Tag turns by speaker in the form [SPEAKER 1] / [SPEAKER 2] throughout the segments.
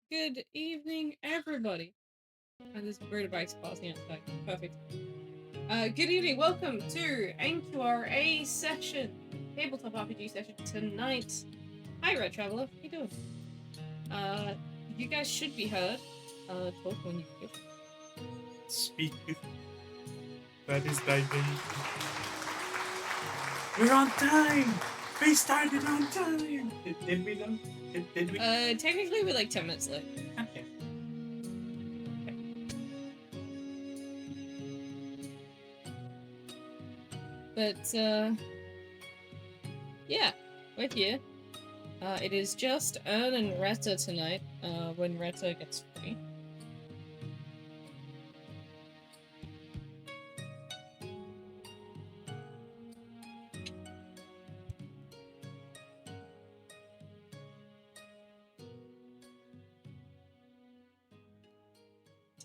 [SPEAKER 1] Good evening, everybody. And there's a bird of ice passing outside. Perfect. Good evening. Welcome to NQRA session, tabletop RPG session tonight. Hi, Red Traveler. How you doing? You guys should be heard. Talk when you wish.
[SPEAKER 2] Speak. That is thy name. We're on time. We started on time. Did we know? Did we?
[SPEAKER 1] Technically we're like 10 minutes late.
[SPEAKER 2] Okay.
[SPEAKER 1] But, yeah, we're here. It is just Ern and Retta tonight, when Retta gets free.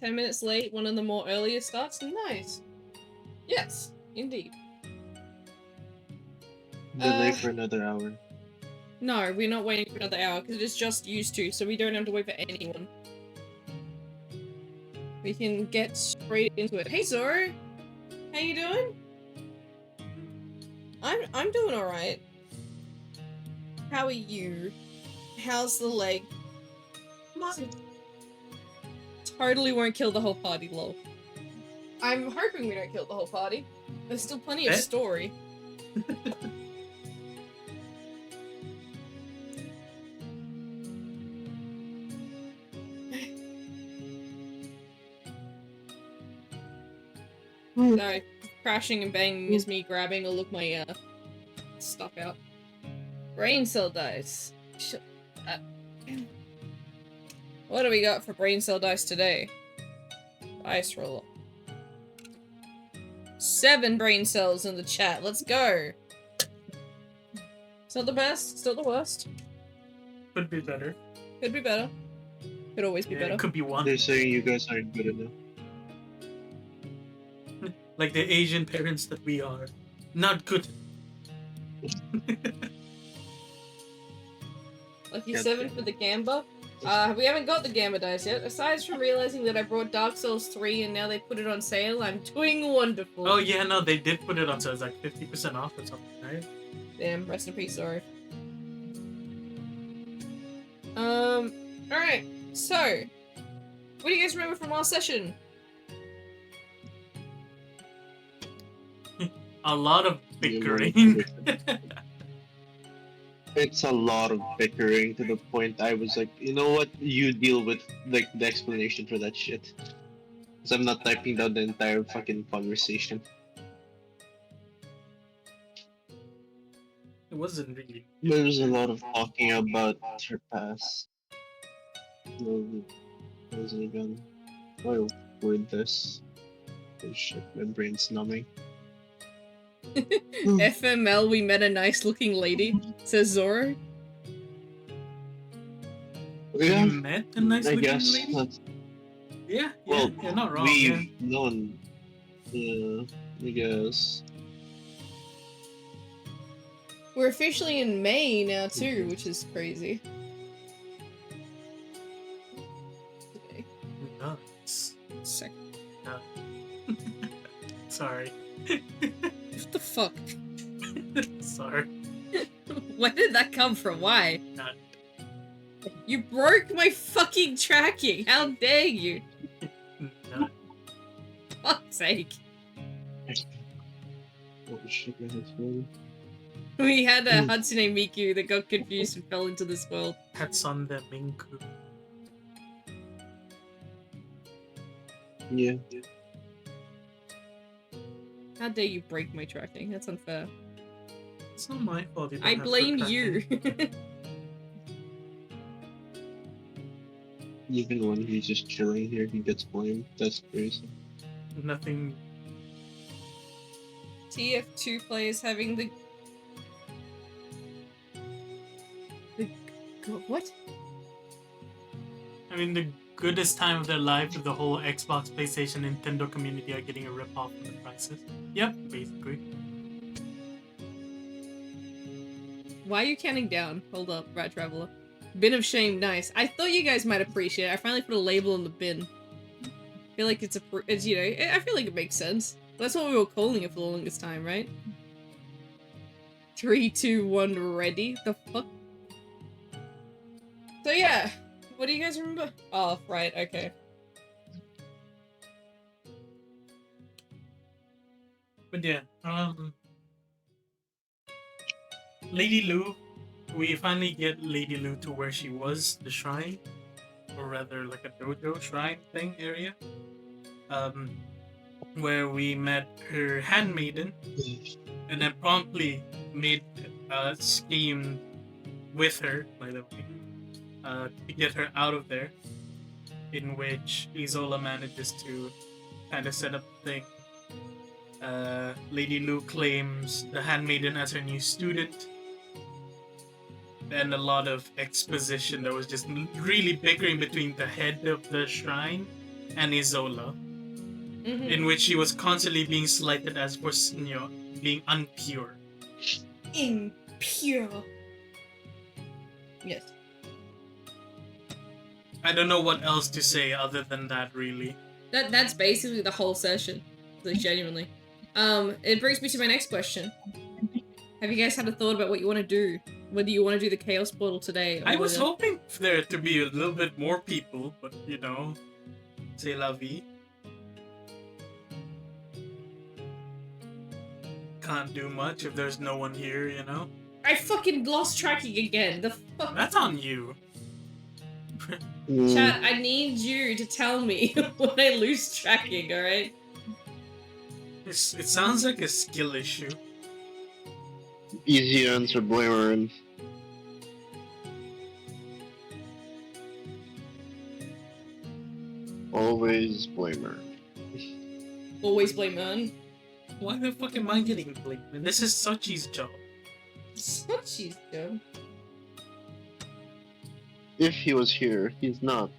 [SPEAKER 1] "10 minutes late, one of the more earlier starts? Nice. Yes, indeed.
[SPEAKER 3] Delay for another hour.
[SPEAKER 1] No, we're not waiting for another hour, because it is just used to, so we don't have to wait for anyone. We can get straight into it. Hey, Zoro! How you doing? I'm doing alright. How are you? How's the leg? Totally won't kill the whole party, lol. I'm hoping we don't kill the whole party. There's still plenty of story. No, crashing and banging is me grabbing a look my stuff out. Brain cell dice. Shut up. What do we got for brain cell dice today? Dice roll. 7 brain cells in the chat. Let's go. It's not the best. It's not the worst.
[SPEAKER 2] Could be better.
[SPEAKER 1] Could be better. Could always be better.
[SPEAKER 2] It could be one.
[SPEAKER 3] They're saying you guys aren't good enough.
[SPEAKER 2] Like the Asian parents that we are. Not good.
[SPEAKER 1] Lucky
[SPEAKER 3] Yep.
[SPEAKER 1] 7 for the Gamba. We haven't got the Gamba dice yet. Aside from realizing that I brought Dark Souls 3 and now they put it on sale, I'm doing wonderful.
[SPEAKER 2] Oh yeah, no, they did put it on, so it's like 50% off or something, right?
[SPEAKER 1] Damn, rest in peace, sorry. Alright, so, what do you guys remember from last session?
[SPEAKER 2] A lot of bickering.
[SPEAKER 3] It's a lot of bickering to the point I was like, you know what? You deal with like the explanation for that shit. Because I'm not typing down the entire fucking conversation.
[SPEAKER 2] It wasn't really.
[SPEAKER 3] There was a lot of talking about her past. What was it again? Oh, word this. Oh shit, my brain's numbing.
[SPEAKER 1] FML, we met a nice looking lady, says Zoro.
[SPEAKER 3] Yeah,
[SPEAKER 2] We met a nice
[SPEAKER 3] I
[SPEAKER 2] looking
[SPEAKER 3] guess.
[SPEAKER 2] lady? Yeah,
[SPEAKER 3] Well,
[SPEAKER 2] you're not wrong.
[SPEAKER 3] we've known. Yeah, I guess.
[SPEAKER 1] We're officially in May now too, which is crazy. Today.
[SPEAKER 2] Nuts.
[SPEAKER 1] Second.
[SPEAKER 2] No. Sorry.
[SPEAKER 1] What the fuck?
[SPEAKER 2] Sorry.
[SPEAKER 1] Where did that come from? Why?
[SPEAKER 2] None.
[SPEAKER 1] You broke my fucking tracking! How dare you?
[SPEAKER 2] None.
[SPEAKER 1] Fuck's sake.
[SPEAKER 3] Oh shit, my head's full.
[SPEAKER 1] We had a Hatsune Miku that got confused and fell into this world.
[SPEAKER 2] Hatsune Minku.
[SPEAKER 3] Yeah.
[SPEAKER 1] How dare you break my tracking? That's unfair.
[SPEAKER 2] It's not my fault.
[SPEAKER 1] I blame you.
[SPEAKER 3] Even when he's just chilling here, he gets blamed. That's crazy.
[SPEAKER 2] Nothing.
[SPEAKER 1] TF2 players having the what?
[SPEAKER 2] I mean, the goodest time of their life with the whole Xbox, PlayStation, Nintendo community are getting a rip-off of the prices. Yep, basically.
[SPEAKER 1] Why are you counting down? Hold up, Rat Traveler. Bin of shame, nice. I thought you guys might appreciate it. I finally put a label on the bin. I feel like it's you know, I feel like it makes sense. That's what we were calling it for the longest time, right? 3, 2, 1, ready? The fuck? So yeah, what do you guys remember? Oh, right, okay.
[SPEAKER 2] But yeah, Lady Lu, we finally get Lady Lu to where she was, the shrine, or rather like a dojo shrine thing area, where we met her handmaiden, and then promptly made a scheme with her, by the way, to get her out of there, in which Isola manages to kind of set up the thing. Lady Lu claims the handmaiden as her new student, and a lot of exposition that was just really bickering between the head of the shrine and Isola, in which she was constantly being slighted as for, you know, being unpure.
[SPEAKER 1] Impure. Yes.
[SPEAKER 2] I don't know what else to say other than that, really.
[SPEAKER 1] That's basically the whole session. Like, genuinely. It brings me to my next question. Have you guys had a thought about what you want to do? Whether you want to do the Chaos Portal today or
[SPEAKER 2] I was
[SPEAKER 1] whether...
[SPEAKER 2] hoping for there to be a little bit more people, but you know, c'est la vie. Can't do much if there's no one here, you know?
[SPEAKER 1] I fucking lost tracking again. The fuck?
[SPEAKER 2] That's on you.
[SPEAKER 1] Chat, I need you to tell me when I lose tracking, alright?
[SPEAKER 2] It sounds like a skill issue.
[SPEAKER 3] Easy answer, Blamer. Always Blamer.
[SPEAKER 1] Always blame Ern.
[SPEAKER 2] Why the fuck am I getting blamed? And this is Sochi's job.
[SPEAKER 1] Sochi's job.
[SPEAKER 3] If he was here, he's not.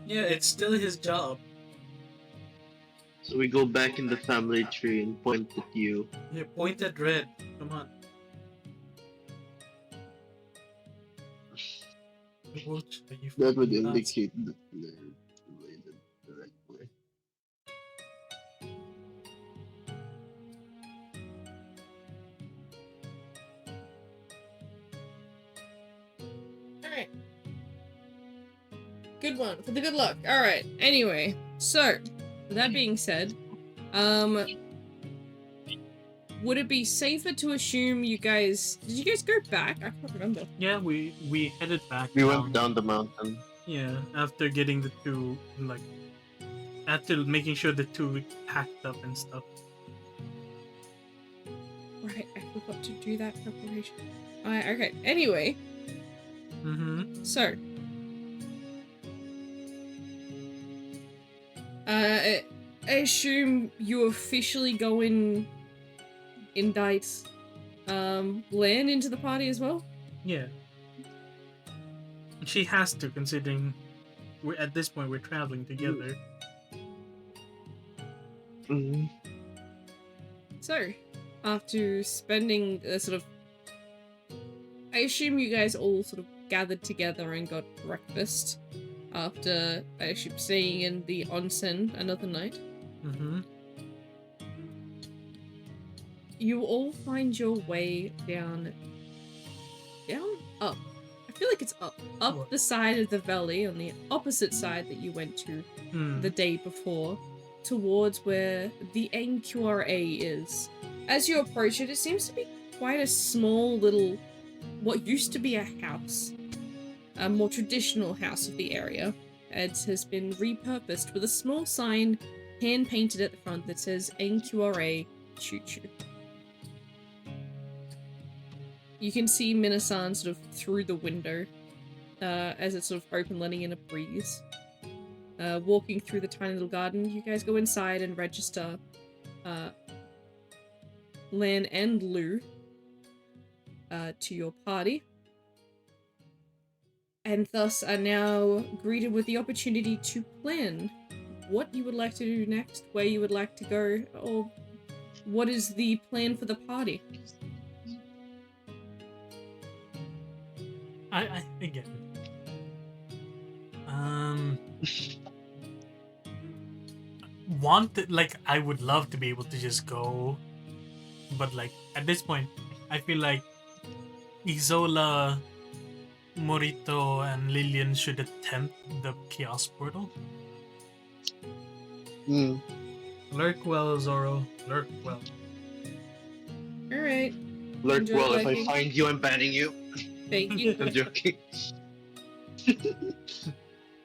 [SPEAKER 2] Yeah, it's still his job.
[SPEAKER 3] So we go back in the family tree and point at you.
[SPEAKER 2] Yeah, point at red. Come on.
[SPEAKER 3] That would indicate that they're related the right way.
[SPEAKER 1] Alright. Good one, for the good luck. Alright, anyway. So, with that being said, would it be safer to assume you guys... Did you guys go back? I can't remember.
[SPEAKER 2] Yeah, we headed back.
[SPEAKER 3] We went down the mountain.
[SPEAKER 2] Yeah, after getting the two, like, after making sure the two packed up and stuff.
[SPEAKER 1] Right, I forgot to do that preparation. Alright, okay. Anyway. So. I assume you officially go indict Lan into the party as well?
[SPEAKER 2] Yeah. She has to, considering we're at this point we're traveling together.
[SPEAKER 3] Mm-hmm.
[SPEAKER 1] So, after spending a sort of... I assume you guys all sort of gathered together and got breakfast after, I assume, staying in the onsen another night. You all find your way down? Up. I feel like it's up. Up
[SPEAKER 2] What?
[SPEAKER 1] the side of the valley on the opposite side that you went to the day before, towards where the NQRA is. As you approach it, it seems to be quite a small little, what used to be a house. A more traditional house of the area. It has been repurposed with a small sign hand-painted at the front that says NQRA Choo Choo. You can see Minasan sort of through the window as it's sort of open, letting in a breeze. Walking through the tiny little garden, you guys go inside and register Lan and Lu to your party. And thus are now greeted with the opportunity to plan what you would like to do next, where you would like to go, or what is the plan for the party.
[SPEAKER 2] I get it. Like I would love to be able to just go, but like at this point, I feel like Isola, Morito, and Lillian should attempt the chaos portal.
[SPEAKER 3] Hmm.
[SPEAKER 2] Lurk well, Zoro. Lurk well.
[SPEAKER 1] Alright.
[SPEAKER 3] Lurk
[SPEAKER 1] Enjoy
[SPEAKER 3] well. If I
[SPEAKER 1] lurking.
[SPEAKER 3] find you, I'm banning you.
[SPEAKER 1] Thank you.
[SPEAKER 3] I'm joking.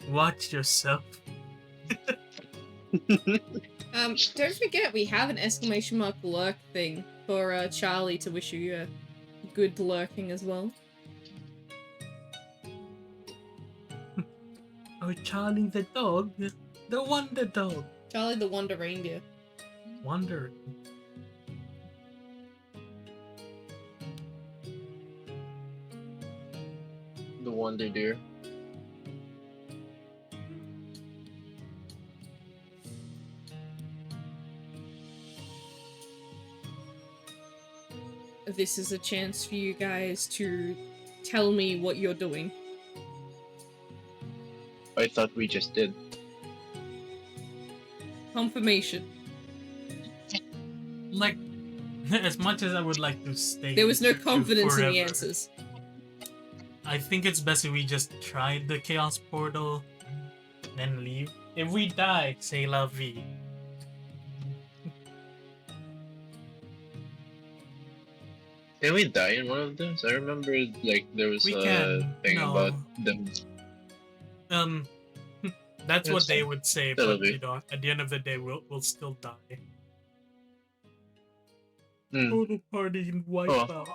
[SPEAKER 2] Watch yourself.
[SPEAKER 1] Don't forget we have an exclamation mark lurk thing for Charlie to wish you a good lurking as well.
[SPEAKER 2] Oh, Charlie the dog, the wonder dog.
[SPEAKER 1] Charlie the Wonder Reindeer.
[SPEAKER 2] Wonder.
[SPEAKER 3] The Wonder Deer.
[SPEAKER 1] This is a chance for you guys to tell me what you're doing.
[SPEAKER 3] I thought we just did.
[SPEAKER 1] Confirmation.
[SPEAKER 2] Like, as much as I would like to stay,
[SPEAKER 1] There was no
[SPEAKER 2] to
[SPEAKER 1] confidence in the
[SPEAKER 2] forever,
[SPEAKER 1] answers.
[SPEAKER 2] I think it's best if we just try the chaos portal, then leave. If we die, say la vie.
[SPEAKER 3] Can we die in one of those? I remember like there was
[SPEAKER 2] We
[SPEAKER 3] a
[SPEAKER 2] can.
[SPEAKER 3] thing
[SPEAKER 2] No.
[SPEAKER 3] about them.
[SPEAKER 2] That's what
[SPEAKER 3] Yes,
[SPEAKER 2] they would say,
[SPEAKER 3] that'll
[SPEAKER 2] but
[SPEAKER 3] be.
[SPEAKER 2] you know, at the end of the day, we'll still die.
[SPEAKER 3] Hmm.
[SPEAKER 2] Total party and wipe
[SPEAKER 3] Oh.
[SPEAKER 2] out.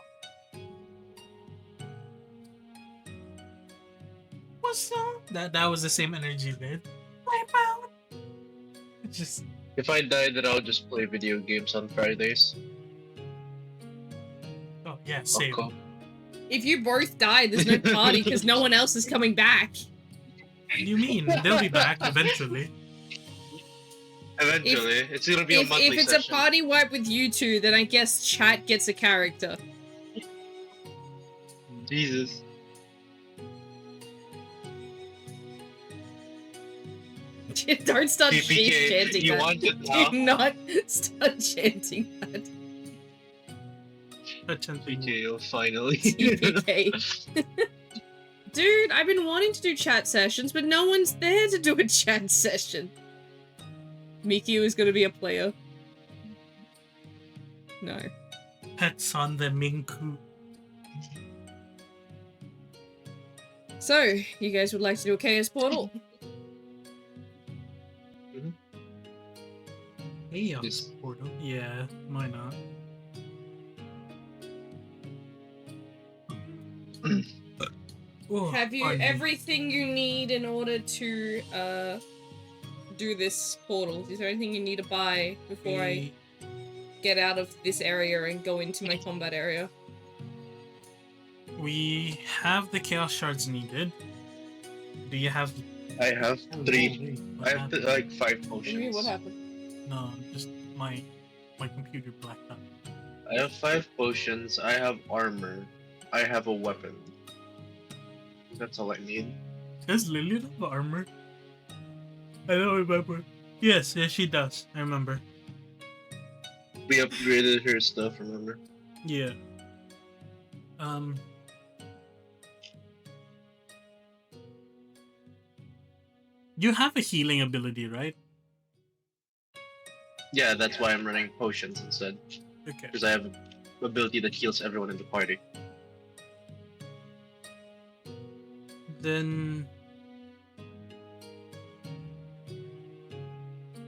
[SPEAKER 2] What's up? That was the same energy then. Wipe out. It's just
[SPEAKER 3] If I die, then I'll just play video games on Fridays.
[SPEAKER 2] oh yeah, same.
[SPEAKER 3] Okay.
[SPEAKER 1] If you both die, there's no party because no one else is coming back.
[SPEAKER 2] What do you mean? They'll be back eventually.
[SPEAKER 3] Eventually, it's gonna be a
[SPEAKER 1] If
[SPEAKER 3] monthly
[SPEAKER 1] it's
[SPEAKER 3] session.
[SPEAKER 1] a party wipe with you two, then I guess chat gets a character.
[SPEAKER 3] Jesus.
[SPEAKER 1] Don't start
[SPEAKER 3] PPK,
[SPEAKER 1] chanting
[SPEAKER 3] you
[SPEAKER 1] that.
[SPEAKER 3] want it now?
[SPEAKER 1] Do not start chanting that.
[SPEAKER 3] PKO finally.
[SPEAKER 1] TPK. Dude, I've been wanting to do chat sessions, but no one's there to do a chat session. Mikio is gonna be a player. No.
[SPEAKER 2] Pets on the Minku.
[SPEAKER 1] So, you guys would like to do a chaos portal?
[SPEAKER 2] Chaos
[SPEAKER 3] Yes.
[SPEAKER 2] portal. Yeah, why not? Oh,
[SPEAKER 1] Have you
[SPEAKER 2] pardon me.
[SPEAKER 1] everything you need in order to do this portal? Is there anything you need to buy before I get out of this area and go into my combat area?
[SPEAKER 2] We have the chaos shards needed. Do you have?
[SPEAKER 3] I have
[SPEAKER 2] Oh,
[SPEAKER 3] 3.
[SPEAKER 2] wait, what
[SPEAKER 3] I have
[SPEAKER 2] happened?
[SPEAKER 3] like 5
[SPEAKER 1] What do you
[SPEAKER 3] potions.
[SPEAKER 1] mean, what happened?
[SPEAKER 2] No, just my computer blacked out.
[SPEAKER 3] I have 5 potions. I have armor. I have a weapon. That's all I need.
[SPEAKER 2] Does Lillian have armor? I don't remember. Yes, she does. I remember.
[SPEAKER 3] We upgraded her stuff, remember?
[SPEAKER 2] Yeah. You have a healing ability, right?
[SPEAKER 3] Yeah, that's why I'm running potions instead.
[SPEAKER 2] Okay.
[SPEAKER 3] Because I have an ability that heals everyone in the party.
[SPEAKER 2] Then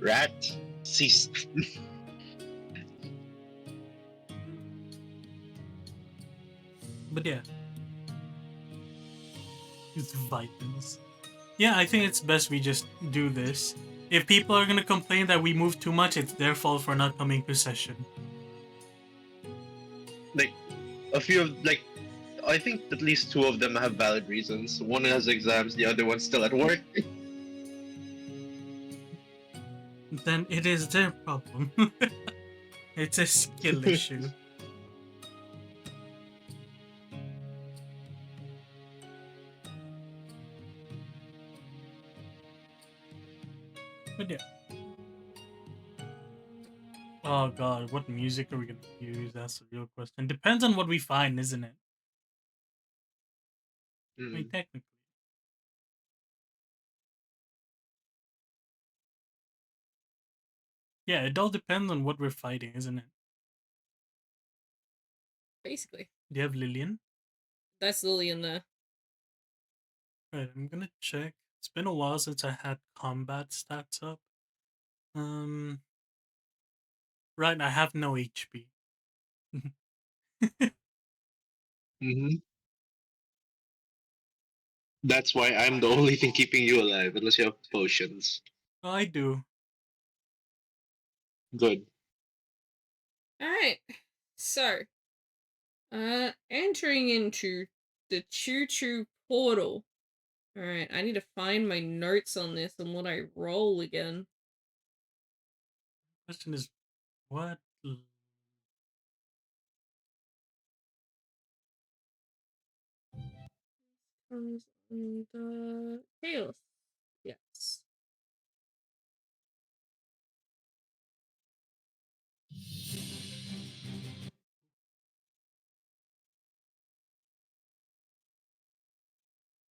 [SPEAKER 3] Rat? Cease.
[SPEAKER 2] but yeah. It's vitamins. Yeah, I think it's best we just do this. If people are gonna complain that we move too much, it's their fault for not coming to session.
[SPEAKER 3] Like, a few of, like, I think at least 2 of them have valid reasons. One has exams, the other one's still at work.
[SPEAKER 2] Then it is their problem. It's a skill issue. But yeah. Oh god, what music are we gonna use? That's the real question. Depends on what we find, isn't it? I mean,
[SPEAKER 3] Mm.
[SPEAKER 2] technically. Yeah, it all depends on what we're fighting, isn't it?
[SPEAKER 1] Basically.
[SPEAKER 2] Do you have Lillian?
[SPEAKER 1] That's Lillian there.
[SPEAKER 2] Right, I'm gonna check. It's been a while since I had combat stats up. Right, I have no HP.
[SPEAKER 3] Hmm. That's why I'm the only thing keeping you alive, unless you have potions.
[SPEAKER 2] I do.
[SPEAKER 3] Good.
[SPEAKER 1] Alright. So, entering into the Choo Choo portal. Alright, I need to find my notes on this and what I roll again.
[SPEAKER 2] Question is, what?
[SPEAKER 1] Comes under chaos. Yes.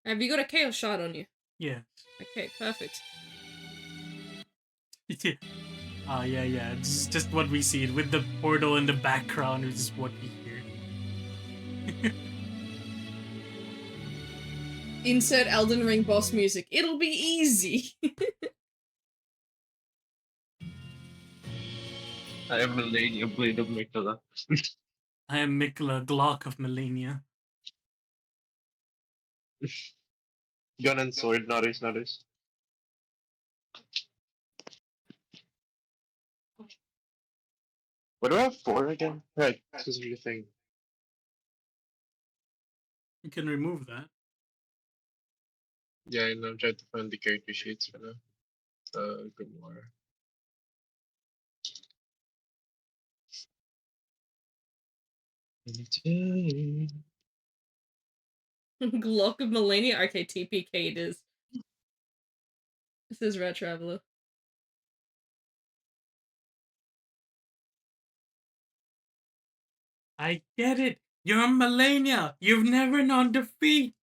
[SPEAKER 1] Have you got a chaos shard on you?
[SPEAKER 2] Yes.
[SPEAKER 1] Okay, perfect.
[SPEAKER 2] Yeah. Yeah. It's just what we see with the portal in the background. Is just what we hear.
[SPEAKER 1] Insert Elden Ring boss music. It'll be easy.
[SPEAKER 3] I am a lady, a blade of Mikola.
[SPEAKER 2] I am Mikla Glock of Melania.
[SPEAKER 3] Gun and sword, notice. What do I have for again? Right, this is your thing.
[SPEAKER 2] You can remove that.
[SPEAKER 3] Yeah, and I'm trying to find the character sheets for now. Good more.
[SPEAKER 1] Glock of Millennia. Okay, TPK it is. This is Red Traveler.
[SPEAKER 2] I get it. You're Melania. You've never known defeat.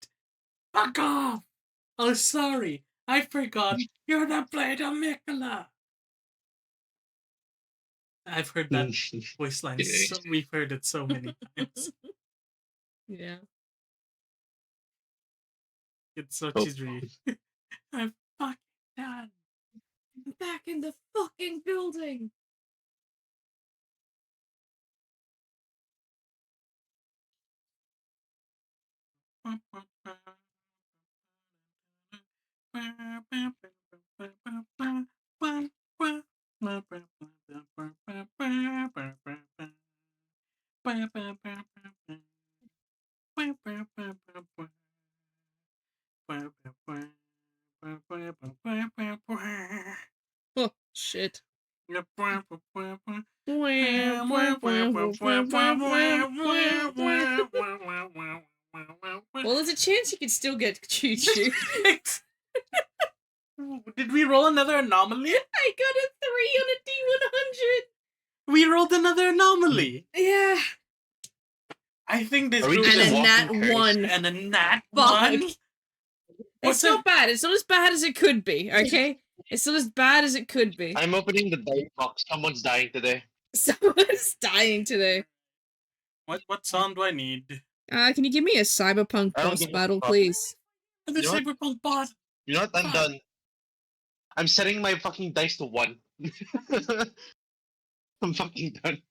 [SPEAKER 2] Fuck off. Oh, sorry. I forgot. You're the blade of Mikola. I've heard that voice line.
[SPEAKER 3] Okay.
[SPEAKER 2] We've heard it so many times.
[SPEAKER 1] Yeah.
[SPEAKER 2] It's so
[SPEAKER 3] Oh.
[SPEAKER 2] cheesy. I'm fucking done.
[SPEAKER 1] I'm back in the fucking building. Oh, shit. Well, there's a chance you could still get Choo Choo.
[SPEAKER 2] Did we roll another anomaly?
[SPEAKER 1] I got a 3 on a D100.
[SPEAKER 2] We rolled another anomaly.
[SPEAKER 1] Yeah.
[SPEAKER 2] I think this
[SPEAKER 3] Are we
[SPEAKER 2] group
[SPEAKER 3] just
[SPEAKER 1] And
[SPEAKER 2] is
[SPEAKER 1] a nat
[SPEAKER 3] walking cursed?
[SPEAKER 1] 1.
[SPEAKER 2] and a nat
[SPEAKER 1] Fuck.
[SPEAKER 2] 1.
[SPEAKER 1] It's not bad. It's not as bad as it could be, okay? It's not as bad as it could be.
[SPEAKER 3] I'm opening the dice box. Someone's dying today.
[SPEAKER 1] Someone's dying today.
[SPEAKER 2] What song do I need?
[SPEAKER 1] Can you give me a cyberpunk
[SPEAKER 3] I don't
[SPEAKER 1] boss
[SPEAKER 3] give a
[SPEAKER 1] battle,
[SPEAKER 3] fuck.
[SPEAKER 1] please?
[SPEAKER 2] The
[SPEAKER 3] You know what?
[SPEAKER 2] Cyberpunk boss.
[SPEAKER 3] You know what? I'm
[SPEAKER 2] Fuck.
[SPEAKER 3] done. I'm setting my fucking dice to 1. I'm fucking done.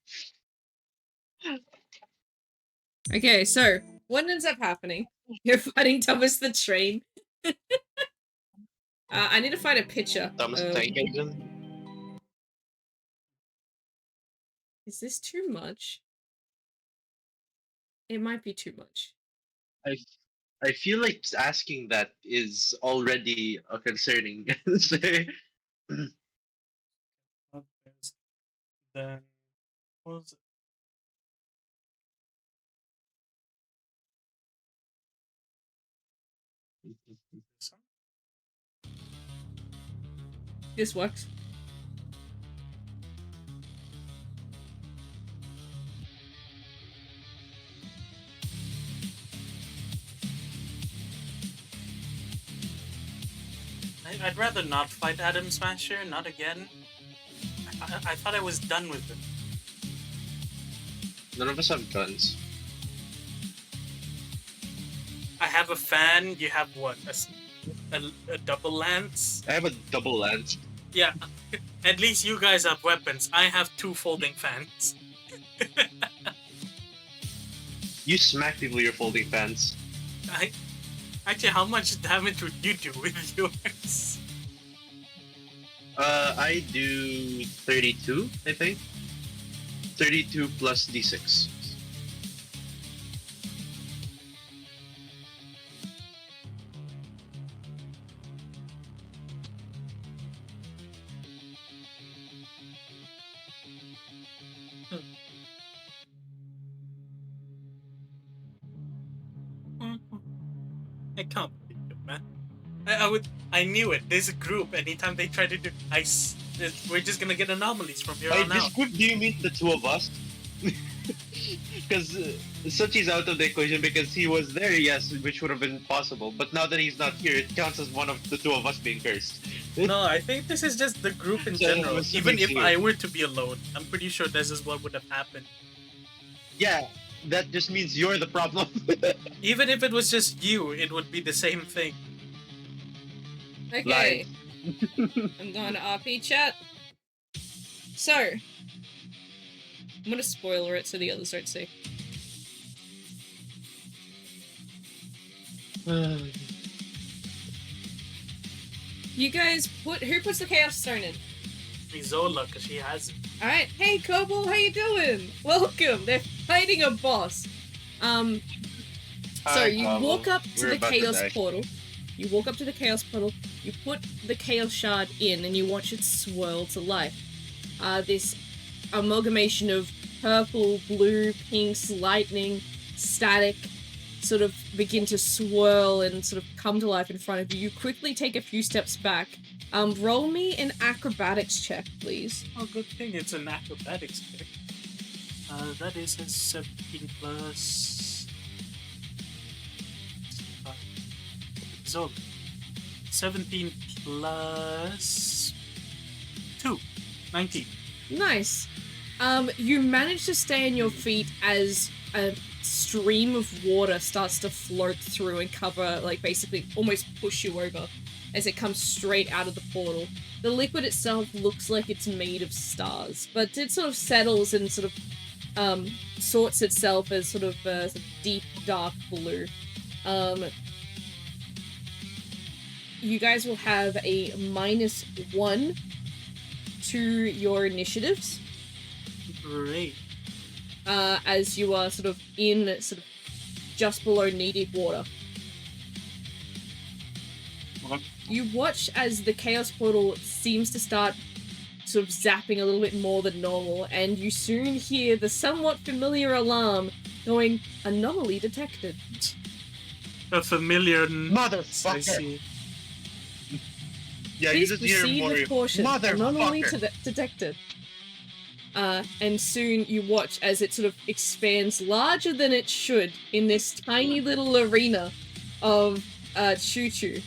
[SPEAKER 1] Okay, so what ends up happening? You're fighting Thomas the Train. I need to find a picture.
[SPEAKER 3] Thomas the Tank Engine.
[SPEAKER 1] Is this too much? It might be too much.
[SPEAKER 3] I I feel like asking that is already a concerning.
[SPEAKER 2] Then was this one?
[SPEAKER 1] This works.
[SPEAKER 2] I'd rather not fight Adam Smasher, not again. I thought I was done with him.
[SPEAKER 3] None of us have guns.
[SPEAKER 2] I have a fan, you have what? A double lance?
[SPEAKER 3] I have a double lance.
[SPEAKER 2] Yeah, at least you guys have weapons. I have 2 folding fans.
[SPEAKER 3] You smack people with your folding fans.
[SPEAKER 2] Actually, how much damage would you do with yours?
[SPEAKER 3] I do 32, I think. 32 plus d6.
[SPEAKER 2] I can't believe it, man. I knew it. There's a group. Anytime they try to do ice, we're just gonna get anomalies from here
[SPEAKER 3] By
[SPEAKER 2] on
[SPEAKER 3] this
[SPEAKER 2] out.
[SPEAKER 3] group, do you mean the 2 of us? Because Suchi's out of the equation because he was there, yes, which would have been possible. But now that he's not here, it counts as one of the 2 of us being cursed.
[SPEAKER 2] No, I think this is just the group in
[SPEAKER 3] So,
[SPEAKER 2] general.
[SPEAKER 3] what's the
[SPEAKER 2] Even
[SPEAKER 3] big
[SPEAKER 2] if
[SPEAKER 3] deal?
[SPEAKER 2] I were to be alone, I'm pretty sure this is what would have happened.
[SPEAKER 3] Yeah, that just means you're the problem.
[SPEAKER 2] Even if it was just you, it would be the same thing.
[SPEAKER 1] Okay. I'm going to RP chat. So, I'm gonna spoiler it so the others don't see. You guys who puts the Chaos Stone in?
[SPEAKER 2] Zola, because she has it.
[SPEAKER 1] Alright, hey Kobo, how you doing? Welcome! They're fighting a boss. So
[SPEAKER 3] Hi,
[SPEAKER 1] you
[SPEAKER 3] Kobo.
[SPEAKER 1] walk up to
[SPEAKER 3] We're
[SPEAKER 1] the
[SPEAKER 3] about to
[SPEAKER 1] Chaos
[SPEAKER 3] die.
[SPEAKER 1] Portal. You walk up to the Chaos Portal, you put the Chaos Shard in, and you watch it swirl to life. This amalgamation of purple, blue, pinks, lightning, static, sort of begin to swirl and sort of come to life in front of you. You quickly take a few steps back. Roll me an acrobatics check, please.
[SPEAKER 2] Oh, good thing it's an acrobatics check. That is a 17 plus... Zola. 17 plus... 2. 19.
[SPEAKER 1] Nice. You manage to stay on your feet as a stream of water starts to float through and cover, like, basically almost push you over as it comes straight out of the portal. The liquid itself looks like it's made of stars, but it sort of settles and sort of sorts itself as sort of deep, dark blue. You guys will have a -1 to your initiatives.
[SPEAKER 2] Great.
[SPEAKER 1] As you are sort of in just below knee-deep water.
[SPEAKER 3] Okay.
[SPEAKER 1] You watch as the Chaos Portal seems to start sort of zapping a little bit more than normal, and you soon hear the somewhat familiar alarm going, anomaly detected.
[SPEAKER 2] A familiar... I
[SPEAKER 3] Motherfucker!
[SPEAKER 2] see.
[SPEAKER 3] Yeah, you
[SPEAKER 1] Please
[SPEAKER 3] just hear
[SPEAKER 1] proceed
[SPEAKER 3] more.
[SPEAKER 1] with caution. Anomaly
[SPEAKER 3] Motherfucker!
[SPEAKER 1] detected. And soon you watch as it sort of expands larger than it should in this tiny little arena of Choo-Choo.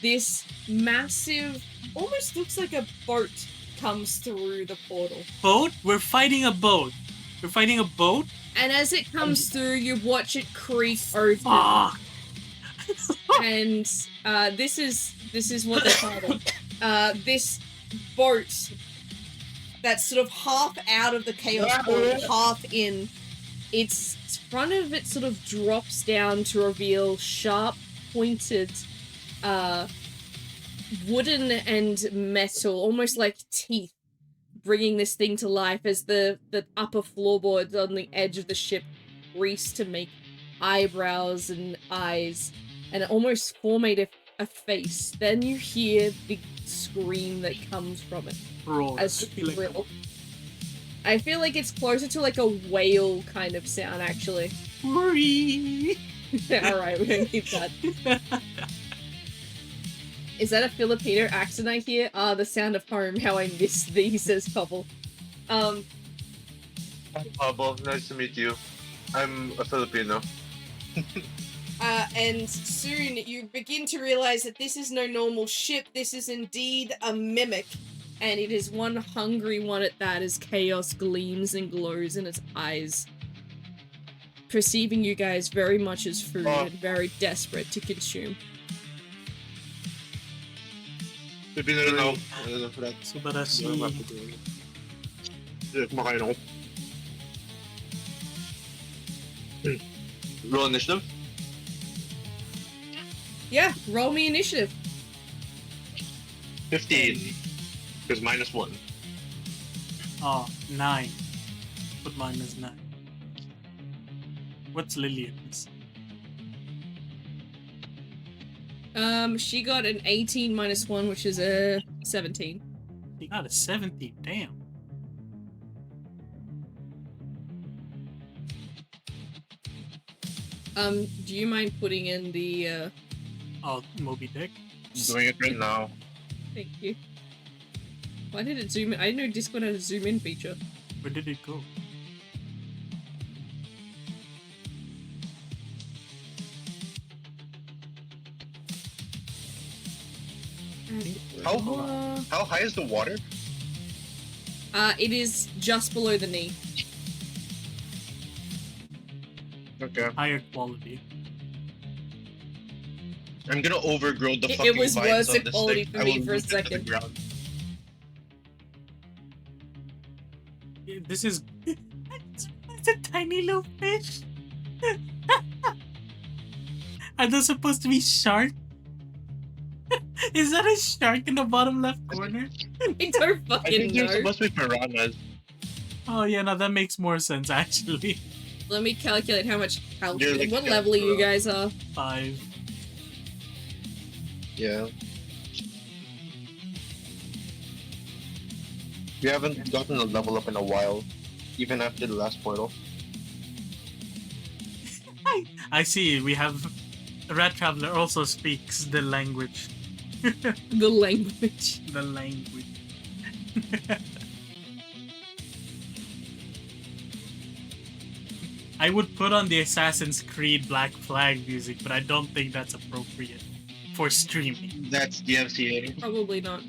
[SPEAKER 1] This massive, almost looks like a boat comes through the portal.
[SPEAKER 2] Boat? We're fighting a boat. We're fighting a boat?
[SPEAKER 1] And as it comes through, you watch it creak open.
[SPEAKER 2] Fuck!
[SPEAKER 1] And this is what they call them. This boat that's sort of half out of the chaos portal, half in. Its front of it sort of drops down to reveal sharp, pointed, wooden and metal, almost like teeth, bringing this thing to life as the upper floorboards on the edge of the ship grease to make eyebrows and eyes, and almost formate a face. Then you hear the scream that comes from it.
[SPEAKER 2] Roar.
[SPEAKER 1] As I feel like it's closer to like a whale kind of sound, actually.
[SPEAKER 2] Rory.
[SPEAKER 1] Alright, we're gonna keep that. Is that a Filipino accent I hear? Ah, the sound of home, how I miss thee, says Cobble.
[SPEAKER 4] Hi, Pablo. Nice to meet you. I'm a Filipino.
[SPEAKER 1] And soon you begin to realize that this is no normal ship, this is indeed a mimic. And it is one hungry one at that, as chaos gleams and glows in its eyes. Perceiving you guys very much as food and very desperate to consume.
[SPEAKER 4] Filipino rin ako. Ano na, Fred?
[SPEAKER 2] Subarashi.
[SPEAKER 4] Ano ba ito? Kumakain ako. Roll initiative?
[SPEAKER 1] Yeah, roll me initiative.
[SPEAKER 4] 15. Because -1.
[SPEAKER 2] Oh, 9. Put mine as 9. What's Lillian's?
[SPEAKER 1] She got an 18 minus 1, which is a 17.
[SPEAKER 2] She got a 17, damn.
[SPEAKER 1] Do you mind putting in the,
[SPEAKER 2] Oh, Moby Dick?
[SPEAKER 4] Doing it right now.
[SPEAKER 1] Thank you. Why did it zoom in? I didn't know Discord had a zoom in feature.
[SPEAKER 2] Where did it go?
[SPEAKER 4] How high is the water?
[SPEAKER 1] It is just below the knee.
[SPEAKER 4] Okay.
[SPEAKER 2] Higher quality.
[SPEAKER 4] I'm gonna overgrow the
[SPEAKER 1] It
[SPEAKER 4] fucking
[SPEAKER 1] was
[SPEAKER 4] vines
[SPEAKER 1] worse
[SPEAKER 4] on this
[SPEAKER 1] quality
[SPEAKER 4] thing.
[SPEAKER 1] for
[SPEAKER 4] I
[SPEAKER 1] me
[SPEAKER 4] will
[SPEAKER 1] for a
[SPEAKER 4] root it to the
[SPEAKER 1] second.
[SPEAKER 4] ground.
[SPEAKER 2] This is... It's a tiny little fish. Are those supposed to be shark? Is that a shark in the bottom left corner?
[SPEAKER 1] I don't
[SPEAKER 4] I
[SPEAKER 1] fucking
[SPEAKER 4] think they're
[SPEAKER 1] know.
[SPEAKER 4] supposed to be piranhas.
[SPEAKER 2] Oh yeah, no, that makes more sense actually.
[SPEAKER 1] Let me calculate how much health.
[SPEAKER 4] They're like
[SPEAKER 1] What level you guys are?
[SPEAKER 2] 5.
[SPEAKER 4] Yeah. We haven't gotten a level up in a while, even after the last portal.
[SPEAKER 2] I see, we have... Rat Traveler also speaks the language.
[SPEAKER 1] The language.
[SPEAKER 2] The language. I would put on the Assassin's Creed Black Flag music, but I don't think that's appropriate for streaming.
[SPEAKER 4] That's DMCA.
[SPEAKER 1] Probably not.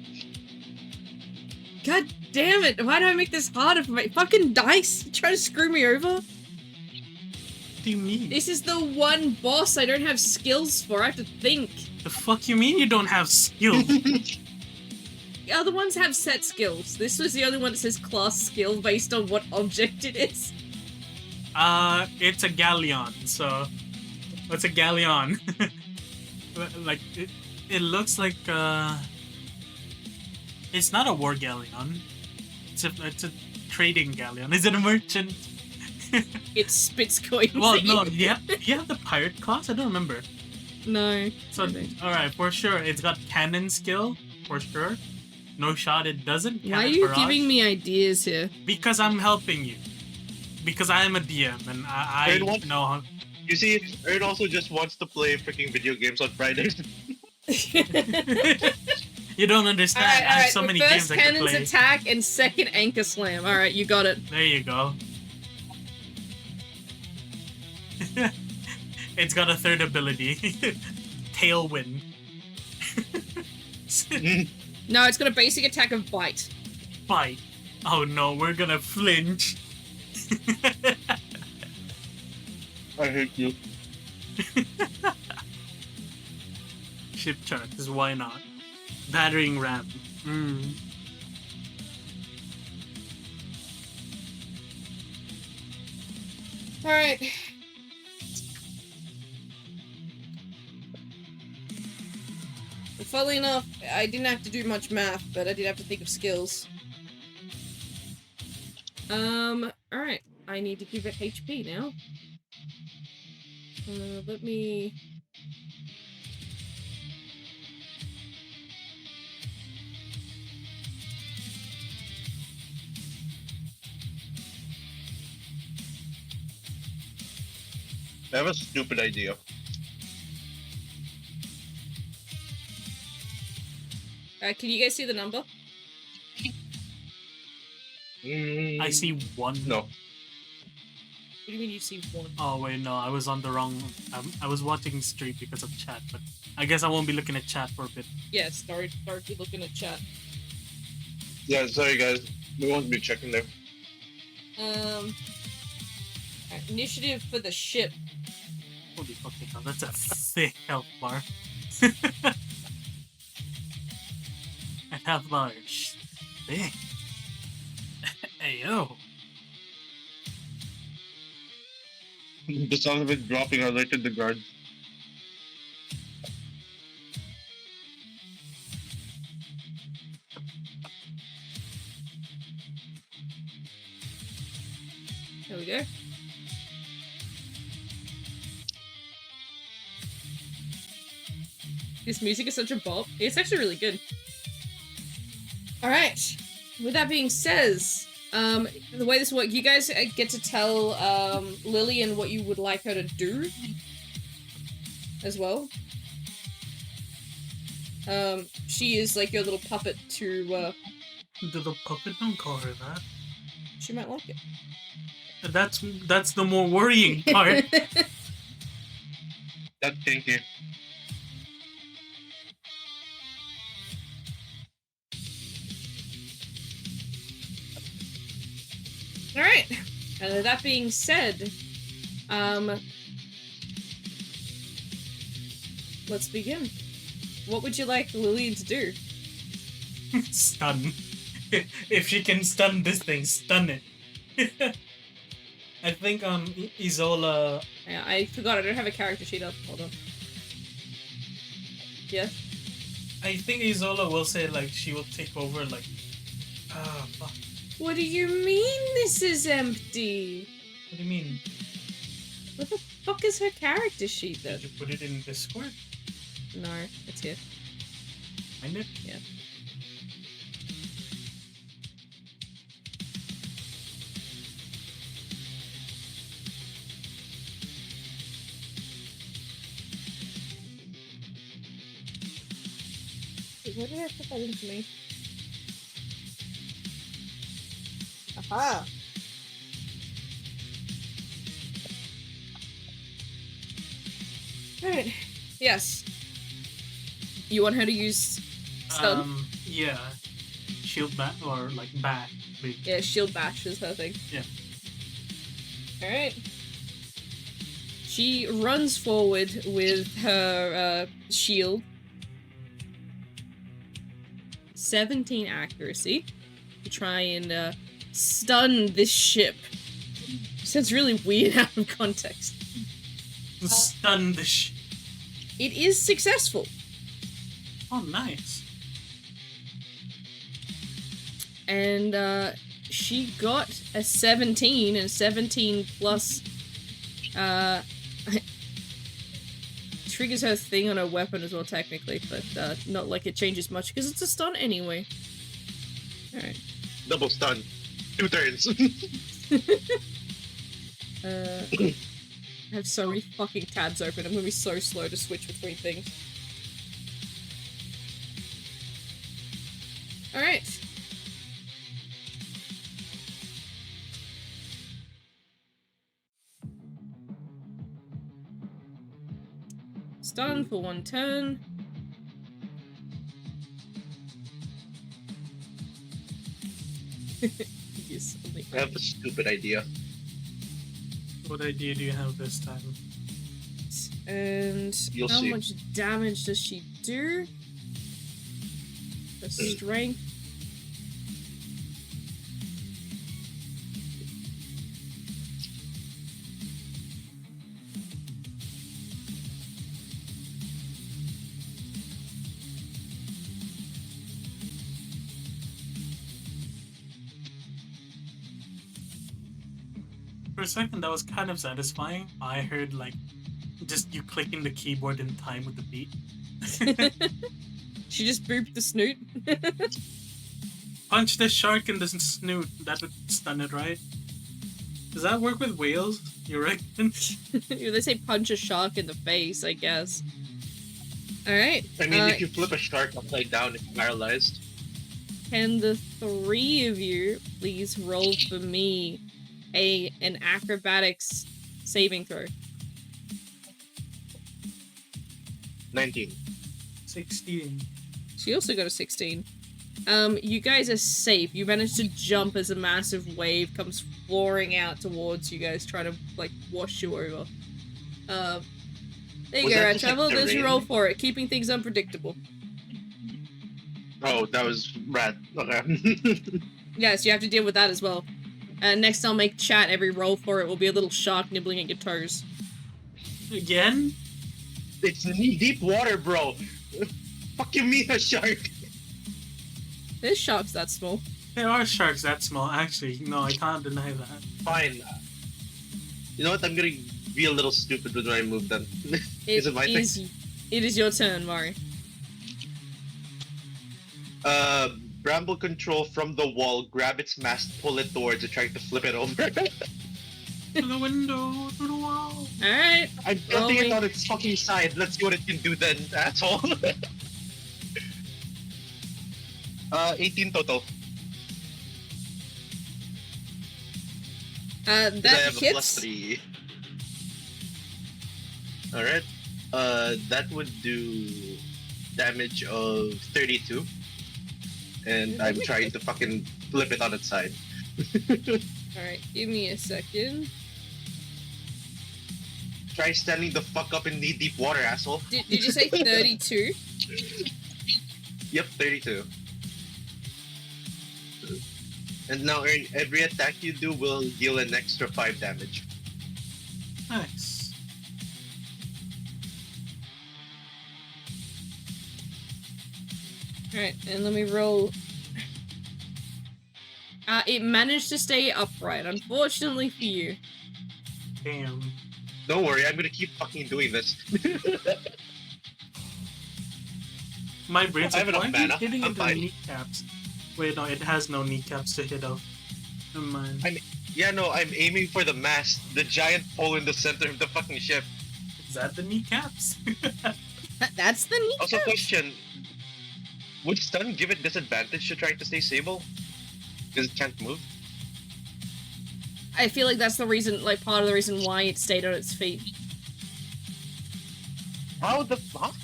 [SPEAKER 1] God damn it! Why do I make this harder for my fucking dice? You trying to screw me over?
[SPEAKER 2] What do you mean?
[SPEAKER 1] This is the one boss I don't have skills for. I have to think.
[SPEAKER 2] The fuck you mean you don't have skill?
[SPEAKER 1] The other ones have set skills. This was the only one that says class skill based on what object it is.
[SPEAKER 2] It's a galleon, so... It's a galleon. Like, it looks like, It's not a war galleon. It's a trading galleon. Is it a merchant?
[SPEAKER 1] It spits coins.
[SPEAKER 2] Well,
[SPEAKER 1] at
[SPEAKER 2] no,
[SPEAKER 1] you.
[SPEAKER 2] you have the pirate class? I don't remember.
[SPEAKER 1] No.
[SPEAKER 2] So, alright, for sure, it's got cannon skill, for sure. No shot, it doesn't.
[SPEAKER 1] Why are
[SPEAKER 2] Cannon
[SPEAKER 1] you
[SPEAKER 2] barrage.
[SPEAKER 1] giving me ideas here?
[SPEAKER 2] Because I'm helping you. Because I am a DM, and I know how...
[SPEAKER 4] You see, Ern also just wants to play freaking video games on Fridays.
[SPEAKER 2] You don't understand.
[SPEAKER 1] Alright,
[SPEAKER 2] I have so many games
[SPEAKER 1] first
[SPEAKER 2] I can
[SPEAKER 1] cannon's
[SPEAKER 2] play.
[SPEAKER 1] attack and second anchor slam. Alright, you got it.
[SPEAKER 2] There you go. It's got a third ability. Tailwind.
[SPEAKER 1] No, it's got a basic attack of bite.
[SPEAKER 2] Bite. Oh no, we're gonna flinch.
[SPEAKER 4] I hate you.
[SPEAKER 2] Ship chart is why not. Battering ram.
[SPEAKER 1] Alright. Funnily enough, I didn't have to do much math, but I did have to think of skills. Alright. I need to give it HP now. Let me...
[SPEAKER 4] I have a stupid idea.
[SPEAKER 1] Can you guys see the number?
[SPEAKER 2] I see 1.
[SPEAKER 4] No.
[SPEAKER 1] What do you mean you see 1?
[SPEAKER 2] Oh wait, no, I was on the wrong. I was watching stream because of chat, but I guess I won't be looking at chat for a bit.
[SPEAKER 1] Yeah, start looking at chat.
[SPEAKER 4] Yeah, sorry guys. We won't be checking there.
[SPEAKER 1] Initiative for the ship.
[SPEAKER 2] Holy fucking hell, that's a thick health bar. And health bar is thick. Hey yo.
[SPEAKER 4] The sound of it dropping alerted the guard.
[SPEAKER 1] There we go. This music is such a bop. It's actually really good. Alright. With that being said, the way this works, you guys get to tell Lillian what you would like her to do as well. She is like your little puppet to
[SPEAKER 2] Little puppet, don't call her that.
[SPEAKER 1] she might like it.
[SPEAKER 2] That's the more worrying part.
[SPEAKER 4] That's kinky.
[SPEAKER 1] Alright. That being said, let's begin. What would you like Lillian to do?
[SPEAKER 2] Stun. If she can stun this thing, stun it. I think Isola.
[SPEAKER 1] Yeah, I forgot I don't have a character sheet up. Hold on. Yeah?
[SPEAKER 2] I think Isola will say like she will take over like. Ah, fuck.
[SPEAKER 1] What do you mean this is empty?
[SPEAKER 2] What do you mean?
[SPEAKER 1] What the fuck is her character sheet then?
[SPEAKER 2] Did you put it in Discord?
[SPEAKER 1] No, it's here.
[SPEAKER 2] Find it?
[SPEAKER 1] Yeah. Wait, where did I put that information? Aha! Alright. Yes. You want her to use stun?
[SPEAKER 2] Yeah. Shield bash or like bash.
[SPEAKER 1] Yeah, shield bash is her thing.
[SPEAKER 2] Yeah.
[SPEAKER 1] Alright. She runs forward with her shield. 17 accuracy to try and stun this ship. Sounds really weird out of context.
[SPEAKER 2] Stun the shit.
[SPEAKER 1] It is successful.
[SPEAKER 2] Oh, nice.
[SPEAKER 1] And she got a 17, and 17 plus triggers her thing on her weapon as well, technically, but not like it changes much because it's a stun anyway. Alright.
[SPEAKER 4] Double stun. 2 turns.
[SPEAKER 1] I have so many fucking tabs open, I'm gonna be so slow to switch between things. Alright. Stun for 1 turn. Yes,
[SPEAKER 4] I have a stupid idea.
[SPEAKER 2] What idea do you have this time?
[SPEAKER 1] And
[SPEAKER 4] You'll
[SPEAKER 1] how
[SPEAKER 4] see.
[SPEAKER 1] much damage does she do? The strength.
[SPEAKER 2] For a second, that was kind of satisfying. I heard like just you clicking the keyboard in time with the beat.
[SPEAKER 1] She just booped the snoot.
[SPEAKER 2] Punch the shark in the snoot. That would stun it, right? Does that work with whales? You reckon?
[SPEAKER 1] They say punch a shark in the face, I guess. Alright.
[SPEAKER 4] I mean, if you flip a shark upside down, it's paralyzed.
[SPEAKER 1] Can the three of you please roll for me an acrobatics saving throw?
[SPEAKER 4] 19.
[SPEAKER 2] 16.
[SPEAKER 1] She also got a 16. You guys are safe. You managed to jump as a massive wave comes flooring out towards you guys, trying to, like, wash you over. There you
[SPEAKER 4] Was
[SPEAKER 1] go,
[SPEAKER 4] that
[SPEAKER 1] Rat
[SPEAKER 4] just, like,
[SPEAKER 1] Travel.
[SPEAKER 4] the
[SPEAKER 1] There's your
[SPEAKER 4] rain?
[SPEAKER 1] roll for it. Keeping things unpredictable.
[SPEAKER 4] Oh, that was rad. Okay.
[SPEAKER 1] Yes, you have to deal with that as well. Next I'll make chat every roll for it will be a little shark nibbling at your toes.
[SPEAKER 2] Again?
[SPEAKER 4] It's knee-deep water, bro. Fuck you mean a shark?
[SPEAKER 1] There's sharks that small.
[SPEAKER 2] There are sharks that small, actually. No, I can't deny that.
[SPEAKER 4] Fine. You know what? I'm gonna be a little stupid with my move then. Is it my turn?
[SPEAKER 1] It is your turn, Mari.
[SPEAKER 4] Bramble control from the wall, grab its mast, pull it towards it, trying to flip it over.
[SPEAKER 2] To the window, to the wall.
[SPEAKER 1] Alright.
[SPEAKER 4] I'm tilting it on its fucking side. Let's see what it can do then, asshole. 18 total.
[SPEAKER 1] That
[SPEAKER 4] I have a
[SPEAKER 1] hits.
[SPEAKER 4] +3. Alright. That would do damage of 32. And I'm trying to fucking flip it on its side.
[SPEAKER 1] Alright, give me a second.
[SPEAKER 4] Try standing the fuck up in knee-deep water, asshole.
[SPEAKER 1] Did you say 32?
[SPEAKER 4] Yep, 32. And now every attack you do will deal an extra 5 damage.
[SPEAKER 2] Nice.
[SPEAKER 1] Alright, and let me roll. It managed to stay upright, unfortunately for you.
[SPEAKER 2] Damn.
[SPEAKER 4] Don't worry, I'm gonna keep fucking doing this.
[SPEAKER 2] My brain's
[SPEAKER 4] I have
[SPEAKER 2] like,
[SPEAKER 4] enough
[SPEAKER 2] why are you
[SPEAKER 4] mana.
[SPEAKER 2] hitting
[SPEAKER 4] I'm
[SPEAKER 2] it the
[SPEAKER 4] fine.
[SPEAKER 2] kneecaps? Wait, no, it has no kneecaps to hit off. Never mind.
[SPEAKER 4] Yeah, no, I'm aiming for the mast, the giant pole in the center of the fucking ship.
[SPEAKER 2] Is that the kneecaps?
[SPEAKER 1] That's the knee.
[SPEAKER 4] Also, question: would stun give it disadvantage to trying to stay stable? Because it can't move.
[SPEAKER 1] I feel like that's the reason, like, part of the reason why it stayed on its feet.
[SPEAKER 4] How the fuck?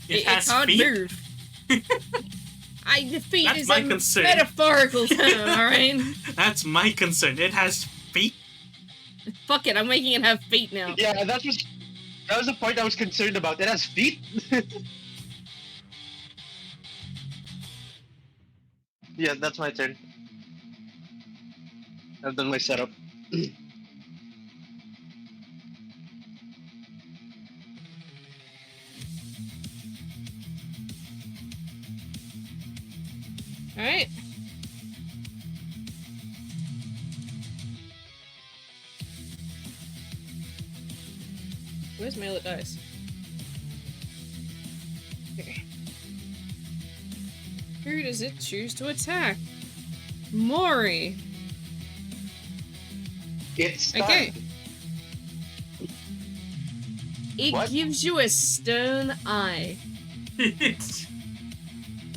[SPEAKER 2] It has
[SPEAKER 1] can't
[SPEAKER 2] feet?
[SPEAKER 1] move. The feet
[SPEAKER 2] That's
[SPEAKER 1] is
[SPEAKER 2] my
[SPEAKER 1] a
[SPEAKER 2] concern.
[SPEAKER 1] metaphorical term, alright?
[SPEAKER 2] That's my concern. It has feet?
[SPEAKER 1] Fuck it, I'm making it have feet now.
[SPEAKER 4] Yeah, that was the point I was concerned about. It has feet. Yeah, that's my turn. I've done my setup.
[SPEAKER 1] Alright. Where's Mail It Dice? Okay. Who does it choose to attack? Mori.
[SPEAKER 4] It's stunned.
[SPEAKER 1] Okay. It
[SPEAKER 4] What?
[SPEAKER 1] gives you a stern eye.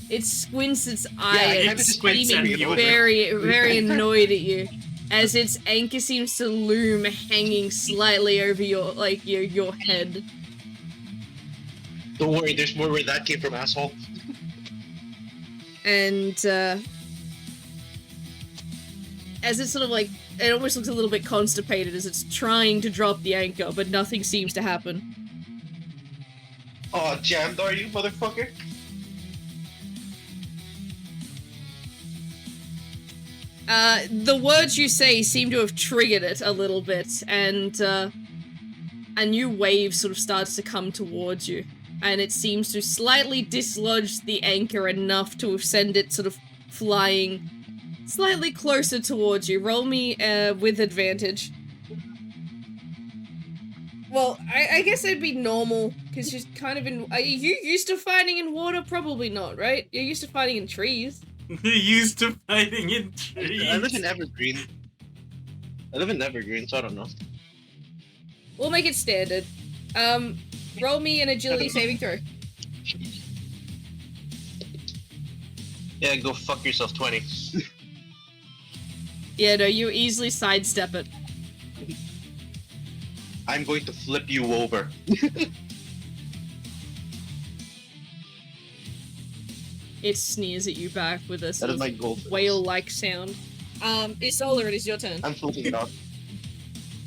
[SPEAKER 1] It squints its eye
[SPEAKER 4] I
[SPEAKER 1] at
[SPEAKER 4] kinda just
[SPEAKER 2] squints
[SPEAKER 1] seeming
[SPEAKER 2] at you.
[SPEAKER 1] very annoyed at you. As its anchor seems to loom hanging slightly over your head.
[SPEAKER 4] Don't worry, there's more where that came from, asshole.
[SPEAKER 1] And as it's sort of like, it almost looks a little bit constipated as it's trying to drop the anchor, but nothing seems to happen.
[SPEAKER 4] Oh, jammed are you, motherfucker?
[SPEAKER 1] The words you say seem to have triggered it a little bit, and a new wave sort of starts to come towards you. And it seems to slightly dislodge the anchor enough to send it sort of flying slightly closer towards you. Roll me with advantage. Well, I guess it'd be normal, because you're kind of in... Are you used to fighting in water? Probably not, right? You're used to fighting in trees.
[SPEAKER 2] Used to fighting in trees.
[SPEAKER 4] I live in Evergreen. So I don't know.
[SPEAKER 1] We'll make it standard. Roll me an agility saving throw.
[SPEAKER 4] Yeah, go fuck yourself, 20.
[SPEAKER 1] Yeah, no, you easily sidestep it.
[SPEAKER 4] I'm going to flip you over.
[SPEAKER 1] It sneers at you back with a
[SPEAKER 4] That
[SPEAKER 1] sort
[SPEAKER 4] is
[SPEAKER 1] of
[SPEAKER 4] my goal. for this.
[SPEAKER 1] whale-like sound. Isola, it is your turn.
[SPEAKER 4] I'm flipping it off.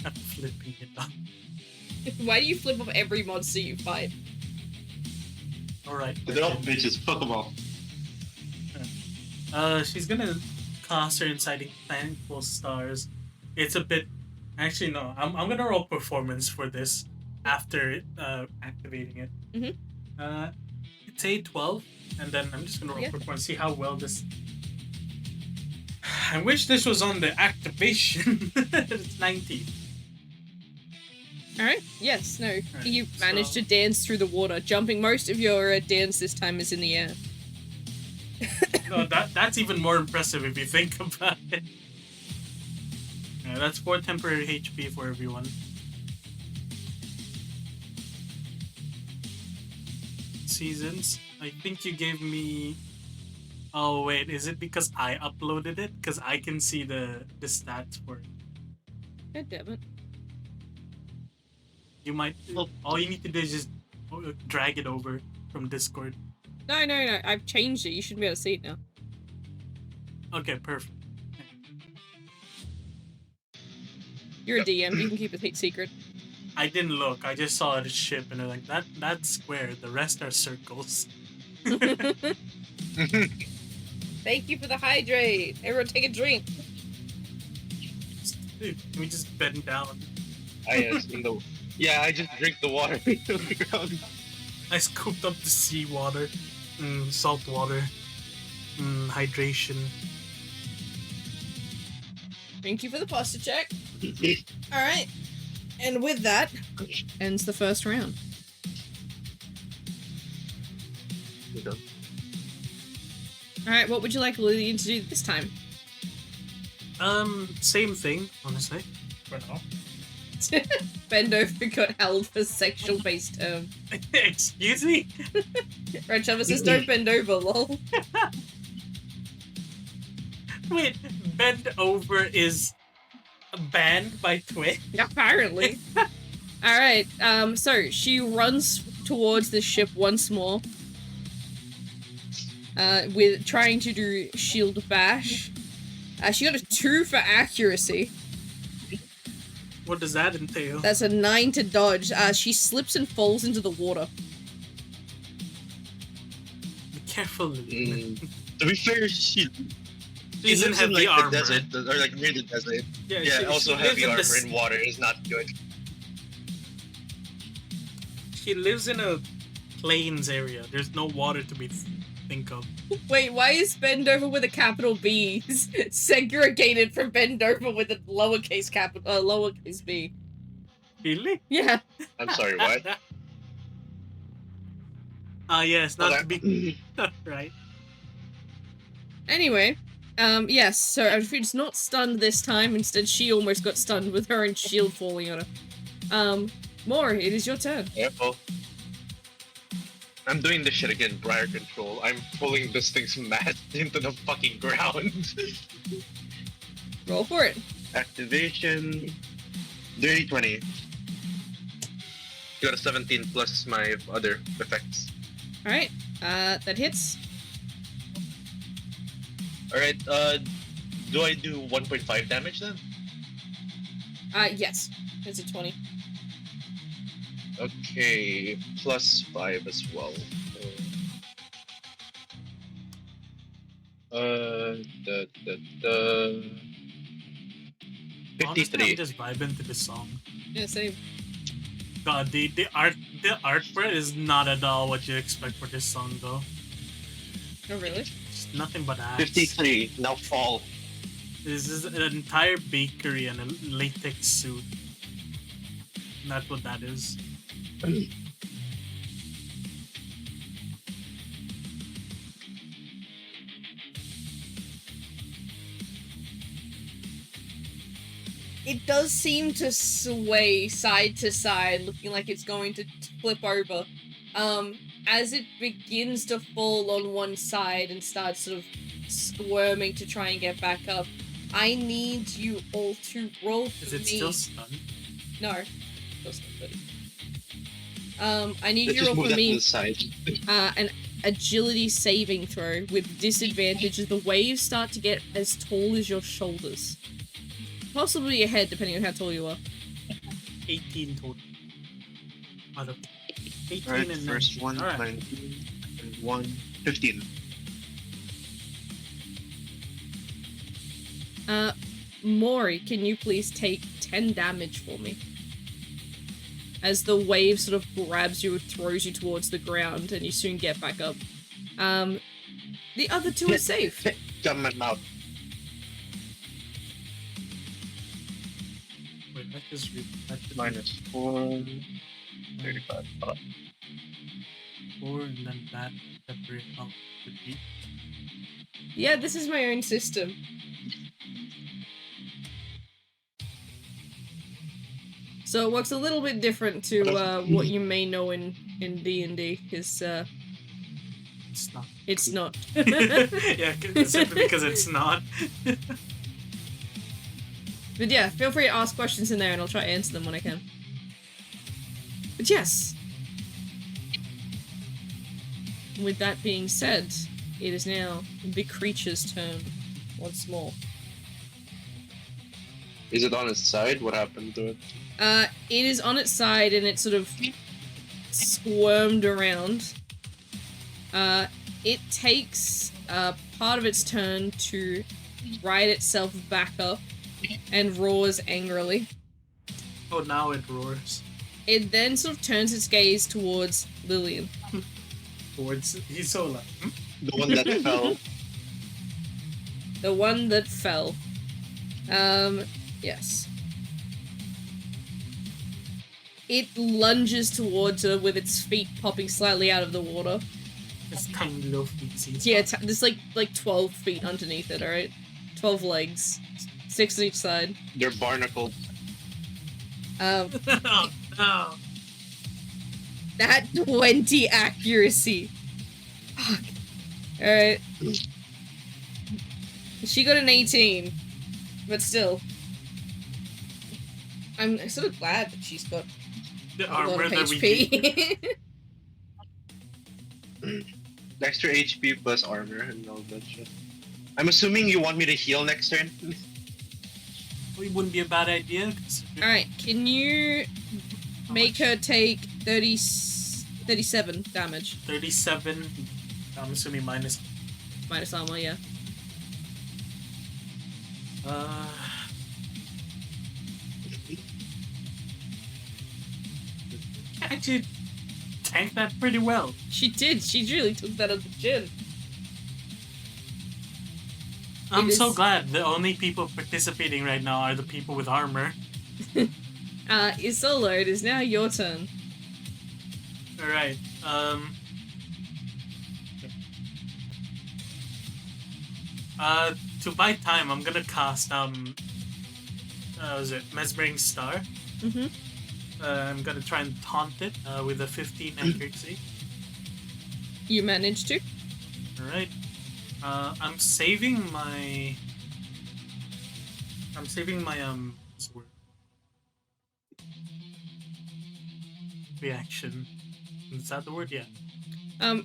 [SPEAKER 2] I'm flipping it up.
[SPEAKER 1] Why do you flip off every monster you fight?
[SPEAKER 2] Alright.
[SPEAKER 4] They're all bitches. Fuck them all.
[SPEAKER 2] She's gonna cast her inciting thankful stars. It's a bit. Actually, no. I'm gonna roll performance for this after activating it.
[SPEAKER 1] Mhm.
[SPEAKER 2] It's a 12, and then I'm just gonna roll
[SPEAKER 1] Yeah.
[SPEAKER 2] performance, see how well this. I wish this was on the activation. It's 19.
[SPEAKER 1] Alright, yes, no.
[SPEAKER 2] Alright,
[SPEAKER 1] You managed
[SPEAKER 2] so-
[SPEAKER 1] to dance through the water, jumping. Most of your dance this time is in the air.
[SPEAKER 2] No, that's even more impressive if you think about it. That's 4 temporary HP for everyone. Seasons. I think you gave me. Oh wait, is it because I uploaded it? Because I can see the stats for it.
[SPEAKER 1] God damn it.
[SPEAKER 2] You might. All you need to do is just drag it over from Discord.
[SPEAKER 1] No, I've changed it. You shouldn't be able to see it now.
[SPEAKER 2] Okay, perfect.
[SPEAKER 1] You're a DM. You can keep it secret.
[SPEAKER 2] I didn't look. I just saw a ship and I'm like, that's square. The rest are circles.
[SPEAKER 1] Thank you for the hydrate. Everyone take a drink.
[SPEAKER 2] Dude, can we just bend down?
[SPEAKER 4] Yeah, I just drink the water into the ground.
[SPEAKER 2] I scooped up the seawater, salt water, hydration.
[SPEAKER 1] Thank you for the posture check. Alright. And with that, ends the first round. Alright, what would you like Lillian to do this time?
[SPEAKER 2] Same thing, honestly. For now.
[SPEAKER 1] Bend over got held for sexual-based term.
[SPEAKER 2] Excuse me?
[SPEAKER 1] Right, Trevor says don't bend over, lol.
[SPEAKER 2] Wait, bend over is banned by Twitch?
[SPEAKER 1] Apparently. Alright, so she runs towards the ship once more. With trying to do shield bash. She got a 2 for accuracy.
[SPEAKER 2] What does that entail?
[SPEAKER 1] That's a 9 to dodge. She slips and falls into the water.
[SPEAKER 2] Be careful, Lillian.
[SPEAKER 4] To be fair, she
[SPEAKER 2] She's in
[SPEAKER 4] lives
[SPEAKER 2] heavy
[SPEAKER 4] like
[SPEAKER 2] armor.
[SPEAKER 4] the desert, or like near the desert.
[SPEAKER 2] Yeah,
[SPEAKER 4] Yeah,
[SPEAKER 2] she
[SPEAKER 4] also
[SPEAKER 2] lives
[SPEAKER 4] heavy
[SPEAKER 2] in
[SPEAKER 4] armor
[SPEAKER 2] the
[SPEAKER 4] in water is not good.
[SPEAKER 2] She lives in a plains area. There's no water to be think of.
[SPEAKER 1] Wait, why is bend over with a capital B segregated from bend over with a lowercase b?
[SPEAKER 2] Really?
[SPEAKER 1] Yeah.
[SPEAKER 4] I'm sorry, what?
[SPEAKER 2] Yes, not
[SPEAKER 4] Okay.
[SPEAKER 2] to be right.
[SPEAKER 1] Anyway, yes, so Elfried's not stunned this time. Instead, she almost got stunned with her own shield falling on her. Moore, it is your turn.
[SPEAKER 4] Careful. I'm doing this shit again, Briar Control. I'm pulling this thing's mass into the fucking ground.
[SPEAKER 1] Roll for it.
[SPEAKER 4] Activation. Dirty 20. Got a 17 plus my other effects.
[SPEAKER 1] Alright, that hits.
[SPEAKER 4] Alright, do I do 1.5 damage then?
[SPEAKER 1] Yes. It's a 20.
[SPEAKER 4] Okay, plus 5 as well. The
[SPEAKER 2] Honestly,
[SPEAKER 4] 53.
[SPEAKER 2] I'm just vibing to the song.
[SPEAKER 1] Yeah, same.
[SPEAKER 2] God, the art for it is not at all what you expect for this song, though.
[SPEAKER 1] Oh, really?
[SPEAKER 2] It's nothing but ass.
[SPEAKER 4] 53. Now fall.
[SPEAKER 2] This is an entire bakery and a latex suit. And that's what that is.
[SPEAKER 1] it does seem to sway side to side, looking like it's going to flip over. As it begins to fall on one side and starts sort of squirming to try and get back up, I need you all to roll for
[SPEAKER 2] Is it
[SPEAKER 1] me.
[SPEAKER 2] still stunned?
[SPEAKER 1] No. Still stunned. I need
[SPEAKER 4] Let's
[SPEAKER 1] you to
[SPEAKER 4] just
[SPEAKER 1] roll
[SPEAKER 4] move
[SPEAKER 1] for
[SPEAKER 4] that to
[SPEAKER 1] me
[SPEAKER 4] the side.
[SPEAKER 1] an agility saving throw with disadvantage as the waves start to get as tall as your shoulders. Possibly your head, depending on how tall you are.
[SPEAKER 2] 18 total. Out of 18
[SPEAKER 3] Alright,
[SPEAKER 2] and
[SPEAKER 3] first
[SPEAKER 2] 19.
[SPEAKER 3] one,
[SPEAKER 2] Alright.
[SPEAKER 3] 19, and 1, 15.
[SPEAKER 1] Mori, can you please take 10 damage for me? As the wave sort of grabs you and throws you towards the ground, and you soon get back up. The other two are safe.
[SPEAKER 4] Come my mouth.
[SPEAKER 2] Wait, that is that should
[SPEAKER 3] Minus 4, 35.
[SPEAKER 2] 4 and then that separate out would be.
[SPEAKER 1] Yeah, this is my own system. So it works a little bit different to what you may know in D&D, because
[SPEAKER 2] It's not.
[SPEAKER 1] it's not.
[SPEAKER 2] Yeah, simply because it's not.
[SPEAKER 1] But yeah, feel free to ask questions in there and I'll try to answer them when I can. But yes. With that being said, it is now the creature's turn once more.
[SPEAKER 4] Is it on its side? What happened to it?
[SPEAKER 1] It is on its side and it sort of squirmed around. It takes part of its turn to right itself back up and roars angrily.
[SPEAKER 2] Oh, now it roars.
[SPEAKER 1] It then sort of turns its gaze towards Lillian.
[SPEAKER 2] Towards. He's so loud.
[SPEAKER 4] The one that fell.
[SPEAKER 1] The one that fell. Yes. It lunges towards her with its feet popping slightly out of the water.
[SPEAKER 2] It's tiny little feetsies.
[SPEAKER 1] Yeah, there's like 12 feet underneath it, alright? 12 legs. 6 on each side.
[SPEAKER 4] They're barnacled.
[SPEAKER 2] Oh, no.
[SPEAKER 1] That 20 accuracy. Fuck. Alright. She got an 18. But still. I'm sort of glad that she's got
[SPEAKER 2] The
[SPEAKER 1] a lot
[SPEAKER 2] armor
[SPEAKER 1] of
[SPEAKER 2] that we gave.
[SPEAKER 1] HP.
[SPEAKER 4] Extra HP plus armor and all that shit. I'm assuming you want me to heal next turn?
[SPEAKER 2] It wouldn't be a bad idea.
[SPEAKER 1] Alright, can you make her take 37 damage?
[SPEAKER 2] 37. I'm assuming minus.
[SPEAKER 1] Minus armor, yeah.
[SPEAKER 2] Actually, tanked that pretty well.
[SPEAKER 1] She did. She really took that on the chin.
[SPEAKER 2] I'm
[SPEAKER 1] It
[SPEAKER 2] so
[SPEAKER 1] is-
[SPEAKER 2] glad the only people participating right now are the people with armor.
[SPEAKER 1] Isola, it is now your turn.
[SPEAKER 2] Alright, to buy time, I'm gonna cast, was it Mesmering Star?
[SPEAKER 1] Mm-hmm.
[SPEAKER 2] I'm gonna try and taunt it, with a 15 accuracy.
[SPEAKER 1] You managed to.
[SPEAKER 2] Alright. I'm saving my, what's the word? Reaction. Is that the word? Yeah.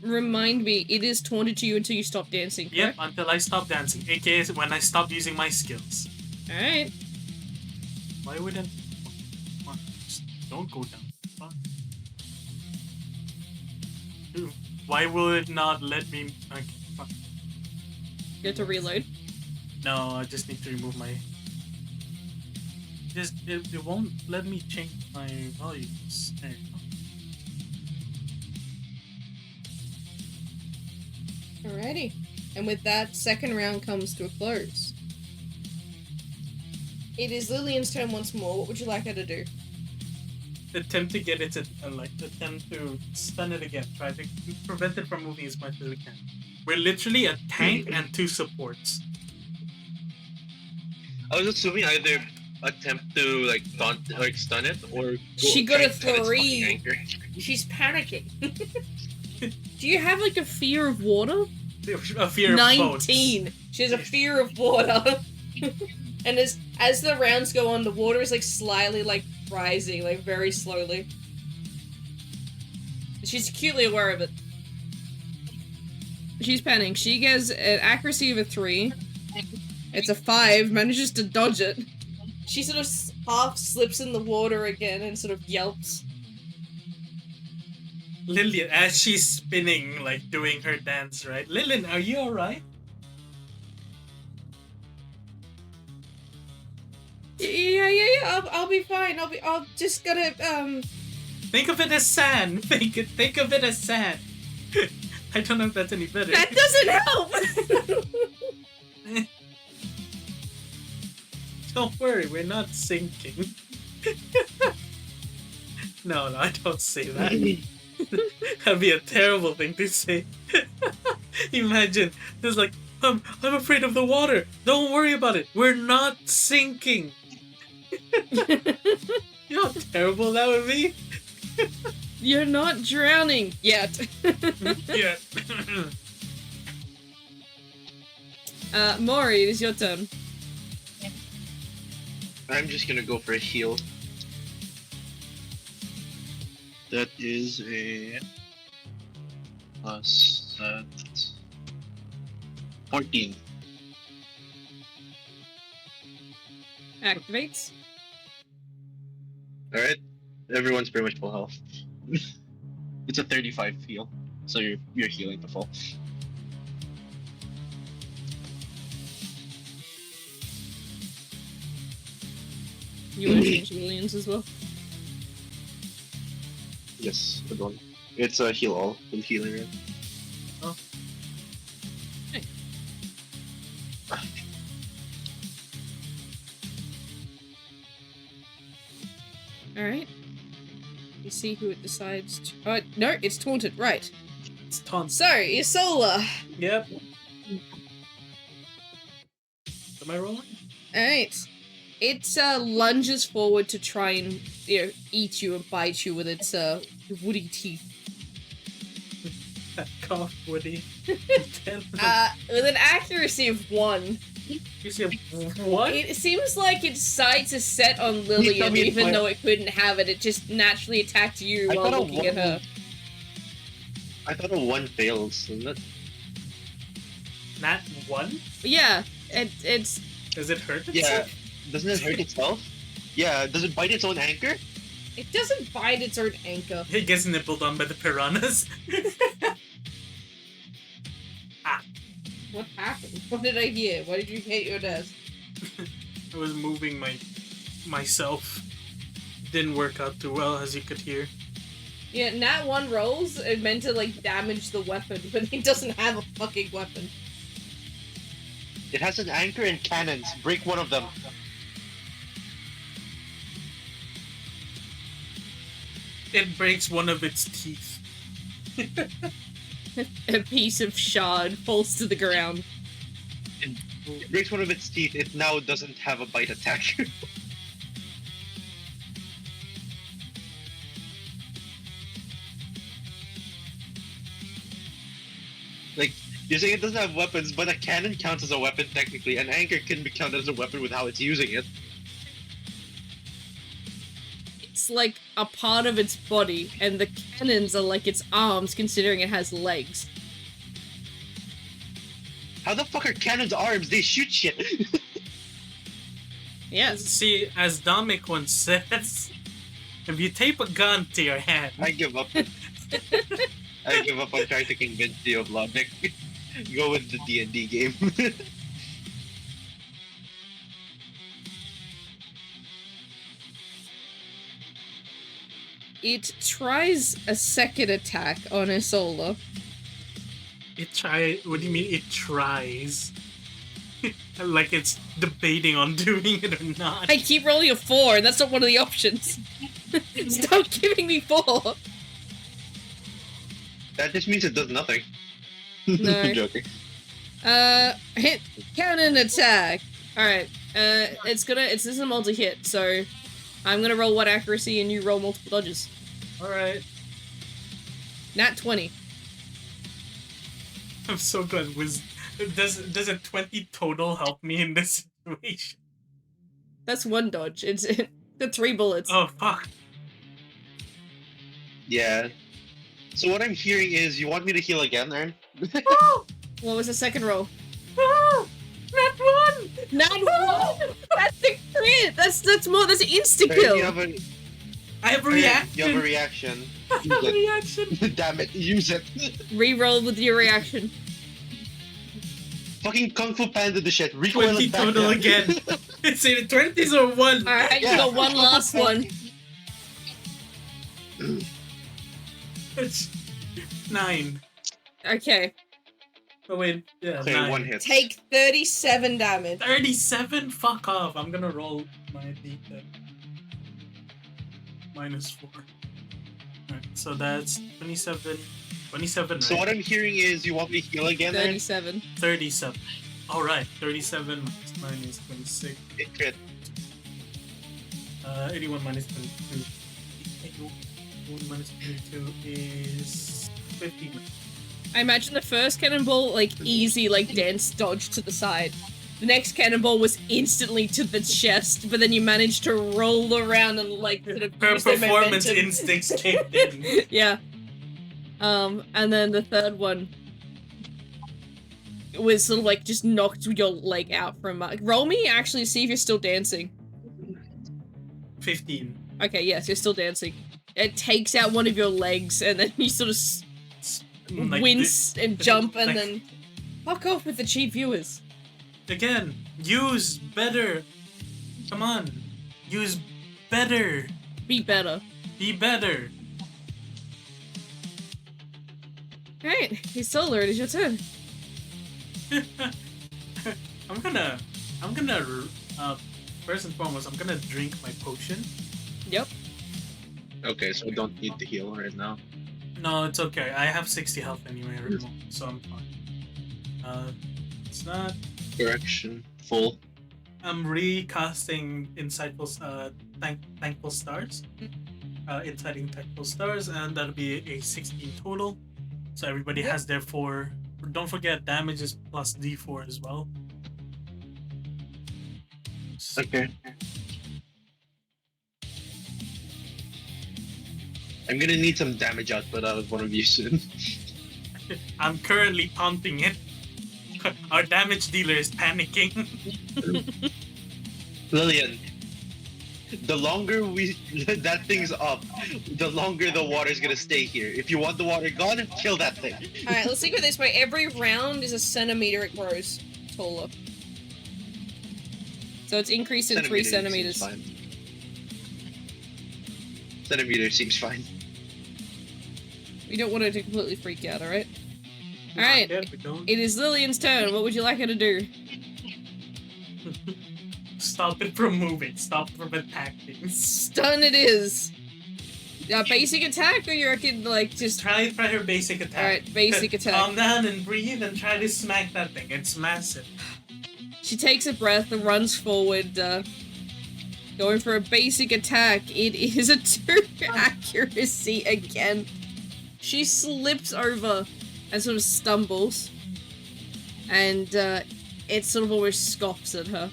[SPEAKER 1] Remind me, it is taunted to you until you stop dancing,
[SPEAKER 2] Yep,
[SPEAKER 1] correct?
[SPEAKER 2] until I stop dancing, aka when I stop using my skills.
[SPEAKER 1] Alright.
[SPEAKER 2] Why wouldn't... Come on, just don't go down. Fuck. Why will it not let me... Okay, fuck.
[SPEAKER 1] You have to reload.
[SPEAKER 2] No, I just need to remove my... It won't let me change my values. There you go.
[SPEAKER 1] Alrighty. And with that, second round comes to a close. It is Lillian's turn once more. What would you like her to do?
[SPEAKER 2] Attempt to get it to... attempt to stun it again. Try to prevent it from moving as much as we can. We're literally a tank and 2 supports.
[SPEAKER 4] I was assuming either attempt to like taunt like stun it or go
[SPEAKER 1] She got
[SPEAKER 4] try
[SPEAKER 1] a
[SPEAKER 4] and stun its fucking
[SPEAKER 1] 3.
[SPEAKER 4] anchor?
[SPEAKER 1] She's panicking. Do you have like a fear of water?
[SPEAKER 2] A fear of
[SPEAKER 1] 19.
[SPEAKER 2] boats.
[SPEAKER 1] She has a fear of water. And as the rounds go on, the water is like slightly like rising, like very slowly. She's acutely aware of it. She's panicking. She gets an accuracy of a 3. It's a 5, manages to dodge it. She sort of half slips in the water again and sort of yelps.
[SPEAKER 2] Lillian, as she's spinning, like doing her dance, right? Lillian, are you alright?
[SPEAKER 1] Yeah. I'll be fine. I'll just gotta
[SPEAKER 2] Think of it as sand. Think of it as sand. I don't know if that's any better.
[SPEAKER 1] That doesn't help.
[SPEAKER 2] Don't worry, we're not sinking. No, I don't say that. That'd be a terrible thing to say. Imagine, there's like, I'm afraid of the water. Don't worry about it. We're not sinking. You know how terrible that would be?
[SPEAKER 1] You're not drowning yet.
[SPEAKER 2] Yeah.
[SPEAKER 1] Maury, it is your turn.
[SPEAKER 4] I'm just gonna go for a heal. That is a plus 14.
[SPEAKER 1] Activates.
[SPEAKER 4] Alright. Everyone's pretty much full health. It's a 35 heal. So you're healing to full.
[SPEAKER 1] You want to change Lillian's as well?
[SPEAKER 4] Yes, good one. It's a heal all with healing room.
[SPEAKER 2] Oh.
[SPEAKER 1] Hey. Alright. You see who it decides to... Oh, no, it's taunted, right.
[SPEAKER 2] It's taunt.
[SPEAKER 1] So, Isola.
[SPEAKER 2] Yep. Am I rolling?
[SPEAKER 1] Alright. It lunges forward to try and, eat you and bite you with its woody teeth.
[SPEAKER 2] That cough, Woody.
[SPEAKER 1] With an accuracy of 1.
[SPEAKER 2] You said what?
[SPEAKER 1] It seems like its sights are set on Lillian, even though it couldn't have it. It just naturally attacked you while looking at her.
[SPEAKER 4] I thought a 1 fails, isn't it?
[SPEAKER 2] Not 1?
[SPEAKER 1] Yeah, it's...
[SPEAKER 2] Does it hurt itself?
[SPEAKER 4] Yeah. Doesn't it hurt itself? Yeah, does it bite its own anchor?
[SPEAKER 1] It doesn't bite its own anchor.
[SPEAKER 2] It gets nibbled on by the piranhas.
[SPEAKER 1] What happened? What did I hear? Why did you hit your desk?
[SPEAKER 2] I was moving myself. Didn't work out too well, as you could hear.
[SPEAKER 1] Yeah, Nat 1 rolls are meant to, like, damage the weapon, but it doesn't have a fucking weapon.
[SPEAKER 4] It has an anchor and cannons. Break one of them.
[SPEAKER 2] It breaks one of its teeth.
[SPEAKER 1] A piece of shard falls to the ground.
[SPEAKER 4] It breaks one of its teeth. It now doesn't have a bite attack. Like, you're saying it doesn't have weapons, but a cannon counts as a weapon technically. An anchor can be counted as a weapon with how it's using it.
[SPEAKER 1] It's like a part of its body, and the cannons are like its arms, considering it has legs.
[SPEAKER 4] How the fuck are cannons arms? They shoot shit.
[SPEAKER 1] Yes.
[SPEAKER 2] See, as Dominic once says, if you tape a gun to your hand...
[SPEAKER 4] I give up. I give up on trying to convince you of logic. Go with the D&D game.
[SPEAKER 1] It tries a second attack on Isola.
[SPEAKER 2] What do you mean it tries? Like it's debating on doing it or not.
[SPEAKER 1] I keep rolling a 4, and that's not one of the options. Stop giving me 4!
[SPEAKER 4] That just means it does nothing.
[SPEAKER 1] No.
[SPEAKER 4] I'm joking.
[SPEAKER 1] Hit cannon attack. Alright. This is a multi-hit, so I'm gonna roll 1 accuracy and you roll multiple dodges.
[SPEAKER 2] Alright.
[SPEAKER 1] Nat 20.
[SPEAKER 2] I'm so good. Does a 20 total help me in this situation?
[SPEAKER 1] That's 1 dodge. It's the 3 bullets.
[SPEAKER 2] Oh, fuck.
[SPEAKER 4] Yeah. So what I'm hearing is you want me to heal again, Aaron?
[SPEAKER 1] What was the second roll?
[SPEAKER 2] Nat 1!
[SPEAKER 1] Nat 1! That's the crit! That's an insta
[SPEAKER 4] Aaron,
[SPEAKER 1] kill!
[SPEAKER 4] you have a
[SPEAKER 2] I have a
[SPEAKER 4] Aaron,
[SPEAKER 2] reaction.
[SPEAKER 4] You have a reaction.
[SPEAKER 2] I have a reaction.
[SPEAKER 4] Damn it, use it.
[SPEAKER 1] Re-roll with your reaction.
[SPEAKER 4] Fucking Kung Fu Panda the shit. Recoil
[SPEAKER 2] 20
[SPEAKER 4] it back
[SPEAKER 2] total
[SPEAKER 4] now.
[SPEAKER 2] again. It's either 20s or 1.
[SPEAKER 1] Alright, you
[SPEAKER 4] Yeah.
[SPEAKER 1] got one last one.
[SPEAKER 2] It's 9.
[SPEAKER 1] Okay.
[SPEAKER 2] Oh, wait. Yeah,
[SPEAKER 4] Okay,
[SPEAKER 2] 9.
[SPEAKER 4] 1 hit.
[SPEAKER 1] Take 37 damage.
[SPEAKER 2] 37? Fuck off. I'm gonna roll my d10. -4. Alright, so that's 27. 27, right?
[SPEAKER 4] So what I'm hearing is you want me to heal again, Aaron?
[SPEAKER 1] 37.
[SPEAKER 2] 37. Alright, 37 minus 9 is 26.
[SPEAKER 4] It crit.
[SPEAKER 2] 81 minus 22. 81 minus 22 is 15.
[SPEAKER 1] I imagine the first cannonball, like, easy, like, dance dodge to the side. The next cannonball was instantly to the chest, but then you managed to roll around and, like, sort of
[SPEAKER 2] Her
[SPEAKER 1] use the
[SPEAKER 2] performance
[SPEAKER 1] momentum.
[SPEAKER 2] instincts kicked in.
[SPEAKER 1] Yeah. And then the third one was sort of, like, just knocked your leg out from, roll me, actually, see if you're still dancing.
[SPEAKER 2] 15.
[SPEAKER 1] Okay, yes, you're still dancing. It takes out one of your legs, and then you sort of
[SPEAKER 2] Like
[SPEAKER 1] wince and jump, and
[SPEAKER 2] like-
[SPEAKER 1] then fuck off with the cheap viewers.
[SPEAKER 2] Again, use better. Come on. Use better.
[SPEAKER 1] Be better.
[SPEAKER 2] Be better.
[SPEAKER 1] Alright, he's solar, it is your turn.
[SPEAKER 2] I'm gonna, first and foremost, I'm gonna drink my potion.
[SPEAKER 1] Yep.
[SPEAKER 4] Okay, so we don't need to heal right now.
[SPEAKER 2] No, it's okay. I have 60 health anyway, so I'm fine. It's not.
[SPEAKER 4] Correction. Full.
[SPEAKER 2] I'm recasting Thankful Stars. Inciting Thankful Stars, and that'll be a 16 total. So everybody has their 4. Don't forget, damage is plus D4 as well.
[SPEAKER 4] Okay. I'm gonna need some damage output out of one of you soon.
[SPEAKER 2] I'm currently taunting it. Our damage dealer is panicking.
[SPEAKER 4] Lillian, the longer that thing's up, the longer the water's gonna stay here. If you want the water gone, kill that thing.
[SPEAKER 1] Alright, let's think of it this way. Every round is a centimeter it grows taller. So it's increased in 3 centimeters.
[SPEAKER 4] Seems fine. Centimeter seems fine.
[SPEAKER 1] We don't want her to completely freak out, alright? Alright,
[SPEAKER 2] Not yet, we don't.
[SPEAKER 1] it is Lillian's turn. What would you like her to do?
[SPEAKER 2] Stop it from moving. Stop it from attacking.
[SPEAKER 1] Stun it is. Basic attack, or you reckon, like, just...
[SPEAKER 2] Try her basic attack.
[SPEAKER 1] Alright, basic attack.
[SPEAKER 2] Calm down and breathe and try to smack that thing. It's massive.
[SPEAKER 1] She takes a breath and runs forward, going for a basic attack. It is a 2 accuracy again. She slips over and sort of stumbles, and it sort of almost scoffs at her.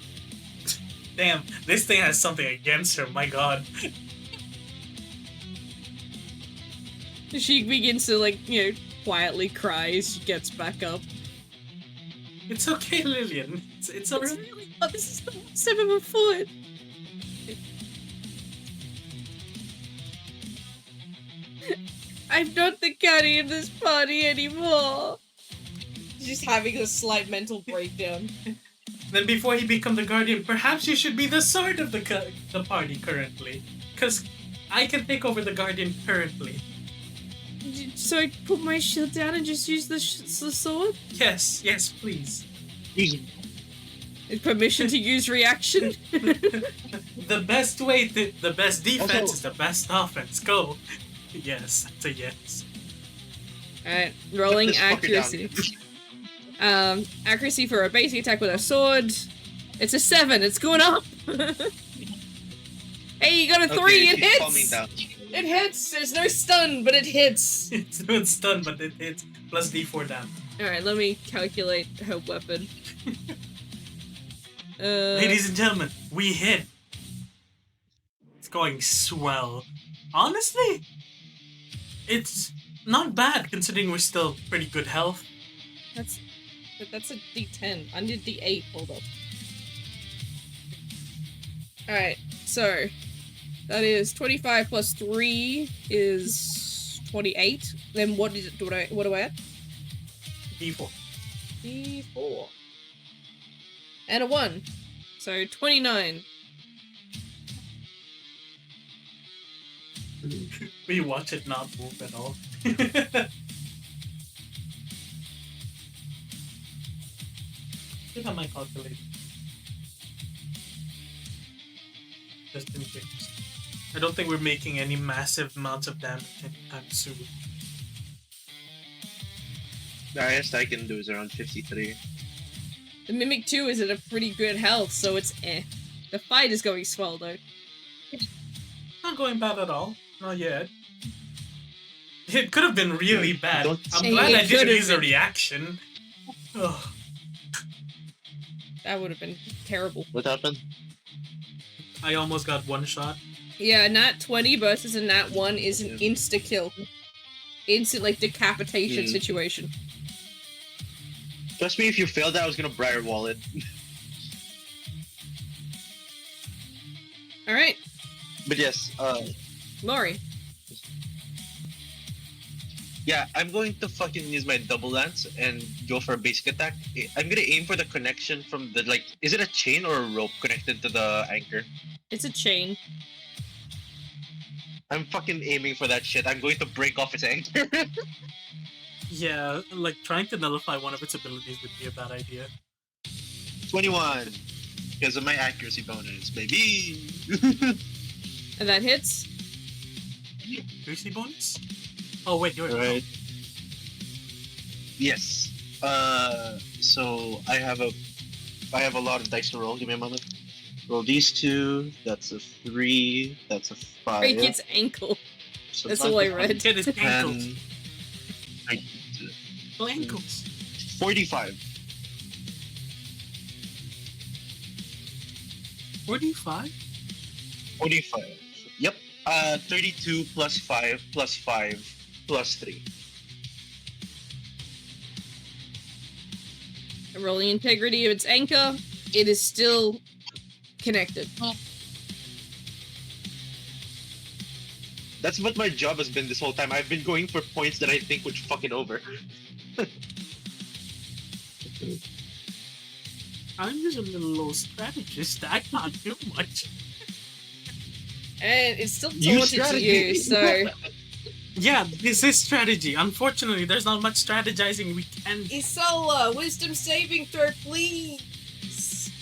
[SPEAKER 2] Damn, this thing has something against her, my god.
[SPEAKER 1] She begins to, like, you know, quietly cry as she gets back up.
[SPEAKER 2] It's okay, Lillian. It's alright.
[SPEAKER 1] Really, oh, this is the worst I've ever fought. I'm not the guardian of this party anymore. She's having a slight mental breakdown.
[SPEAKER 2] Then before you become the guardian, perhaps you should be the sword of the party currently. Because I can take over the guardian currently.
[SPEAKER 1] So I put my shield down and just use the sword?
[SPEAKER 2] Yes, please.
[SPEAKER 1] Permission to use reaction?
[SPEAKER 2] The best defense
[SPEAKER 4] Also-
[SPEAKER 2] is the best offense. Go. Yes, it's a yes.
[SPEAKER 1] Alright, rolling
[SPEAKER 4] Put this fucker
[SPEAKER 1] accuracy. Accuracy for a basic attack with a sword It's a 7. It's going up. Hey, you got a 3.
[SPEAKER 4] Okay,
[SPEAKER 1] It
[SPEAKER 4] she's calming
[SPEAKER 1] hits.
[SPEAKER 4] down.
[SPEAKER 1] It hits. There's no stun, but it hits.
[SPEAKER 2] It's not stunned, but it hits. Plus D4 damage.
[SPEAKER 1] Alright, let me calculate her weapon.
[SPEAKER 2] Ladies and gentlemen, we hit. It's going swell. Honestly, it's not bad considering we're still pretty good health.
[SPEAKER 1] That's a D10. I need D8. Hold up. Alright, so that is 25 plus 3 is 28. Then what is it? What do I add?
[SPEAKER 2] D4.
[SPEAKER 1] D4. And a 1. So 29.
[SPEAKER 2] We watch it not move at all. Look at my calculator. Just in case. I don't think we're making any massive amounts of damage anytime soon.
[SPEAKER 4] The highest I can do is around 53.
[SPEAKER 1] The Mimic 2 is at a pretty good health, so it's eh. The fight is going swell, though.
[SPEAKER 2] Not going bad at all. Not yet. It could have been really bad. I'm glad
[SPEAKER 1] It
[SPEAKER 2] I didn't
[SPEAKER 1] could've
[SPEAKER 2] use a
[SPEAKER 1] been.
[SPEAKER 2] reaction. Ugh.
[SPEAKER 1] That would have been terrible.
[SPEAKER 4] What happened?
[SPEAKER 2] I almost got one shot.
[SPEAKER 1] Yeah, a nat 20 versus a nat 1 is an
[SPEAKER 4] Yeah.
[SPEAKER 1] insta-kill. Instant, like, decapitation situation.
[SPEAKER 4] Trust me, if you failed that, I was gonna briar wall it.
[SPEAKER 1] Alright,
[SPEAKER 4] But yes,
[SPEAKER 1] Lori.
[SPEAKER 4] yeah, I'm going to fucking use my double lance and go for a basic attack. I'm gonna aim for the connection from the, like, is it a chain or a rope connected to the anchor?
[SPEAKER 1] It's a chain.
[SPEAKER 4] I'm fucking aiming for that shit. I'm going to break off its anchor.
[SPEAKER 2] Yeah, like trying to nullify one of its abilities would be a bad idea.
[SPEAKER 4] 21. Because of my accuracy bonus, baby.
[SPEAKER 1] And that hits.
[SPEAKER 2] Accuracy bonus? Oh wait, you're
[SPEAKER 4] Right. Yes. So I have a lot of dice to roll. Give me a moment. Roll these 2. That's a 3. That's a 5.
[SPEAKER 1] Break its ankle.
[SPEAKER 4] So
[SPEAKER 1] That's all I read.
[SPEAKER 2] Get his ankles.
[SPEAKER 4] And
[SPEAKER 2] Ankles.
[SPEAKER 4] 45.
[SPEAKER 2] 45?
[SPEAKER 4] 45. Yep. 32 plus 5 plus 5 plus 3.
[SPEAKER 1] Rolling integrity of its anchor. It is still connected.
[SPEAKER 4] That's what my job has been this whole time. I've been going for points that I think would fuck it over.
[SPEAKER 2] I'm just a little low strategist. I can't do much.
[SPEAKER 1] And it's still
[SPEAKER 4] Use
[SPEAKER 1] taunted to
[SPEAKER 4] strategy.
[SPEAKER 1] you, so...
[SPEAKER 2] Yeah, this is strategy. Unfortunately, there's not much strategizing we can.
[SPEAKER 1] Isola, wisdom saving throw, please!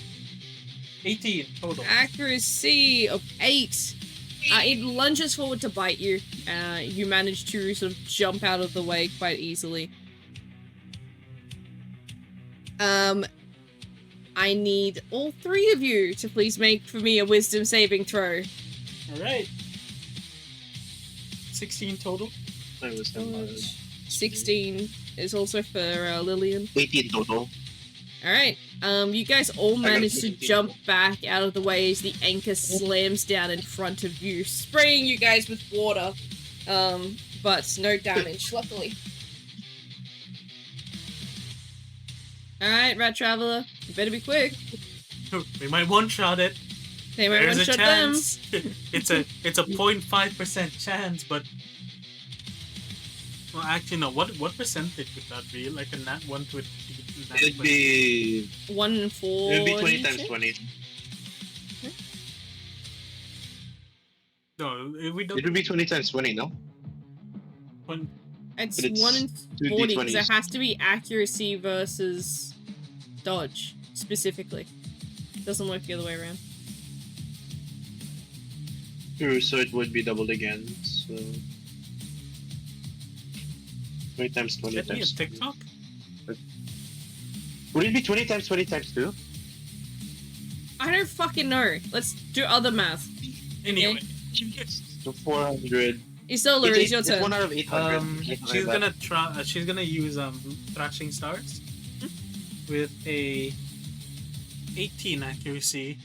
[SPEAKER 2] 18 total.
[SPEAKER 1] Accuracy of 8. It lunges forward to bite you. You manage to sort of jump out of the way quite easily. I need all 3 of you to please make for me a wisdom saving throw.
[SPEAKER 2] Alright. 16 total.
[SPEAKER 4] I was
[SPEAKER 1] 16 is also for Lillian.
[SPEAKER 4] 18 total.
[SPEAKER 1] Alright, you guys all
[SPEAKER 4] got
[SPEAKER 1] manage to
[SPEAKER 4] 17.
[SPEAKER 1] jump back out of the way as the anchor slams down in front of you, spraying you guys with water, but no damage, luckily. Alright, Rat Traveler, you better be quick.
[SPEAKER 2] We might one-shot it.
[SPEAKER 1] They might
[SPEAKER 2] There's a
[SPEAKER 1] one-shot them.
[SPEAKER 2] chance. it's a 0.5% chance, but well, actually no. What percentage would that be? Like a nat 1 to a nat
[SPEAKER 4] It'd
[SPEAKER 2] 20?
[SPEAKER 4] be
[SPEAKER 1] 1 in 4.
[SPEAKER 4] it'd be 20
[SPEAKER 1] you
[SPEAKER 4] times
[SPEAKER 1] say?
[SPEAKER 4] 20.
[SPEAKER 2] No, we don't.
[SPEAKER 4] It would be 20 times 20, no?
[SPEAKER 2] One,
[SPEAKER 1] It's
[SPEAKER 4] But it's
[SPEAKER 1] 1 in
[SPEAKER 4] 2
[SPEAKER 1] 40 because
[SPEAKER 4] D20s.
[SPEAKER 1] it has to be accuracy versus dodge, specifically. It doesn't work the other way around.
[SPEAKER 4] True, so it would be doubled again. So 20 times 20
[SPEAKER 2] get me a
[SPEAKER 4] times.
[SPEAKER 2] TikTok?
[SPEAKER 4] Would it be 20 times 20 times 2?
[SPEAKER 1] I don't fucking know. Let's do other math.
[SPEAKER 2] Anyway,
[SPEAKER 3] So 400.
[SPEAKER 1] Isola, it's your
[SPEAKER 3] It's
[SPEAKER 1] turn.
[SPEAKER 3] 1 out of 800.
[SPEAKER 2] she's gonna try. She's gonna use thrashing stars with a 18 accuracy.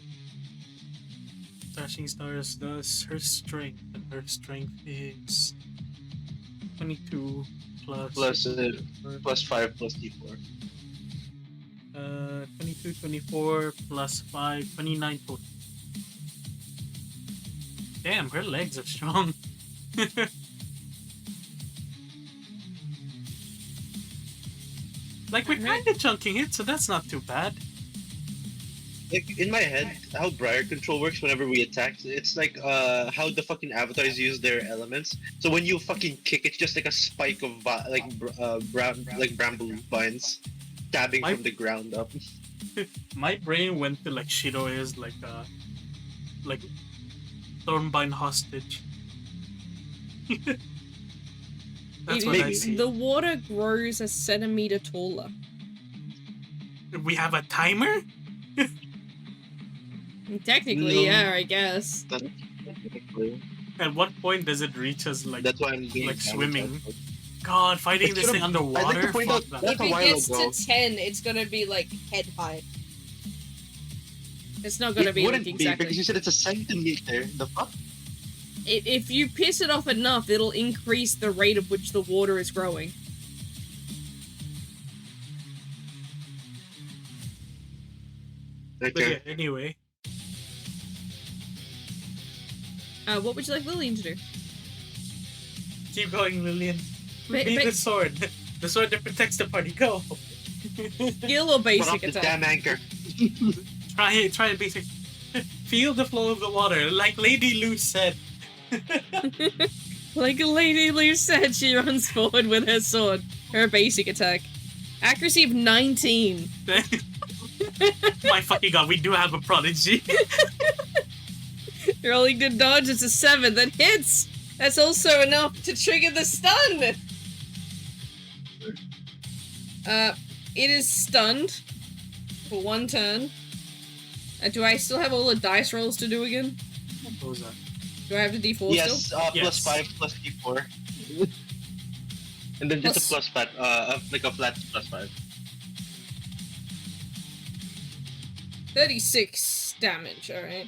[SPEAKER 2] Thrashing stars does her strength, and her strength is 22 plus
[SPEAKER 3] Plus 5 plus D4.
[SPEAKER 2] 22, 24 plus 5, 29 total. Damn, her legs are strong. Like, we're kind of chunking it, so that's not too bad.
[SPEAKER 4] Like in my head, how Briar control works whenever we attack, it's like how the fucking avatars use their elements. So when you fucking kick, it's just like a spike of bramble vines stabbing from the ground up.
[SPEAKER 2] My brain went to like Shiro is like Thornbind hostage. That's what I see.
[SPEAKER 1] The water grows a centimeter taller.
[SPEAKER 2] We have a timer?
[SPEAKER 1] Technically, yeah, I guess.
[SPEAKER 2] At what point does it reach us like
[SPEAKER 3] That's why I'm doing
[SPEAKER 2] like
[SPEAKER 3] damage
[SPEAKER 2] swimming?
[SPEAKER 3] output.
[SPEAKER 2] God, fighting
[SPEAKER 3] It's
[SPEAKER 2] this thing
[SPEAKER 3] gonna- I'd like
[SPEAKER 2] underwater?
[SPEAKER 3] to point
[SPEAKER 2] Fuck
[SPEAKER 3] out
[SPEAKER 2] that.
[SPEAKER 3] that-
[SPEAKER 1] If
[SPEAKER 3] a
[SPEAKER 1] it
[SPEAKER 3] while
[SPEAKER 1] gets
[SPEAKER 3] ago.
[SPEAKER 1] to 10, it's gonna be like head high. It's not gonna
[SPEAKER 3] It
[SPEAKER 1] be
[SPEAKER 3] wouldn't
[SPEAKER 1] like
[SPEAKER 3] be
[SPEAKER 1] exactly.
[SPEAKER 3] because you said it's a centimeter. The fuck?
[SPEAKER 1] If you piss it off enough, it'll increase the rate at which the water is growing.
[SPEAKER 2] But
[SPEAKER 3] Okay.
[SPEAKER 2] yeah, anyway.
[SPEAKER 1] What would you like Lillian to do?
[SPEAKER 2] Keep going, Lillian.
[SPEAKER 1] Ba-
[SPEAKER 2] Be
[SPEAKER 1] ba-
[SPEAKER 2] the sword. The sword that protects the party. Go!
[SPEAKER 1] Skill or
[SPEAKER 3] Put
[SPEAKER 1] basic
[SPEAKER 3] off the
[SPEAKER 1] attack?
[SPEAKER 3] damn anchor.
[SPEAKER 2] Try it basic. Feel the flow of the water, like Lady Lou said.
[SPEAKER 1] Like Lady Lou said, she runs forward with her sword. Her basic attack. Accuracy of 19.
[SPEAKER 2] My fucking god, we do have a prodigy.
[SPEAKER 1] Rolling to dodge, it's a 7. That hits! That's also enough to trigger the stun! It is stunned for 1 turn. Do I still have all the dice rolls to do again?
[SPEAKER 2] What was that?
[SPEAKER 1] Do I have the D4
[SPEAKER 3] Yes,
[SPEAKER 1] still?
[SPEAKER 2] Yes.
[SPEAKER 3] plus 5 plus D4. And then just a
[SPEAKER 1] Plus-
[SPEAKER 3] plus 5, like a flat plus 5.
[SPEAKER 1] 36 damage, alright.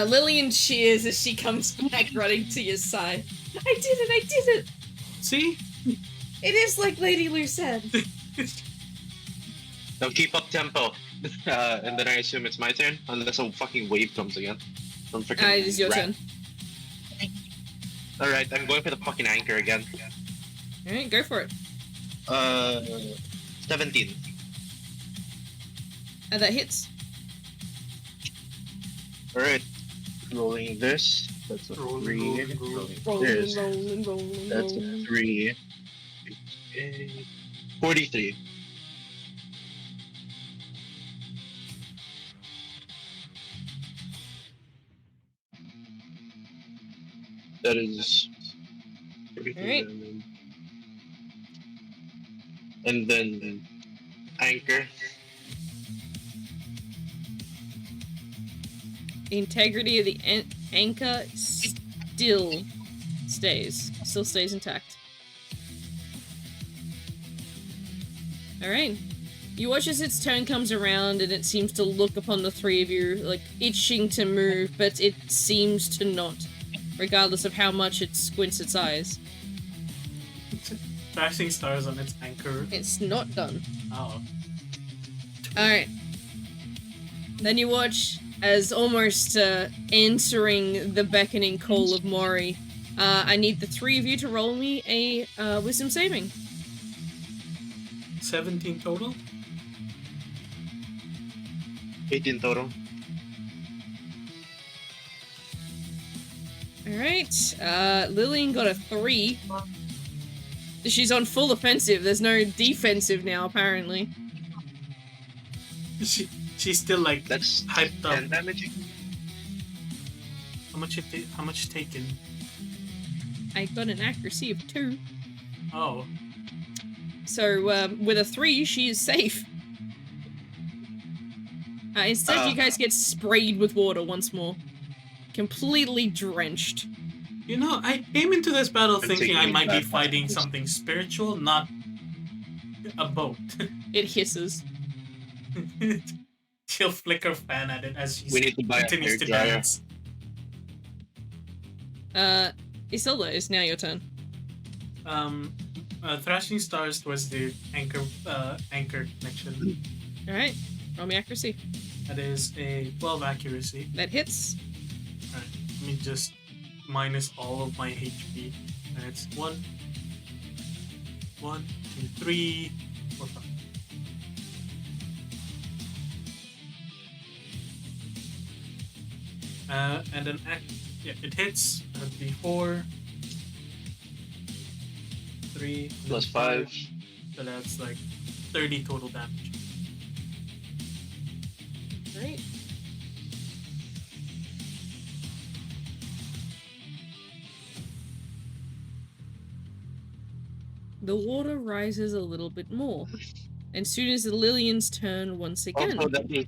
[SPEAKER 1] Lillian cheers as she comes back running to your side. I did it, I did it!
[SPEAKER 2] See?
[SPEAKER 1] It is like Lady Lou said.
[SPEAKER 3] Now keep up tempo. And then I assume it's my turn, unless a fucking wave comes again. From freaking
[SPEAKER 1] It is your
[SPEAKER 3] rat.
[SPEAKER 1] turn.
[SPEAKER 3] Alright, I'm going for the fucking anchor again.
[SPEAKER 1] Alright, go for it.
[SPEAKER 3] 17.
[SPEAKER 1] That hits.
[SPEAKER 3] Alright. Rolling this. That's a
[SPEAKER 2] Rolling,
[SPEAKER 3] 3.
[SPEAKER 2] rolling, rolling.
[SPEAKER 1] Rolling,
[SPEAKER 3] There's-
[SPEAKER 1] rolling.
[SPEAKER 3] That's a 3. 43. That is.
[SPEAKER 1] Alright.
[SPEAKER 3] And then anchor.
[SPEAKER 1] The integrity of the anchor still stays intact. Alright. You watch as its turn comes around and it seems to look upon the three of you, like, itching to move, but it seems to not, regardless of how much it squints its eyes.
[SPEAKER 2] Flashing stars on its anchor.
[SPEAKER 1] It's not done.
[SPEAKER 2] Oh.
[SPEAKER 1] Alright. Then you watch as almost entering the beckoning call of Mori. I need the three of you to roll me a wisdom saving.
[SPEAKER 2] 17 total?
[SPEAKER 3] 18 total.
[SPEAKER 1] Alright. Lillian got a 3. She's on full offensive. There's no defensive now, apparently.
[SPEAKER 2] She's still like
[SPEAKER 3] That's
[SPEAKER 2] hyped up.
[SPEAKER 3] 10 damage.
[SPEAKER 2] How much taken?
[SPEAKER 1] I got an accuracy of 2.
[SPEAKER 2] Oh,
[SPEAKER 1] So, with a 3, she is safe. Instead, you guys get sprayed with water once more. Completely drenched.
[SPEAKER 2] you know, I came into this battle
[SPEAKER 4] I'm
[SPEAKER 2] thinking I
[SPEAKER 4] taking
[SPEAKER 2] might be
[SPEAKER 4] that.
[SPEAKER 2] fighting something spiritual, not a boat.
[SPEAKER 1] It hisses.
[SPEAKER 2] She'll flick her fan at it as she
[SPEAKER 4] We need to buy a
[SPEAKER 2] continues to
[SPEAKER 4] hairdryer.
[SPEAKER 2] dance.
[SPEAKER 1] Isilda, it's now your turn.
[SPEAKER 2] Thrashing stars towards the anchor connection.
[SPEAKER 1] Alright, roll me accuracy.
[SPEAKER 2] That is a 12 accuracy.
[SPEAKER 1] That hits.
[SPEAKER 2] Alright, let me just minus all of my HP. And it's 1, 2, 3, 4, 5. And then it hits. That'd be 4, 3
[SPEAKER 4] Plus 5.
[SPEAKER 2] So that's like 30 total damage.
[SPEAKER 1] Great. The water rises a little bit more. And soon as the Lillian's turn once again.
[SPEAKER 4] Also, that means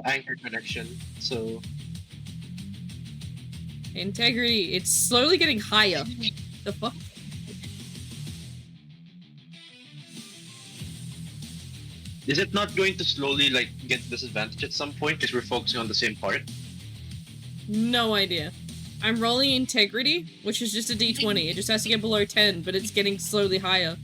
[SPEAKER 4] anchor connection. So
[SPEAKER 1] Integrity, it's slowly getting higher. The fuck?
[SPEAKER 4] is it not going to slowly like get disadvantage at some point because we're focusing on the same part?
[SPEAKER 1] No idea. I'm rolling integrity, which is just a d20. It just has to get below 10, but it's getting slowly higher.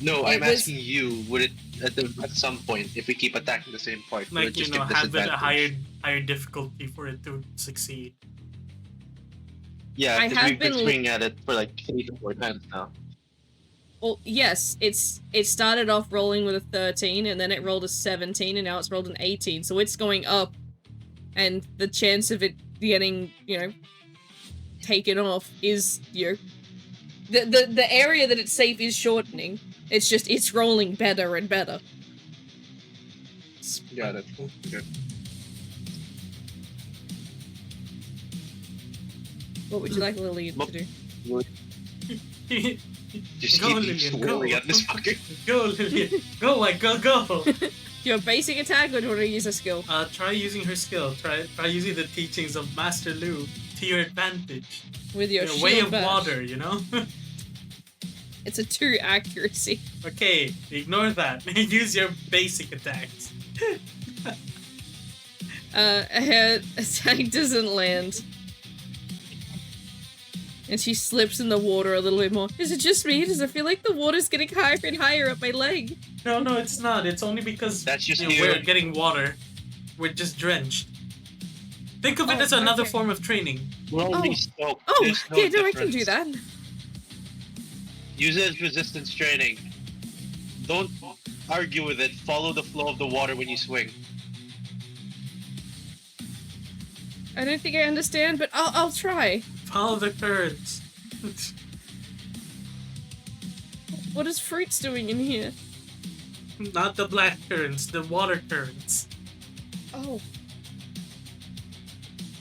[SPEAKER 4] No,
[SPEAKER 1] It
[SPEAKER 4] I'm
[SPEAKER 1] was-
[SPEAKER 4] asking you. Would it at some point, if we keep attacking the same part, will it
[SPEAKER 2] Like, you
[SPEAKER 4] just
[SPEAKER 2] know,
[SPEAKER 4] get
[SPEAKER 2] have it a
[SPEAKER 4] disadvantage?
[SPEAKER 2] higher difficulty for it to succeed.
[SPEAKER 4] Yeah,
[SPEAKER 1] I
[SPEAKER 4] 'cause
[SPEAKER 1] have
[SPEAKER 4] we've been
[SPEAKER 1] been-
[SPEAKER 4] swinging at it for like 3 to 4 times now.
[SPEAKER 1] Well, yes, it started off rolling with a 13, and then it rolled a 17, and now it's rolled an 18, so it's going up. And the chance of it getting, taken off is, the area that it's safe is shortening. It's just, it's rolling better and better.
[SPEAKER 4] Got it. Good.
[SPEAKER 1] What would you like Lillian to do?
[SPEAKER 4] Just
[SPEAKER 2] Go,
[SPEAKER 4] keep
[SPEAKER 2] Lillian,
[SPEAKER 4] swirling
[SPEAKER 2] go.
[SPEAKER 4] at this fucker.
[SPEAKER 2] Go, Lillian. Go, like, go.
[SPEAKER 1] Your basic attack, or do you want to use a skill?
[SPEAKER 2] Try using her skill. Try using the teachings of Master Lu to your advantage.
[SPEAKER 1] With your
[SPEAKER 2] Your
[SPEAKER 1] shield
[SPEAKER 2] way of
[SPEAKER 1] bash.
[SPEAKER 2] water, you know?
[SPEAKER 1] It's a 2 accuracy.
[SPEAKER 2] Okay, ignore that. Use your basic attacks.
[SPEAKER 1] Her attack doesn't land. And she slips in the water a little bit more. Is it just me? Does it feel like the water's getting higher and higher up my leg?
[SPEAKER 2] No, it's not. It's only because
[SPEAKER 4] That's just
[SPEAKER 2] you know,
[SPEAKER 4] you.
[SPEAKER 2] we're getting water. We're just drenched. Think of it
[SPEAKER 1] Oh,
[SPEAKER 2] as another
[SPEAKER 1] okay.
[SPEAKER 2] form of training.
[SPEAKER 4] We're only
[SPEAKER 1] Oh.
[SPEAKER 4] soaked.
[SPEAKER 1] Oh,
[SPEAKER 4] There's no
[SPEAKER 1] yeah, no, I can do
[SPEAKER 4] difference.
[SPEAKER 1] that.
[SPEAKER 4] Use it as resistance training. Don't argue with it. Follow the flow of the water when you swing.
[SPEAKER 1] I don't think I understand, but I'll try.
[SPEAKER 2] Follow the currents.
[SPEAKER 1] What is Fruits doing in here?
[SPEAKER 2] Not the black currents, the water currents.
[SPEAKER 1] Oh.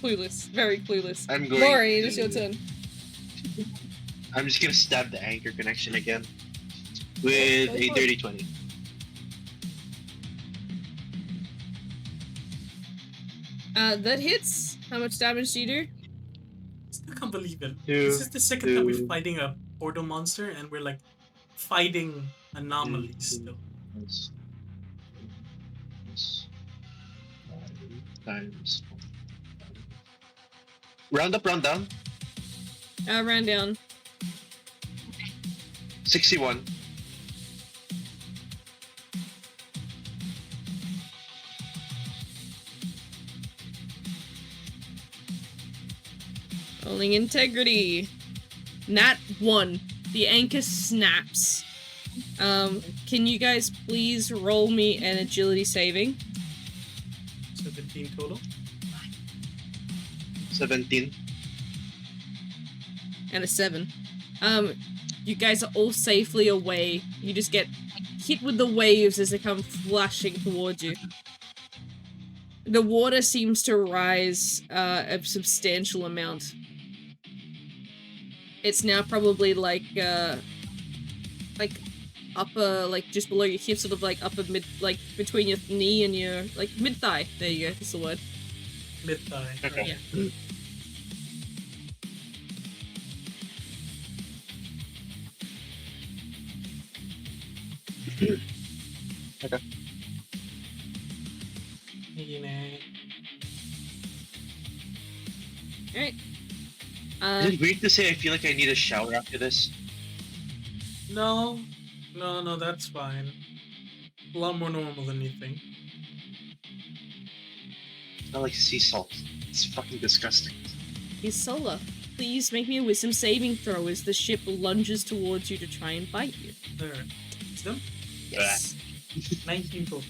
[SPEAKER 1] Clueless. Very clueless.
[SPEAKER 4] I'm going.
[SPEAKER 1] Lori, it is your turn.
[SPEAKER 4] I'm just gonna stab the anchor connection again with
[SPEAKER 1] Go
[SPEAKER 4] a
[SPEAKER 1] for it.
[SPEAKER 4] dirty 20.
[SPEAKER 1] That hits. How much damage do you do?
[SPEAKER 2] Still can't believe it.
[SPEAKER 4] Two,
[SPEAKER 2] This is the second time we're
[SPEAKER 4] two.
[SPEAKER 2] fighting a portal monster and we're like fighting anomalies still.
[SPEAKER 4] Times. Round up, round down.
[SPEAKER 1] Ran down.
[SPEAKER 4] 61.
[SPEAKER 1] Rolling integrity. Nat 1. The anchor snaps. Can you guys please roll me an agility saving?
[SPEAKER 2] 17 total.
[SPEAKER 4] 17.
[SPEAKER 1] And a 7. You guys are all safely away. You just get hit with the waves as they come flashing towards you. the water seems to rise a substantial amount. It's now probably like upper, like just below your hip, sort of like upper mid, like between your knee and your like mid thigh. There you go. That's the word.
[SPEAKER 2] Mid thigh.
[SPEAKER 4] Okay.
[SPEAKER 1] Yeah.
[SPEAKER 2] You know.
[SPEAKER 1] All right.
[SPEAKER 4] Is it weird to say I feel like I need a shower after this?
[SPEAKER 2] No, that's fine. A lot more normal than you think.
[SPEAKER 4] I smell like sea salt. It's fucking disgusting.
[SPEAKER 1] Isola, please make me a wisdom saving throw as the ship lunges towards you to try and bite you.
[SPEAKER 2] There. Wisdom?
[SPEAKER 1] Yes.
[SPEAKER 2] 19 total.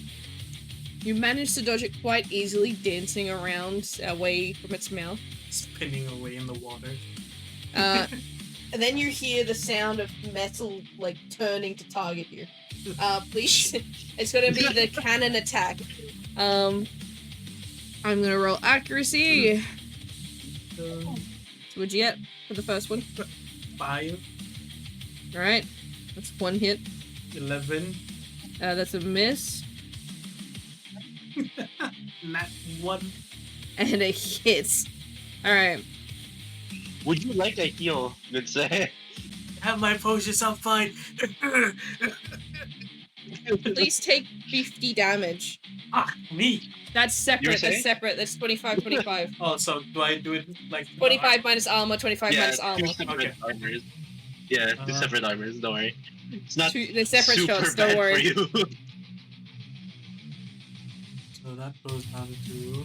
[SPEAKER 1] You manage to dodge it quite easily, dancing around away from its mouth.
[SPEAKER 2] Spinning away in the water.
[SPEAKER 1] And then you hear the sound of metal, like, turning to target you. Please. It's gonna be the cannon attack. I'm gonna roll accuracy. So what'd you get for the first one?
[SPEAKER 2] 5.
[SPEAKER 1] Alright. That's one hit.
[SPEAKER 2] 11.
[SPEAKER 1] That's a miss.
[SPEAKER 2] Nat 1.
[SPEAKER 1] And a hit. Alright.
[SPEAKER 4] Would you like a heal, good say?
[SPEAKER 2] Have my potions, I'm fine.
[SPEAKER 1] Please take 50 damage.
[SPEAKER 2] Ah, me.
[SPEAKER 1] That's separate,
[SPEAKER 4] saying?
[SPEAKER 1] that's separate. That's 25, 25.
[SPEAKER 2] Oh, so do I do it like
[SPEAKER 1] 25 minus armor, 25
[SPEAKER 4] Yeah,
[SPEAKER 1] minus
[SPEAKER 4] two
[SPEAKER 1] armor.
[SPEAKER 4] separate
[SPEAKER 2] Okay.
[SPEAKER 4] armors. Yeah, two separate armors, don't worry. It's not
[SPEAKER 1] They're separate
[SPEAKER 4] super
[SPEAKER 1] shots,
[SPEAKER 4] bad
[SPEAKER 1] don't worry.
[SPEAKER 4] for you.
[SPEAKER 2] So that goes down to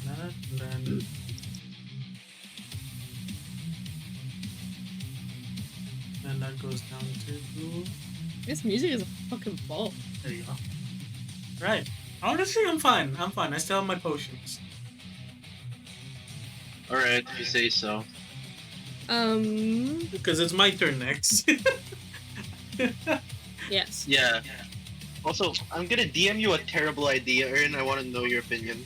[SPEAKER 2] that, and then and that goes down to
[SPEAKER 1] This music is a fucking ball.
[SPEAKER 2] there you go. Right. Honestly, I'm fine. I still have my potions.
[SPEAKER 4] Alright, if you say so.
[SPEAKER 2] Because it's my turn next.
[SPEAKER 1] Yes.
[SPEAKER 4] Yeah. Also, I'm gonna DM you a terrible idea, Aaron. I want to know your opinion.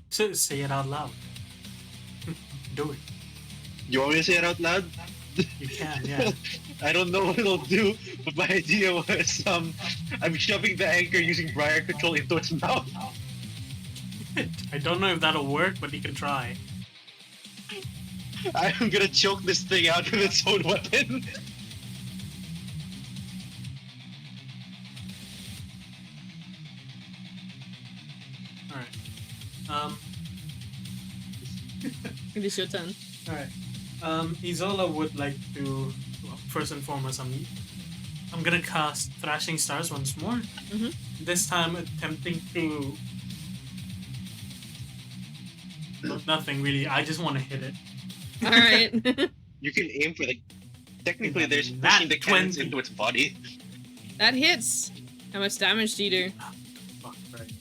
[SPEAKER 2] So say it out loud. Do it.
[SPEAKER 4] You want me to say it out loud?
[SPEAKER 2] You can, yeah.
[SPEAKER 4] I don't know what it'll do, but my idea was I'm shoving the anchor using Briar control into its mouth.
[SPEAKER 2] I don't know if that'll work, but you can try.
[SPEAKER 4] I'm gonna choke this thing out with its own weapon.
[SPEAKER 2] Alright.
[SPEAKER 1] It is your turn.
[SPEAKER 2] Alright. Isola would like to, well, first and foremost, I'm gonna cast Thrashing Stars once more.
[SPEAKER 1] Mhm.
[SPEAKER 2] This time attempting to... Nothing really, I just want to hit it.
[SPEAKER 1] Alright.
[SPEAKER 4] You can aim for the. Technically, there's
[SPEAKER 2] Nat
[SPEAKER 4] pushing the cannons
[SPEAKER 2] 20.
[SPEAKER 4] into its body.
[SPEAKER 1] That hits. How much damage do you do?
[SPEAKER 2] Fuck, right.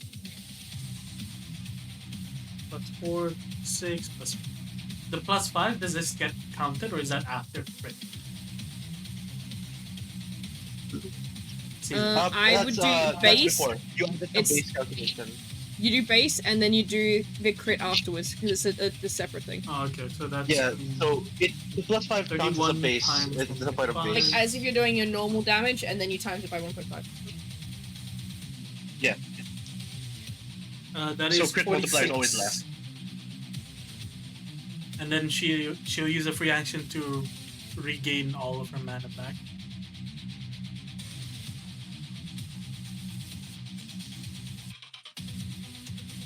[SPEAKER 2] Plus 4, 6, plus... The plus 5, does this get counted, or is that after crit? See,
[SPEAKER 1] I would do base.
[SPEAKER 4] before. You have the
[SPEAKER 1] It's-
[SPEAKER 4] base calculation.
[SPEAKER 1] You do base, and then you do the crit afterwards, because it's a separate thing.
[SPEAKER 2] oh, okay, so that's...
[SPEAKER 4] Yeah, so the plus 5 counts as a
[SPEAKER 2] 31
[SPEAKER 4] base.
[SPEAKER 2] times
[SPEAKER 4] It's a part of
[SPEAKER 2] 5.
[SPEAKER 4] base.
[SPEAKER 1] Like, as if you're doing your normal damage, and then you times it by 1.5.
[SPEAKER 2] That
[SPEAKER 4] So
[SPEAKER 2] is
[SPEAKER 4] crit multiplier is
[SPEAKER 2] 46.
[SPEAKER 4] always less.
[SPEAKER 2] And then she'll use a free action to regain all of her mana back.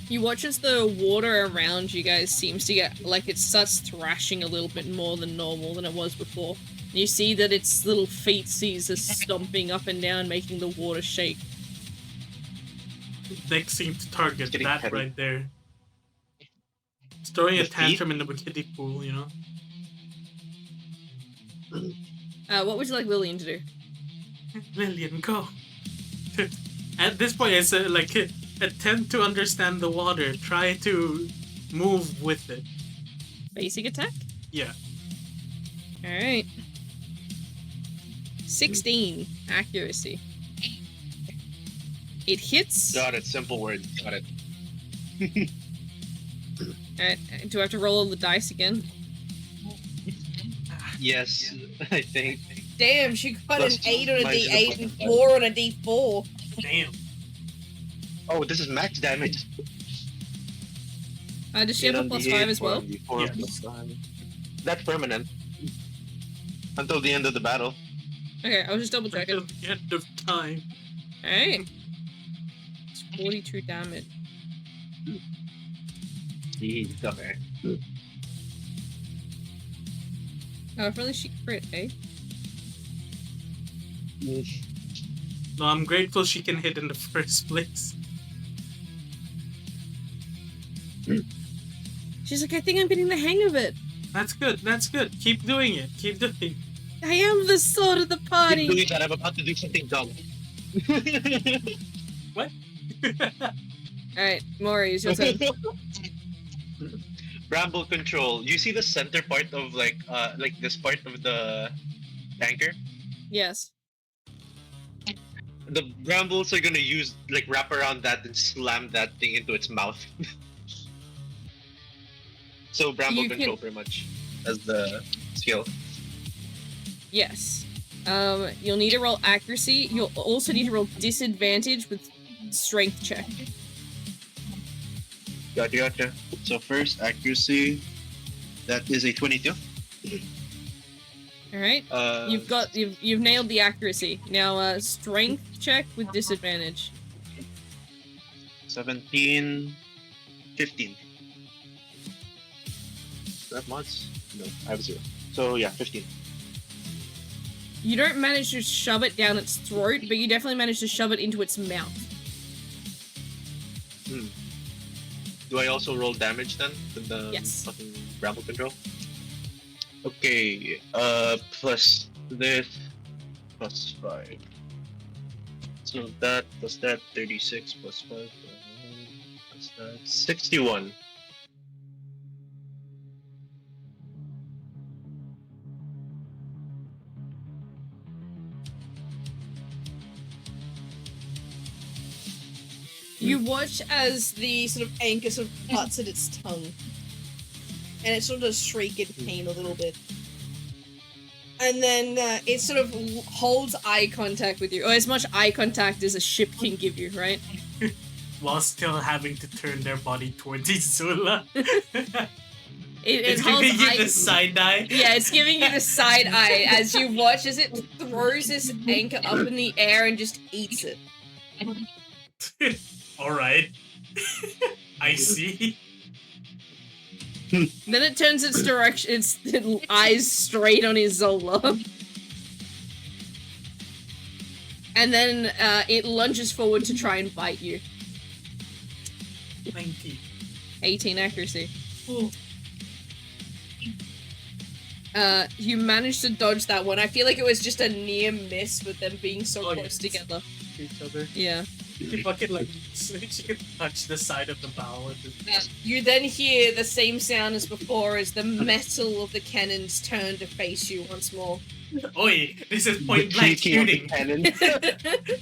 [SPEAKER 1] You watch as the water around you guys seems to get, like, it starts thrashing a little bit more than normal than it was before. And you see that its little feetsies are stomping up and down, making the water shake.
[SPEAKER 2] Dex seemed to target
[SPEAKER 4] Getting
[SPEAKER 2] that
[SPEAKER 4] heavy.
[SPEAKER 2] right there. It's throwing a
[SPEAKER 4] The feet?
[SPEAKER 2] tantrum in the kiddie pool, you know?
[SPEAKER 1] What would you like Lillian to do?
[SPEAKER 2] Lillian, go! At this point, it's like, attempt to understand the water. Try to move with it.
[SPEAKER 1] Basic attack?
[SPEAKER 2] Yeah.
[SPEAKER 1] Alright. 16 accuracy. It hits.
[SPEAKER 4] Got it. Simple word. Got it.
[SPEAKER 1] Alright, do I have to roll all the dice again?
[SPEAKER 4] Yes, I think.
[SPEAKER 1] Damn, she got
[SPEAKER 4] Plus
[SPEAKER 1] an 8 on a
[SPEAKER 4] minus
[SPEAKER 1] d8
[SPEAKER 4] the
[SPEAKER 1] and
[SPEAKER 4] point.
[SPEAKER 1] 4 on a d4.
[SPEAKER 2] Damn.
[SPEAKER 4] Oh, this is max damage.
[SPEAKER 1] Does she have a plus 5 as well?
[SPEAKER 2] Yes.
[SPEAKER 4] That's permanent. Until the end of the battle.
[SPEAKER 1] Okay, I was just double
[SPEAKER 2] Until
[SPEAKER 1] checking.
[SPEAKER 2] the end of time.
[SPEAKER 1] Alright. It's 42 damage.
[SPEAKER 4] Jeez, okay.
[SPEAKER 1] Oh, if only she crit, eh?
[SPEAKER 2] No, I'm grateful she can hit in the first place.
[SPEAKER 1] She's like, I think I'm getting the hang of it.
[SPEAKER 2] That's good. That's good. Keep doing it. Keep doing it.
[SPEAKER 1] I am the sword of the
[SPEAKER 4] Keep
[SPEAKER 1] party.
[SPEAKER 4] doing that, I'm about to do something dumb.
[SPEAKER 2] What?
[SPEAKER 1] Alright, Maury, it's your turn.
[SPEAKER 4] Bramble control. You see the center part of like this part of the tanker?
[SPEAKER 1] Yes.
[SPEAKER 4] The brambles are gonna use wrap around that and slam that thing into its mouth. So bramble
[SPEAKER 1] You
[SPEAKER 4] control
[SPEAKER 1] can-
[SPEAKER 4] pretty much as the skill.
[SPEAKER 1] Yes. You'll need to roll accuracy. You'll also need to roll disadvantage with strength check.
[SPEAKER 4] Gotcha. So first accuracy, that is a 22.
[SPEAKER 1] Alright. You've nailed the accuracy. Now strength check with disadvantage.
[SPEAKER 4] 17, 15. That much? No, I have 0. So yeah, 15.
[SPEAKER 1] You don't manage to shove it down its throat, but you definitely manage to shove it into its mouth.
[SPEAKER 4] Do I also roll damage then with the
[SPEAKER 1] Yes.
[SPEAKER 4] fucking bramble control? Okay, plus this, plus 5. So that, plus that, 36, plus 5, plus that, 61.
[SPEAKER 1] You watch as the sort of anchor sort of cuts at its tongue. And it sort of does shriek in pain a little bit. And then it sort of holds eye contact with you. Or as much eye contact as a ship can give you, right?
[SPEAKER 2] While still having to turn their body towards Izula.
[SPEAKER 1] It
[SPEAKER 2] It's
[SPEAKER 1] holds
[SPEAKER 2] giving you
[SPEAKER 1] eye-
[SPEAKER 2] the side eye.
[SPEAKER 1] Yeah, it's giving you the side eye as you watch as it throws this anchor up in the air and just eats it.
[SPEAKER 2] Alright. I see.
[SPEAKER 1] Then it turns its direction, its eyes straight on Isola. And then it lunges forward to try and bite you.
[SPEAKER 2] 19.
[SPEAKER 1] 18 accuracy.
[SPEAKER 2] Oh.
[SPEAKER 1] You managed to dodge that one. I feel like it was just a near miss with them being so
[SPEAKER 2] Oh,
[SPEAKER 1] close
[SPEAKER 2] yes.
[SPEAKER 1] together.
[SPEAKER 2] Each other.
[SPEAKER 1] Yeah.
[SPEAKER 2] She fucking she can touch the side of the bow. And just...
[SPEAKER 1] You then hear the same sound as before as the metal of the cannons turn to face you once more.
[SPEAKER 2] Oi, this is point blank
[SPEAKER 4] Creaking of the
[SPEAKER 2] shooting.
[SPEAKER 4] cannon.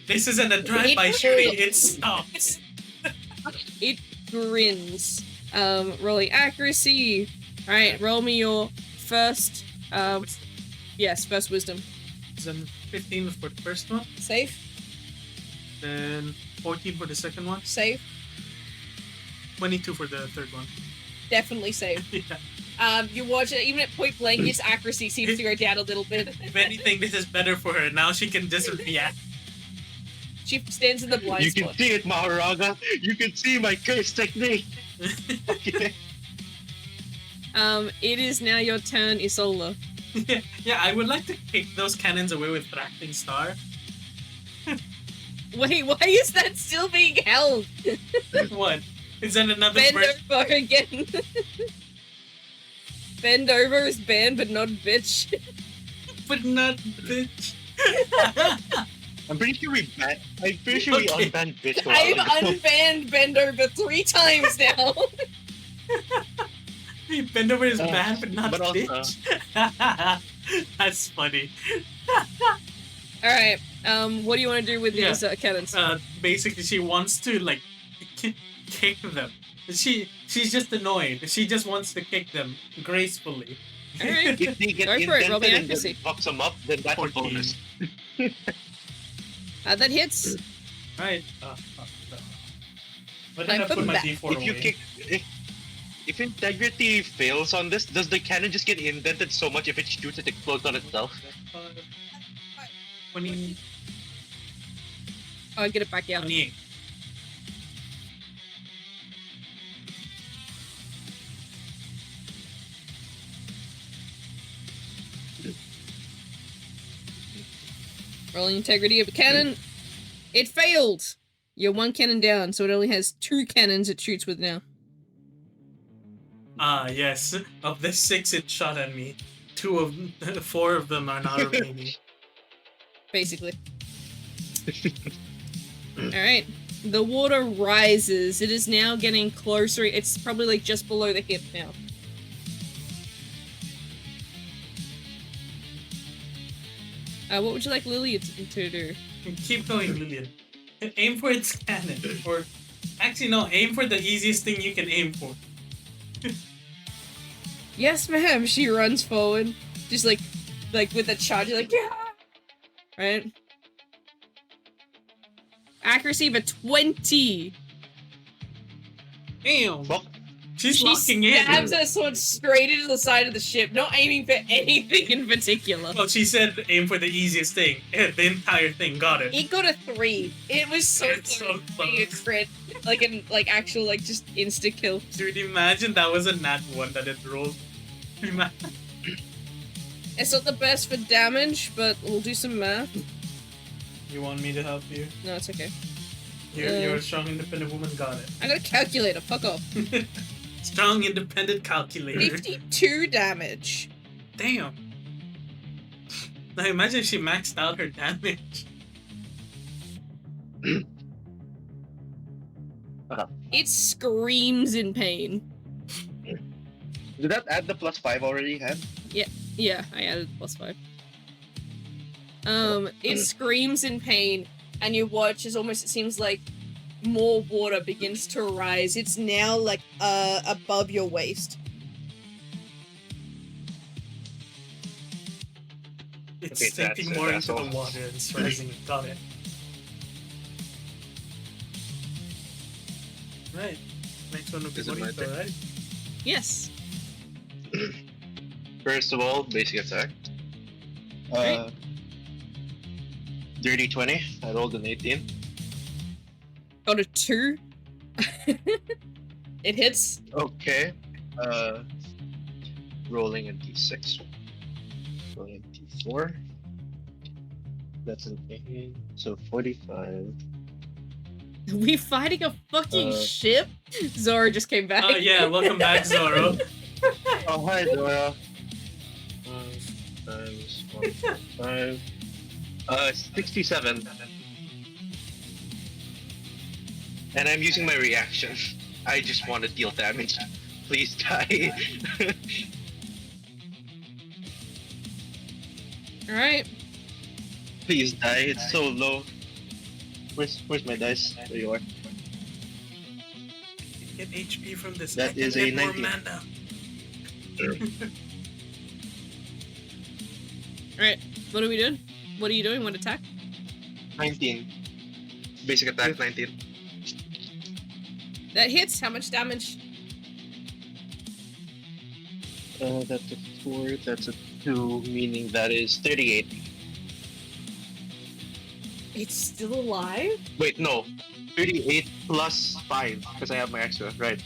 [SPEAKER 2] This isn't a drive-by shooting. It stops.
[SPEAKER 1] It grins. Rolling accuracy. Alright, roll me your first, yes, first wisdom.
[SPEAKER 2] Then 15 for the first one.
[SPEAKER 1] Safe?
[SPEAKER 2] Then 14 for the second one.
[SPEAKER 1] Safe?
[SPEAKER 2] 22 for the third one.
[SPEAKER 1] Definitely safe.
[SPEAKER 2] Yeah.
[SPEAKER 1] You watch it, even at point blank, its accuracy seems to go down a little bit.
[SPEAKER 2] If anything, this is better for her. Now she can just react.
[SPEAKER 1] She stands in the blind
[SPEAKER 4] You can
[SPEAKER 1] spot.
[SPEAKER 4] see it, Maharaga. You can see my curse technique. Okay.
[SPEAKER 1] It is now your turn, Isola.
[SPEAKER 2] Yeah, I would like to kick those cannons away with Fracting Star.
[SPEAKER 1] Wait, why is that still being held?
[SPEAKER 2] What? Is that another
[SPEAKER 1] Bend
[SPEAKER 2] version?
[SPEAKER 1] over again. Bend over is banned, but not bitch.
[SPEAKER 2] But not bitch.
[SPEAKER 4] I'm pretty sure we
[SPEAKER 2] Okay.
[SPEAKER 4] unbanned bitch a
[SPEAKER 1] I've
[SPEAKER 4] while ago.
[SPEAKER 1] unbanned Bend over 3 times now.
[SPEAKER 2] Bend over is banned, but not
[SPEAKER 4] but also-
[SPEAKER 2] bitch. That's funny.
[SPEAKER 1] Alright, what do you want to do with
[SPEAKER 2] Yeah.
[SPEAKER 1] these cannons?
[SPEAKER 2] Basically, she wants to like kick them. She's just annoyed. She just wants to kick them gracefully.
[SPEAKER 1] Alright.
[SPEAKER 4] If they get
[SPEAKER 1] Go for it, roll me
[SPEAKER 4] indented and
[SPEAKER 1] accuracy.
[SPEAKER 4] then fucks them up, then that's a
[SPEAKER 2] 14.
[SPEAKER 4] bonus.
[SPEAKER 1] That hits.
[SPEAKER 2] Right. Why did
[SPEAKER 1] I
[SPEAKER 2] I
[SPEAKER 1] put
[SPEAKER 2] put my
[SPEAKER 1] back.
[SPEAKER 2] D4
[SPEAKER 4] If you
[SPEAKER 2] away?
[SPEAKER 4] kick, if integrity fails on this, does the cannon just get indented so much if it shoots it explodes on itself?
[SPEAKER 2] 20,
[SPEAKER 1] Oh, I get it back, yeah.
[SPEAKER 2] 28.
[SPEAKER 1] Rolling integrity of a cannon. It failed! You're one cannon down, so it only has 2 cannons it shoots with now.
[SPEAKER 2] Ah, yes. Of the 6 it shot at me, 4 of them are now remaining.
[SPEAKER 1] Basically. Alright. The water rises. It is now getting closer. It's probably like just below the hip now. What would you like Lily to do?
[SPEAKER 2] Keep going, Lillian. Aim for its cannon. Or actually no, aim for the easiest thing you can aim for.
[SPEAKER 1] Yes, ma'am. She runs forward. Just like with a charge, like, yeah! Right? Accuracy of a 20.
[SPEAKER 2] Damn!
[SPEAKER 4] Fuck.
[SPEAKER 2] She's
[SPEAKER 1] She
[SPEAKER 2] locking in.
[SPEAKER 1] stabs her sword straight into the side of the ship, not aiming for anything in particular.
[SPEAKER 2] Well, she said aim for the easiest thing. The entire thing got it.
[SPEAKER 1] It got a 3. It was so
[SPEAKER 2] It's so
[SPEAKER 1] close to being a
[SPEAKER 2] close.
[SPEAKER 1] crit. Like actual, like, just insta kill.
[SPEAKER 2] Dude, imagine that was a nat 1 that it rolled.
[SPEAKER 1] It's not the best for damage, but we'll do some math.
[SPEAKER 2] You want me to help you?
[SPEAKER 1] No, it's okay.
[SPEAKER 2] You're a strong, independent woman. Got it.
[SPEAKER 1] I got a calculator. Fuck off.
[SPEAKER 2] Strong, independent calculator.
[SPEAKER 1] 52 damage.
[SPEAKER 2] Damn. Now imagine she maxed out her damage.
[SPEAKER 1] It screams in pain.
[SPEAKER 4] Did that add the +5 already had?
[SPEAKER 1] Yeah, I added +5. It screams in pain, and you watch as almost it seems like more water begins to rise. It's now like above your waist.
[SPEAKER 2] It's
[SPEAKER 4] Okay,
[SPEAKER 2] sinking
[SPEAKER 4] that's
[SPEAKER 2] more
[SPEAKER 4] it,
[SPEAKER 2] into the
[SPEAKER 4] asshole.
[SPEAKER 2] water and it's rising. Got it. Right. Next one will be
[SPEAKER 4] Is it my
[SPEAKER 2] Bonito,
[SPEAKER 4] turn?
[SPEAKER 2] right?
[SPEAKER 1] Yes.
[SPEAKER 4] First of all, basic attack.
[SPEAKER 1] Right.
[SPEAKER 4] Dirty 20. I rolled an 18.
[SPEAKER 1] Got a 2. It hits.
[SPEAKER 4] Okay. Rolling a d6. Rolling a d4. That's an 8. So 45.
[SPEAKER 1] We fighting a fucking
[SPEAKER 4] Uh,
[SPEAKER 1] ship? Zora just came back.
[SPEAKER 2] Oh yeah, welcome back, Zoro.
[SPEAKER 4] Oh, hi, Dora. 5 times 1.5. 67. And I'm using my reaction. I just want to deal damage. Please die.
[SPEAKER 1] Alright.
[SPEAKER 4] Please die. It's so low. Where's my dice? There you are.
[SPEAKER 2] Get HP from this.
[SPEAKER 4] That
[SPEAKER 2] I can
[SPEAKER 4] is
[SPEAKER 2] get
[SPEAKER 4] a
[SPEAKER 2] more
[SPEAKER 4] 19.
[SPEAKER 2] mana.
[SPEAKER 1] Alright. What are we doing? What are you doing? What attack?
[SPEAKER 4] 19. Basic attack 19.
[SPEAKER 1] That hits. How much damage?
[SPEAKER 4] That's a 4, that's a 2, meaning that is 38.
[SPEAKER 1] It's still alive?
[SPEAKER 4] Wait, no. 38 plus 5, because I have my extra, right.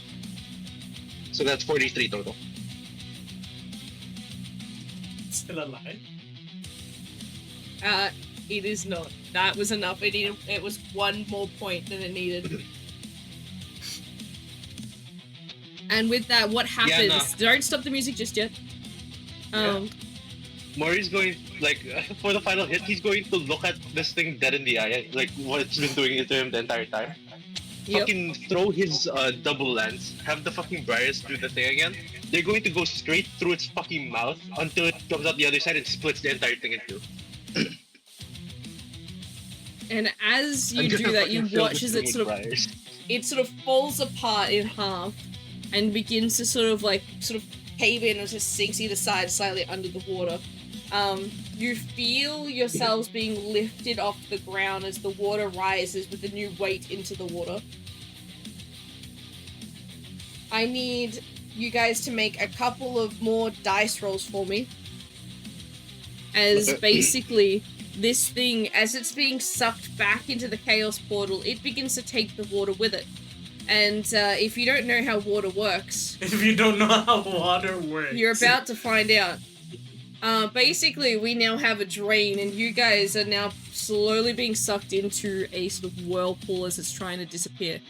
[SPEAKER 4] So that's 43 total.
[SPEAKER 2] It's still alive.
[SPEAKER 1] It is not. That was enough. It was one more point than it needed. And with that, what happens?
[SPEAKER 4] nah.
[SPEAKER 1] Don't stop the music just yet.
[SPEAKER 4] Mori's going, like, for the final hit, he's going to look at this thing dead in the eye, like what it's been doing to him the entire time.
[SPEAKER 1] Yep.
[SPEAKER 4] Fucking throw his double lance, have the fucking Briars do the thing again. They're going to go straight through its fucking mouth until it comes out the other side and splits the entire thing in two.
[SPEAKER 1] And as you
[SPEAKER 4] I'm
[SPEAKER 1] do
[SPEAKER 4] gonna
[SPEAKER 1] that, you
[SPEAKER 4] fucking fill
[SPEAKER 1] watch
[SPEAKER 4] this
[SPEAKER 1] as
[SPEAKER 4] room with briars.
[SPEAKER 1] it sort of falls apart in half and begins to sort of cave in and just sinks either side slightly under the water. You feel yourselves being lifted off the ground as the water rises with the new weight into the water. I need you guys to make a couple of more dice rolls for me. As
[SPEAKER 4] Okay.
[SPEAKER 1] basically, this thing, as it's being sucked back into the Chaos Portal, it begins to take the water with it. And if you don't know how water works...
[SPEAKER 2] If you don't know how water works...
[SPEAKER 1] You're about to find out. Basically, we now have a drain, and you guys are now slowly being sucked into a sort of whirlpool as it's trying to disappear.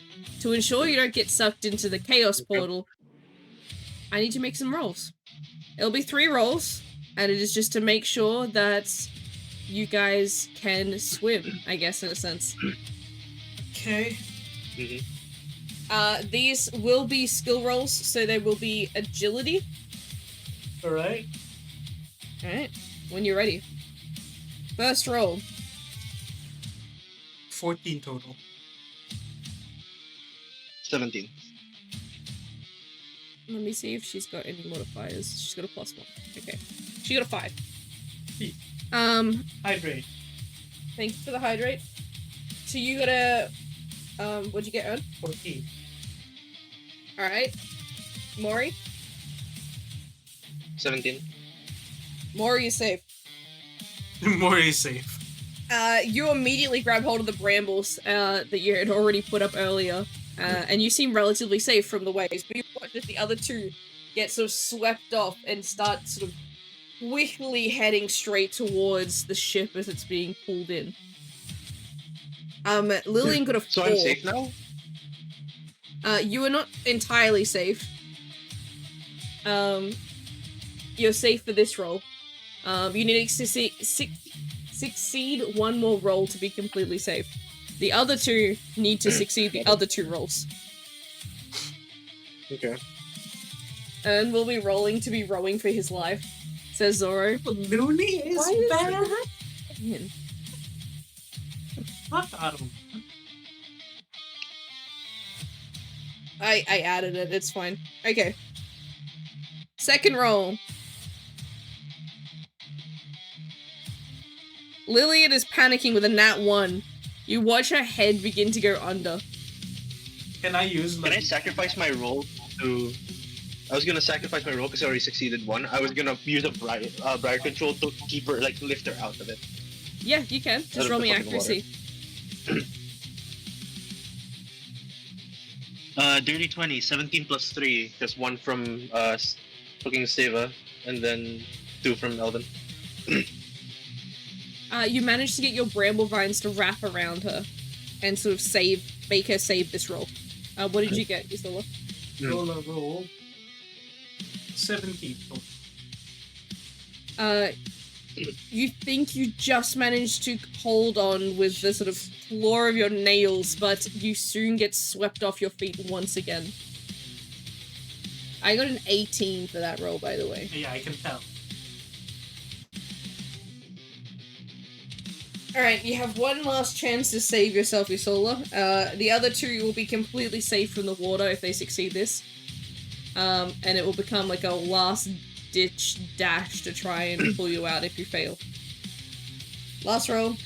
[SPEAKER 1] To ensure you don't get sucked into the Chaos Portal, I need to make some rolls. It'll be 3 rolls, and it is just to make sure that you guys can swim, I guess, in a sense.
[SPEAKER 2] Okay.
[SPEAKER 1] These will be skill rolls, so they will be agility.
[SPEAKER 2] Alright.
[SPEAKER 1] Alright, when you're ready. First roll.
[SPEAKER 2] 14 total.
[SPEAKER 4] 17.
[SPEAKER 1] Let me see if she's got any modifiers. She's got a +1. Okay. She got a 5.
[SPEAKER 2] Hydrate.
[SPEAKER 1] Thank you for the hydrate. So you got a... what'd you get, Ern?
[SPEAKER 2] 14.
[SPEAKER 1] Alright. Maury?
[SPEAKER 4] 17.
[SPEAKER 1] Maury is safe.
[SPEAKER 2] More is safe.
[SPEAKER 1] You immediately grab hold of the brambles that you had already put up earlier, and you seem relatively safe from the waves, but you watch as the other two get sort of swept off and start sort of quickly heading straight towards the ship as it's being pulled in. Lillian got a 4.
[SPEAKER 4] So I'm safe now?
[SPEAKER 1] You are not entirely safe. You're safe for this roll. You need to succeed 1 more roll to be completely safe. The other 2 need to succeed the other 2 rolls.
[SPEAKER 4] Okay.
[SPEAKER 1] And will be rolling to be rowing for his life, says Zoro.
[SPEAKER 2] Looney is
[SPEAKER 1] Why is
[SPEAKER 2] bad.
[SPEAKER 1] that happening?
[SPEAKER 2] Fuck Adam.
[SPEAKER 1] I added it, it's fine. Okay. Second roll. Lillian is panicking with a nat 1. You watch her head begin to go under.
[SPEAKER 2] Can I use
[SPEAKER 4] Can I
[SPEAKER 2] like...
[SPEAKER 4] sacrifice my roll to... I was gonna sacrifice my roll because I already succeeded 1. I was gonna use a briar control to keep her, like, lift her out of it.
[SPEAKER 1] Yeah, you can.
[SPEAKER 4] Out
[SPEAKER 1] Just
[SPEAKER 4] of
[SPEAKER 1] roll
[SPEAKER 4] the
[SPEAKER 1] me
[SPEAKER 4] fucking
[SPEAKER 1] accuracy.
[SPEAKER 4] Dirty 20, 17 plus 3, just 1 from fucking Steva, and then 2 from Elvin.
[SPEAKER 1] You managed to get your bramble vines to wrap around her and sort of make her save this roll. What did you get, Isola?
[SPEAKER 2] roll? 17 total.
[SPEAKER 1] You think you just managed to hold on with the sort of claw of your nails, but you soon get swept off your feet once again. I got an 18 for that roll, by the way.
[SPEAKER 2] Yeah, I can tell.
[SPEAKER 1] Alright, you have one last chance to save yourself, Isola. The other 2 will be completely safe from the water if they succeed this. And it will become like a last-ditch dash to try and pull you out if you fail. Last roll.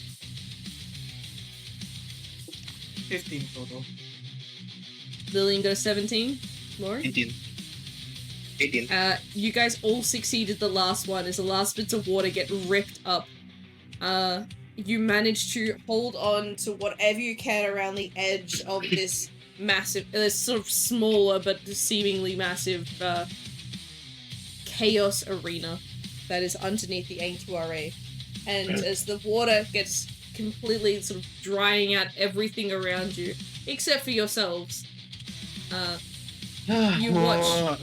[SPEAKER 2] 15 total.
[SPEAKER 1] Lillian got a 17. Lauren?
[SPEAKER 4] 18. 18.
[SPEAKER 1] You guys all succeeded the last one as the last bits of water get ripped up. You manage to hold on to whatever you can around the edge of this massive, this sort of smaller but seemingly massive chaos arena that is underneath the NQRA. And as the water gets completely sort of drying out everything around you, except for yourselves, you watch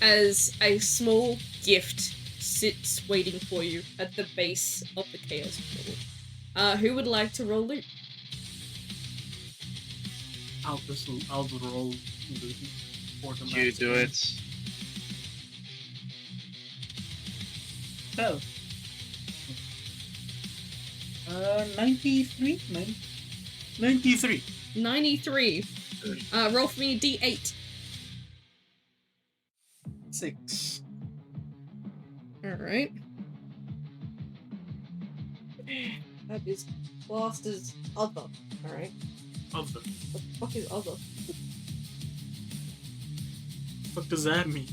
[SPEAKER 1] as a small gift sits waiting for you at the base of the chaos portal. Who would like to roll loot?
[SPEAKER 2] I'll just roll loot for the
[SPEAKER 4] You do it.
[SPEAKER 2] 12. 93? 93.
[SPEAKER 1] 93. Roll for me a d8.
[SPEAKER 2] 6.
[SPEAKER 1] Alright. That is classed as other. Alright.
[SPEAKER 2] Other.
[SPEAKER 1] What the fuck is other?
[SPEAKER 2] What does that mean?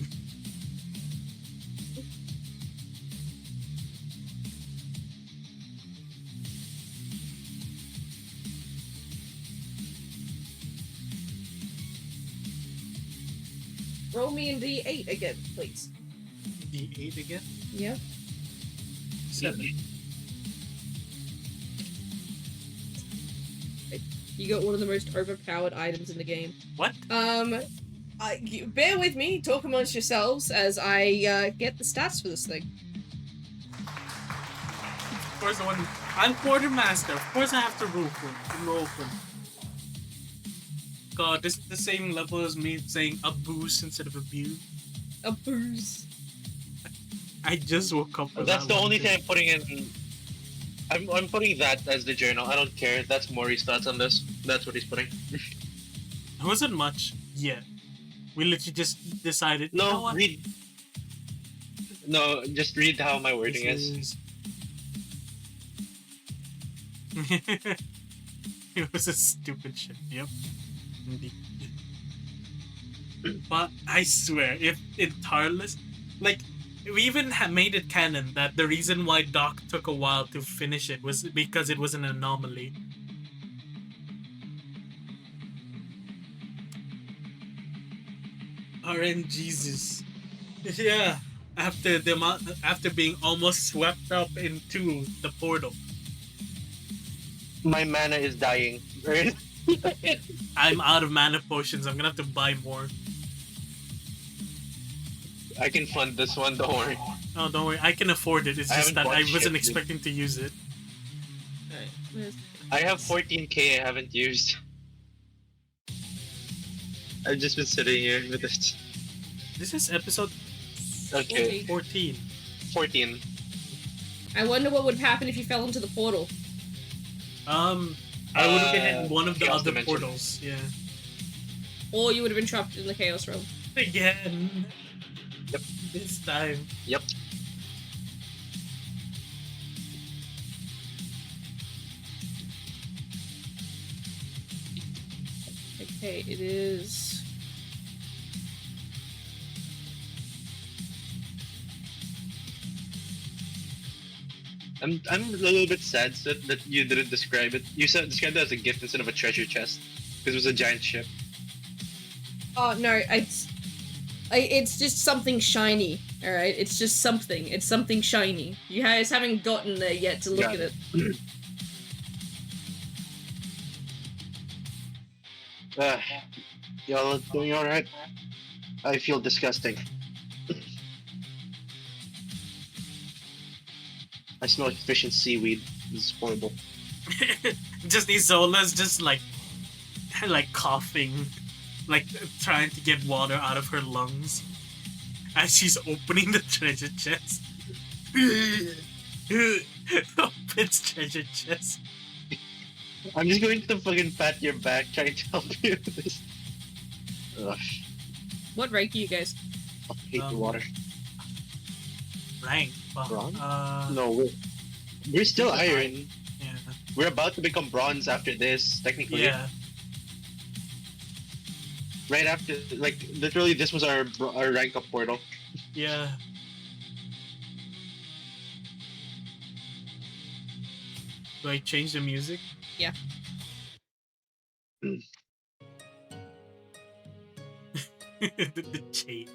[SPEAKER 1] Roll me in d8 again, please.
[SPEAKER 2] D8 again?
[SPEAKER 1] Yeah.
[SPEAKER 2] 7.
[SPEAKER 1] You got one of the most overpowered items in the game.
[SPEAKER 2] What?
[SPEAKER 1] Bear with me, talk amongst yourselves as I get the stats for this thing.
[SPEAKER 2] Of course, I'm quartermaster. Of course, I have to roll for him. God, this is the same level as me saying abuse instead of abuse.
[SPEAKER 1] A booze.
[SPEAKER 2] I just woke up with
[SPEAKER 4] That's
[SPEAKER 2] that
[SPEAKER 4] the
[SPEAKER 2] one
[SPEAKER 4] only
[SPEAKER 2] thing.
[SPEAKER 4] thing I'm putting in. I'm putting that as the journal. I don't care. That's Maury's thoughts on this. That's what he's putting.
[SPEAKER 2] It wasn't much yet. We literally just decided. You know
[SPEAKER 4] No,
[SPEAKER 2] what?
[SPEAKER 4] read. No, just read how my wording
[SPEAKER 2] This
[SPEAKER 4] is.
[SPEAKER 2] It was a stupid shit. Yep. Indeed. But I swear, if in Tarless, like, we even made it canon that the reason why Doc took a while to finish it was because it was an anomaly. RNGesus. Yeah. After being almost swept up into the portal.
[SPEAKER 4] My mana is dying.
[SPEAKER 2] I'm out of mana potions. I'm gonna have to buy more.
[SPEAKER 4] I can fund this one. Don't worry.
[SPEAKER 2] Oh, don't worry. I can afford it. It's
[SPEAKER 4] I
[SPEAKER 2] just
[SPEAKER 4] haven't
[SPEAKER 2] that I
[SPEAKER 4] bought
[SPEAKER 2] wasn't
[SPEAKER 4] shit, dude.
[SPEAKER 2] expecting to use it.
[SPEAKER 1] Alright.
[SPEAKER 4] I have 14k I haven't used. I've just been sitting here with it.
[SPEAKER 2] This is episode
[SPEAKER 4] Okay,
[SPEAKER 2] 14.
[SPEAKER 4] 14.
[SPEAKER 1] I wonder what would happen if you fell into the portal.
[SPEAKER 2] I would have been in one of the
[SPEAKER 4] Chaos
[SPEAKER 2] other
[SPEAKER 4] Dimension.
[SPEAKER 2] portals. Yeah.
[SPEAKER 1] Or you would have been trapped in the Chaos Realm.
[SPEAKER 2] Again.
[SPEAKER 4] Yep.
[SPEAKER 2] This time.
[SPEAKER 4] Yep.
[SPEAKER 1] Okay, it is...
[SPEAKER 4] I'm a little bit sad that you didn't describe it. You said described it as a gift instead of a treasure chest. Because it was a giant ship.
[SPEAKER 1] Oh, no, it's just something shiny, alright? It's just something. It's something shiny. You guys haven't gotten there yet to look
[SPEAKER 4] Got
[SPEAKER 1] at
[SPEAKER 4] it.
[SPEAKER 1] it.
[SPEAKER 4] Y'all doing alright? I feel disgusting. I smell like fish and seaweed. This is horrible.
[SPEAKER 2] Just Isola's just like coughing, like trying to get water out of her lungs as she's opening the treasure chest. Opens treasure chest.
[SPEAKER 4] I'm just going to fucking pat your back trying to help you with this. Ugh,
[SPEAKER 1] What rank are you guys?
[SPEAKER 4] I hate the water.
[SPEAKER 2] Rank. Fuck.
[SPEAKER 4] Bronze?
[SPEAKER 2] Uh,
[SPEAKER 4] No, we're still iron.
[SPEAKER 2] yeah.
[SPEAKER 4] We're about to become bronze after this, technically.
[SPEAKER 2] Yeah.
[SPEAKER 4] Right after, like, literally, this was our rank up portal.
[SPEAKER 2] Yeah. Do I change the music?
[SPEAKER 1] Yeah.
[SPEAKER 2] the chain.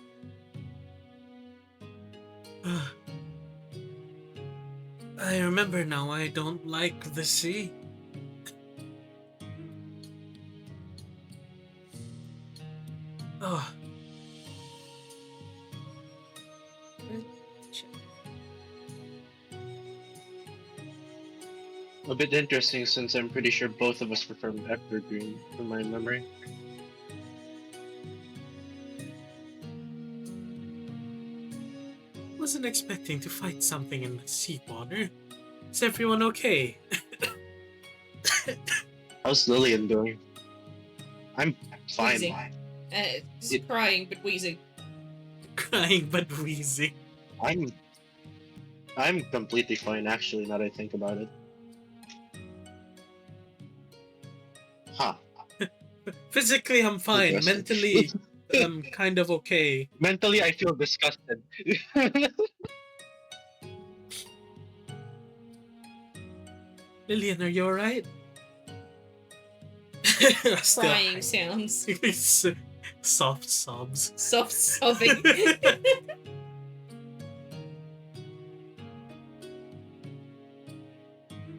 [SPEAKER 2] I remember now. I don't like the sea. Oh,
[SPEAKER 4] A bit interesting since I'm pretty sure both of us were from Evergreen, from my memory.
[SPEAKER 2] wasn't expecting to fight something in the seawater. Is everyone okay?
[SPEAKER 4] How's Lillian doing? I'm fine.
[SPEAKER 1] Wheezing. Just crying but wheezing.
[SPEAKER 2] Crying but wheezing.
[SPEAKER 4] I'm completely fine actually, now that I think about it. Huh.
[SPEAKER 2] Physically, I'm fine.
[SPEAKER 4] Interesting.
[SPEAKER 2] Mentally, I'm kind of okay.
[SPEAKER 4] Mentally, I feel disgusted.
[SPEAKER 2] Lillian, are you alright?
[SPEAKER 1] Crying sounds.
[SPEAKER 2] Soft sobs.
[SPEAKER 1] Soft sobbing.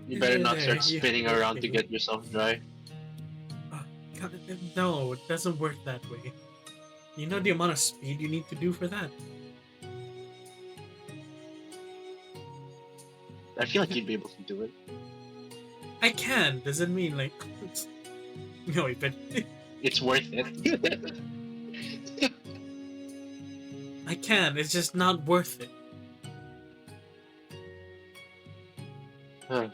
[SPEAKER 4] You better not
[SPEAKER 2] Yeah,
[SPEAKER 4] start
[SPEAKER 2] yeah.
[SPEAKER 4] spinning around to get yourself dry.
[SPEAKER 2] God, no, it doesn't work that way. You know the amount of speed you need to do for that?
[SPEAKER 4] I feel like you'd be able to do it.
[SPEAKER 2] I can. Doesn't mean like. No, wait, but
[SPEAKER 4] It's worth it.
[SPEAKER 2] I can. It's just not worth it.
[SPEAKER 4] Huh.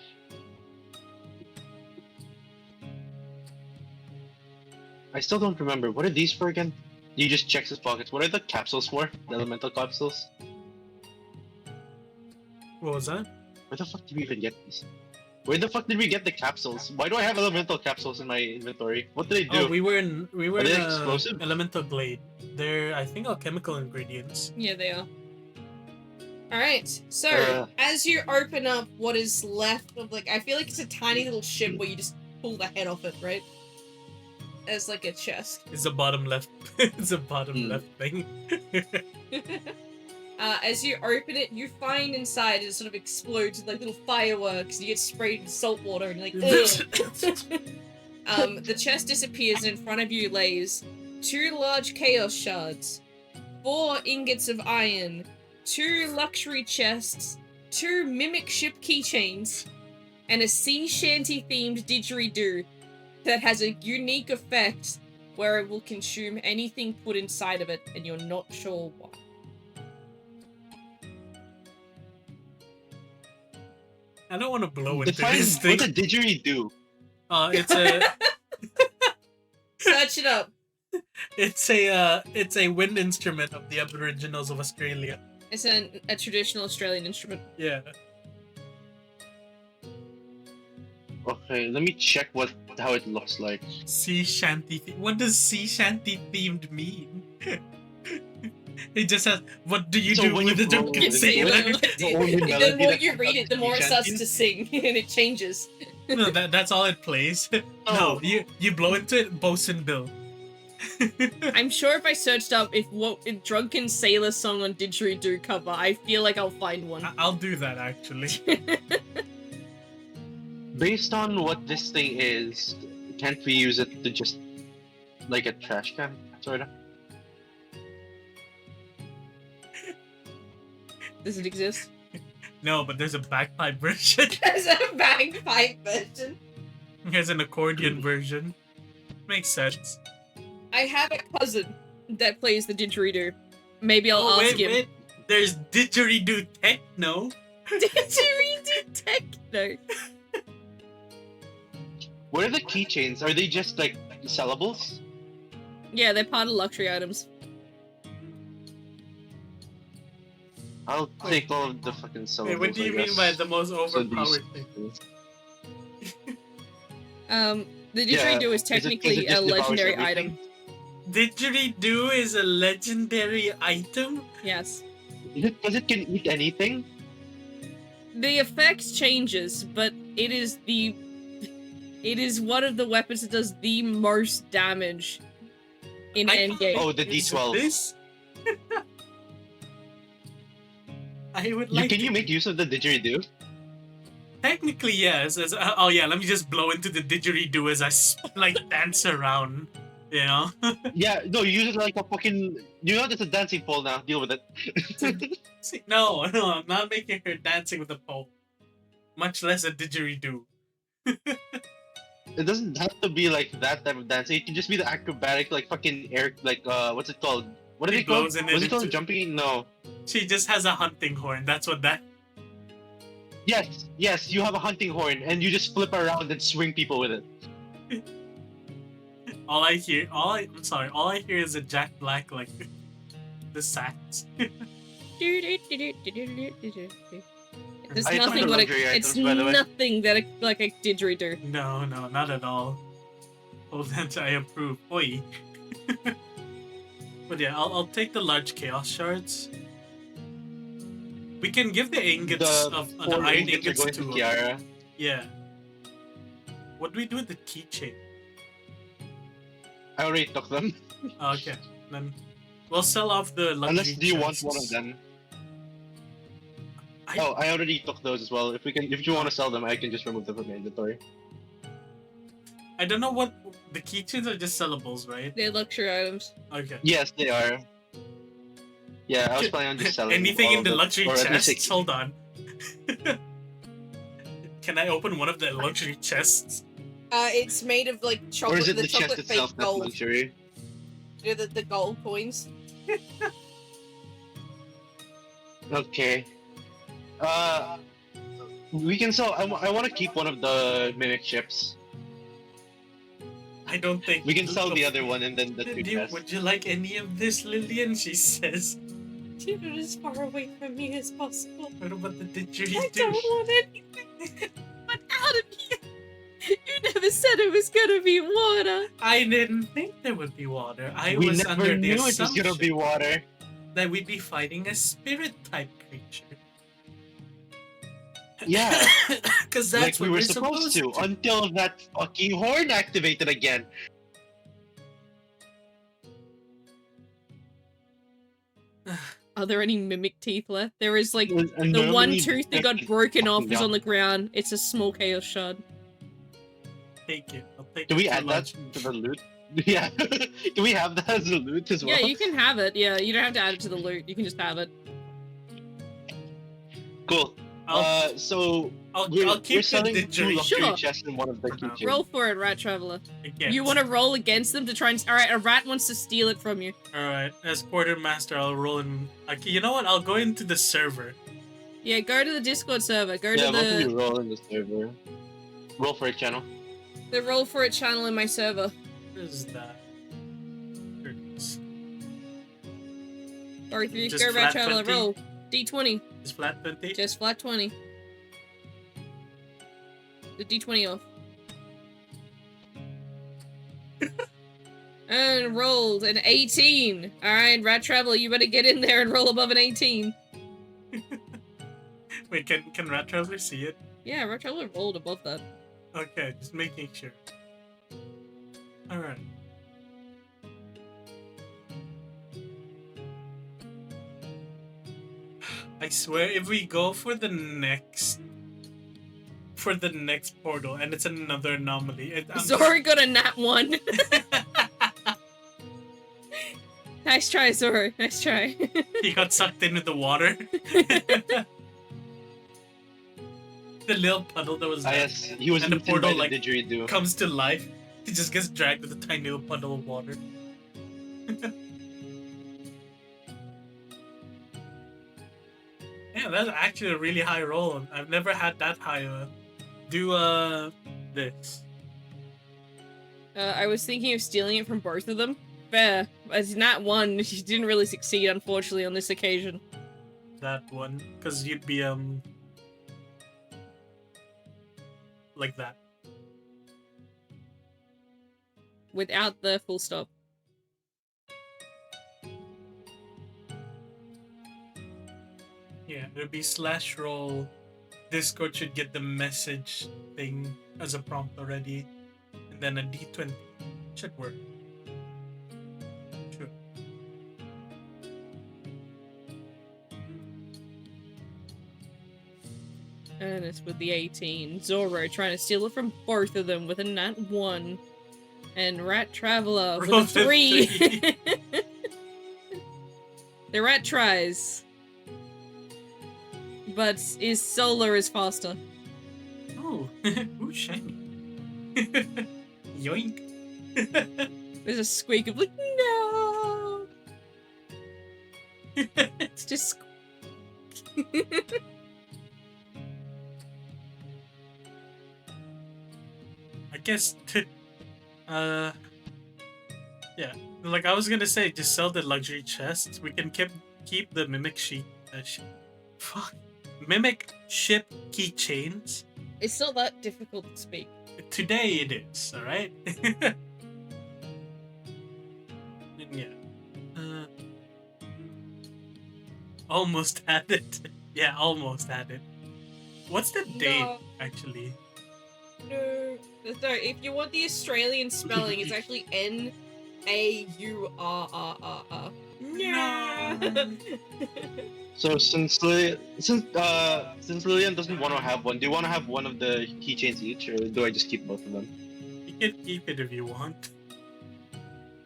[SPEAKER 4] I still don't remember. What are these for again? You just check his pockets. What are the capsules for? The elemental capsules?
[SPEAKER 2] What was that?
[SPEAKER 4] Where the fuck did we even get these? Where the fuck did we get the capsules? Why do I have elemental capsules in my inventory? What did they do?
[SPEAKER 2] Oh, we were in
[SPEAKER 4] Are they explosive?
[SPEAKER 2] Elemental Glade. They're, I think, alchemical ingredients.
[SPEAKER 1] Yeah, they are. Alright, so as you open up what is left of, like, I feel like it's a tiny little ship where you just pull the head off it, right? As like a chest.
[SPEAKER 2] It's a bottom left. It's a bottom left thing.
[SPEAKER 1] As you open it, you find inside it sort of explodes with like little fireworks. You get sprayed with salt water and you're like, ugh. The chest disappears and in front of you lays 2 large chaos shards, 4 ingots of iron, 2 luxury chests, 2 mimic ship keychains, and a sea shanty themed didgeridoo that has a unique effect where it will consume anything put inside of it and you're not sure why.
[SPEAKER 2] I don't want to blow into
[SPEAKER 4] Define
[SPEAKER 2] this thing.
[SPEAKER 4] what did didgeridoo?
[SPEAKER 2] It's a
[SPEAKER 1] Search it up.
[SPEAKER 2] it's a wind instrument of the Aboriginals of Australia.
[SPEAKER 1] It's a traditional Australian instrument.
[SPEAKER 2] Yeah.
[SPEAKER 4] Okay, let me check how it looks like.
[SPEAKER 2] Sea shanty. What does sea shanty themed mean? It just says, "What do you
[SPEAKER 4] So
[SPEAKER 2] do
[SPEAKER 4] when
[SPEAKER 2] with
[SPEAKER 4] you
[SPEAKER 2] the
[SPEAKER 4] blow
[SPEAKER 2] drunken
[SPEAKER 4] it,
[SPEAKER 2] sailor?"
[SPEAKER 1] The more you read it, the more it starts to sing, and it changes.
[SPEAKER 2] No, that's all it plays. No, you blow into it, Bosun Bill.
[SPEAKER 1] I'm sure if I searched up if drunken sailor song on didgeridoo cover, I feel like I'll find one.
[SPEAKER 2] I'll do that actually.
[SPEAKER 4] Based on what this thing is, can't we use it to just like a trash can, sorta?
[SPEAKER 1] Does it exist?
[SPEAKER 2] No, but there's a bagpipe version.
[SPEAKER 1] There's a bagpipe version.
[SPEAKER 2] There's an accordion version. Makes sense.
[SPEAKER 1] I have a cousin that plays the didgeridoo. Maybe I'll ask him.
[SPEAKER 2] Wait. There's didgeridoo techno.
[SPEAKER 1] Didgeridoo techno.
[SPEAKER 4] What are the keychains? Are they just like sellables?
[SPEAKER 1] Yeah, they're part of luxury items.
[SPEAKER 4] I'll take all of the fucking syllables.
[SPEAKER 2] Wait, what do you mean by the most overpowered thing?
[SPEAKER 1] The didgeridoo is technically a legendary item.
[SPEAKER 2] Didgeridoo is a legendary item?
[SPEAKER 1] Yes.
[SPEAKER 4] Because it can eat anything?
[SPEAKER 1] The effect changes, but it is one of the weapons that does the most damage in endgame.
[SPEAKER 4] Oh, the D12.
[SPEAKER 2] This? I would like.
[SPEAKER 4] Can you make use of the didgeridoo?
[SPEAKER 2] Technically, yes. Oh yeah, let me just blow into the didgeridoo as I dance around. You know?
[SPEAKER 4] Yeah, no, you use it like a fucking. You know it's a dancing pole now. Deal with it.
[SPEAKER 2] See, no, I'm not making her dancing with a pole. Much less a didgeridoo.
[SPEAKER 4] It doesn't have to be like that type of dancing. It can just be the acrobatic, like fucking air, like what's it called? What are they called? Was it called jumping? No.
[SPEAKER 2] She just has a hunting horn. That's what that.
[SPEAKER 4] Yes, you have a hunting horn, and you just flip around and swing people with it.
[SPEAKER 2] All I hear is a Jack Black like the sax.
[SPEAKER 1] There's
[SPEAKER 4] I took
[SPEAKER 1] nothing
[SPEAKER 4] the
[SPEAKER 1] but
[SPEAKER 4] luxury
[SPEAKER 1] it's
[SPEAKER 4] items, by the way.
[SPEAKER 1] nothing that like a didgeridoo.
[SPEAKER 2] No, not at all. Hold that, I approve. Oi. But yeah, I'll take the large chaos shards. We can give the ingots
[SPEAKER 4] The
[SPEAKER 2] of the
[SPEAKER 4] 4
[SPEAKER 2] iron
[SPEAKER 4] ingots are
[SPEAKER 2] ingots
[SPEAKER 4] going
[SPEAKER 2] to
[SPEAKER 4] to
[SPEAKER 2] him.
[SPEAKER 4] Kiara.
[SPEAKER 2] Yeah. What do we do with the keychain?
[SPEAKER 4] I already took them.
[SPEAKER 2] Okay, then we'll sell off the luxury
[SPEAKER 4] Unless do you want
[SPEAKER 2] chests.
[SPEAKER 4] one of them?
[SPEAKER 2] I-
[SPEAKER 4] Oh, I already took those as well. If you want to sell them, I can just remove them from my inventory.
[SPEAKER 2] I don't know what the keychains are, just sellables, right?
[SPEAKER 1] They're luxury items.
[SPEAKER 2] Okay.
[SPEAKER 4] Yes, they are. Yeah, I was planning on just selling
[SPEAKER 2] anything
[SPEAKER 4] all
[SPEAKER 2] in
[SPEAKER 4] of
[SPEAKER 2] the
[SPEAKER 4] them,
[SPEAKER 2] luxury
[SPEAKER 4] or at least
[SPEAKER 2] chests. Hold on. Can I open one of the luxury chests?
[SPEAKER 1] It's made of like
[SPEAKER 4] Or
[SPEAKER 1] chocolate.
[SPEAKER 4] is it
[SPEAKER 1] the
[SPEAKER 4] the
[SPEAKER 1] chocolate
[SPEAKER 4] chest itself
[SPEAKER 1] fake
[SPEAKER 4] that's
[SPEAKER 1] gold.
[SPEAKER 4] luxury?
[SPEAKER 1] You know, the gold coins.
[SPEAKER 4] Okay. We can sell. I want to keep one of the mimic ships.
[SPEAKER 2] I don't think
[SPEAKER 4] We can sell the other one and then the two chests.
[SPEAKER 2] Would you like any of this, Lillian? She says.
[SPEAKER 1] Keep it as far away from me as possible.
[SPEAKER 2] What about the
[SPEAKER 1] I
[SPEAKER 2] didgeridoo?
[SPEAKER 1] don't want anything. But out of here. You never said it was gonna be water.
[SPEAKER 2] I didn't think there would be water. I
[SPEAKER 4] We
[SPEAKER 2] was
[SPEAKER 4] never
[SPEAKER 2] under the
[SPEAKER 4] knew it was
[SPEAKER 2] assumption
[SPEAKER 4] gonna be water.
[SPEAKER 2] that we'd be fighting a spirit type creature.
[SPEAKER 4] Yeah,
[SPEAKER 2] Because that's
[SPEAKER 4] like we
[SPEAKER 2] what
[SPEAKER 4] were
[SPEAKER 2] we're
[SPEAKER 4] supposed to until that fucking horn activated again.
[SPEAKER 1] Are there any mimic teeth left? There is like
[SPEAKER 4] And
[SPEAKER 1] the one
[SPEAKER 4] normally
[SPEAKER 1] tooth that got
[SPEAKER 4] that's
[SPEAKER 1] broken off
[SPEAKER 4] fucking
[SPEAKER 1] is on
[SPEAKER 4] dumb.
[SPEAKER 1] the ground. It's a small chaos shard.
[SPEAKER 2] Take it. I'll take
[SPEAKER 4] Do
[SPEAKER 2] it
[SPEAKER 4] we
[SPEAKER 2] to
[SPEAKER 4] add that
[SPEAKER 2] lunch.
[SPEAKER 4] to the loot? Yeah. Do we have that as a loot as well?
[SPEAKER 1] Yeah, you can have it. Yeah, you don't have to add it to the loot. You can just have it.
[SPEAKER 4] Cool.
[SPEAKER 2] I'll
[SPEAKER 4] I'll
[SPEAKER 2] keep
[SPEAKER 4] we're
[SPEAKER 2] the
[SPEAKER 4] selling two
[SPEAKER 2] didgeridoo.
[SPEAKER 4] luxury
[SPEAKER 1] Sure.
[SPEAKER 4] chests and one of the keychains.
[SPEAKER 1] Roll for it, Rat Traveler.
[SPEAKER 2] Again.
[SPEAKER 1] You want to roll against them to try and... Alright, a rat wants to steal it from you.
[SPEAKER 2] Alright, as quartermaster, I'll roll in. Okay, you know what? I'll go into the server.
[SPEAKER 1] Yeah, go to the Discord server. Go
[SPEAKER 4] Yeah,
[SPEAKER 1] to
[SPEAKER 4] both of
[SPEAKER 1] the...
[SPEAKER 4] you roll in the server. Roll for a channel.
[SPEAKER 1] The roll for it channel in my server.
[SPEAKER 2] What is that? Here it is.
[SPEAKER 1] Or if you
[SPEAKER 2] Just
[SPEAKER 1] go
[SPEAKER 2] flat
[SPEAKER 1] Rat Traveler,
[SPEAKER 2] 20?
[SPEAKER 1] roll. D20.
[SPEAKER 2] Is flat 20?
[SPEAKER 1] Just flat 20. The D20 off. And rolled an 18. Alright, Rat Traveler, you better get in there and roll above an 18.
[SPEAKER 2] Wait, can Rat Traveler see it?
[SPEAKER 1] Yeah, Rat Traveler rolled above that.
[SPEAKER 2] Okay, just making sure. Alright. I swear, if we go for the next portal and it's another anomaly,
[SPEAKER 1] Zora got a nat 1. Nice try, Zora. Nice try.
[SPEAKER 2] he got sucked in with the water. The little puddle that was there
[SPEAKER 4] Yes, he was
[SPEAKER 2] And the
[SPEAKER 4] eaten
[SPEAKER 2] portal,
[SPEAKER 4] by the
[SPEAKER 2] like,
[SPEAKER 4] didgeridoo.
[SPEAKER 2] comes to life. He just gets dragged with a tiny little puddle of water. Yeah, that's actually a really high roll. I've never had that high. This.
[SPEAKER 1] I was thinking of stealing it from both of them. Fair. As nat 1, she didn't really succeed, unfortunately, on this occasion.
[SPEAKER 2] That one. Because you'd be, like that.
[SPEAKER 1] Without the full stop.
[SPEAKER 2] Yeah, it would be slash roll. Discord should get the message thing as a prompt already. And then a D20 should work. Sure.
[SPEAKER 1] And it's with the 18. Zoro trying to steal it from both of them with a nat 1. And Rat Traveler with
[SPEAKER 2] Roll
[SPEAKER 1] a 3. The rat tries. But his solar is faster.
[SPEAKER 2] Oh, ooh, shiny. Yoink.
[SPEAKER 1] There's a squeak of like, no! It's just
[SPEAKER 2] guess yeah, like I was gonna say, just sell the luxury chests. We can keep the mimic sheet. Fuck, mimic ship keychains.
[SPEAKER 1] It's not that difficult to speak.
[SPEAKER 2] Today it is. All right. And yeah. Almost had it. Yeah, almost had it. What's the date
[SPEAKER 1] No.
[SPEAKER 2] actually?
[SPEAKER 1] No. If you want the Australian spelling, it's actually Naurrr.
[SPEAKER 2] No.
[SPEAKER 4] So since Lillian doesn't want to have one, do you want to have one of the keychains each, or do I just keep both of them?
[SPEAKER 2] You can keep it if you want.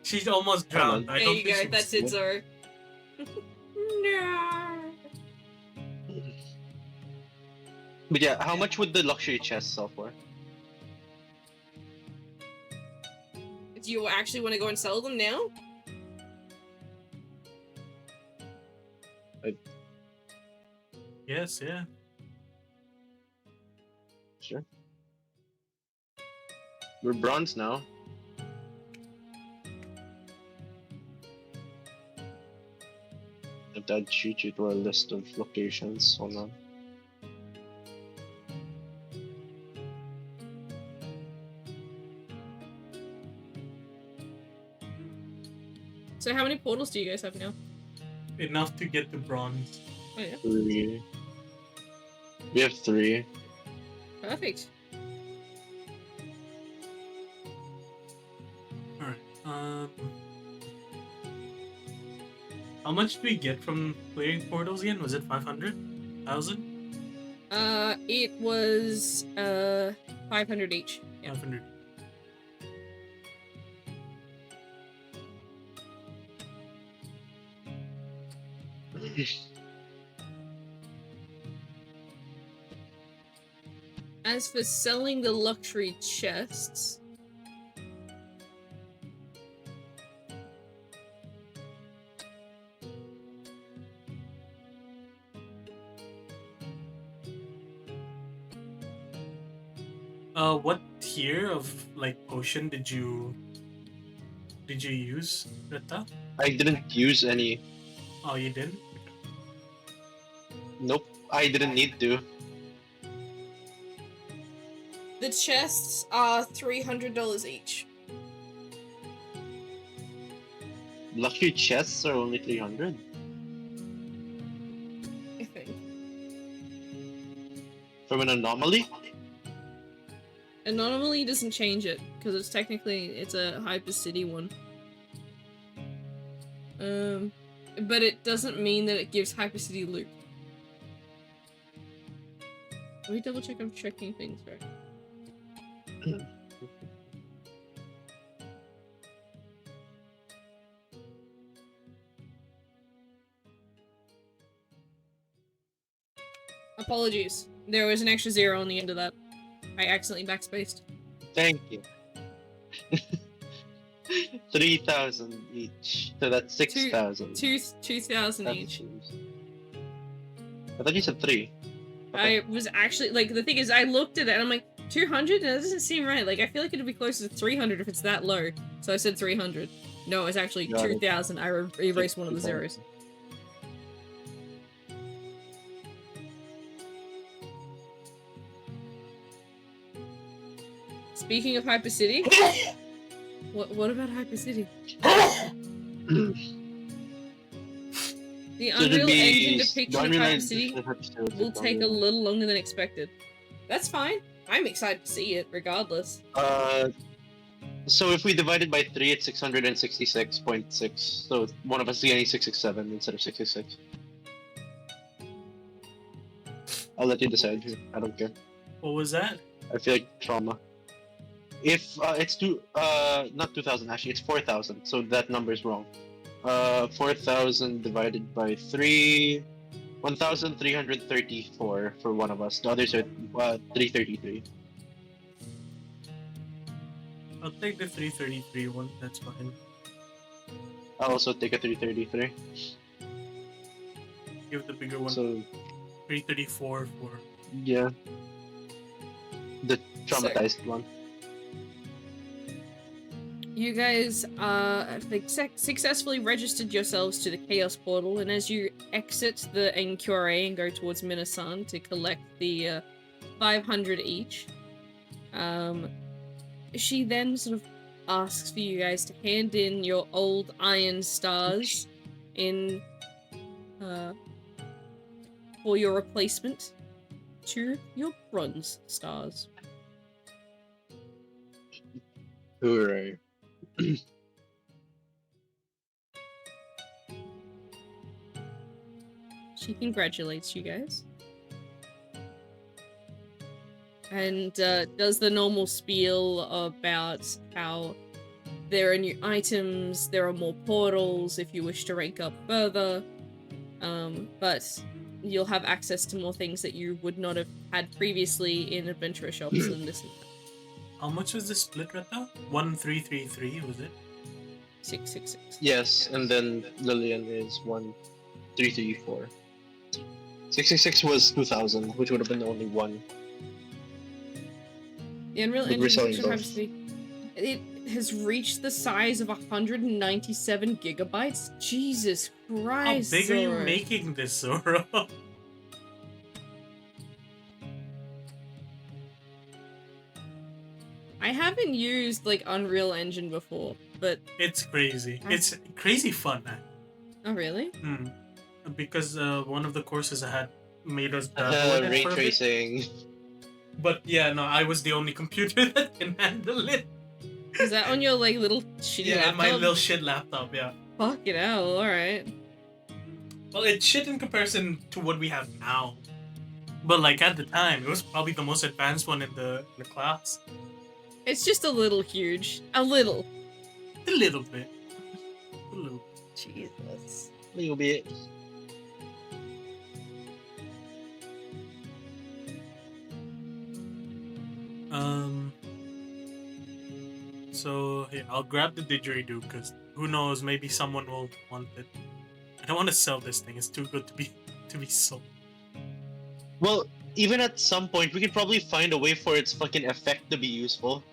[SPEAKER 2] She's almost
[SPEAKER 4] Hold
[SPEAKER 2] drowned.
[SPEAKER 4] on.
[SPEAKER 2] I
[SPEAKER 1] There
[SPEAKER 2] don't
[SPEAKER 1] you
[SPEAKER 2] think
[SPEAKER 1] go.
[SPEAKER 2] she
[SPEAKER 1] That's
[SPEAKER 2] was...
[SPEAKER 1] it, Zoro. No.
[SPEAKER 4] But yeah, how much would the luxury chest sell for?
[SPEAKER 1] Do you actually want to go and sell them now?
[SPEAKER 2] Yes, yeah.
[SPEAKER 4] Sure. We're bronze now. If that shoot you to our list of locations, hold on.
[SPEAKER 1] So how many portals do you guys have now?
[SPEAKER 2] Enough to get the bronze.
[SPEAKER 1] Oh yeah.
[SPEAKER 4] 3. We have 3.
[SPEAKER 1] Perfect.
[SPEAKER 2] Alright. How much do we get from clearing portals again? Was it 500? 1,000?
[SPEAKER 1] It was 500 each. Yeah.
[SPEAKER 2] 500.
[SPEAKER 1] As for selling the luxury chests,
[SPEAKER 2] What tier of like potion did you use, Retta?
[SPEAKER 4] I didn't use any.
[SPEAKER 2] Oh, you didn't?
[SPEAKER 4] Nope, I didn't need to.
[SPEAKER 1] the chests are $300 each.
[SPEAKER 4] Luxury chests are only 300.
[SPEAKER 1] I think.
[SPEAKER 4] From an anomaly?
[SPEAKER 1] Anomaly doesn't change it, because it's a Hyper City one. But it doesn't mean that it gives Hyper City loot. Let me double check I'm checking things right. Apologies. There was an extra 0 on the end of that. I accidentally backspaced.
[SPEAKER 4] Thank you. 3,000 each. So that's 6,000.
[SPEAKER 1] 2,000 each.
[SPEAKER 4] I thought you said 3. Okay.
[SPEAKER 1] I was actually, like, the thing is, I looked at it and I'm like, 200? That doesn't seem right. Like, I feel like it'd be closer to 300 if it's that low. So I said 300. No, it's actually
[SPEAKER 4] Got it.
[SPEAKER 1] 2,000. I erased one of the zeros. Speaking of Hyper City, what about Hyper City? The
[SPEAKER 4] So it'd
[SPEAKER 1] Unreal
[SPEAKER 4] be
[SPEAKER 1] Engine depiction of
[SPEAKER 4] Unreal
[SPEAKER 1] Hyper
[SPEAKER 4] Engine
[SPEAKER 1] City
[SPEAKER 4] depiction
[SPEAKER 1] will
[SPEAKER 4] of
[SPEAKER 1] take a
[SPEAKER 4] Unreal.
[SPEAKER 1] little longer than expected. That's fine. I'm excited to see it, regardless.
[SPEAKER 4] So if we divide it by 3, it's 666.6. So one of us is getting 667 instead of 666. I'll let you decide. I don't care.
[SPEAKER 2] What was that?
[SPEAKER 4] I feel like trauma. If it's not 2,000 actually, it's 4,000. So that number is wrong. 4,000 divided by 3, 1,334 for one of us. The others are 333.
[SPEAKER 2] I'll take the 333 one. That's fine.
[SPEAKER 4] I'll also take a 333.
[SPEAKER 2] Give the bigger one.
[SPEAKER 4] So
[SPEAKER 2] 334 for...
[SPEAKER 4] yeah, the traumatized one.
[SPEAKER 1] You guys have successfully registered yourselves to the Chaos Portal, and as you exit the NQRA and go towards Minasan to collect the 500 each, she then sort of asks for you guys to hand in your old iron stars in for your replacement to your bronze stars.
[SPEAKER 3] Hooray.
[SPEAKER 1] She congratulates you guys. And does the normal spiel about how there are new items, there are more portals if you wish to rank up further, but you'll have access to more things that you would not have had previously in adventurer shops and this and that.
[SPEAKER 2] How much was the split right now? 1333, was it?
[SPEAKER 1] 666.
[SPEAKER 4] Yes, and then Lillian is 1334. 666 was 2,000, which would have been only one.
[SPEAKER 1] The Unreal
[SPEAKER 4] But we're
[SPEAKER 1] Engine
[SPEAKER 4] selling
[SPEAKER 1] picture happens to be... It has reached the size of 197 gigabytes? Jesus
[SPEAKER 2] How
[SPEAKER 1] Christ,
[SPEAKER 2] big are you
[SPEAKER 1] Zoro.
[SPEAKER 2] making this, Zoro?
[SPEAKER 1] I haven't used, like, Unreal Engine before, but...
[SPEAKER 2] It's crazy. It's crazy fun, man.
[SPEAKER 1] Oh, really?
[SPEAKER 2] Because one of the courses I had made us dabble in it
[SPEAKER 4] Ray
[SPEAKER 2] for a bit.
[SPEAKER 4] tracing.
[SPEAKER 2] But yeah, no, I was the only computer that can handle it.
[SPEAKER 1] Is that on your, like, little shitty
[SPEAKER 2] Yeah,
[SPEAKER 1] laptop?
[SPEAKER 2] my little shit laptop, yeah.
[SPEAKER 1] Fucking hell, alright.
[SPEAKER 2] Well, it's shit in comparison to what we have now. But like at the time, it was probably the most advanced one in the class.
[SPEAKER 1] It's just a little huge. A little.
[SPEAKER 2] A little bit. A little.
[SPEAKER 1] Jesus.
[SPEAKER 4] Little bit.
[SPEAKER 2] So yeah, I'll grab the didgeridoo because who knows, maybe someone will want it. I don't want to sell this thing. It's too good to be sold.
[SPEAKER 4] Well, even at some point, we could probably find a way for its fucking effect to be useful,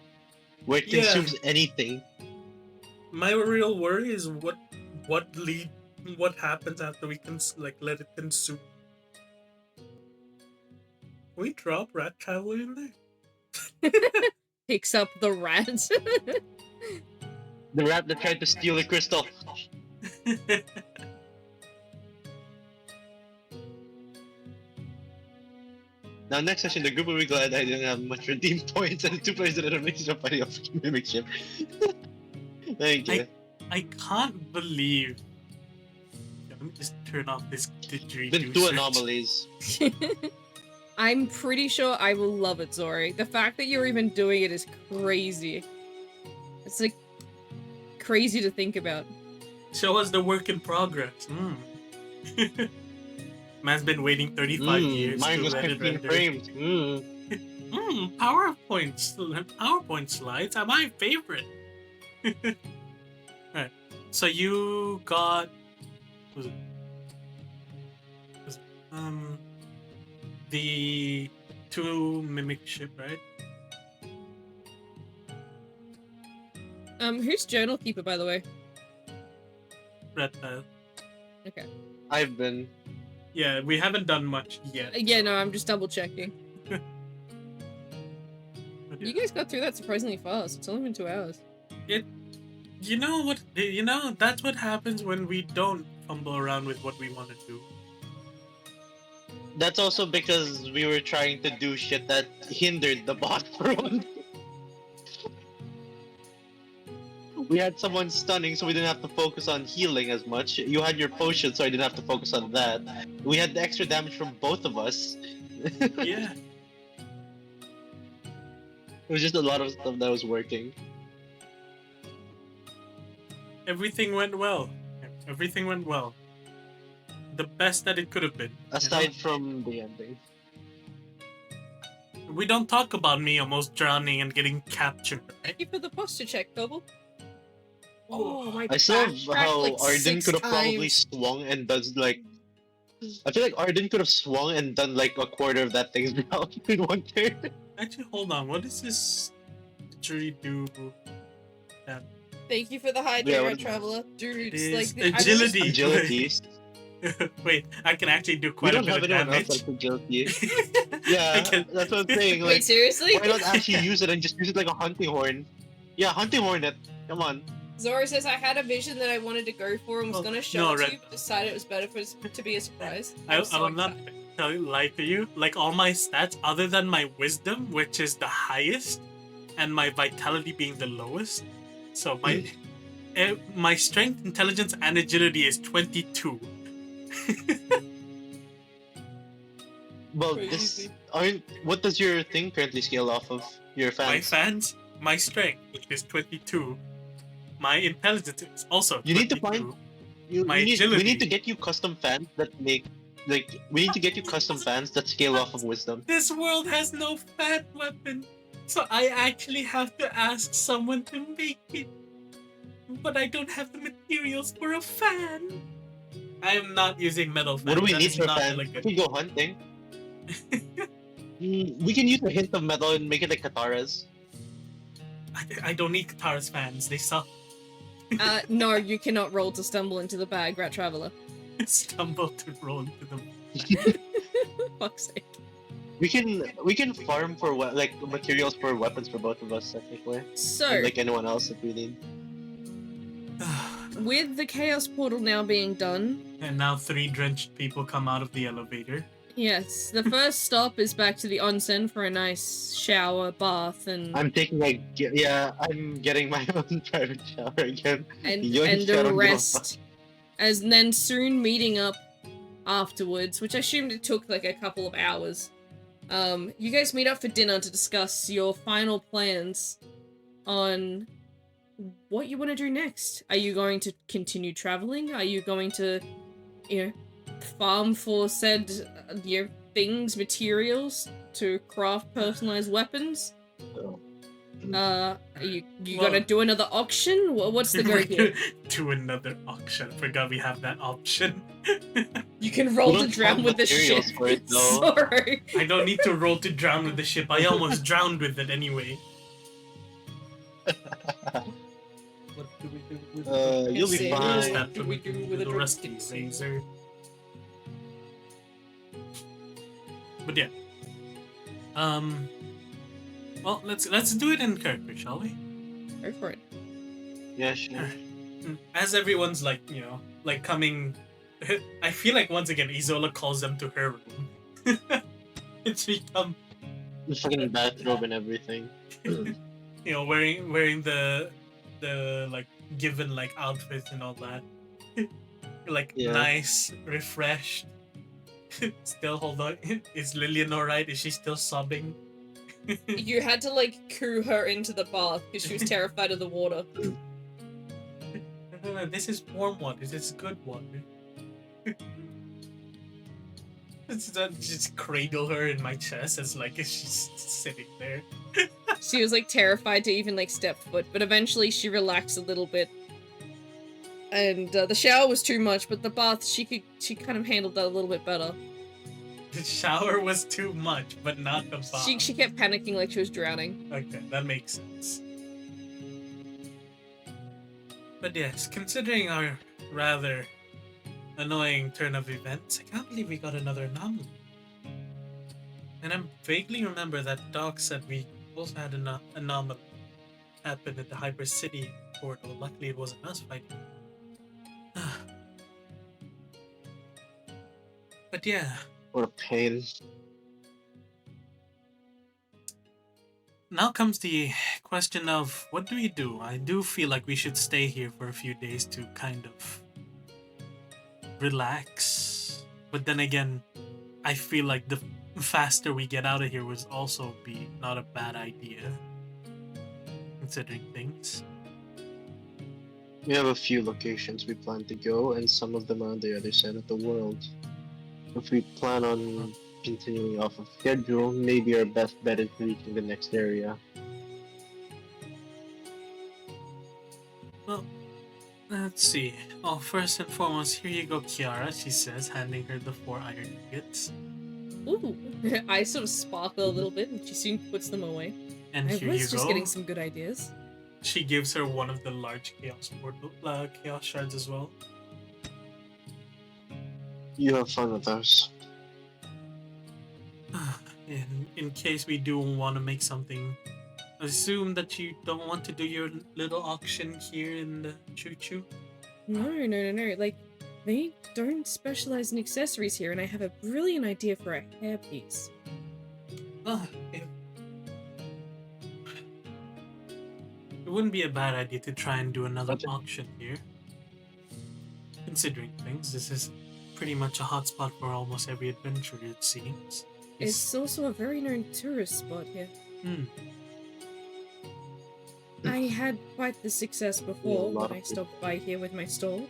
[SPEAKER 4] where it
[SPEAKER 2] Yeah.
[SPEAKER 4] consumes anything.
[SPEAKER 2] My real worry is what happens after we can let it consume. Can we drop Rat Traveler in there?
[SPEAKER 1] Picks up the rat.
[SPEAKER 4] The rat that tried to steal the crystal. Now, next session, the group will be glad I didn't have much redeem points, and the two players that are making a fighting a freaking mimic ship. Thank you.
[SPEAKER 2] I can't believe. Yeah, let me just turn off this didgeridoo.
[SPEAKER 4] Been two
[SPEAKER 2] search.
[SPEAKER 4] anomalies.
[SPEAKER 1] I'm pretty sure I will love it, Zori. The fact that you're even doing it is crazy. It's like crazy to think about.
[SPEAKER 2] Show us the work in progress. Man's been waiting 35 years
[SPEAKER 4] Mine
[SPEAKER 2] to
[SPEAKER 4] was
[SPEAKER 2] let it
[SPEAKER 4] 15
[SPEAKER 2] render.
[SPEAKER 4] frames.
[SPEAKER 2] PowerPoint slides are my favorite. Alright, so you got the 2 mimic ship, right?
[SPEAKER 1] Who's journal keeper, by the way?
[SPEAKER 2] Reptile.
[SPEAKER 1] Okay.
[SPEAKER 4] I've been.
[SPEAKER 2] Yeah, we haven't done much yet.
[SPEAKER 1] Yeah, no, I'm just double checking.
[SPEAKER 2] But
[SPEAKER 1] You
[SPEAKER 2] yeah.
[SPEAKER 1] guys got through that surprisingly fast. It's only been 2 hours.
[SPEAKER 2] You know what? You know that's what happens when we don't fumble around with what we want to do.
[SPEAKER 4] That's also because we were trying to do shit that hindered the bot for one. We had someone stunning, so we didn't have to focus on healing as much. You had your potion, so I didn't have to focus on that. We had the extra damage from both of us.
[SPEAKER 2] Yeah.
[SPEAKER 4] It was just a lot of stuff that was working.
[SPEAKER 2] Everything went well. Everything went well. The best that it could have been.
[SPEAKER 4] Aside from the ending.
[SPEAKER 2] We don't talk about me almost drowning and getting captured, right?
[SPEAKER 1] Thank you for the posture check, Kobo. Oh, my
[SPEAKER 4] I still
[SPEAKER 1] back
[SPEAKER 4] love how
[SPEAKER 1] like
[SPEAKER 4] Arden
[SPEAKER 1] 6
[SPEAKER 4] could have probably
[SPEAKER 1] times.
[SPEAKER 4] swung and does like. I feel like Arden could have swung and done like a quarter of that thing's round in one turn.
[SPEAKER 2] Actually, hold on. What is this didgeridoo? That
[SPEAKER 1] Thank you for the high
[SPEAKER 3] Yeah,
[SPEAKER 1] day,
[SPEAKER 3] what-
[SPEAKER 1] Red Traveler. Dude,
[SPEAKER 2] It
[SPEAKER 1] like
[SPEAKER 2] is
[SPEAKER 1] the- I
[SPEAKER 2] agility.
[SPEAKER 3] Agilities.
[SPEAKER 2] Wait, I can actually do
[SPEAKER 3] We
[SPEAKER 2] quite a
[SPEAKER 3] don't
[SPEAKER 2] bit
[SPEAKER 3] have
[SPEAKER 2] of
[SPEAKER 3] anyone else
[SPEAKER 2] damage.
[SPEAKER 3] that's agility.
[SPEAKER 2] I
[SPEAKER 3] Yeah,
[SPEAKER 2] can-
[SPEAKER 3] that's what I'm saying.
[SPEAKER 1] Wait,
[SPEAKER 3] Like,
[SPEAKER 1] seriously?
[SPEAKER 3] why not actually use it and just use it like a hunting horn? Yeah, hunting hornet. Come on.
[SPEAKER 1] Zora says I had a vision that I wanted to go for and was
[SPEAKER 2] Well,
[SPEAKER 1] gonna show
[SPEAKER 2] no,
[SPEAKER 1] it to
[SPEAKER 2] Red-
[SPEAKER 1] you, but decided it was better for it to be a surprise.
[SPEAKER 2] I
[SPEAKER 1] was so
[SPEAKER 2] will not lie to you. Like all my stats, other than my wisdom, which is the highest, and my vitality being the lowest. So my strength, intelligence, and agility is 22.
[SPEAKER 3] Well,
[SPEAKER 1] Crazy.
[SPEAKER 3] what does your thing currently scale off of? Your
[SPEAKER 2] My
[SPEAKER 3] fans?
[SPEAKER 2] fans, my strength, which is 22. My intelligence is also 22.
[SPEAKER 3] You need to find.
[SPEAKER 2] My
[SPEAKER 3] We
[SPEAKER 2] agility.
[SPEAKER 3] need to get you custom fans that make. Like, we need to get you custom fans that scale off of wisdom.
[SPEAKER 2] This world has no fan weapon, so I actually have to ask someone to make it. But I don't have the materials for a fan. I am not using metal fans.
[SPEAKER 3] What do we
[SPEAKER 2] That
[SPEAKER 3] need
[SPEAKER 2] is
[SPEAKER 3] for
[SPEAKER 2] not
[SPEAKER 3] fans?
[SPEAKER 2] really
[SPEAKER 3] We
[SPEAKER 2] good.
[SPEAKER 3] can go hunting. We can use a hint of metal and make it like kataras.
[SPEAKER 2] I don't need Katara's fans. They suck.
[SPEAKER 1] No, you cannot roll to stumble into the bag, Rat Traveler.
[SPEAKER 2] Stumble to roll into them.
[SPEAKER 1] Fuck's sake.
[SPEAKER 3] We can farm for like materials for weapons for both of us technically.
[SPEAKER 1] So,
[SPEAKER 3] And, like anyone else that we need.
[SPEAKER 1] with the Chaos Portal now being done,
[SPEAKER 2] And now 3 drenched people come out of the elevator.
[SPEAKER 1] yes, the first stop is back to the onsen for a nice shower, bath, and
[SPEAKER 3] I'm taking I'm getting my own private shower again.
[SPEAKER 1] and
[SPEAKER 3] Yoink, I don't
[SPEAKER 1] a
[SPEAKER 3] give a
[SPEAKER 1] rest. As then soon meeting up afterwards, which I assumed it took like a couple of hours. You guys meet up for dinner to discuss your final plans on what you want to do next. Are you going to continue traveling? Are you going to, farm for said, things, materials to craft personalized weapons? Are you
[SPEAKER 2] Well-
[SPEAKER 1] gonna do another auction? What's the go
[SPEAKER 2] We're
[SPEAKER 1] here?
[SPEAKER 2] gonna do another auction. Forgot we have that option.
[SPEAKER 1] You can roll
[SPEAKER 3] We
[SPEAKER 1] to
[SPEAKER 3] don't
[SPEAKER 1] drown
[SPEAKER 3] have
[SPEAKER 1] with the
[SPEAKER 3] materials
[SPEAKER 1] ship.
[SPEAKER 3] for it, though.
[SPEAKER 1] Sorry.
[SPEAKER 2] I don't need to roll to drown with the ship. I almost drowned with it anyway. What do we do with
[SPEAKER 3] You'll be
[SPEAKER 1] Say,
[SPEAKER 3] fine.
[SPEAKER 2] Use that
[SPEAKER 1] do
[SPEAKER 2] for
[SPEAKER 1] we do with a
[SPEAKER 2] the rusty
[SPEAKER 1] drumstick?
[SPEAKER 2] razor. But yeah. Well, let's do it in character, shall we?
[SPEAKER 1] Go for it.
[SPEAKER 3] Yeah, sure.
[SPEAKER 2] As everyone's like, like coming. I feel like once again Isola calls them to her room. It's become,
[SPEAKER 3] The fucking bathrobe and everything.
[SPEAKER 2] wearing the like given like outfits and all that. Like
[SPEAKER 3] Yeah.
[SPEAKER 2] nice, refreshed. Still, hold on. Is Lillian alright? Is she still sobbing?
[SPEAKER 1] You had to coo her into the bath because she was terrified of the water.
[SPEAKER 2] No, this is warm water. This is good water. It's not just cradle her in my chest as she's sitting there.
[SPEAKER 1] She was terrified to even step foot, but eventually she relaxed a little bit. And the shower was too much, but the bath she kind of handled that a little bit better.
[SPEAKER 2] The shower was too much, but not the bath.
[SPEAKER 1] She kept panicking like she was drowning.
[SPEAKER 2] Okay, that makes sense. But yes, considering our rather annoying turn of events, I can't believe we got another anomaly. And I vaguely remember that Doc said we also had an anomaly happen at the Hyper City portal. Luckily, it wasn't us fighting. But yeah,
[SPEAKER 3] What a pain.
[SPEAKER 2] now comes the question of what do we do? I do feel like we should stay here for a few days to kind of relax. But then again, I feel like the faster we get out of here would also be not a bad idea, considering things.
[SPEAKER 3] We have a few locations we plan to go, and some of them are on the other side of the world. If we plan on continuing off of schedule, maybe our best bet is reaching the next area.
[SPEAKER 2] Well, let's see. Oh, first and foremost, here you go, Kiara, she says, handing her the 4 iron nuggets.
[SPEAKER 1] Ooh. Eyes sort of sparkle a little bit, and she soon puts them away.
[SPEAKER 2] And
[SPEAKER 1] I
[SPEAKER 2] here
[SPEAKER 1] was
[SPEAKER 2] you
[SPEAKER 1] just
[SPEAKER 2] go.
[SPEAKER 1] getting some good ideas.
[SPEAKER 2] she gives her one of the large chaos shards as well.
[SPEAKER 3] You have fun with us.
[SPEAKER 2] In case we do want to make something, assume that you don't want to do your little auction here in the choo choo.
[SPEAKER 1] No. Like, they don't specialize in accessories here, and I have a brilliant idea for a hairpiece.
[SPEAKER 2] It wouldn't be a bad idea to try and do another
[SPEAKER 3] Okay.
[SPEAKER 2] auction here. Considering things, this is pretty much a hotspot for almost every adventurer, it seems.
[SPEAKER 1] It's also a very known tourist spot here.
[SPEAKER 2] Hmm.
[SPEAKER 1] I had quite the success before
[SPEAKER 3] lot
[SPEAKER 1] when I
[SPEAKER 3] of
[SPEAKER 1] stopped by here with my stall.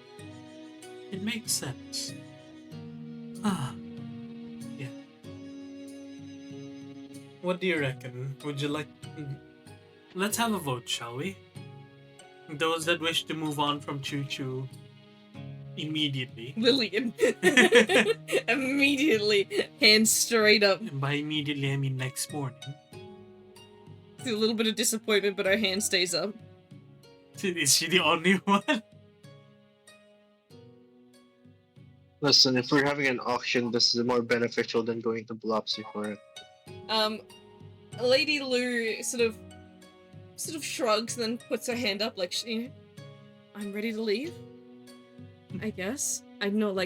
[SPEAKER 2] It makes sense. Yeah. What do you reckon? Would you like... Let's have a vote, shall we? Those that wish to move on from Choo Choo immediately.
[SPEAKER 1] Lillian. Immediately, hands straight up.
[SPEAKER 2] And by immediately, I mean next morning.
[SPEAKER 1] A little bit of disappointment, but her hand stays up.
[SPEAKER 2] Is she the only one?
[SPEAKER 3] Listen, if we're having an auction, this is more beneficial than going to Blopsy for it.
[SPEAKER 1] Lady Lou sort of shrugs and then puts her hand up like, I'm ready to leave. I guess. I know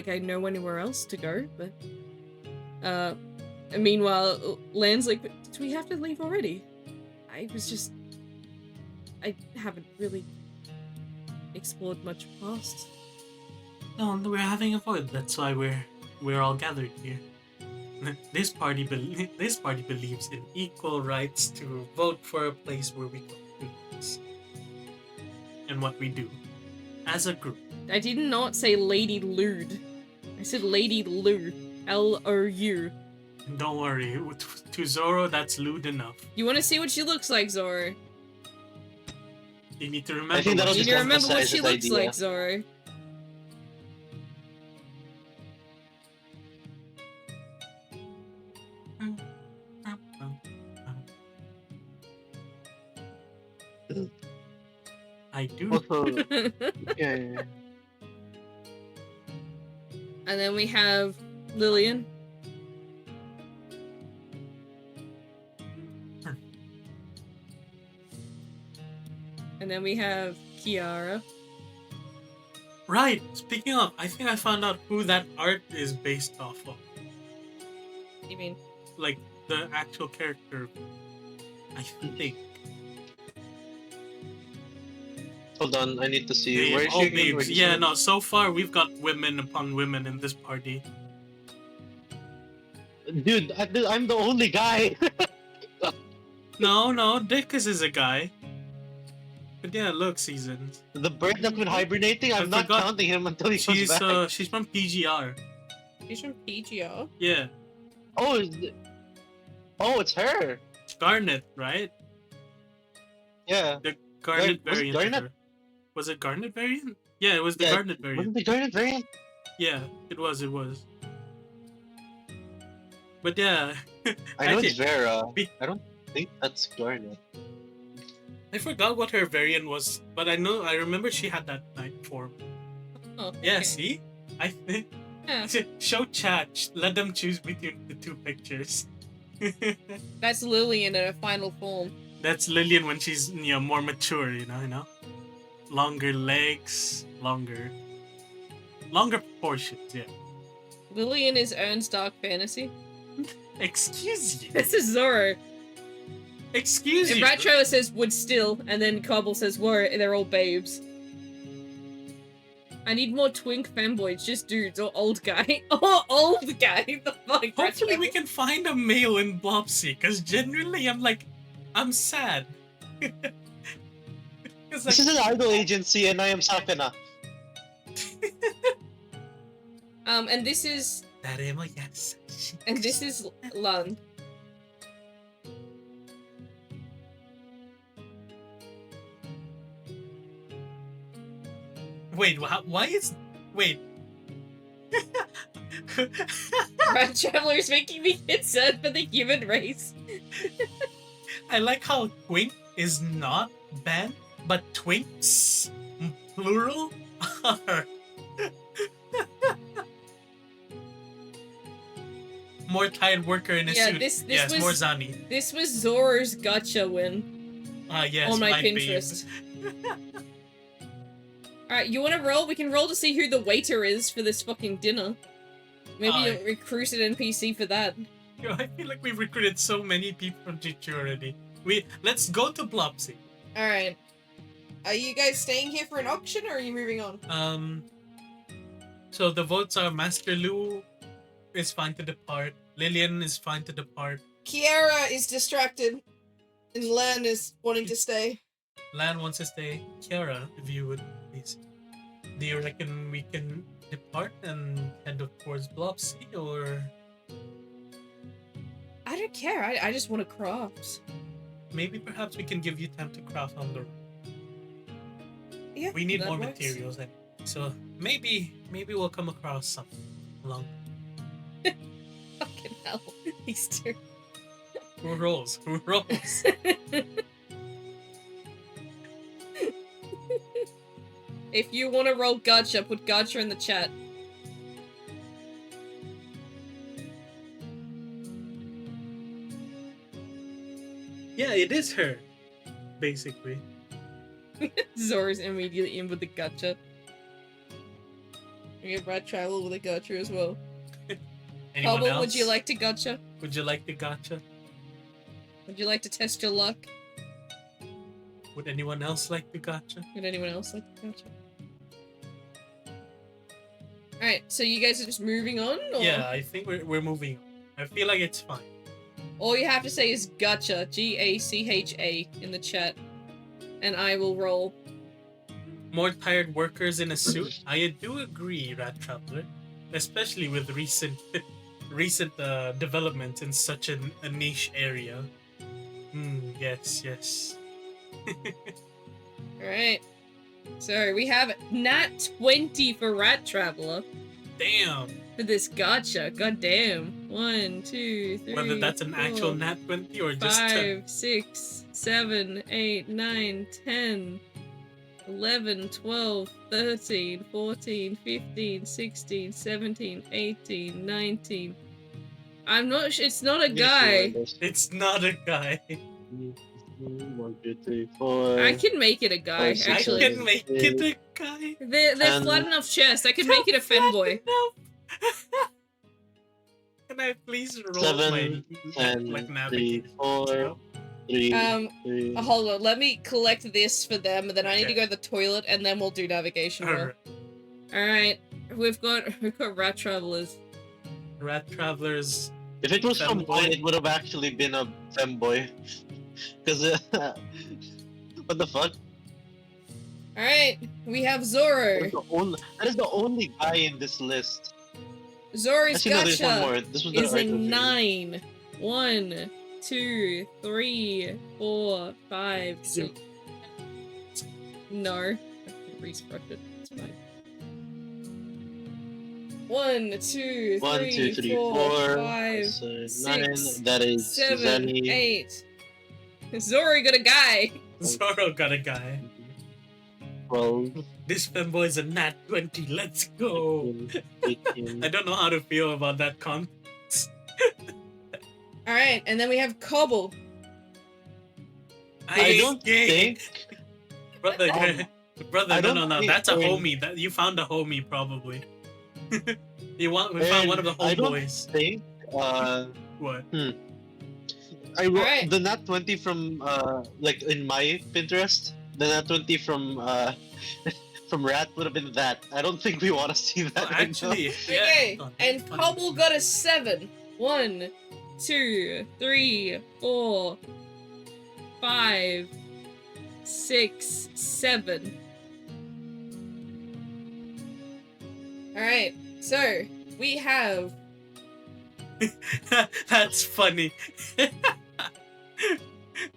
[SPEAKER 1] anywhere else to go, but meanwhile, Lan's like, do we have to leave already? I haven't really explored much past.
[SPEAKER 2] No, we're having a vote. That's why we're all gathered here. This party believes in equal rights to vote for a place where we can do this. And what we do as a group.
[SPEAKER 1] I did not say Lady Lude. I said Lady Lou. L-O-U.
[SPEAKER 2] Don't worry, to Zoro, that's lewd enough.
[SPEAKER 1] You want to see what she looks like, Zoro?
[SPEAKER 2] You need to remember.
[SPEAKER 3] I think that'll
[SPEAKER 1] You need
[SPEAKER 3] just
[SPEAKER 1] to remember what
[SPEAKER 3] emphasize
[SPEAKER 1] she
[SPEAKER 3] his
[SPEAKER 1] looks
[SPEAKER 3] idea.
[SPEAKER 1] like, Zoro.
[SPEAKER 2] I do.
[SPEAKER 3] Also, yeah.
[SPEAKER 1] And then we have Lillian. And then we have Kiara.
[SPEAKER 2] Right. Speaking of, I think I found out who that art is based off of.
[SPEAKER 1] You mean?
[SPEAKER 2] Like the actual character. I think.
[SPEAKER 3] Hold on, I need to see.
[SPEAKER 2] They
[SPEAKER 3] Where is
[SPEAKER 2] all
[SPEAKER 3] she again?
[SPEAKER 2] babes.
[SPEAKER 3] Where'd you
[SPEAKER 2] Yeah,
[SPEAKER 3] say?
[SPEAKER 2] no. So far, we've got women upon women in this party.
[SPEAKER 3] Dude, I'm the only guy.
[SPEAKER 2] No, Dickus is a guy. But yeah, look, Seasons.
[SPEAKER 3] The bird that's been hibernating, I'm not
[SPEAKER 2] forgot.
[SPEAKER 3] counting him until he comes back.
[SPEAKER 2] She's from PGR.
[SPEAKER 1] She's from PGR.
[SPEAKER 2] Yeah,
[SPEAKER 3] Oh, it's her.
[SPEAKER 2] it's Garnet, right?
[SPEAKER 3] Yeah.
[SPEAKER 2] The Garnet
[SPEAKER 3] Was it
[SPEAKER 2] variant.
[SPEAKER 3] Garnet?
[SPEAKER 2] of her. Was it Garnet variant? Yeah, it was the
[SPEAKER 3] Yeah,
[SPEAKER 2] Garnet variant.
[SPEAKER 3] Wasn't the Garnet variant?
[SPEAKER 2] Yeah, it was. But yeah,
[SPEAKER 3] I know
[SPEAKER 2] Actually,
[SPEAKER 3] it's Vera.
[SPEAKER 2] be-
[SPEAKER 3] I don't think that's Garnet.
[SPEAKER 2] I forgot what her variant was, but I remember she had that night form.
[SPEAKER 1] Oh,
[SPEAKER 2] Yeah,
[SPEAKER 1] okay.
[SPEAKER 2] see? I think
[SPEAKER 1] Yeah.
[SPEAKER 2] show chat. Let them choose between the two pictures.
[SPEAKER 1] That's Lillian in her final form.
[SPEAKER 2] That's Lillian when she's more mature, you know. Longer legs, longer proportions, yeah.
[SPEAKER 1] Lillian is Ern's Dark Fantasy.
[SPEAKER 2] Excuse you.
[SPEAKER 1] This is Zoro.
[SPEAKER 2] Excuse
[SPEAKER 1] And
[SPEAKER 2] you.
[SPEAKER 1] Retro says would still, and then Cobble says were, they're all babes. I need more twink femboys, just dudes or old guy. Oh, old guy. The fuck?
[SPEAKER 2] Hopefully
[SPEAKER 1] Retro?
[SPEAKER 2] we can find a male in Blopsy, because genuinely I'm sad. 'Cause,
[SPEAKER 3] This is an idol agency and I am Sakana.
[SPEAKER 1] And this is Lund.
[SPEAKER 2] Wait, why is... Wait.
[SPEAKER 1] Red Traveler is making me concerned for the human race.
[SPEAKER 2] I like how Twink is not banned. But twinks, plural, are more tired worker in a
[SPEAKER 1] Yeah,
[SPEAKER 2] suit.
[SPEAKER 1] this
[SPEAKER 2] Yes,
[SPEAKER 1] was-
[SPEAKER 2] more Zani.
[SPEAKER 1] This was Zora's gotcha win
[SPEAKER 2] Yes,
[SPEAKER 1] on my
[SPEAKER 2] babe.
[SPEAKER 1] Pinterest. Alright, you wanna roll? We can roll to see who the waiter is for this fucking dinner. Maybe
[SPEAKER 2] Aye.
[SPEAKER 1] you'll recruit an NPC for that.
[SPEAKER 2] Yo, I feel like we've recruited so many people from GQ already. Let's go to Blopsy.
[SPEAKER 1] Alright. Are you guys staying here for an auction or are you moving on?
[SPEAKER 2] So the votes are Master Lu is fine to depart. Lillian is fine to depart.
[SPEAKER 1] Kiara is distracted. And Lan is wanting to stay.
[SPEAKER 2] Lan wants to stay. Kiara, if you would please. Do you reckon we can depart and head towards Blopsy, or
[SPEAKER 1] I don't care, I just want to craft.
[SPEAKER 2] maybe perhaps we can give you time to craft on the road?
[SPEAKER 1] Yeah,
[SPEAKER 2] We need
[SPEAKER 1] that
[SPEAKER 2] more
[SPEAKER 1] works.
[SPEAKER 2] materials, anyway. So maybe we'll come across something along.
[SPEAKER 1] Fucking hell. These two.
[SPEAKER 2] Who rolls? Who rolls?
[SPEAKER 1] If you want to roll gotcha, put gotcha in the chat.
[SPEAKER 2] Yeah, it is her, basically.
[SPEAKER 1] Zora's immediately in with the gotcha. We get Brad Travel with a gotcha as well.
[SPEAKER 2] Anyone
[SPEAKER 1] Hubble,
[SPEAKER 2] else?
[SPEAKER 1] would you like to gotcha?
[SPEAKER 2] Would you like the gotcha?
[SPEAKER 1] Would you like to test your luck?
[SPEAKER 2] Would anyone else like the gotcha?
[SPEAKER 1] Would anyone else like to gotcha? Alright, so you guys are just moving on? Or?
[SPEAKER 2] Yeah, I think we're moving on. I feel like it's fine.
[SPEAKER 1] All you have to say is gotcha, G-A-C-H-A, in the chat. And I will roll.
[SPEAKER 2] More tired workers in a suit. I do agree, Rat Traveler, especially with recent developments in such a niche area. Yes.
[SPEAKER 1] Alright. So, we have Nat 20 for Rat Traveler.
[SPEAKER 2] Damn.
[SPEAKER 1] For this gotcha. God damn. 1, 2, 3.
[SPEAKER 2] Whether that's an actual
[SPEAKER 1] 4,
[SPEAKER 2] nat 20 or just
[SPEAKER 1] 5, 6, 7, 8, 9, 10, 11, 12, 13, 14, 15, 16, 17, 18, 19. I'm not sure. It's not a guy.
[SPEAKER 2] It's not a guy.
[SPEAKER 3] 1, 2, 3, 4.
[SPEAKER 1] I can make it a guy,
[SPEAKER 3] I
[SPEAKER 1] actually.
[SPEAKER 2] I can make it a guy.
[SPEAKER 1] They're flat enough chest. I can make it a femboy.
[SPEAKER 2] Can I please roll
[SPEAKER 3] 7,
[SPEAKER 2] my
[SPEAKER 3] 10,
[SPEAKER 2] like
[SPEAKER 3] 3,
[SPEAKER 2] navigation?
[SPEAKER 3] 4, 3, 3.
[SPEAKER 1] Hold on. Let me collect this for them, and then I need to
[SPEAKER 2] Okay.
[SPEAKER 1] go to the toilet, and then we'll do navigation.
[SPEAKER 2] Alright.
[SPEAKER 1] Alright. We've got rat travelers.
[SPEAKER 2] Rat Travelers.
[SPEAKER 3] If it was from
[SPEAKER 2] Femboy.
[SPEAKER 3] mine, it would have actually been a femboy. Because, what the fuck?
[SPEAKER 1] Alright. We have
[SPEAKER 3] That
[SPEAKER 1] Zoro.
[SPEAKER 3] is the only guy in this list.
[SPEAKER 1] Zoro's
[SPEAKER 3] Actually, no, there's one
[SPEAKER 1] gotcha
[SPEAKER 3] more. This was the
[SPEAKER 1] is a
[SPEAKER 3] original video.
[SPEAKER 1] 9. 1, 2, 3, 4, 5, 6. No. I can re-scratch it. It's fine. 1, 2,
[SPEAKER 3] 1, 2, 3, 4,
[SPEAKER 1] 5,
[SPEAKER 3] so 9.
[SPEAKER 1] 6,
[SPEAKER 3] That is
[SPEAKER 1] 7,
[SPEAKER 3] Zenny.
[SPEAKER 1] 8. Zoro got a guy.
[SPEAKER 2] Zoro got a guy.
[SPEAKER 3] 12,
[SPEAKER 2] This femboy is a nat 20. Let's go.
[SPEAKER 3] 18.
[SPEAKER 2] I don't know how to feel about that con.
[SPEAKER 1] Alright, and then we have Cobble.
[SPEAKER 3] I don't think.
[SPEAKER 2] Brother,
[SPEAKER 3] I
[SPEAKER 2] no,
[SPEAKER 3] don't think-
[SPEAKER 2] that's a
[SPEAKER 3] I mean-
[SPEAKER 2] homie. That you found a homie probably. We found one of the
[SPEAKER 3] I don't
[SPEAKER 2] homeboys.
[SPEAKER 3] think.
[SPEAKER 2] What?
[SPEAKER 3] I wrote
[SPEAKER 1] Alright.
[SPEAKER 3] the nat 20 from like in my Pinterest. The nat 20 from from Rat would have been that. I don't think we want to see that.
[SPEAKER 2] Well,
[SPEAKER 3] right
[SPEAKER 2] actually, yeah.
[SPEAKER 1] Okay,
[SPEAKER 2] Fun,
[SPEAKER 1] and
[SPEAKER 2] fun.
[SPEAKER 1] Cobble got a 7. 1, 2, 3, 4, 5, 6, 7. Alright, so we have
[SPEAKER 2] That's funny.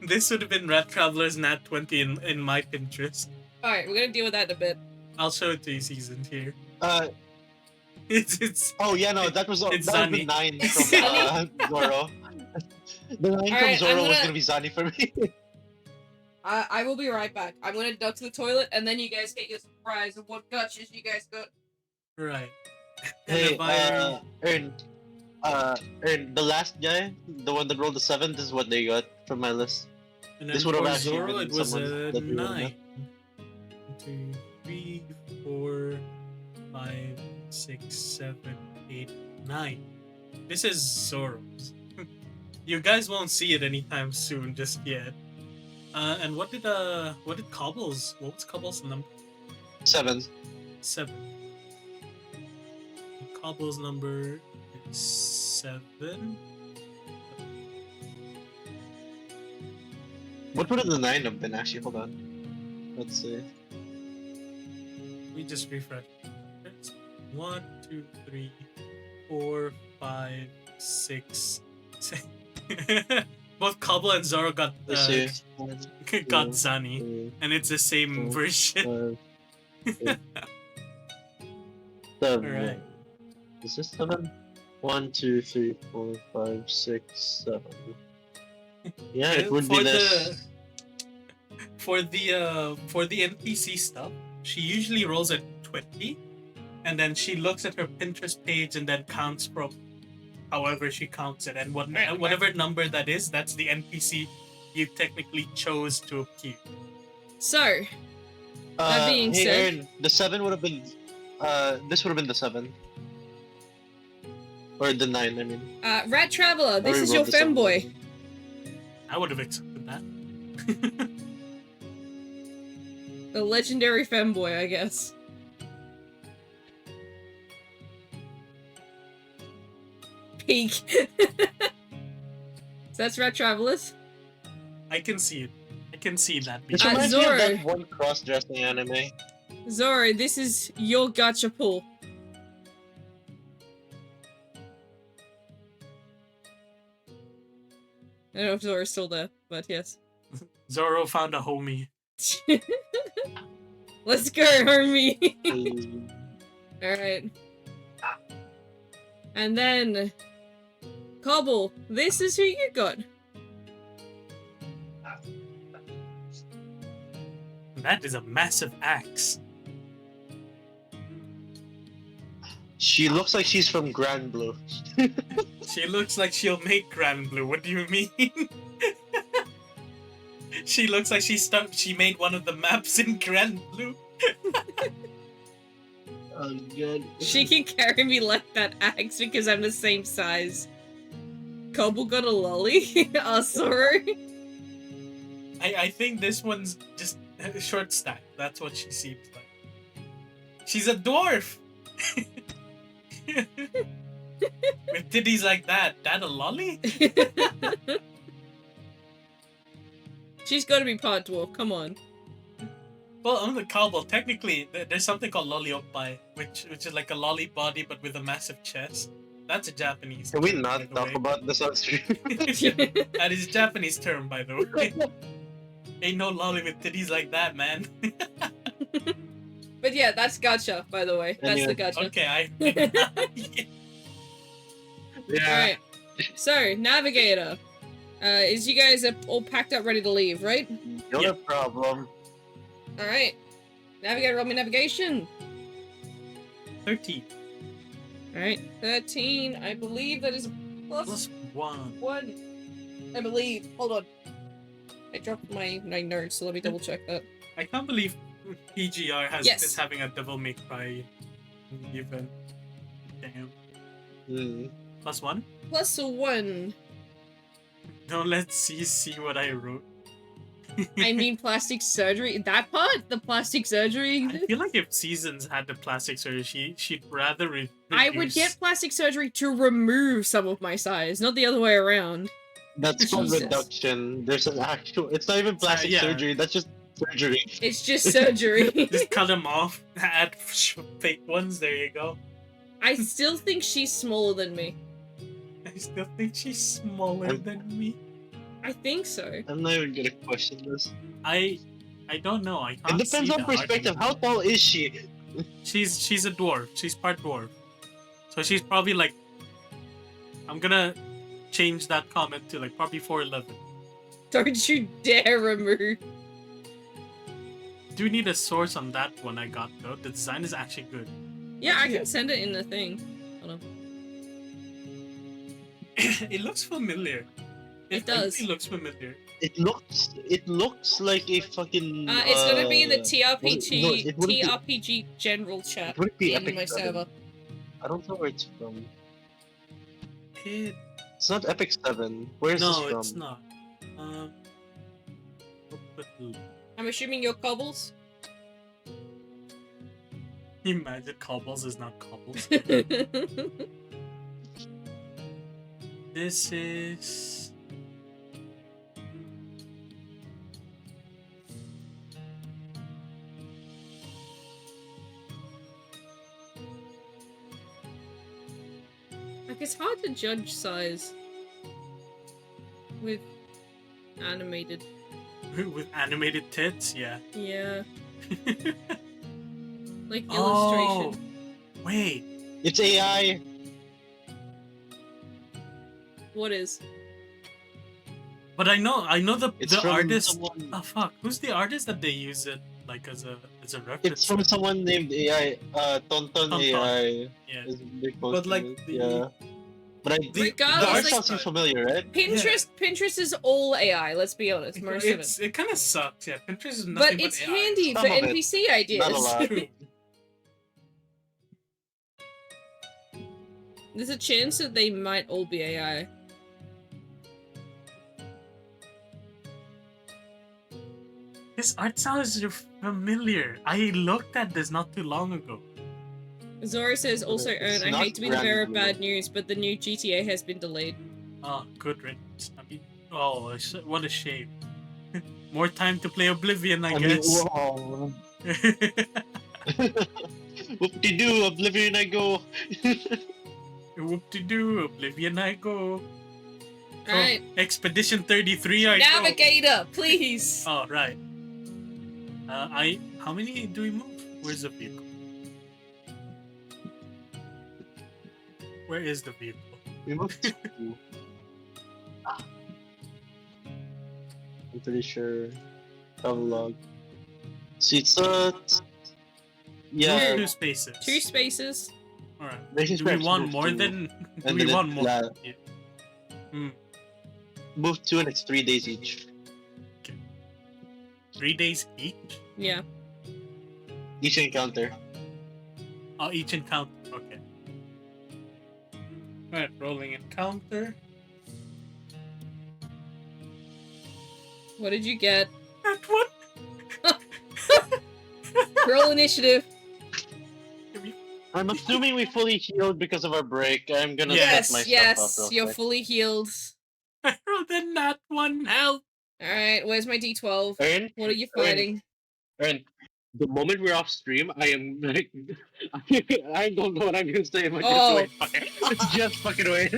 [SPEAKER 2] This would have been Rat Traveler's Nat 20 in my Pinterest.
[SPEAKER 1] alright, we're gonna deal with that in a bit.
[SPEAKER 2] I'll show it to you seasoned here.
[SPEAKER 3] now.
[SPEAKER 2] It's
[SPEAKER 3] Oh yeah, no, that was
[SPEAKER 2] It's
[SPEAKER 3] that was
[SPEAKER 2] Zani.
[SPEAKER 3] the 9
[SPEAKER 1] It's
[SPEAKER 3] from Zoro. The 9 from
[SPEAKER 1] Alright,
[SPEAKER 3] Zoro
[SPEAKER 1] I'm
[SPEAKER 3] was
[SPEAKER 1] gonna-
[SPEAKER 3] gonna be Zani for me.
[SPEAKER 1] I will be right back. I'm gonna duck to the toilet, and then you guys get your surprise of what gotchas you guys got.
[SPEAKER 2] Right. And
[SPEAKER 3] Hey,
[SPEAKER 2] if I
[SPEAKER 3] Ern, the last guy, the one that rolled a 7, this is what they got from my list.
[SPEAKER 2] and
[SPEAKER 3] This
[SPEAKER 2] then
[SPEAKER 3] would have
[SPEAKER 2] for
[SPEAKER 3] actually
[SPEAKER 2] Zoro,
[SPEAKER 3] been
[SPEAKER 2] it was
[SPEAKER 3] someone
[SPEAKER 2] a
[SPEAKER 3] that we would have
[SPEAKER 2] 9. 2, 3, 4, 5, 6, 7, 8, 9. This is Zoro's. You guys won't see it anytime soon, just yet. And what did Cobble's? What was Cobble's number?
[SPEAKER 3] 7.
[SPEAKER 2] 7. Cobble's number is 7.
[SPEAKER 3] What would the 9 have been actually? Hold on. Let's see.
[SPEAKER 2] We just refresh. 1, 2, 3, 4, 5, 6, 7. Both Cobble and Zoro got
[SPEAKER 3] Let's see.
[SPEAKER 2] got Zani, and it's the same version.
[SPEAKER 3] 5, 7.
[SPEAKER 2] Alright.
[SPEAKER 3] Is this 7? 1, 2, 3, 4, 5, 6, 7. Yeah, it would be this.
[SPEAKER 2] For the NPC stuff, she usually rolls at 20, and then she looks at her Pinterest page and then counts from however she counts it, and whatever number that is, that's the NPC you technically chose to appear.
[SPEAKER 1] So, that being
[SPEAKER 3] hey,
[SPEAKER 1] said,
[SPEAKER 3] Aaron, the 7 would have been. This would have been the 7. Or the 9, I mean.
[SPEAKER 1] Rat Traveler, this
[SPEAKER 3] Or
[SPEAKER 1] is
[SPEAKER 3] we
[SPEAKER 1] your
[SPEAKER 3] rolled the 7.
[SPEAKER 1] femboy.
[SPEAKER 2] I would have accepted that.
[SPEAKER 1] The legendary femboy, I guess. Peak. So that's Rat Travelers.
[SPEAKER 2] I can see it. I can see that.
[SPEAKER 3] This
[SPEAKER 2] being-
[SPEAKER 3] reminds me of
[SPEAKER 1] Zoro.
[SPEAKER 3] that one cross-dressing anime.
[SPEAKER 1] Zoro, this is your gacha pool. I don't know if Zoro's still there, but yes.
[SPEAKER 2] Zoro found a homie.
[SPEAKER 1] Let's go, homie!
[SPEAKER 3] Mm,
[SPEAKER 1] Alright. And then... Cobble, this is who you got.
[SPEAKER 2] That is a massive axe.
[SPEAKER 3] She looks like she's from Grand Blue.
[SPEAKER 2] She looks like she'll make Grand Blue. What do you mean? She looks like she made one of the maps in Grand Blue.
[SPEAKER 3] Oh, God.
[SPEAKER 1] She can carry me like that axe because I'm the same size. Cobble got a lolly? Oh, sorry.
[SPEAKER 2] I think this one's just short stack. That's what she seems like. She's a dwarf! With titties like that a lolly?
[SPEAKER 1] She's gotta be part dwarf, come on.
[SPEAKER 2] Well, I'm the cowboy. Technically, there's something called lolliopai, which is like a lolly body but with a massive chest. That's a Japanese
[SPEAKER 3] Can we
[SPEAKER 2] term, by
[SPEAKER 3] not
[SPEAKER 2] the
[SPEAKER 3] talk
[SPEAKER 2] way.
[SPEAKER 3] about this on stream?
[SPEAKER 2] That is a Japanese term, by the way. Ain't no lolly with titties like that, man.
[SPEAKER 1] But yeah, that's gacha, by the way. That's the gacha.
[SPEAKER 2] Okay,
[SPEAKER 3] Yeah.
[SPEAKER 1] Alright. So, Navigator. Is you guys all packed up ready to leave, right?
[SPEAKER 3] No
[SPEAKER 2] Yeah.
[SPEAKER 3] problem.
[SPEAKER 1] Alright. Navigator, roll me navigation.
[SPEAKER 2] 13
[SPEAKER 1] Alright. 13. I believe that is a
[SPEAKER 2] plus 1.
[SPEAKER 1] 1. I believe. Hold on. I dropped my notes, so let me double check that.
[SPEAKER 2] I can't believe PGR
[SPEAKER 1] Yes.
[SPEAKER 2] is having a Devil May Cry event. Damn.
[SPEAKER 3] Mm.
[SPEAKER 2] Plus 1?
[SPEAKER 1] Plus a 1.
[SPEAKER 2] No, let's see what I wrote.
[SPEAKER 1] I mean plastic surgery. That part? The plastic surgery?
[SPEAKER 2] I feel like if Seasons had the plastic surgery, she'd rather
[SPEAKER 1] I would get plastic surgery to remove some of my size, not the other way around.
[SPEAKER 3] That's called
[SPEAKER 1] Jesus.
[SPEAKER 3] reduction. There's an actual. It's not even plastic
[SPEAKER 2] yeah.
[SPEAKER 3] surgery. That's just surgery.
[SPEAKER 1] It's just surgery.
[SPEAKER 2] Just cut them off, add fake ones, there you go.
[SPEAKER 1] I still think she's smaller than me.
[SPEAKER 2] I still think she's smaller than me.
[SPEAKER 1] I think so.
[SPEAKER 3] I'm not even gonna question this.
[SPEAKER 2] I don't know. I can't
[SPEAKER 3] It depends
[SPEAKER 2] see
[SPEAKER 3] on
[SPEAKER 2] the
[SPEAKER 3] perspective.
[SPEAKER 2] argument.
[SPEAKER 3] How tall is she?
[SPEAKER 2] She's a dwarf. She's part dwarf. So she's probably like, I'm gonna change that comment to like probably 4'11".
[SPEAKER 1] Don't you dare remove.
[SPEAKER 2] do need a source on that one I got though. The design is actually good.
[SPEAKER 1] Yeah, I can send it in the thing. Hold on.
[SPEAKER 2] It looks familiar.
[SPEAKER 1] It does.
[SPEAKER 2] It looks familiar.
[SPEAKER 3] It looks like a fucking.
[SPEAKER 1] It's gonna be in the
[SPEAKER 3] No,
[SPEAKER 1] TRPG
[SPEAKER 3] it wouldn't be.
[SPEAKER 1] TRPG general chat
[SPEAKER 3] It wouldn't be
[SPEAKER 1] in
[SPEAKER 3] Epic
[SPEAKER 1] my
[SPEAKER 3] 7.
[SPEAKER 1] server.
[SPEAKER 3] I don't know where it's from.
[SPEAKER 2] It's
[SPEAKER 3] not Epic 7. Where is this
[SPEAKER 2] no,
[SPEAKER 3] from?
[SPEAKER 2] it's not.
[SPEAKER 1] I'm assuming you're Cobbles.
[SPEAKER 2] Imagine Cobbles is not Cobbles. This is.
[SPEAKER 1] Like, it's hard to judge size with animated.
[SPEAKER 2] With animated tits, yeah.
[SPEAKER 1] Yeah. Like
[SPEAKER 2] Oh,
[SPEAKER 1] illustration.
[SPEAKER 2] wait.
[SPEAKER 3] It's AI.
[SPEAKER 1] What is?
[SPEAKER 2] But I know the
[SPEAKER 3] It's from
[SPEAKER 2] artist.
[SPEAKER 3] someone.
[SPEAKER 2] Oh fuck, who's the artist that they use it like as a reference?
[SPEAKER 3] It's from someone named AI. Tonton
[SPEAKER 2] Tonton.
[SPEAKER 3] AI.
[SPEAKER 2] Yeah.
[SPEAKER 3] They
[SPEAKER 2] But like
[SPEAKER 3] posted it,
[SPEAKER 2] the
[SPEAKER 3] yeah. But
[SPEAKER 1] Regardless,
[SPEAKER 3] the art
[SPEAKER 1] like-
[SPEAKER 3] style seems familiar, right?
[SPEAKER 1] Pinterest is all AI. Let's be honest, most of it.
[SPEAKER 2] it kind of sucks. Yeah, Pinterest is
[SPEAKER 1] But
[SPEAKER 2] nothing
[SPEAKER 1] it's
[SPEAKER 2] AI.
[SPEAKER 1] handy
[SPEAKER 3] Some
[SPEAKER 1] for
[SPEAKER 3] of it.
[SPEAKER 1] NPC ideas.
[SPEAKER 3] Not a lot.
[SPEAKER 2] True.
[SPEAKER 1] There's a chance that they might all be AI.
[SPEAKER 2] This art style is familiar. I looked at this not too long ago.
[SPEAKER 1] Zora says also,
[SPEAKER 3] It's
[SPEAKER 1] I
[SPEAKER 3] not
[SPEAKER 1] hate to be the bearer of
[SPEAKER 3] brand
[SPEAKER 1] bad news, but the new GTA has been delayed.
[SPEAKER 2] Oh, good riddance. I mean, oh, what a shame. More time to play Oblivion, I guess.
[SPEAKER 3] Whoa. Whoop-de-doo, Oblivion I go.
[SPEAKER 2] Whoop-de-doo, Oblivion I go.
[SPEAKER 1] Alright,
[SPEAKER 2] Expedition 33 I go.
[SPEAKER 1] Navigator, please!
[SPEAKER 2] Oh, right. How many do we move? Where's the vehicle? Where is the vehicle?
[SPEAKER 3] We moved to. I'm pretty sure. Travelog. See, it's yeah.
[SPEAKER 2] Two spaces.
[SPEAKER 1] 2 spaces.
[SPEAKER 2] Alright.
[SPEAKER 3] Mission
[SPEAKER 2] Do we
[SPEAKER 3] Scraps
[SPEAKER 2] want
[SPEAKER 3] moved
[SPEAKER 2] more
[SPEAKER 3] to-
[SPEAKER 2] than... Do
[SPEAKER 3] and
[SPEAKER 2] we
[SPEAKER 3] then
[SPEAKER 2] want
[SPEAKER 3] it-
[SPEAKER 2] more?
[SPEAKER 3] yeah.
[SPEAKER 2] Yeah. Hmm.
[SPEAKER 3] Move 2 and it's 3 days each.
[SPEAKER 2] 3 days each?
[SPEAKER 1] Yeah.
[SPEAKER 3] Each encounter.
[SPEAKER 2] Oh, each encounter. Okay. Alright, rolling encounter.
[SPEAKER 1] What did you get?
[SPEAKER 2] That one?
[SPEAKER 1] Roll initiative.
[SPEAKER 3] I'm assuming we fully healed because of our break. I'm gonna
[SPEAKER 2] Yes,
[SPEAKER 3] set my
[SPEAKER 1] Yes,
[SPEAKER 3] stuff up real
[SPEAKER 1] you're
[SPEAKER 3] quick.
[SPEAKER 1] fully healed.
[SPEAKER 2] I rolled a nat one. Help!
[SPEAKER 1] Alright, where's my d12?
[SPEAKER 3] Ern,
[SPEAKER 1] What are you fighting?
[SPEAKER 3] Ern, the moment we're off stream, I am like, I don't know what I'm gonna say, but
[SPEAKER 1] Oh.
[SPEAKER 3] just wait. Just fucking wait.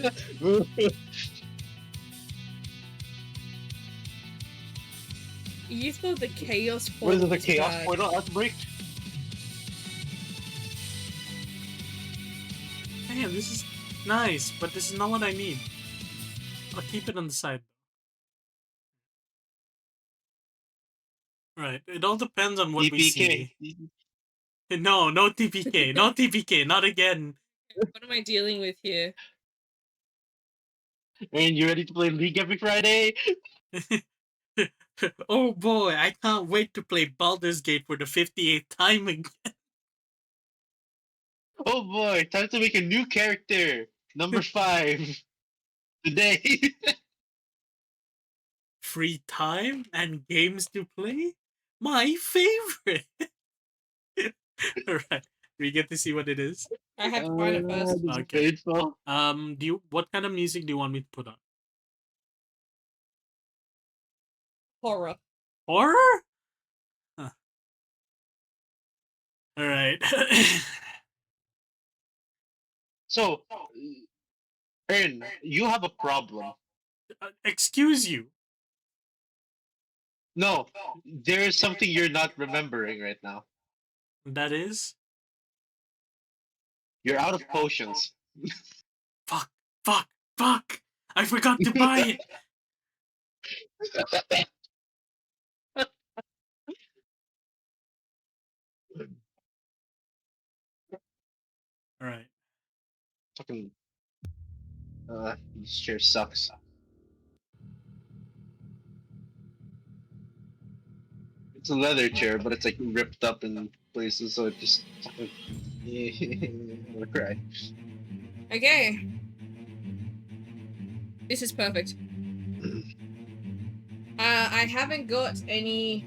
[SPEAKER 1] You thought the chaos
[SPEAKER 3] What is
[SPEAKER 1] portal
[SPEAKER 3] it, the
[SPEAKER 1] was
[SPEAKER 3] chaos
[SPEAKER 1] bad.
[SPEAKER 3] portal outbreak?
[SPEAKER 2] Damn, this is nice, but this is not what I need. I'll keep it on the side. Right, it all depends on what we see.
[SPEAKER 3] TPK.
[SPEAKER 2] No, no TPK, no TPK, not again.
[SPEAKER 1] What am I dealing with here?
[SPEAKER 3] And you ready to play League every Friday?
[SPEAKER 2] Oh boy, I can't wait to play Baldur's Gate for the 58th time again.
[SPEAKER 3] Oh boy, time to make a new character. Number 5. Today.
[SPEAKER 2] Free time and games to play? My favorite! Alright, we get to see what it is.
[SPEAKER 1] I have to find it first.
[SPEAKER 3] This is
[SPEAKER 2] Okay.
[SPEAKER 3] painful.
[SPEAKER 2] What kind of music do you want me to put on?
[SPEAKER 1] Horror.
[SPEAKER 2] Horror? Huh. Alright.
[SPEAKER 3] So, Ern, you have a problem.
[SPEAKER 2] Excuse you.
[SPEAKER 3] No, there is something you're not remembering right now.
[SPEAKER 2] That is?
[SPEAKER 3] You're out of potions.
[SPEAKER 2] Fuck, fuck, fuck! I forgot to buy it! Alright.
[SPEAKER 3] Fucking. This chair sucks. It's a leather chair, but it's like ripped up in places, so it just fucking. I'm gonna cry.
[SPEAKER 1] Okay. This is perfect. I haven't got any,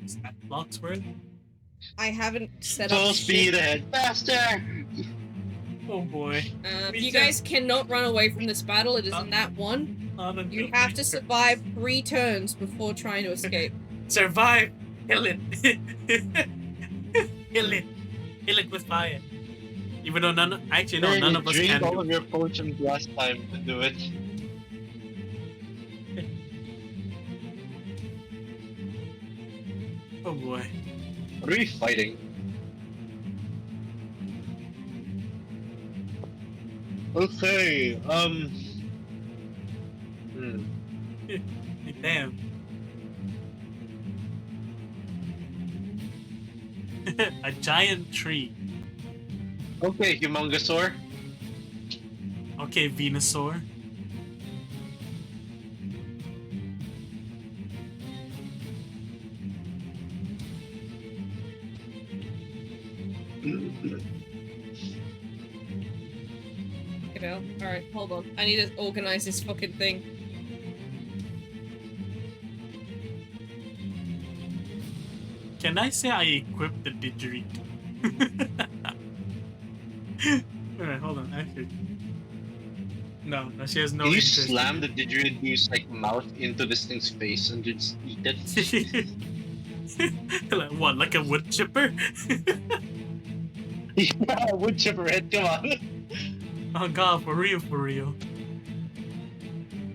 [SPEAKER 2] Stat blocks worth?
[SPEAKER 1] I haven't set up
[SPEAKER 3] Full speed
[SPEAKER 1] shit.
[SPEAKER 3] ahead, faster!
[SPEAKER 2] Oh boy. Me
[SPEAKER 1] You
[SPEAKER 2] too.
[SPEAKER 1] guys cannot run away from this battle. It is in that one.
[SPEAKER 2] Not until
[SPEAKER 1] You have to
[SPEAKER 2] 3
[SPEAKER 1] survive 3 turns before trying to escape.
[SPEAKER 2] Survive! Kill it! Kill it! Kill it with fire. Even though none of us
[SPEAKER 3] Drink
[SPEAKER 2] can
[SPEAKER 3] all
[SPEAKER 2] do
[SPEAKER 3] of your potions last time to do it.
[SPEAKER 2] Oh boy.
[SPEAKER 3] What are we fighting? Okay,
[SPEAKER 2] Damn. A giant tree.
[SPEAKER 3] Okay, Humongosaur.
[SPEAKER 2] Okay, Venusaur.
[SPEAKER 1] You know? Alright, hold on. I need to organize this fucking thing.
[SPEAKER 2] Can I say I equipped the didgeridoo? Alright, hold on, actually. No, she has no
[SPEAKER 3] Can you
[SPEAKER 2] interest.
[SPEAKER 3] slam the didgeridoos like mouth into this thing's face and just eat it?
[SPEAKER 2] Like, what, like a wood chipper?
[SPEAKER 3] Yeah, wood chipper head, come on.
[SPEAKER 2] Oh god, for real, for real.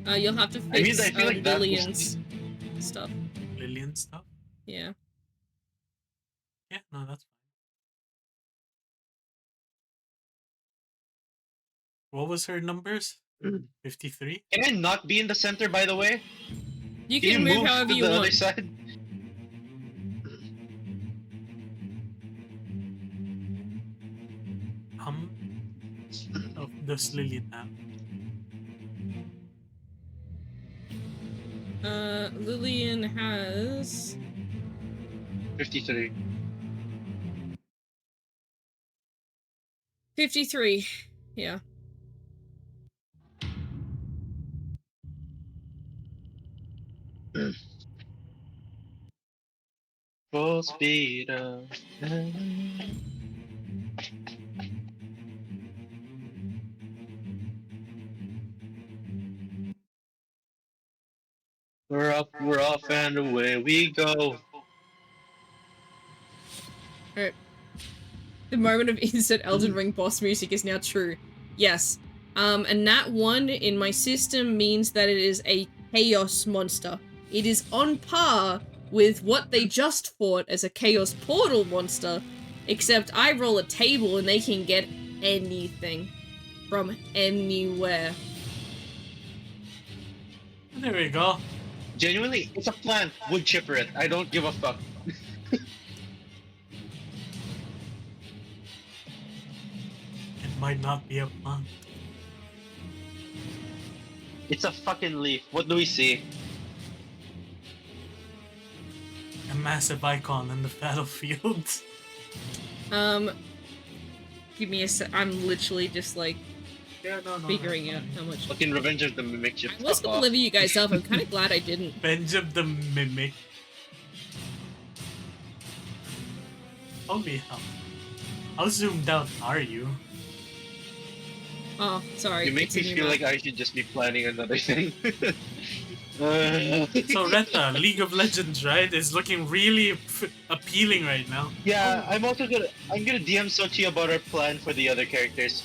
[SPEAKER 1] You'll have to
[SPEAKER 3] I mean,
[SPEAKER 1] fix
[SPEAKER 3] I feel like that was-
[SPEAKER 1] Lillian's stuff.
[SPEAKER 2] Lillian stuff?
[SPEAKER 1] Yeah.
[SPEAKER 2] Yeah, no, that's fine. What was her numbers? 53?
[SPEAKER 3] Can I not be in the center, by the way?
[SPEAKER 1] You
[SPEAKER 3] Can
[SPEAKER 1] can
[SPEAKER 3] you
[SPEAKER 1] move
[SPEAKER 3] move
[SPEAKER 1] however
[SPEAKER 3] to
[SPEAKER 1] you
[SPEAKER 3] the other
[SPEAKER 1] want.
[SPEAKER 3] side?
[SPEAKER 2] Oh, does Lillian have?
[SPEAKER 1] Lillian has
[SPEAKER 3] 53.
[SPEAKER 1] 53. Yeah.
[SPEAKER 3] Full speed up. We're up, we're off, and away we go.
[SPEAKER 1] Alright. The moment of instant Elden Ring boss music is now true. Yes. And that one in my system means that it is a chaos monster. It is on par with what they just fought as a chaos portal monster, except I roll a table and they can get anything from anywhere.
[SPEAKER 2] There we go.
[SPEAKER 3] Genuinely, it's a plant. Wood chipper it. I don't give a fuck.
[SPEAKER 2] It might not be a plant.
[SPEAKER 3] It's a fucking leaf. What do we see?
[SPEAKER 2] A massive icon in the battlefield.
[SPEAKER 1] Give me a sec. I'm literally just like
[SPEAKER 2] Yeah, no,
[SPEAKER 1] figuring out how much.
[SPEAKER 3] Fucking Revenge of the Mimic.
[SPEAKER 1] I was gonna level you guys up. I'm kind of glad I didn't.
[SPEAKER 2] Revenge of the Mimic. Holy hell. How zoomed out are you?
[SPEAKER 1] Oh, sorry.
[SPEAKER 3] You make
[SPEAKER 1] it's
[SPEAKER 3] me
[SPEAKER 1] in your
[SPEAKER 3] feel
[SPEAKER 1] mouth.
[SPEAKER 3] like I should just be planning another thing.
[SPEAKER 2] So Retta, League of Legends, right, is looking really appealing right now.
[SPEAKER 3] Yeah, I'm gonna DM Sochi about our plan for the other characters.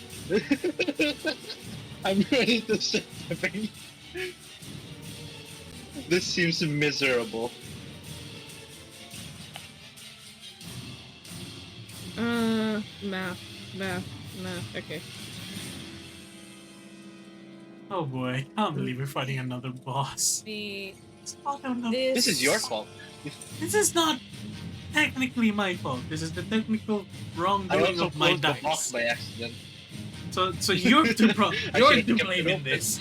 [SPEAKER 3] I'm ready to start tipping. This seems miserable.
[SPEAKER 1] Math. Okay.
[SPEAKER 2] Oh boy, I can't believe we're fighting another boss.
[SPEAKER 1] The
[SPEAKER 2] Oh, no, no.
[SPEAKER 3] This is your fault.
[SPEAKER 2] This is not. technically my fault. This is the technical
[SPEAKER 4] I
[SPEAKER 2] wrongdoing
[SPEAKER 4] also
[SPEAKER 2] of my
[SPEAKER 4] closed the box
[SPEAKER 2] dice.
[SPEAKER 4] by accident.
[SPEAKER 2] So you're to
[SPEAKER 4] I
[SPEAKER 2] you're
[SPEAKER 4] should've
[SPEAKER 2] to
[SPEAKER 4] kept it
[SPEAKER 2] blame in
[SPEAKER 4] open.
[SPEAKER 2] this.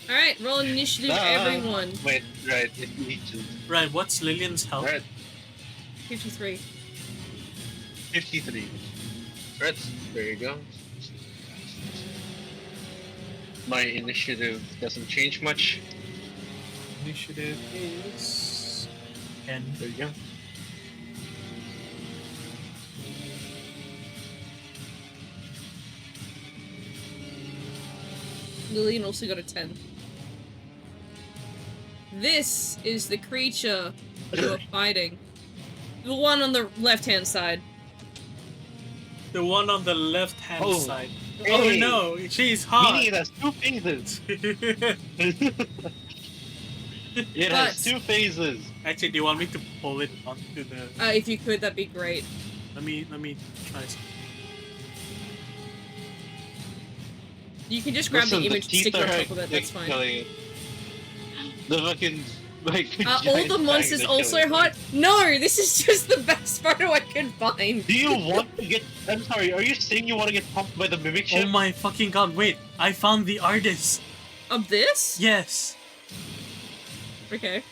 [SPEAKER 1] Alright, roll initiative, everyone.
[SPEAKER 4] Wait, right, it's leeches.
[SPEAKER 2] Right, what's Lillian's health?
[SPEAKER 4] Right,
[SPEAKER 1] 53.
[SPEAKER 4] 53. Right, there you go. My initiative doesn't change much.
[SPEAKER 2] Initiative is 10.
[SPEAKER 4] There you go.
[SPEAKER 1] Lillian also got a 10. This is the creature you are fighting. The one on the left-hand side.
[SPEAKER 2] The one on the left hand
[SPEAKER 4] Oh.
[SPEAKER 2] side.
[SPEAKER 4] Hey.
[SPEAKER 2] Oh no, she's hot.
[SPEAKER 4] Meaning it has two phases. It
[SPEAKER 1] But-
[SPEAKER 4] has two phases.
[SPEAKER 2] Actually, do you want me to pull it onto the?
[SPEAKER 1] If you could, that'd be great.
[SPEAKER 2] Let me try. Some.
[SPEAKER 1] You can just grab
[SPEAKER 4] Listen,
[SPEAKER 1] the image and
[SPEAKER 4] teeth
[SPEAKER 1] stick it on
[SPEAKER 4] are
[SPEAKER 1] top of it, that's fine.
[SPEAKER 4] killing it. The fucking like.
[SPEAKER 1] All
[SPEAKER 4] giant
[SPEAKER 1] the monsters
[SPEAKER 4] fangs are
[SPEAKER 1] also
[SPEAKER 4] killing it.
[SPEAKER 1] hot? No, this is just the best photo I can find.
[SPEAKER 4] Do you want to get? I'm sorry. Are you saying you want to get pumped by the mimic ship?
[SPEAKER 2] Oh my fucking god! Wait, I found the artist.
[SPEAKER 1] Of this?
[SPEAKER 2] Yes,
[SPEAKER 1] Okay.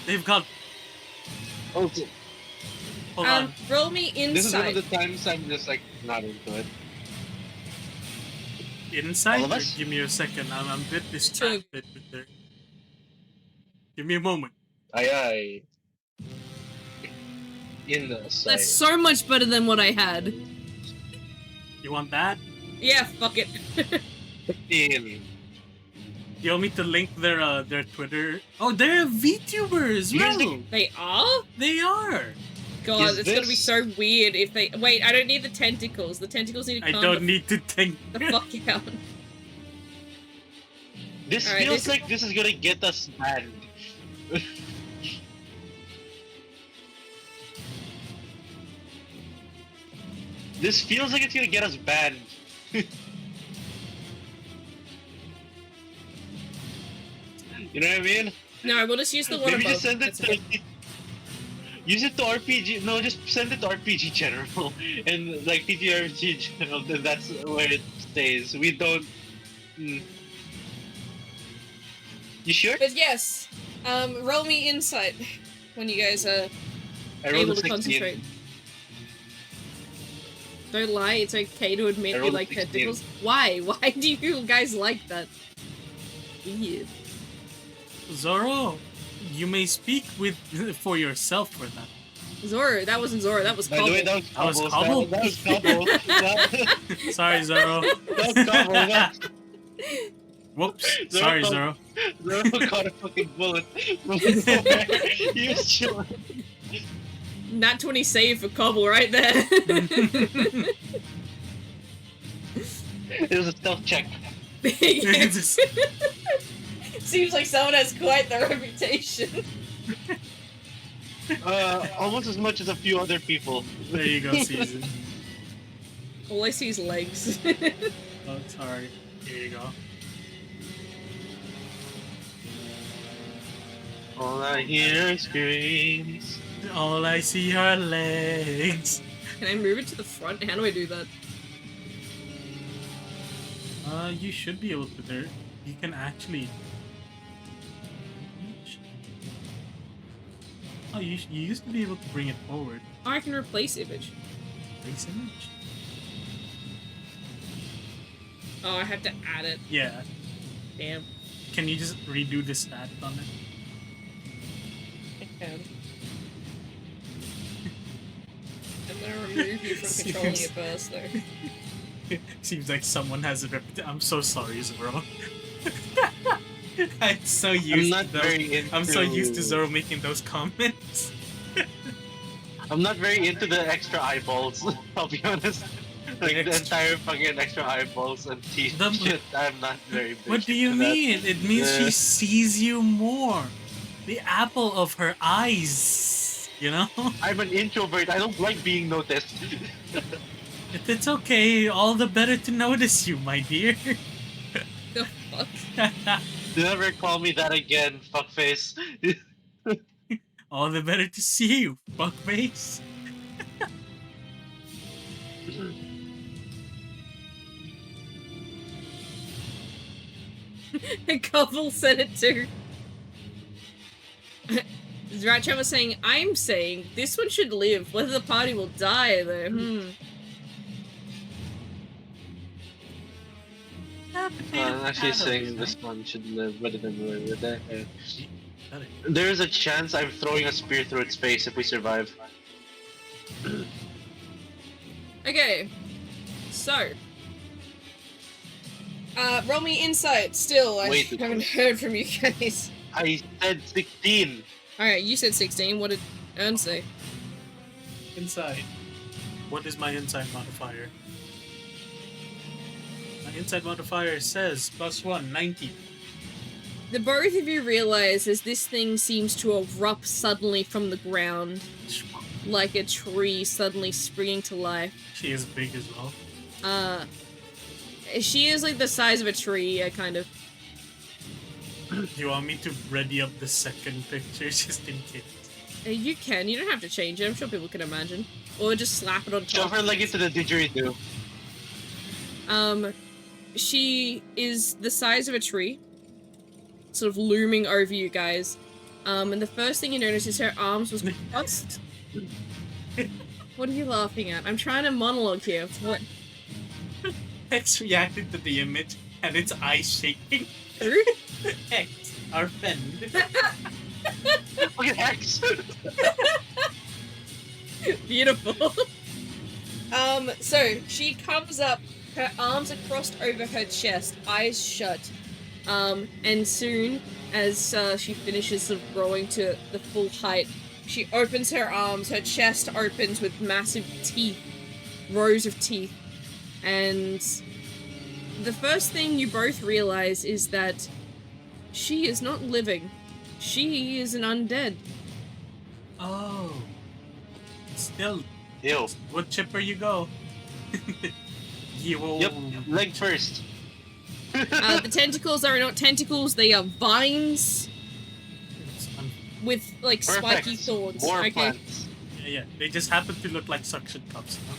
[SPEAKER 2] they've got.
[SPEAKER 4] Okay.
[SPEAKER 2] Hold on.
[SPEAKER 1] Roll me
[SPEAKER 4] This is one of
[SPEAKER 1] insight.
[SPEAKER 4] the times I'm just like not into it.
[SPEAKER 2] Inside?
[SPEAKER 4] all of
[SPEAKER 2] Or
[SPEAKER 4] us?
[SPEAKER 2] give me a second. I'm a bit distracted with there. Give me a moment.
[SPEAKER 4] Aye. In the side.
[SPEAKER 1] That's so much better than what I had.
[SPEAKER 2] You want that?
[SPEAKER 1] Yeah, fuck it.
[SPEAKER 4] In.
[SPEAKER 2] You want me to link their Twitter? Oh, they're VTubers.
[SPEAKER 4] Usually-
[SPEAKER 2] No,
[SPEAKER 1] They are?
[SPEAKER 2] they are.
[SPEAKER 1] God,
[SPEAKER 4] Is
[SPEAKER 1] it's gonna be
[SPEAKER 4] this-
[SPEAKER 1] so weird if they- Wait, I don't need the tentacles. The tentacles need to
[SPEAKER 2] I
[SPEAKER 1] calm
[SPEAKER 2] don't need to think.
[SPEAKER 1] the fuck out.
[SPEAKER 4] This
[SPEAKER 1] Alright,
[SPEAKER 4] feels
[SPEAKER 1] this-
[SPEAKER 4] like this is gonna get us banned. This feels like it's gonna get us banned. You know what I mean?
[SPEAKER 1] No, we'll just use the one
[SPEAKER 4] Maybe
[SPEAKER 1] above.
[SPEAKER 4] just send it
[SPEAKER 1] That's
[SPEAKER 4] to.
[SPEAKER 1] okay.
[SPEAKER 4] Use it to RPG. No, just send it to RPG General and like TTRPG General. Then that's where it stays. We don't. Mm. You sure?
[SPEAKER 1] But yes, roll me insight when you guys are
[SPEAKER 4] I rolled
[SPEAKER 1] able
[SPEAKER 4] a
[SPEAKER 1] to
[SPEAKER 4] 16.
[SPEAKER 1] concentrate. Don't lie, it's okay to admit
[SPEAKER 4] I
[SPEAKER 1] you
[SPEAKER 4] rolled a
[SPEAKER 1] like
[SPEAKER 4] 16.
[SPEAKER 1] tentacles. Why? Why do you guys like that? Weird.
[SPEAKER 2] Zoro, you may speak with for yourself for that.
[SPEAKER 1] Zoro, that wasn't Zoro, that was
[SPEAKER 4] By the way,
[SPEAKER 1] Cobble.
[SPEAKER 4] that was
[SPEAKER 2] That was
[SPEAKER 4] Cobble. That was Cobble. That
[SPEAKER 2] Sorry, Zoro.
[SPEAKER 4] was Cobble. That
[SPEAKER 2] Whoops.
[SPEAKER 4] Zoro.
[SPEAKER 2] Sorry, Zoro.
[SPEAKER 4] Zoro caught a fucking bullet. He was chilling.
[SPEAKER 1] Nat 20 save for Cobble right there.
[SPEAKER 4] It was a stealth check.
[SPEAKER 2] Just-
[SPEAKER 1] Seems like someone has quite the reputation.
[SPEAKER 4] Almost as much as a few other people.
[SPEAKER 2] there you go, Season.
[SPEAKER 1] All I see is legs.
[SPEAKER 2] Oh, sorry. Here you go.
[SPEAKER 4] All I hear is screams.
[SPEAKER 2] All I see are legs.
[SPEAKER 1] Can I move it to the front? How do I do that?
[SPEAKER 2] You should be able to there. You can actually. Oh, you used to be able to bring it forward.
[SPEAKER 1] Oh, I can replace image.
[SPEAKER 2] Place image.
[SPEAKER 1] Oh, I have to add it.
[SPEAKER 2] Yeah.
[SPEAKER 1] Damn.
[SPEAKER 2] Can you just redo the stat on it?
[SPEAKER 1] I can. I'm gonna remove you from controlling it first, though.
[SPEAKER 2] Seems like someone has a reputation. I'm so sorry, Zoro. I'm so
[SPEAKER 4] I'm
[SPEAKER 2] used
[SPEAKER 4] not
[SPEAKER 2] to those.
[SPEAKER 4] very into.
[SPEAKER 2] I'm so used to Zoro making those comments.
[SPEAKER 4] I'm not very into the extra eyeballs. I'll be honest. Like the entire fucking extra eyeballs and teeth
[SPEAKER 2] The-
[SPEAKER 4] shit. I'm not very big.
[SPEAKER 2] What do you
[SPEAKER 4] into that.
[SPEAKER 2] mean? It means
[SPEAKER 4] Yeah.
[SPEAKER 2] she sees you more. The apple of her eyes. You know?
[SPEAKER 4] I'm an introvert. I don't like being noticed.
[SPEAKER 2] It's okay. All the better to notice you, my dear.
[SPEAKER 1] The fuck?
[SPEAKER 4] Never call me that again, fuckface.
[SPEAKER 2] All the better to see you, fuckface.
[SPEAKER 1] Couple said it too. Ratchet was saying, I'm saying this one should live. Whether the party will die, though.
[SPEAKER 3] I'm actually saying this one should live rather than live with that. There's a chance I'm throwing a spear through its face if we survive.
[SPEAKER 1] Okay. So. Roll me insight. Still, I
[SPEAKER 3] Wait.
[SPEAKER 1] haven't heard from you guys.
[SPEAKER 3] I said 16.
[SPEAKER 1] Alright, you said 16. What did Ern say?
[SPEAKER 2] Inside. What is my insight modifier? My insight modifier says +1, 90.
[SPEAKER 1] The both of you realize as this thing seems to erupt suddenly from the ground, like a tree suddenly springing to life.
[SPEAKER 2] She is big as well.
[SPEAKER 1] She is like the size of a tree, kind of.
[SPEAKER 2] Do you want me to ready up the second picture just in case?
[SPEAKER 1] You can. You don't have to change it. I'm sure people can imagine. Or just slap it on top.
[SPEAKER 3] Shove her leg into the didgeridoo.
[SPEAKER 1] She is the size of a tree, sort of looming over you guys. And the first thing you notice is her arms was crossed. What are you laughing at? I'm trying to monologue here. What?
[SPEAKER 2] X reacted to the image and its eyes shaking.
[SPEAKER 1] Who?
[SPEAKER 2] X, our friend.
[SPEAKER 3] Look at X!
[SPEAKER 1] Beautiful. So she comes up, her arms are crossed over her chest, eyes shut. And soon, as she finishes sort of growing to the full height, she opens her arms, her chest opens with massive teeth, rows of teeth. And the first thing you both realize is that she is not living. She is an undead.
[SPEAKER 2] Oh. Still,
[SPEAKER 3] Ew.
[SPEAKER 2] what chipper you go?
[SPEAKER 3] Yep, leg first.
[SPEAKER 1] The tentacles are not tentacles, they are vines with, like, spiky
[SPEAKER 3] Perfect.
[SPEAKER 1] thorns.
[SPEAKER 3] More
[SPEAKER 1] Okay?
[SPEAKER 3] plants.
[SPEAKER 2] Yeah, they just happen to look like suction cups. Huh?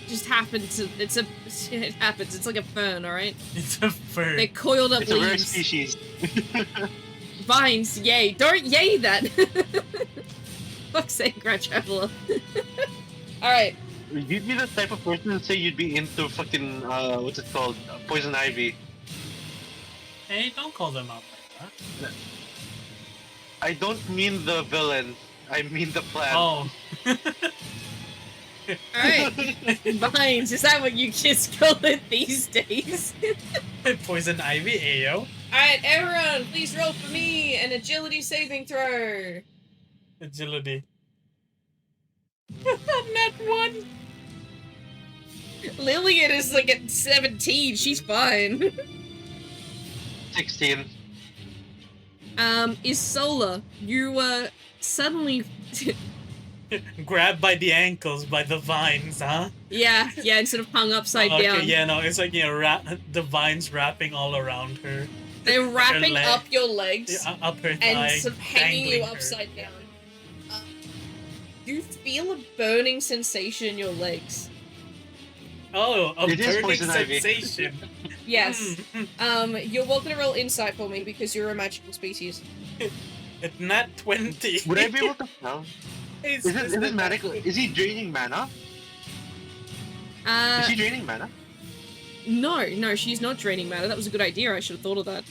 [SPEAKER 1] Just happens. It happens. It's like a fern, alright?
[SPEAKER 2] It's a fur.
[SPEAKER 1] They're coiled up
[SPEAKER 3] It's a rare
[SPEAKER 1] leaves.
[SPEAKER 3] species.
[SPEAKER 1] Vines, yay. Don't yay that! Fuck's sake, Grad Traveler. Alright.
[SPEAKER 3] You'd be the type of person to say you'd be into fucking, what's it called? Poison ivy.
[SPEAKER 2] Hey, don't call them out like that.
[SPEAKER 3] I don't mean the villain. I mean the plant.
[SPEAKER 2] Oh.
[SPEAKER 1] Alright. Vines, is that what you kids call it these days?
[SPEAKER 2] Poison ivy, ayo.
[SPEAKER 1] Alright, everyone, please roll for me an agility saving throw.
[SPEAKER 2] Agility. Not one.
[SPEAKER 1] Lillian is like at 17, she's fine.
[SPEAKER 3] 16.
[SPEAKER 1] Isola, you, suddenly...
[SPEAKER 2] Grabbed by the ankles by the vines, huh?
[SPEAKER 1] yeah, and sort of hung upside
[SPEAKER 2] Okay,
[SPEAKER 1] down.
[SPEAKER 2] yeah, no, it's like, you know, the vines wrapping all around her.
[SPEAKER 1] They're wrapping
[SPEAKER 2] leg.
[SPEAKER 1] up your legs
[SPEAKER 2] Yeah, up her
[SPEAKER 1] and
[SPEAKER 2] thigh,
[SPEAKER 1] sort of hanging you
[SPEAKER 2] dangling her.
[SPEAKER 1] upside down. You feel a burning sensation in your legs.
[SPEAKER 2] Oh, a
[SPEAKER 3] It is
[SPEAKER 2] burning
[SPEAKER 3] poison ivy.
[SPEAKER 2] sensation.
[SPEAKER 1] Yes.
[SPEAKER 2] Mm.
[SPEAKER 1] You're welcome to roll insight for me because you're a magical species.
[SPEAKER 2] It's not 20.
[SPEAKER 3] Would I be able to tell?
[SPEAKER 2] Is
[SPEAKER 3] Is it magical? Is he draining mana? Is he draining mana?
[SPEAKER 1] No, she's not draining matter. That was a good idea. I should have thought of that.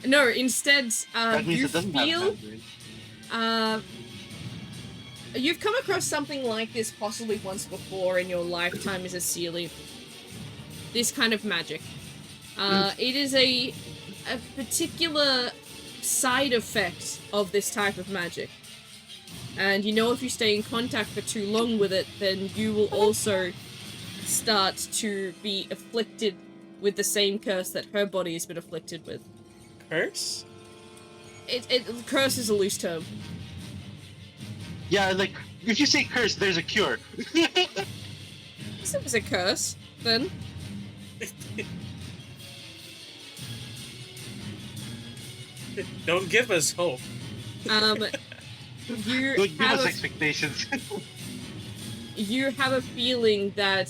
[SPEAKER 1] No, instead,
[SPEAKER 3] That means
[SPEAKER 1] you
[SPEAKER 3] it doesn't
[SPEAKER 1] feel,
[SPEAKER 3] have mana drain.
[SPEAKER 1] you've come across something like this possibly once before in your lifetime as a Sealy. This kind of magic. It is a particular side effect of this type of magic. And you know if you stay in contact for too long with it, then you will also start to be afflicted with the same curse that her body has been afflicted with.
[SPEAKER 2] Curse?
[SPEAKER 1] Curse is a loose term.
[SPEAKER 3] Yeah, like, if you say curse, there's a cure.
[SPEAKER 1] This is a curse, then.
[SPEAKER 2] Don't give us hope.
[SPEAKER 1] You
[SPEAKER 4] Don't give
[SPEAKER 1] have
[SPEAKER 4] us
[SPEAKER 1] a
[SPEAKER 4] expectations.
[SPEAKER 1] you have a feeling that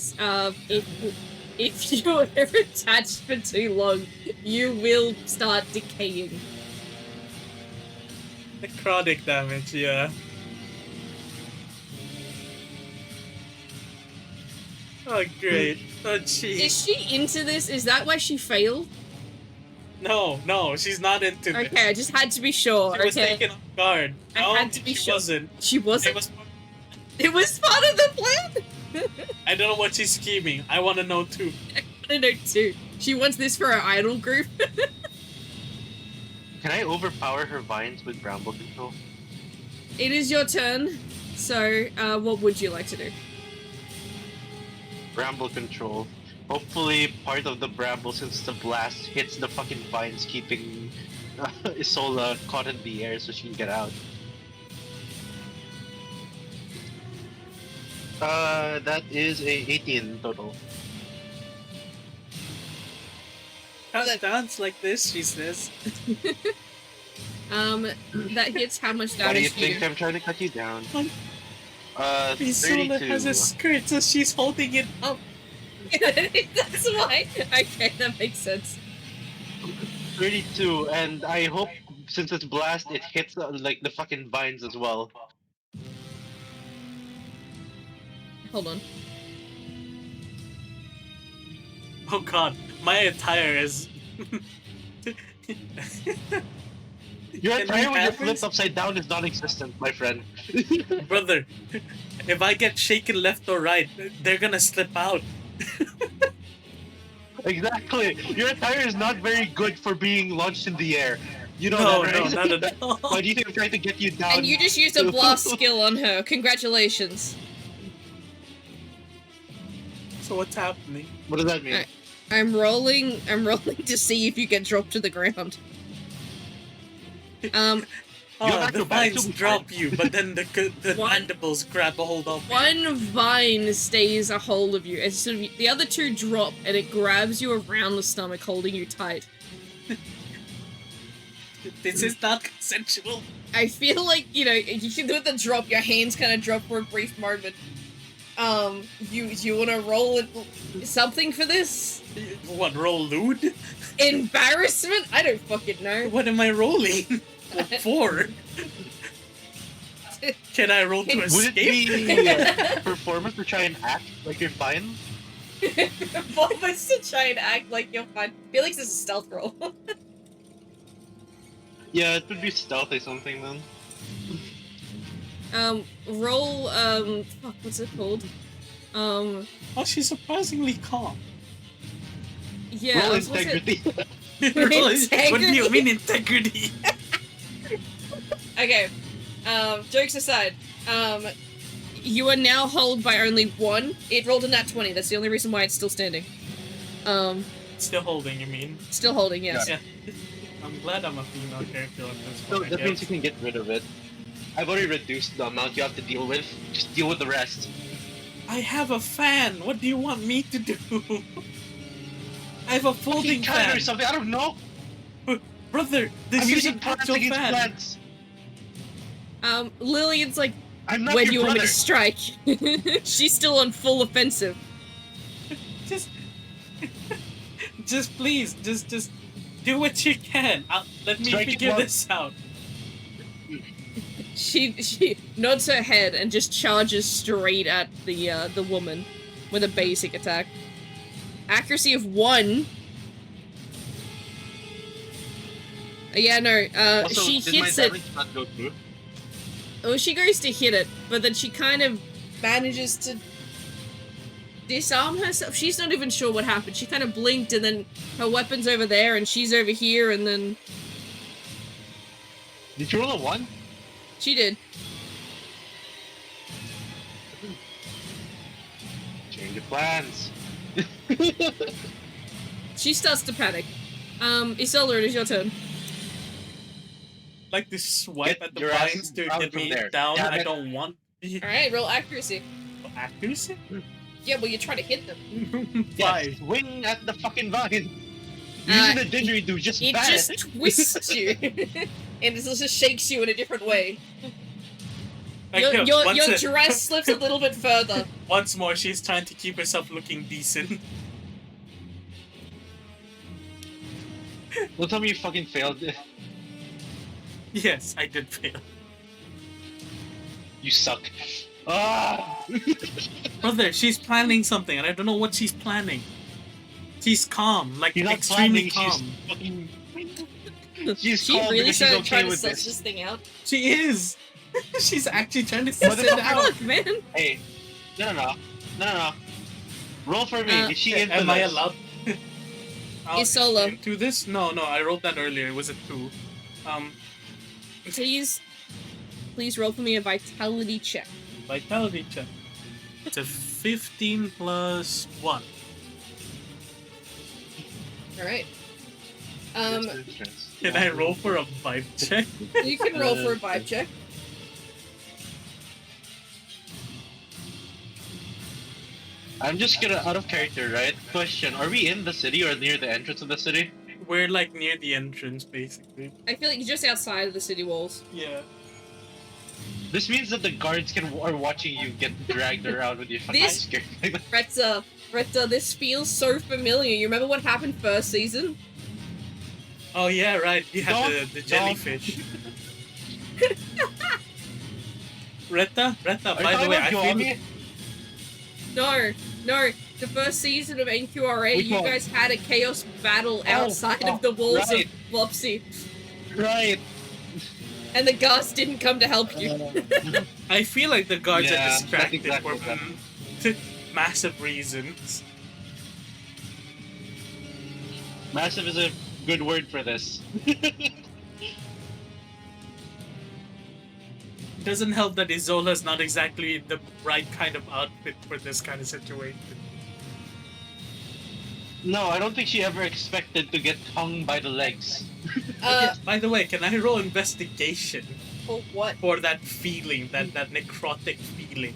[SPEAKER 1] if you're attached for too long, you will start decaying.
[SPEAKER 2] Necrotic damage, yeah. Oh, great. Oh,
[SPEAKER 1] Is
[SPEAKER 2] jeez.
[SPEAKER 1] she into this? Is that why she failed?
[SPEAKER 2] No, she's not into this.
[SPEAKER 1] Okay, I just had to be sure.
[SPEAKER 2] She was
[SPEAKER 1] Okay,
[SPEAKER 2] taken off guard.
[SPEAKER 1] I
[SPEAKER 2] No,
[SPEAKER 1] had to be
[SPEAKER 2] she
[SPEAKER 1] sure.
[SPEAKER 2] wasn't.
[SPEAKER 1] She wasn't.
[SPEAKER 2] It was.
[SPEAKER 1] It was part of the plan.
[SPEAKER 2] I don't know what she's scheming. I want to know too.
[SPEAKER 1] I know too. She wants this for her idol group.
[SPEAKER 4] Can I overpower her vines with bramble control?
[SPEAKER 1] It is your turn. So, what would you like to do?
[SPEAKER 4] Bramble control. Hopefully, part of the bramble, since the blast hits the fucking vines, keeping Isola caught in the air so she can get out. That is a 18 total.
[SPEAKER 2] Can't dance like this, she says.
[SPEAKER 1] That hits how much
[SPEAKER 4] Why do you
[SPEAKER 1] damage do you
[SPEAKER 4] think I'm trying to cut you down?
[SPEAKER 2] Isola
[SPEAKER 4] 32.
[SPEAKER 2] has a skirt, so she's holding it up.
[SPEAKER 1] That's why. Okay, that makes sense.
[SPEAKER 4] 32, and I hope since it's blast, it hits like the fucking vines as well.
[SPEAKER 1] Hold on.
[SPEAKER 2] Oh god, my attire is.
[SPEAKER 4] Your
[SPEAKER 2] Can
[SPEAKER 4] attire
[SPEAKER 2] we
[SPEAKER 4] when you're
[SPEAKER 2] have
[SPEAKER 4] flipped
[SPEAKER 2] this?
[SPEAKER 4] upside down is non-existent, my friend.
[SPEAKER 2] Brother, if I get shaken left or right, they're gonna slip out.
[SPEAKER 4] Exactly. Your attire is not very good for being launched in the air. You know
[SPEAKER 2] No,
[SPEAKER 4] that,
[SPEAKER 2] no,
[SPEAKER 4] right?
[SPEAKER 2] not at all.
[SPEAKER 4] Why do you think I'm trying to get you down?
[SPEAKER 1] And you just used a blast skill on her. Congratulations.
[SPEAKER 2] So what's happening?
[SPEAKER 4] What does that mean?
[SPEAKER 1] Alright. I'm rolling to see if you get dropped to the ground.
[SPEAKER 2] Oh,
[SPEAKER 4] have
[SPEAKER 2] the
[SPEAKER 4] to back
[SPEAKER 2] vines
[SPEAKER 4] to
[SPEAKER 2] drop you, but then the
[SPEAKER 1] One-
[SPEAKER 2] mandibles grab a hold of you.
[SPEAKER 1] One vine stays a hold of you, and so the other two drop, and it grabs you around the stomach, holding you tight.
[SPEAKER 2] This is not consensual.
[SPEAKER 1] I feel like, you know, you can do it the drop, your hands kind of drop for a brief moment. You want to roll something for this?
[SPEAKER 2] What, roll lewd?
[SPEAKER 1] Embarrassment? I don't fucking know.
[SPEAKER 2] What am I rolling? For? Can I roll to
[SPEAKER 4] Would
[SPEAKER 2] escape?
[SPEAKER 4] it be performance to try and act like you're fine?
[SPEAKER 1] Performance to try and act like you're fine. Felix is a stealth roll.
[SPEAKER 4] Yeah, it would be stealthy something then.
[SPEAKER 1] Roll, fuck, what's it called?
[SPEAKER 2] Oh, she's surprisingly calm.
[SPEAKER 1] Yeah,
[SPEAKER 4] Roll
[SPEAKER 1] what's it?
[SPEAKER 4] integrity.
[SPEAKER 2] What do you mean integrity?
[SPEAKER 1] Okay, jokes aside, you are now held by only one. It rolled a nat 20, that's the only reason why it's still standing.
[SPEAKER 2] Still holding, you mean?
[SPEAKER 1] Still holding, yes.
[SPEAKER 2] Yeah. I'm glad I'm a female character on this
[SPEAKER 4] So
[SPEAKER 2] one, I
[SPEAKER 4] that means
[SPEAKER 2] guess.
[SPEAKER 4] you can get rid of it. I've already reduced the amount you have to deal with. Just deal with the rest.
[SPEAKER 2] I have a fan! What do you want me to do? I have a folding
[SPEAKER 4] Fucking cut
[SPEAKER 2] fan!
[SPEAKER 4] or something, I don't know!
[SPEAKER 2] Brother, this
[SPEAKER 4] I'm
[SPEAKER 2] is
[SPEAKER 4] using
[SPEAKER 2] an
[SPEAKER 4] plants
[SPEAKER 2] actual
[SPEAKER 4] against
[SPEAKER 2] fan!
[SPEAKER 4] plants!
[SPEAKER 1] Lillian's like,
[SPEAKER 4] I'm not
[SPEAKER 1] when
[SPEAKER 4] your
[SPEAKER 1] do you want me
[SPEAKER 4] brother!
[SPEAKER 1] to strike? She's still on full offensive.
[SPEAKER 2] Just... just please, just do what you can. Let me
[SPEAKER 4] Strike it
[SPEAKER 2] figure
[SPEAKER 4] once.
[SPEAKER 2] this out.
[SPEAKER 1] She nods her head and just charges straight at the woman with a basic attack. Accuracy of 1. Yeah, no,
[SPEAKER 4] Also,
[SPEAKER 1] she
[SPEAKER 4] did
[SPEAKER 1] hits
[SPEAKER 4] my
[SPEAKER 1] it.
[SPEAKER 4] damage not go through?
[SPEAKER 1] Oh, she goes to hit it, but then she kind of manages to disarm herself. She's not even sure what happened. She kind of blinked, and then her weapon's over there, and she's over here, and then
[SPEAKER 4] Did you roll a 1?
[SPEAKER 1] she did.
[SPEAKER 4] Change your plans.
[SPEAKER 1] She starts to panic. Isola, it is your turn.
[SPEAKER 2] Like to swipe
[SPEAKER 4] Get
[SPEAKER 2] at the
[SPEAKER 4] your ass
[SPEAKER 2] vines to
[SPEAKER 4] out
[SPEAKER 2] get
[SPEAKER 4] from
[SPEAKER 2] me
[SPEAKER 4] there.
[SPEAKER 2] down.
[SPEAKER 4] Damn
[SPEAKER 2] I
[SPEAKER 4] it.
[SPEAKER 2] don't want
[SPEAKER 1] Alright, roll accuracy.
[SPEAKER 2] accuracy.
[SPEAKER 1] Yeah, well, you're trying to hit them.
[SPEAKER 4] Yeah,
[SPEAKER 2] Five.
[SPEAKER 4] swing at the fucking vine. Using the didgeridoo just
[SPEAKER 1] It
[SPEAKER 4] bad.
[SPEAKER 1] just twists you, and it just shakes you in a different way. Your dress slips a little bit further.
[SPEAKER 2] Once more, she's trying to keep herself looking decent.
[SPEAKER 4] Don't tell me you fucking failed.
[SPEAKER 2] Yes, I did fail.
[SPEAKER 4] You suck. Ah!
[SPEAKER 2] Brother, she's planning something, and I don't know what she's planning. She's calm, like
[SPEAKER 4] You're not
[SPEAKER 2] extremely
[SPEAKER 4] planning,
[SPEAKER 2] calm.
[SPEAKER 4] She's
[SPEAKER 1] She
[SPEAKER 4] calm
[SPEAKER 1] really
[SPEAKER 4] because she's
[SPEAKER 1] started
[SPEAKER 4] okay
[SPEAKER 1] trying to
[SPEAKER 4] with
[SPEAKER 1] suss
[SPEAKER 4] this.
[SPEAKER 1] this thing out.
[SPEAKER 2] She is. She's actually trying to suss it out.
[SPEAKER 1] Fuck, man.
[SPEAKER 4] Hey, no. Roll for me. Is she into
[SPEAKER 2] Am I
[SPEAKER 4] this?
[SPEAKER 2] allowed?
[SPEAKER 1] Is solo.
[SPEAKER 2] Into this? No, I rolled that earlier. It was a 2.
[SPEAKER 1] Please roll for me a vitality check.
[SPEAKER 2] Vitality check. It's a 15 plus 1.
[SPEAKER 1] Alright.
[SPEAKER 2] Can I roll for a vibe check?
[SPEAKER 1] You can roll for a vibe check.
[SPEAKER 4] I'm just gonna out of character, right? Question: are we in the city or near the entrance of the city?
[SPEAKER 2] We're like near the entrance, basically.
[SPEAKER 1] I feel like you're just outside of the city walls.
[SPEAKER 2] Yeah.
[SPEAKER 4] This means that the guards are watching you get dragged around with your fucking
[SPEAKER 1] This-
[SPEAKER 4] skirt.
[SPEAKER 1] Retta, this feels so familiar. You remember what happened first season?
[SPEAKER 2] Oh yeah, right. You have
[SPEAKER 4] Don't-
[SPEAKER 2] the jellyfish. Retta, by the way, I feel
[SPEAKER 1] No. The first season of NQRA,
[SPEAKER 4] Which
[SPEAKER 1] you
[SPEAKER 4] one?
[SPEAKER 1] guys had a chaos battle outside of the walls
[SPEAKER 4] right.
[SPEAKER 1] of Flopsy,
[SPEAKER 4] right.
[SPEAKER 1] and the guards didn't come to help you.
[SPEAKER 2] I feel like the guards
[SPEAKER 4] Yeah,
[SPEAKER 2] are
[SPEAKER 4] that's
[SPEAKER 2] distracted
[SPEAKER 4] exactly
[SPEAKER 2] for
[SPEAKER 4] what
[SPEAKER 2] massive reasons.
[SPEAKER 4] Massive is a good word for this.
[SPEAKER 2] It doesn't help that Isola's not exactly the right kind of outfit for this kind of situation.
[SPEAKER 4] No, I don't think she ever expected to get hung by the legs.
[SPEAKER 2] By the way, can I roll investigation
[SPEAKER 1] For what?
[SPEAKER 2] for that feeling, that necrotic feeling?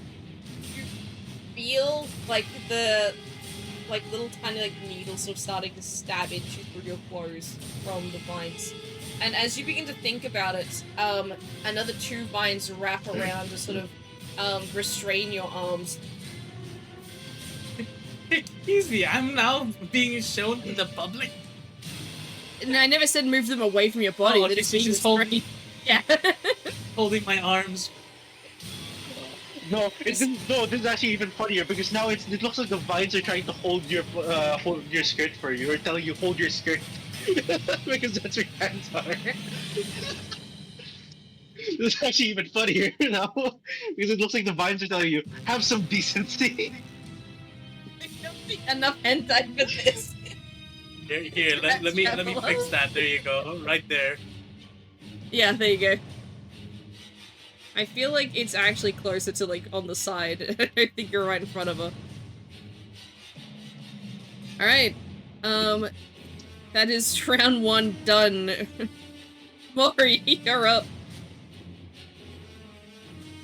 [SPEAKER 1] Feel like the little tiny needles sort of starting to stab into through your clothes from the vines. And as you begin to think about it, another 2 vines wrap around to sort of restrain your arms.
[SPEAKER 2] Excuse me, I'm now being shown to the public.
[SPEAKER 1] And I never said move them away from your body.
[SPEAKER 2] Oh,
[SPEAKER 1] They're
[SPEAKER 2] okay,
[SPEAKER 1] just
[SPEAKER 2] so
[SPEAKER 1] being
[SPEAKER 2] she's holding-
[SPEAKER 1] restrained. Yeah.
[SPEAKER 2] Holding my arms.
[SPEAKER 4] No, this is actually even funnier because now it looks like the vines are trying to hold your skirt for you, or telling you hold your skirt because that's where your hands are. This is actually even funnier now because it looks like the vines are telling you have some decency.
[SPEAKER 1] Enough hentai for this.
[SPEAKER 2] Here, let me fix that. There you go, right there.
[SPEAKER 1] Yeah, there you go. I feel like it's actually closer to, like, on the side. I don't think you're right in front of her. Alright. That is round 1 done. Mori, you're up.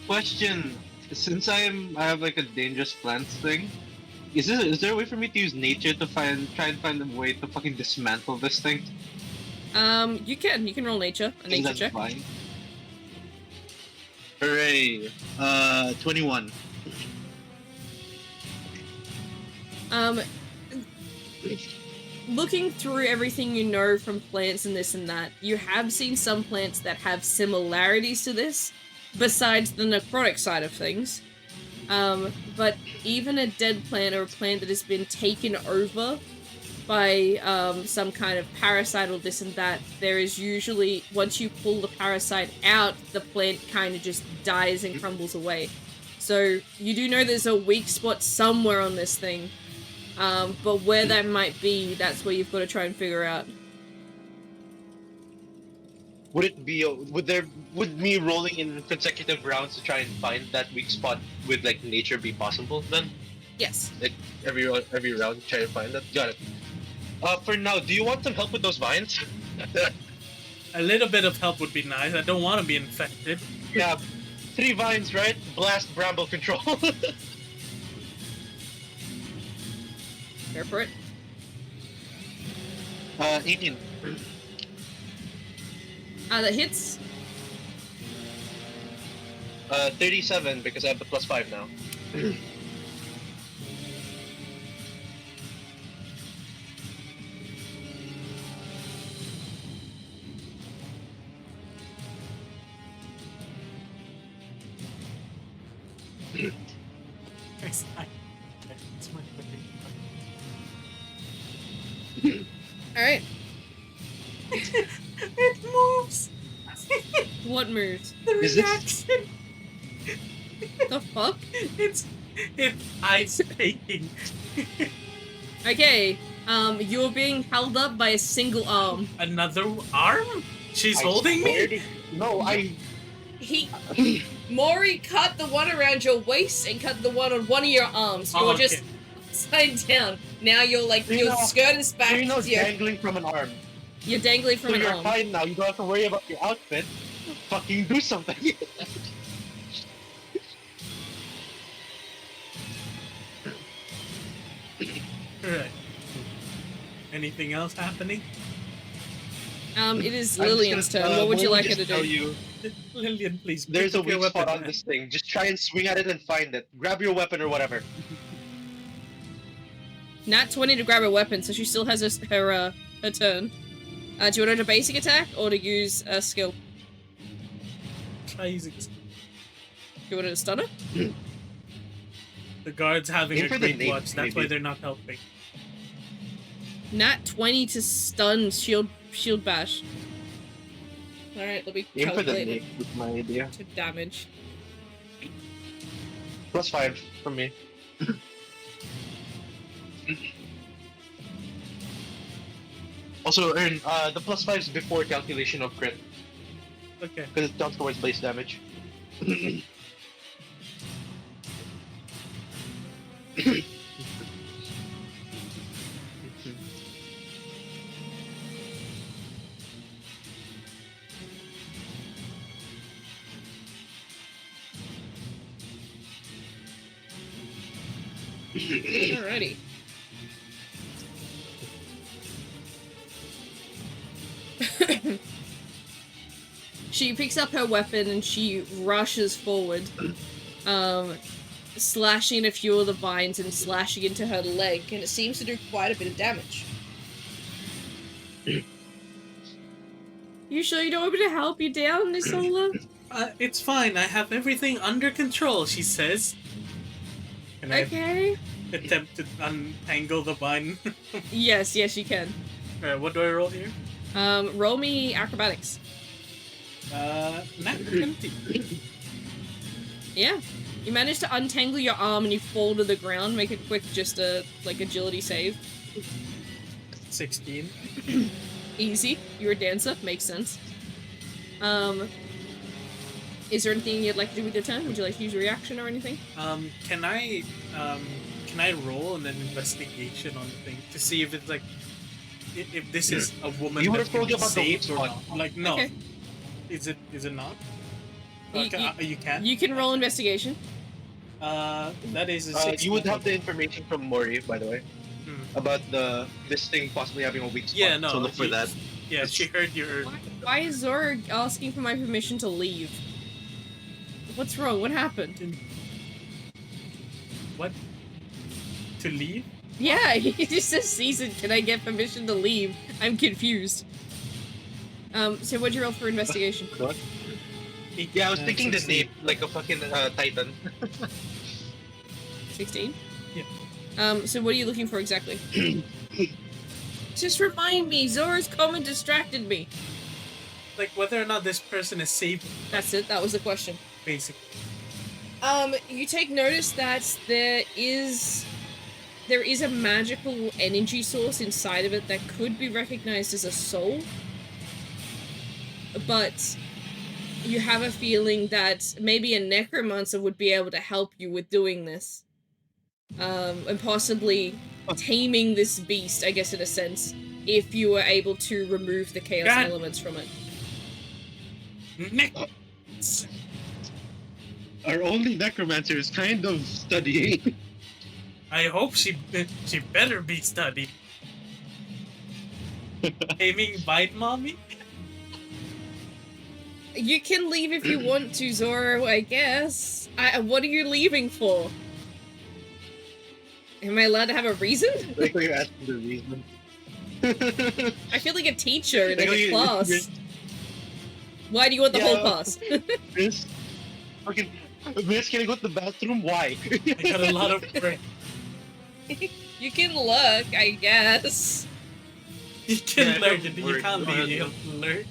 [SPEAKER 4] Question: since I have like a dangerous plants thing, is there a way for me to use nature to try and find a way to fucking dismantle this thing?
[SPEAKER 1] You can roll nature, a nature
[SPEAKER 4] That's
[SPEAKER 1] check.
[SPEAKER 4] fine. Hooray! 21.
[SPEAKER 1] Looking through everything you know from plants and this and that, you have seen some plants that have similarities to this, besides the necrotic side of things. But even a dead plant or a plant that has been taken over by some kind of parasite or this and that, there is usually, once you pull the parasite out, the plant kind of just dies and crumbles away. So you do know there's a weak spot somewhere on this thing. But where that might be, that's where you've got to try and figure out.
[SPEAKER 4] Would me rolling in consecutive rounds to try and find that weak spot with like nature be possible then?
[SPEAKER 1] Yes.
[SPEAKER 4] Like every round try to find that? Got it. For now, do you want some help with those vines?
[SPEAKER 2] A little bit of help would be nice. I don't want to be infected.
[SPEAKER 4] Yeah. 3 vines, right? Blast bramble control.
[SPEAKER 1] Go for it.
[SPEAKER 4] 18.
[SPEAKER 1] That hits.
[SPEAKER 4] 37 because I have the +5 now.
[SPEAKER 2] It's my
[SPEAKER 1] Alright.
[SPEAKER 2] it moves.
[SPEAKER 1] What moves?
[SPEAKER 2] The
[SPEAKER 4] Is this-
[SPEAKER 2] reaction.
[SPEAKER 1] The fuck?
[SPEAKER 2] It's ice baking.
[SPEAKER 1] Okay. You're being held up by a single arm.
[SPEAKER 2] Another arm? She's
[SPEAKER 4] I
[SPEAKER 2] holding me?
[SPEAKER 4] swear to- No,
[SPEAKER 1] Mori cut the one around your waist and cut the one on one of your arms. You're
[SPEAKER 2] Oh, okay.
[SPEAKER 1] just upside down. Now you're like,
[SPEAKER 4] You
[SPEAKER 1] your
[SPEAKER 4] know-
[SPEAKER 1] skirt is back.
[SPEAKER 4] you're not
[SPEAKER 1] You're,
[SPEAKER 4] dangling from an arm.
[SPEAKER 1] you're dangling from
[SPEAKER 4] So
[SPEAKER 1] an
[SPEAKER 4] you're
[SPEAKER 1] arm.
[SPEAKER 4] fine now. You don't have to worry about your outfit. Fucking do something.
[SPEAKER 2] Alright. Anything else happening?
[SPEAKER 1] It is
[SPEAKER 4] I'm just
[SPEAKER 1] Lillian's
[SPEAKER 4] gonna-
[SPEAKER 1] turn. What would you
[SPEAKER 4] Mori
[SPEAKER 1] like her
[SPEAKER 4] just
[SPEAKER 1] to
[SPEAKER 4] tell
[SPEAKER 1] do?
[SPEAKER 4] you,
[SPEAKER 2] Lillian, please.
[SPEAKER 4] there's a
[SPEAKER 2] pick up your
[SPEAKER 4] weak spot
[SPEAKER 2] weapon.
[SPEAKER 4] on this thing. Just try and swing at it and find it. Grab your weapon or whatever.
[SPEAKER 1] Nat 20 to grab a weapon, so she still has her turn. Do you want her to basic attack or to use a skill?
[SPEAKER 2] Try using
[SPEAKER 1] Do you want her to stun her?
[SPEAKER 2] the guards having
[SPEAKER 4] Aim
[SPEAKER 2] a
[SPEAKER 4] for the
[SPEAKER 2] great
[SPEAKER 4] nape,
[SPEAKER 2] watch. That's why
[SPEAKER 4] maybe.
[SPEAKER 2] they're not helping.
[SPEAKER 1] Nat 20 to stun shield bash. Alright, let me
[SPEAKER 3] Aim for the
[SPEAKER 1] calculate
[SPEAKER 3] nape with my idea.
[SPEAKER 1] to damage.
[SPEAKER 4] +5 from me. Also, earn the +5 is before calculation of crit
[SPEAKER 2] Okay.
[SPEAKER 4] because it counts towards base damage.
[SPEAKER 1] Alrighty. She picks up her weapon and she rushes forward, slashing a few of the vines and slashing into her leg, and it seems to do quite a bit of damage. You sure you don't want me to help you down, Nisola?
[SPEAKER 2] It's fine. I have everything under control, she says. Can
[SPEAKER 1] Okay.
[SPEAKER 2] I attempt to untangle the vine?
[SPEAKER 1] Yes, you can.
[SPEAKER 2] Alright, what do I roll here?
[SPEAKER 1] Roll me acrobatics.
[SPEAKER 2] Nat 20.
[SPEAKER 1] Yeah. You manage to untangle your arm and you fall to the ground. Make a quick, just agility save.
[SPEAKER 2] 16.
[SPEAKER 1] Easy. You're a dancer. Makes sense. Is there anything you'd like to do with your turn? Would you like to use a reaction or anything?
[SPEAKER 2] Can I roll an investigation on the thing to see if it's like, if this is a woman
[SPEAKER 4] You
[SPEAKER 2] that
[SPEAKER 4] would've told
[SPEAKER 2] can
[SPEAKER 4] you
[SPEAKER 2] be
[SPEAKER 4] about the weak
[SPEAKER 2] saved or
[SPEAKER 4] spot.
[SPEAKER 2] not? Like, no.
[SPEAKER 1] Okay.
[SPEAKER 2] Is it not?
[SPEAKER 1] You-
[SPEAKER 2] You can?
[SPEAKER 1] You can roll investigation.
[SPEAKER 2] That is a 16.
[SPEAKER 4] You would have the information from Mori, by the way,
[SPEAKER 2] Hmm.
[SPEAKER 4] about this thing possibly having a weak spot.
[SPEAKER 2] Yeah, no.
[SPEAKER 4] So look for
[SPEAKER 2] you-
[SPEAKER 4] that.
[SPEAKER 2] Yeah, she heard your...
[SPEAKER 1] Why is Zora asking for my permission to leave? What's wrong? What happened?
[SPEAKER 2] What? To leave?
[SPEAKER 1] Yeah, he just says, Season, can I get permission to leave? I'm confused. So what'd you roll for investigation?
[SPEAKER 4] What? Yeah, I was thinking the
[SPEAKER 2] 16.
[SPEAKER 4] nape, like a fucking titan.
[SPEAKER 1] 16?
[SPEAKER 2] Yeah.
[SPEAKER 1] So what are you looking for exactly? Just remind me, Zora's comment distracted me.
[SPEAKER 2] Like, whether or not this person is safe,
[SPEAKER 1] That's it, that was the question.
[SPEAKER 2] basically.
[SPEAKER 1] You take notice that there is a magical energy source inside of it that could be recognized as a soul. But you have a feeling that maybe a necromancer would be able to help you with doing this. And possibly taming this beast, I guess in a sense, if you were able to remove the chaos
[SPEAKER 2] God.
[SPEAKER 1] elements from it.
[SPEAKER 2] Nick!
[SPEAKER 4] Our only necromancer is kind of studying.
[SPEAKER 2] I hope she better be studied. Aiming bite mommy?
[SPEAKER 1] You can leave if you want to, Zoro, I guess. What are you leaving for? Am I allowed to have a reason?
[SPEAKER 4] Like when you're asking the reason.
[SPEAKER 1] I feel like a teacher in like
[SPEAKER 4] Like,
[SPEAKER 1] a class. Why do you want the whole pass?
[SPEAKER 4] Miss, fucking, Miss, can I go to the bathroom? Why?
[SPEAKER 2] I got a lot of work.
[SPEAKER 1] You can look, I guess.
[SPEAKER 2] You can
[SPEAKER 4] Yeah,
[SPEAKER 2] learn,
[SPEAKER 4] don't
[SPEAKER 2] you
[SPEAKER 4] worry.
[SPEAKER 2] can't
[SPEAKER 4] Go
[SPEAKER 2] leave,
[SPEAKER 4] ahead,
[SPEAKER 2] you
[SPEAKER 4] go.
[SPEAKER 2] have to learn.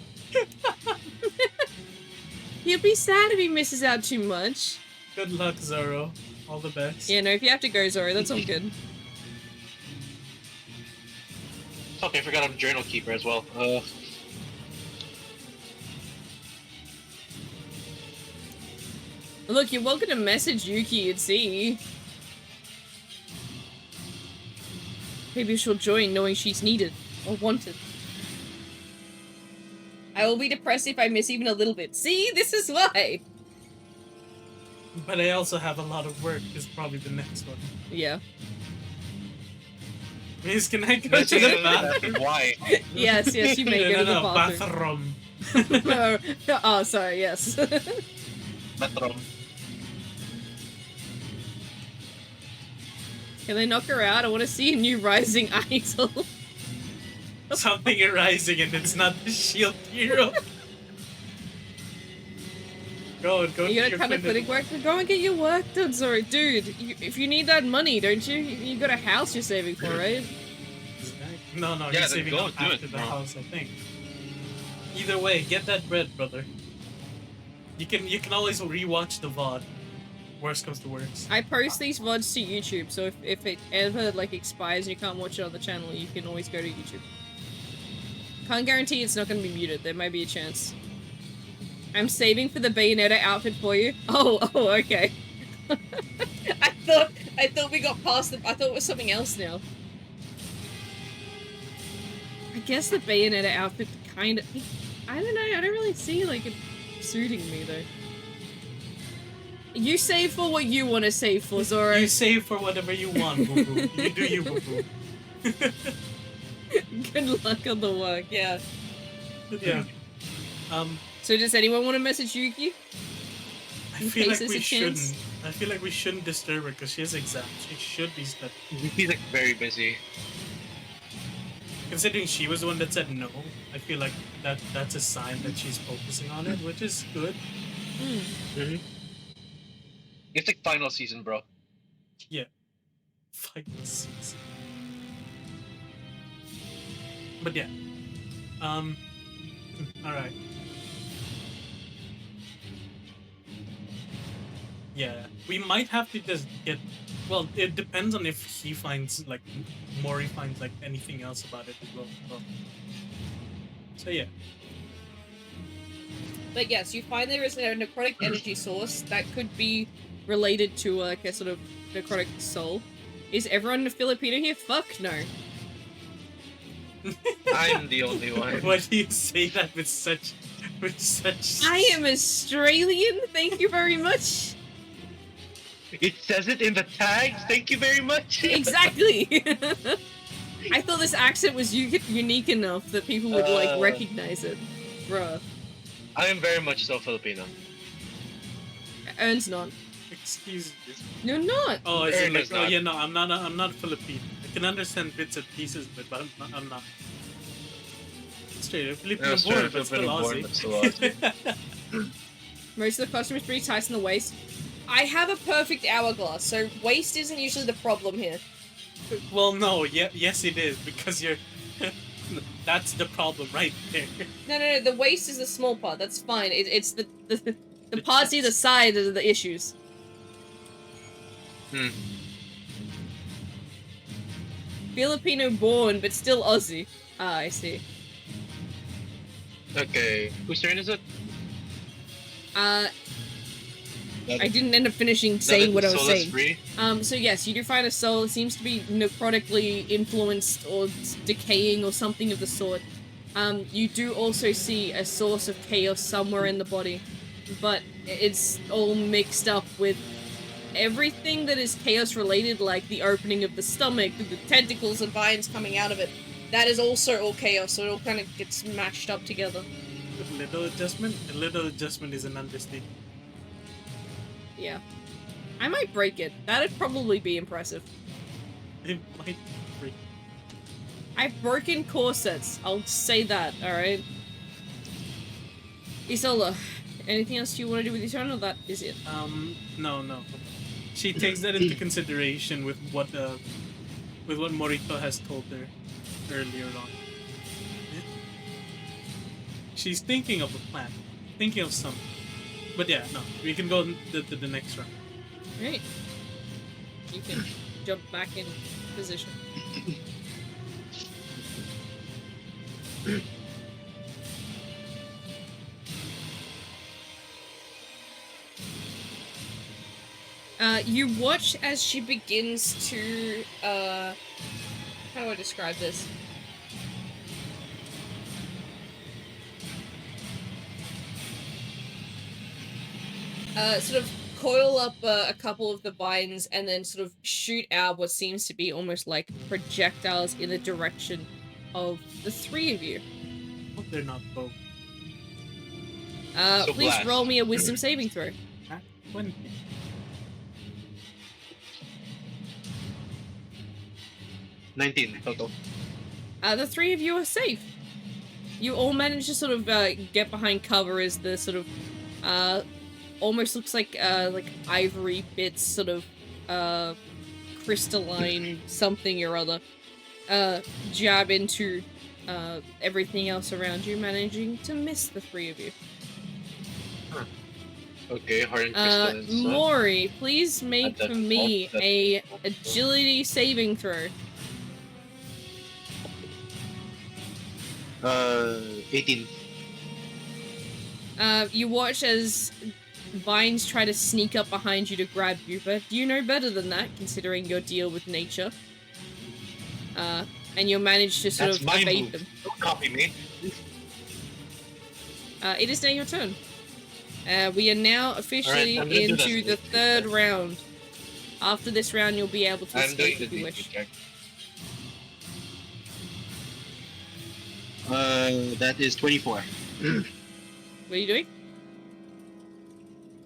[SPEAKER 1] He'll be sad if he misses out too much.
[SPEAKER 2] Good luck, Zoro. All the best.
[SPEAKER 1] Yeah, no, if you have to go, Zoro, that's all good.
[SPEAKER 4] Okay, I forgot I'm a journal keeper as well.
[SPEAKER 1] Look, you're welcome to message Yuki and see. Maybe she'll join knowing she's needed or wanted. I will be depressed if I miss even a little bit. See, this is why.
[SPEAKER 2] But I also have a lot of work, is probably the next one.
[SPEAKER 1] Yeah.
[SPEAKER 2] Miss, can I go to the bathroom?
[SPEAKER 4] Why?
[SPEAKER 1] Yes, you may go to the bathroom. Oh, sorry, yes.
[SPEAKER 4] Bathroom.
[SPEAKER 1] Can they knock her out? I want to see a new rising idol.
[SPEAKER 2] Something arising and it's not the shield hero. Go
[SPEAKER 1] You
[SPEAKER 2] to
[SPEAKER 1] gotta
[SPEAKER 2] your
[SPEAKER 1] kind of
[SPEAKER 2] clinic.
[SPEAKER 1] clinic work. Go and get your work done, sorry. Dude, if you need that money, don't you? You got a house you're saving for, right?
[SPEAKER 2] No,
[SPEAKER 4] Yeah,
[SPEAKER 2] you're
[SPEAKER 4] then
[SPEAKER 2] saving
[SPEAKER 4] go
[SPEAKER 2] up
[SPEAKER 4] do it,
[SPEAKER 2] after the
[SPEAKER 4] bro.
[SPEAKER 2] house, I think. Either way, get that bread, brother. You can always rewatch the VOD. Worst comes to worst.
[SPEAKER 1] I post these VODs to YouTube, so if it ever like expires and you can't watch it on the channel, you can always go to YouTube. Can't guarantee it's not gonna be muted. There might be a chance. I'm saving for the Bayonetta outfit for you. Oh, okay. I thought we got past the. I thought it was something else now. I guess the Bayonetta outfit kind of. I don't know. I don't really see like it suiting me though. You save for what you want to save for, Zoro.
[SPEAKER 2] You save for whatever you want, boo boo. You do you, boo boo.
[SPEAKER 1] Good luck on the work. Yeah.
[SPEAKER 2] Yeah.
[SPEAKER 1] So does anyone want to message Yuki?
[SPEAKER 2] I
[SPEAKER 1] In
[SPEAKER 2] feel
[SPEAKER 1] case
[SPEAKER 2] like
[SPEAKER 1] there's
[SPEAKER 2] we
[SPEAKER 1] a chance?
[SPEAKER 2] shouldn't. I feel like we shouldn't disturb her because she has exams. She should be studying.
[SPEAKER 4] He's like very busy.
[SPEAKER 2] Considering she was the one that said no, I feel like that's a sign that she's focusing on it, which is good.
[SPEAKER 4] Mm-hmm. It's like final season, bro.
[SPEAKER 2] Yeah. Final season. But yeah. Alright. Yeah. We might have to just get. Well, it depends on if he finds, like, Mori finds, like, anything else about it as well. So yeah.
[SPEAKER 1] But yes, you find there is a necrotic energy source that could be related to like a sort of necrotic soul. Is everyone Filipino here? Fuck no.
[SPEAKER 4] I'm the only one.
[SPEAKER 2] Why do you say that with such
[SPEAKER 1] I am Australian, thank you very much.
[SPEAKER 4] It says it in the tags. Thank you very much.
[SPEAKER 1] Exactly. I thought this accent was unique enough that people would like recognize it. Bruh.
[SPEAKER 4] I am very much so Filipino.
[SPEAKER 1] Ern's not.
[SPEAKER 2] Excuse me.
[SPEAKER 1] You're not.
[SPEAKER 2] Oh, is it
[SPEAKER 4] Ern
[SPEAKER 2] like,
[SPEAKER 4] is
[SPEAKER 2] oh
[SPEAKER 4] not.
[SPEAKER 2] yeah, no, I'm not Filipino. I can understand bits and pieces of it, but I'm not. Straight up Filipino
[SPEAKER 4] Yeah,
[SPEAKER 2] born,
[SPEAKER 4] straight
[SPEAKER 2] but still
[SPEAKER 4] Filipino born,
[SPEAKER 2] Aussie.
[SPEAKER 4] but still
[SPEAKER 1] Most of the costume is pretty tight in the waist. I have a perfect hourglass, so waist isn't usually the problem here.
[SPEAKER 2] Well, no, yes it is, because you're... That's the problem right there.
[SPEAKER 1] No, the waist is the small part, that's fine. It's the parts either side are the issues. Filipino born, but still Aussie. Ah, I see.
[SPEAKER 4] Okay, whose turn is it?
[SPEAKER 1] I didn't end up finishing saying what I was saying.
[SPEAKER 4] Free?
[SPEAKER 1] So yes, you do find a soul. It seems to be necrotically influenced or decaying or something of the sort. You do also see a source of chaos somewhere in the body, but it's all mixed up with everything that is chaos related, like the opening of the stomach, the tentacles and vines coming out of it. that is also all chaos, so it all kind of gets mashed up together.
[SPEAKER 2] A little adjustment is an understatement.
[SPEAKER 1] Yeah. I might break it. That'd probably be impressive.
[SPEAKER 2] It might break.
[SPEAKER 1] I've broken corsets. I'll say that, alright? Isola, anything else you want to do with your turn, or that is it?
[SPEAKER 2] No. She takes that into consideration with what Morito has told her earlier on. She's thinking of a plan, thinking of something. But yeah, no, we can go to the next round.
[SPEAKER 1] Right. You can jump back in position. You watch as she begins to, how do I describe this? Sort of coil up a couple of the vines and then sort of shoot out what seems to be almost like projectiles in the direction of the three of you.
[SPEAKER 2] Hope they're not both.
[SPEAKER 4] So
[SPEAKER 1] Please
[SPEAKER 4] blast.
[SPEAKER 1] roll me a wisdom saving throw.
[SPEAKER 2] 20.
[SPEAKER 3] 19 total.
[SPEAKER 1] The three of you are safe. You all manage to sort of get behind cover as the sort of almost looks like ivory bits, sort of crystalline something or other, jab into everything else around you, managing to miss the three of you.
[SPEAKER 3] Okay, hardened crystals.
[SPEAKER 1] Mori, please make
[SPEAKER 3] That's
[SPEAKER 1] for me
[SPEAKER 3] awful.
[SPEAKER 1] a agility saving throw.
[SPEAKER 3] 18.
[SPEAKER 1] You watch as vines try to sneak up behind you to grab you, but you know better than that, considering your deal with nature. And you'll manage to sort
[SPEAKER 4] That's
[SPEAKER 1] of
[SPEAKER 4] my
[SPEAKER 1] evade
[SPEAKER 4] move.
[SPEAKER 1] them.
[SPEAKER 4] Don't copy me.
[SPEAKER 1] It is now your turn. We are now officially
[SPEAKER 4] Alright, I'm gonna do
[SPEAKER 1] into the
[SPEAKER 4] this.
[SPEAKER 1] third round. After this round, you'll be able to
[SPEAKER 4] I'm doing
[SPEAKER 1] escape
[SPEAKER 4] the
[SPEAKER 1] if you
[SPEAKER 4] DP
[SPEAKER 1] wish.
[SPEAKER 4] check.
[SPEAKER 3] That is 24.
[SPEAKER 1] What are you doing?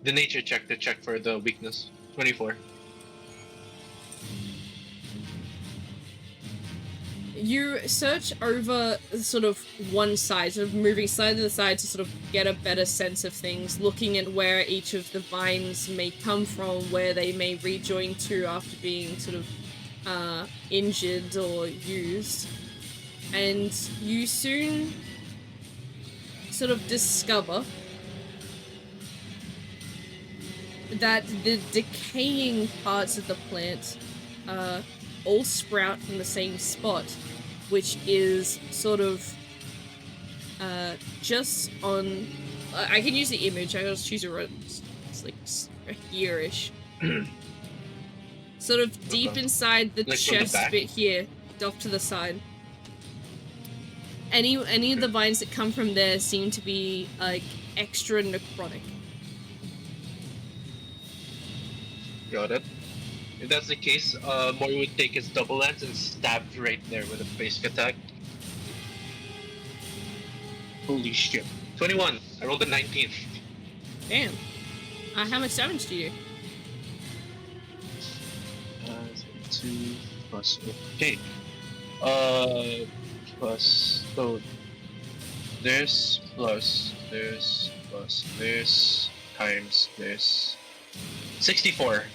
[SPEAKER 3] The nature check to check for the weakness. 24.
[SPEAKER 1] You search over sort of one side, sort of moving side to side to sort of get a better sense of things, looking at where each of the vines may come from, where they may rejoin to after being sort of injured or used. And you soon sort of discover that the decaying parts of the plant all sprout from the same spot, which is sort of just on. I can use the image. I just choose a road. It's like here-ish. Sort of deep inside the
[SPEAKER 4] Like from the
[SPEAKER 1] chest
[SPEAKER 4] back?
[SPEAKER 1] bit here, off to the side. Any of the vines that come from there seem to be like extra necrotic.
[SPEAKER 3] Got it. If that's the case, Mori would take his double lance and stab right there with a basic attack. Holy shit. 21. I rolled a 19.
[SPEAKER 1] Damn. How much damage do you do?
[SPEAKER 3] 2 plus. Okay. Plus. So. There's plus. There's plus. There's times. There's 64.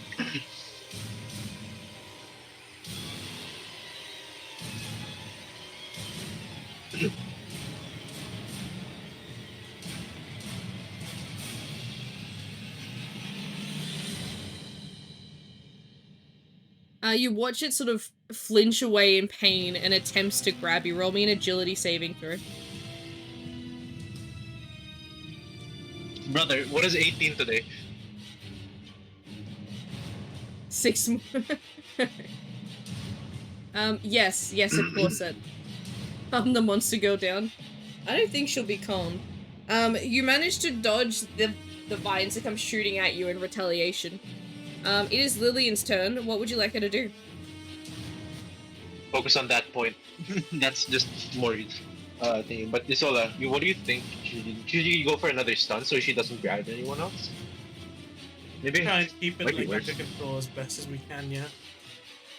[SPEAKER 1] You watch it sort of flinch away in pain and attempts to grab you. Roll me an agility saving throw.
[SPEAKER 3] Brother, what is 18 today?
[SPEAKER 1] 6 more. Yes, of course it. Calm the monster girl down. I don't think she'll be calm. You manage to dodge the vines that come shooting at you in retaliation. It is Lillian's turn. What would you like her to do?
[SPEAKER 4] focus on that point. That's just more thing. But Isola, what do you think? Should you go for another stun so she doesn't grab anyone else? Maybe
[SPEAKER 2] Try and keep it
[SPEAKER 4] might be
[SPEAKER 2] like
[SPEAKER 4] worse.
[SPEAKER 2] under control as best as we can, yeah.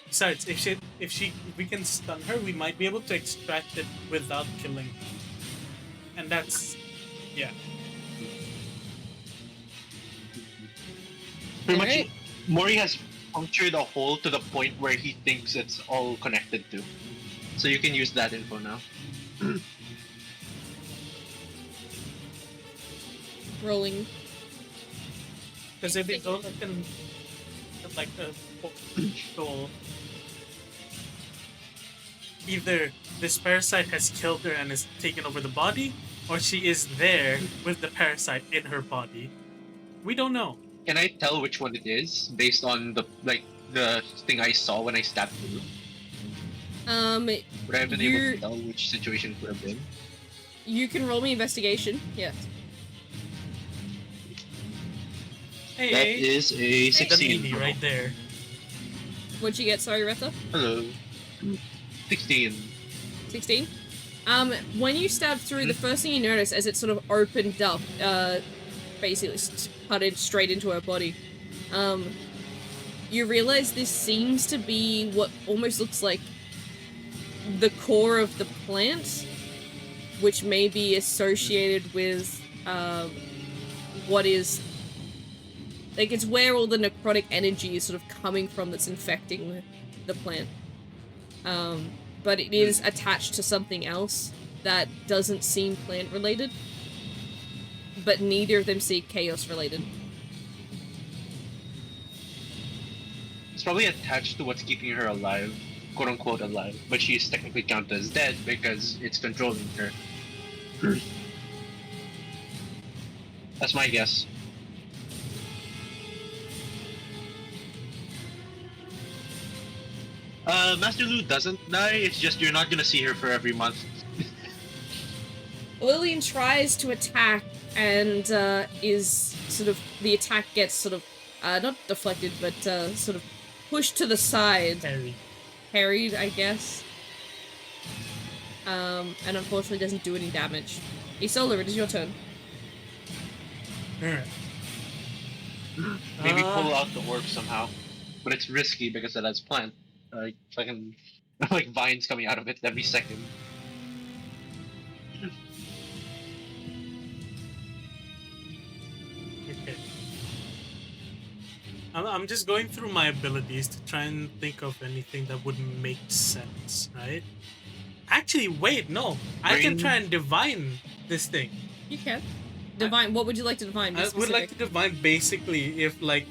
[SPEAKER 2] Besides, if we can stun her, we might be able to extract it without killing. And that's yeah.
[SPEAKER 4] Pretty
[SPEAKER 1] Alright.
[SPEAKER 4] much, Mori has punctured a hole to the point where he thinks it's all connected to. So you can use that info now.
[SPEAKER 1] Rolling.
[SPEAKER 2] Because if it's all can like a soul, either this parasite has killed her and is taken over the body, or she is there with the parasite in her body. We don't know.
[SPEAKER 4] Can I tell which one it is based on the thing I saw when I stabbed through? Would I have been able to tell which situation it would have been?
[SPEAKER 1] You can roll me investigation. Yes.
[SPEAKER 2] Hey,
[SPEAKER 3] That
[SPEAKER 2] hey,
[SPEAKER 3] is a
[SPEAKER 2] the
[SPEAKER 3] 16.
[SPEAKER 2] meanie right there.
[SPEAKER 1] What'd you get? Sorry, Retha?
[SPEAKER 4] Hello. 16.
[SPEAKER 1] 16. When you stabbed through, the first thing you notice as it sort of opened up, basically putted straight into her body, you realize this seems to be what almost looks like the core of the plant, which may be associated with, what is, like, it's where all the necrotic energy is sort of coming from that's infecting the plant. But it is attached to something else that doesn't seem plant related, but neither of them seem chaos related.
[SPEAKER 4] It's probably attached to what's keeping her alive, quote unquote alive, but she's technically counted as dead because it's controlling her. That's my guess. Master Lu doesn't die, it's just you're not gonna see her for every month.
[SPEAKER 1] Lillian tries to attack and is sort of, the attack gets sort of, not deflected, but sort of pushed to the side. Parried, I guess. And unfortunately doesn't do any damage. Isola, it is your turn.
[SPEAKER 2] Alright.
[SPEAKER 4] Maybe pull out the orb somehow. But it's risky because it has plant. Fucking like vines coming out of it every second.
[SPEAKER 2] Okay. I'm just going through my abilities to try and think of anything that would make sense, right? Actually, wait, no. I can try and divine this thing.
[SPEAKER 1] You can. Divine, what would you like to divine? Be
[SPEAKER 2] I would like to
[SPEAKER 1] specific.
[SPEAKER 2] divine basically if, like,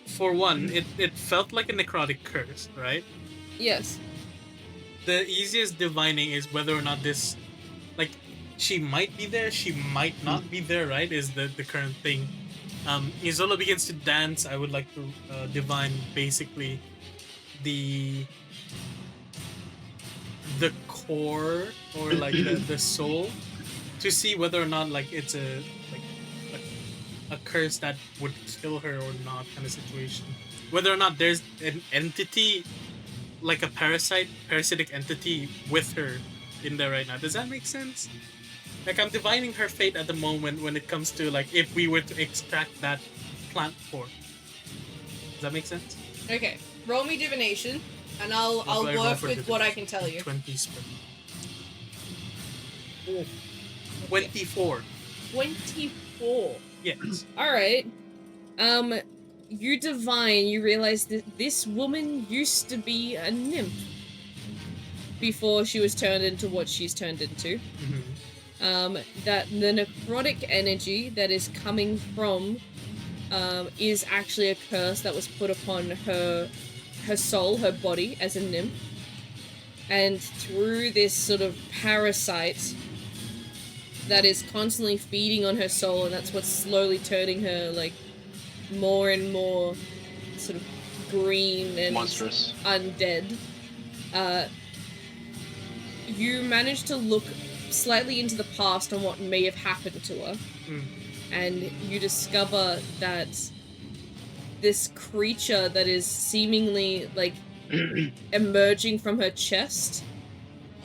[SPEAKER 2] for one, it felt like a necrotic curse, right?
[SPEAKER 1] Yes.
[SPEAKER 2] The easiest divining is whether or not this, like, she might be there, she might not be there, right? Is the current thing. Isola begins to dance. I would like to divine basically the core or like the soul to see whether or not like it's a curse that would kill her or not kind of situation. Whether or not there's an entity like a parasitic entity with her in there right now. Does that make sense? Like, I'm divining her fate at the moment when it comes to, like, if we were to extract that plant form. Does that make sense?
[SPEAKER 1] Okay. Roll me divination, and I'll
[SPEAKER 2] What do I roll
[SPEAKER 1] work
[SPEAKER 2] for
[SPEAKER 1] with what I can tell you.
[SPEAKER 2] 20 spread. 24.
[SPEAKER 1] 24.
[SPEAKER 2] Yes.
[SPEAKER 1] Alright. You divine, you realize that this woman used to be a nymph before she was turned into what she's turned into.
[SPEAKER 2] Mm-hmm.
[SPEAKER 1] That the necrotic energy that is coming from is actually a curse that was put upon her soul, her body as a nymph. And through this sort of parasite that is constantly feeding on her soul, and that's what's slowly turning her like more and more sort of green and
[SPEAKER 4] monstrous,
[SPEAKER 1] undead. You manage to look slightly into the past on what may have happened to her, and you discover that this creature that is seemingly like emerging from her chest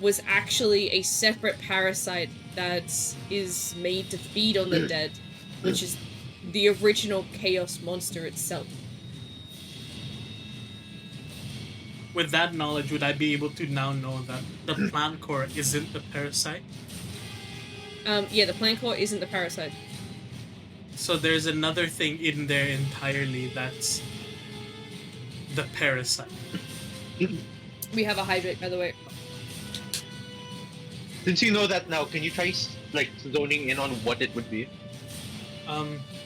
[SPEAKER 1] was actually a separate parasite that is made to feed on the dead, which is the original chaos monster itself.
[SPEAKER 2] With that knowledge, would I be able to now know that the plant core isn't the parasite?
[SPEAKER 1] Yeah, the plant core isn't the parasite.
[SPEAKER 2] So there's another thing in there entirely that's the parasite.
[SPEAKER 1] We have a hydrate, by the way.
[SPEAKER 4] Since you know that now, can you try like zoning in on what it would be?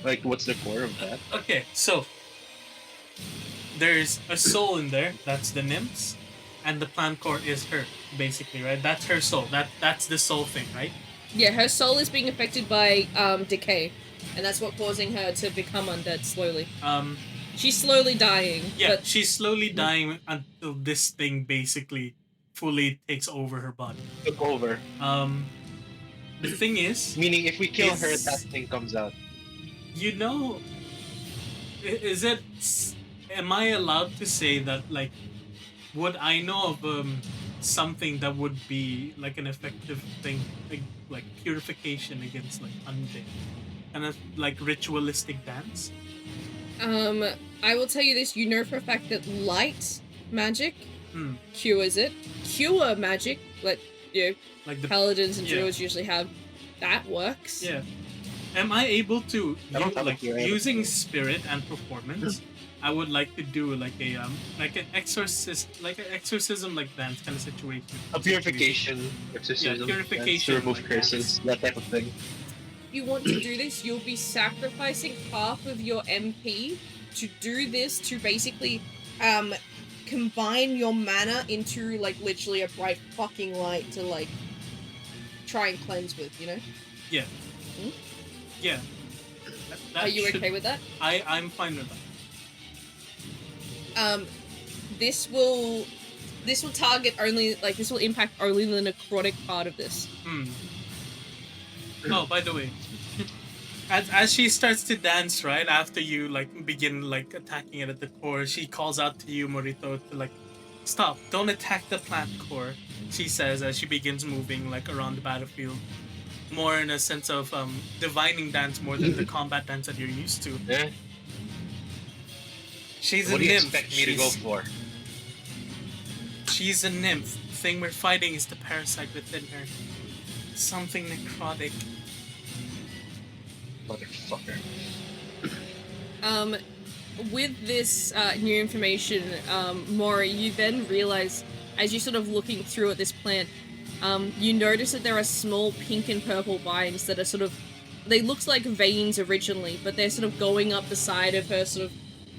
[SPEAKER 4] Like, what's the core of that?
[SPEAKER 2] Okay, so there's a soul in there. That's the nymphs, and the plant core is her, basically, right? That's her soul. That's the soul thing, right?
[SPEAKER 1] Yeah, her soul is being affected by decay, and that's what causing her to become undead slowly. She's slowly dying.
[SPEAKER 2] Yeah,
[SPEAKER 1] but
[SPEAKER 2] she's slowly dying until this thing basically fully takes over her body.
[SPEAKER 4] Took over.
[SPEAKER 2] The thing is,
[SPEAKER 4] Meaning, if we kill her,
[SPEAKER 2] Is-
[SPEAKER 4] that thing comes out.
[SPEAKER 2] you know, is it? Am I allowed to say that, like, would I know of something that would be like an effective thing, like purification against like undead, and a like ritualistic dance?
[SPEAKER 1] I will tell you this, you know for a fact that light magic cures it. Cure magic, like, you know,
[SPEAKER 2] Like the
[SPEAKER 1] paladins and
[SPEAKER 2] yeah.
[SPEAKER 1] druids usually have, that works.
[SPEAKER 2] yeah. Am I able to
[SPEAKER 4] I don't have
[SPEAKER 2] like
[SPEAKER 4] a cure.
[SPEAKER 2] using spirit and performance? I would like to do like an exorcism like dance kind of situation.
[SPEAKER 4] A purification exorcism.
[SPEAKER 2] purification,
[SPEAKER 4] to remove
[SPEAKER 2] like
[SPEAKER 4] curses, that type of thing.
[SPEAKER 1] If you want to do this, you'll be sacrificing half of your MP to do this, to basically combine your mana into like literally a bright fucking light to like try and cleanse with, you know?
[SPEAKER 2] Yeah.
[SPEAKER 1] Hmm?
[SPEAKER 2] Yeah. That
[SPEAKER 1] Are you
[SPEAKER 2] should-
[SPEAKER 1] okay with that?
[SPEAKER 2] I'm fine with that.
[SPEAKER 1] This will target only, like, this will impact only the necrotic part of this.
[SPEAKER 2] Oh, by the way, as she starts to dance, right after you like begin like attacking it at the core, she calls out to you, Morito, to like stop, don't attack the plant core. She says as she begins moving like around the battlefield, more in a sense of divining dance more than the combat dance that you're used to.
[SPEAKER 4] Yeah.
[SPEAKER 2] She's
[SPEAKER 4] What
[SPEAKER 2] a
[SPEAKER 4] do you
[SPEAKER 2] nymph.
[SPEAKER 4] expect me to go for?
[SPEAKER 2] She's a nymph. The thing we're fighting is the parasite within her. Something necrotic.
[SPEAKER 4] Motherfucker.
[SPEAKER 1] With this new information, Mori, you then realize, as you're sort of looking through at this plant, you notice that there are small pink and purple vines that are sort of, they looked like veins originally, but they're sort of going up the side of her, sort of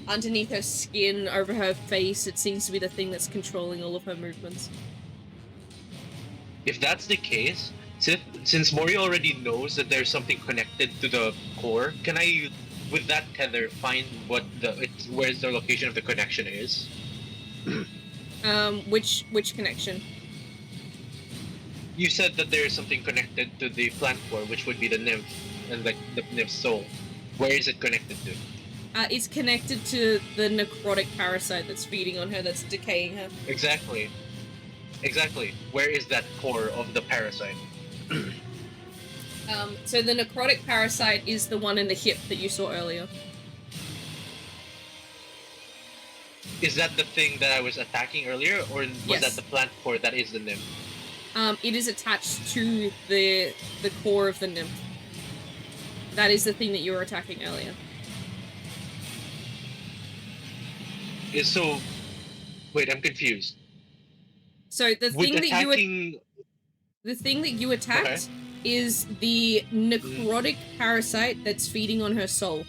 [SPEAKER 1] underneath her skin, over her face. It seems to be the thing that's controlling all of her movements.
[SPEAKER 4] If that's the case, since Mori already knows that there's something connected to the core, can I, with that tether, find where's the location of the connection is?
[SPEAKER 1] Which connection?
[SPEAKER 4] You said that there is something connected to the plant core, which would be the nymph and the nymph's soul. Where is it connected to?
[SPEAKER 1] It's connected to the necrotic parasite that's feeding on her, that's decaying her.
[SPEAKER 4] Exactly. Where is that core of the parasite?
[SPEAKER 1] So the necrotic parasite is the one in the hip that you saw earlier.
[SPEAKER 4] Is that the thing that I was attacking earlier, or was
[SPEAKER 1] Yes.
[SPEAKER 4] that the plant core that is the nymph?
[SPEAKER 1] It is attached to the core of the nymph. That is the thing that you were attacking earlier.
[SPEAKER 4] So, wait, I'm confused.
[SPEAKER 1] So the
[SPEAKER 4] Would
[SPEAKER 1] thing that
[SPEAKER 4] attacking...
[SPEAKER 1] you attacked is the necrotic parasite that's feeding on her soul.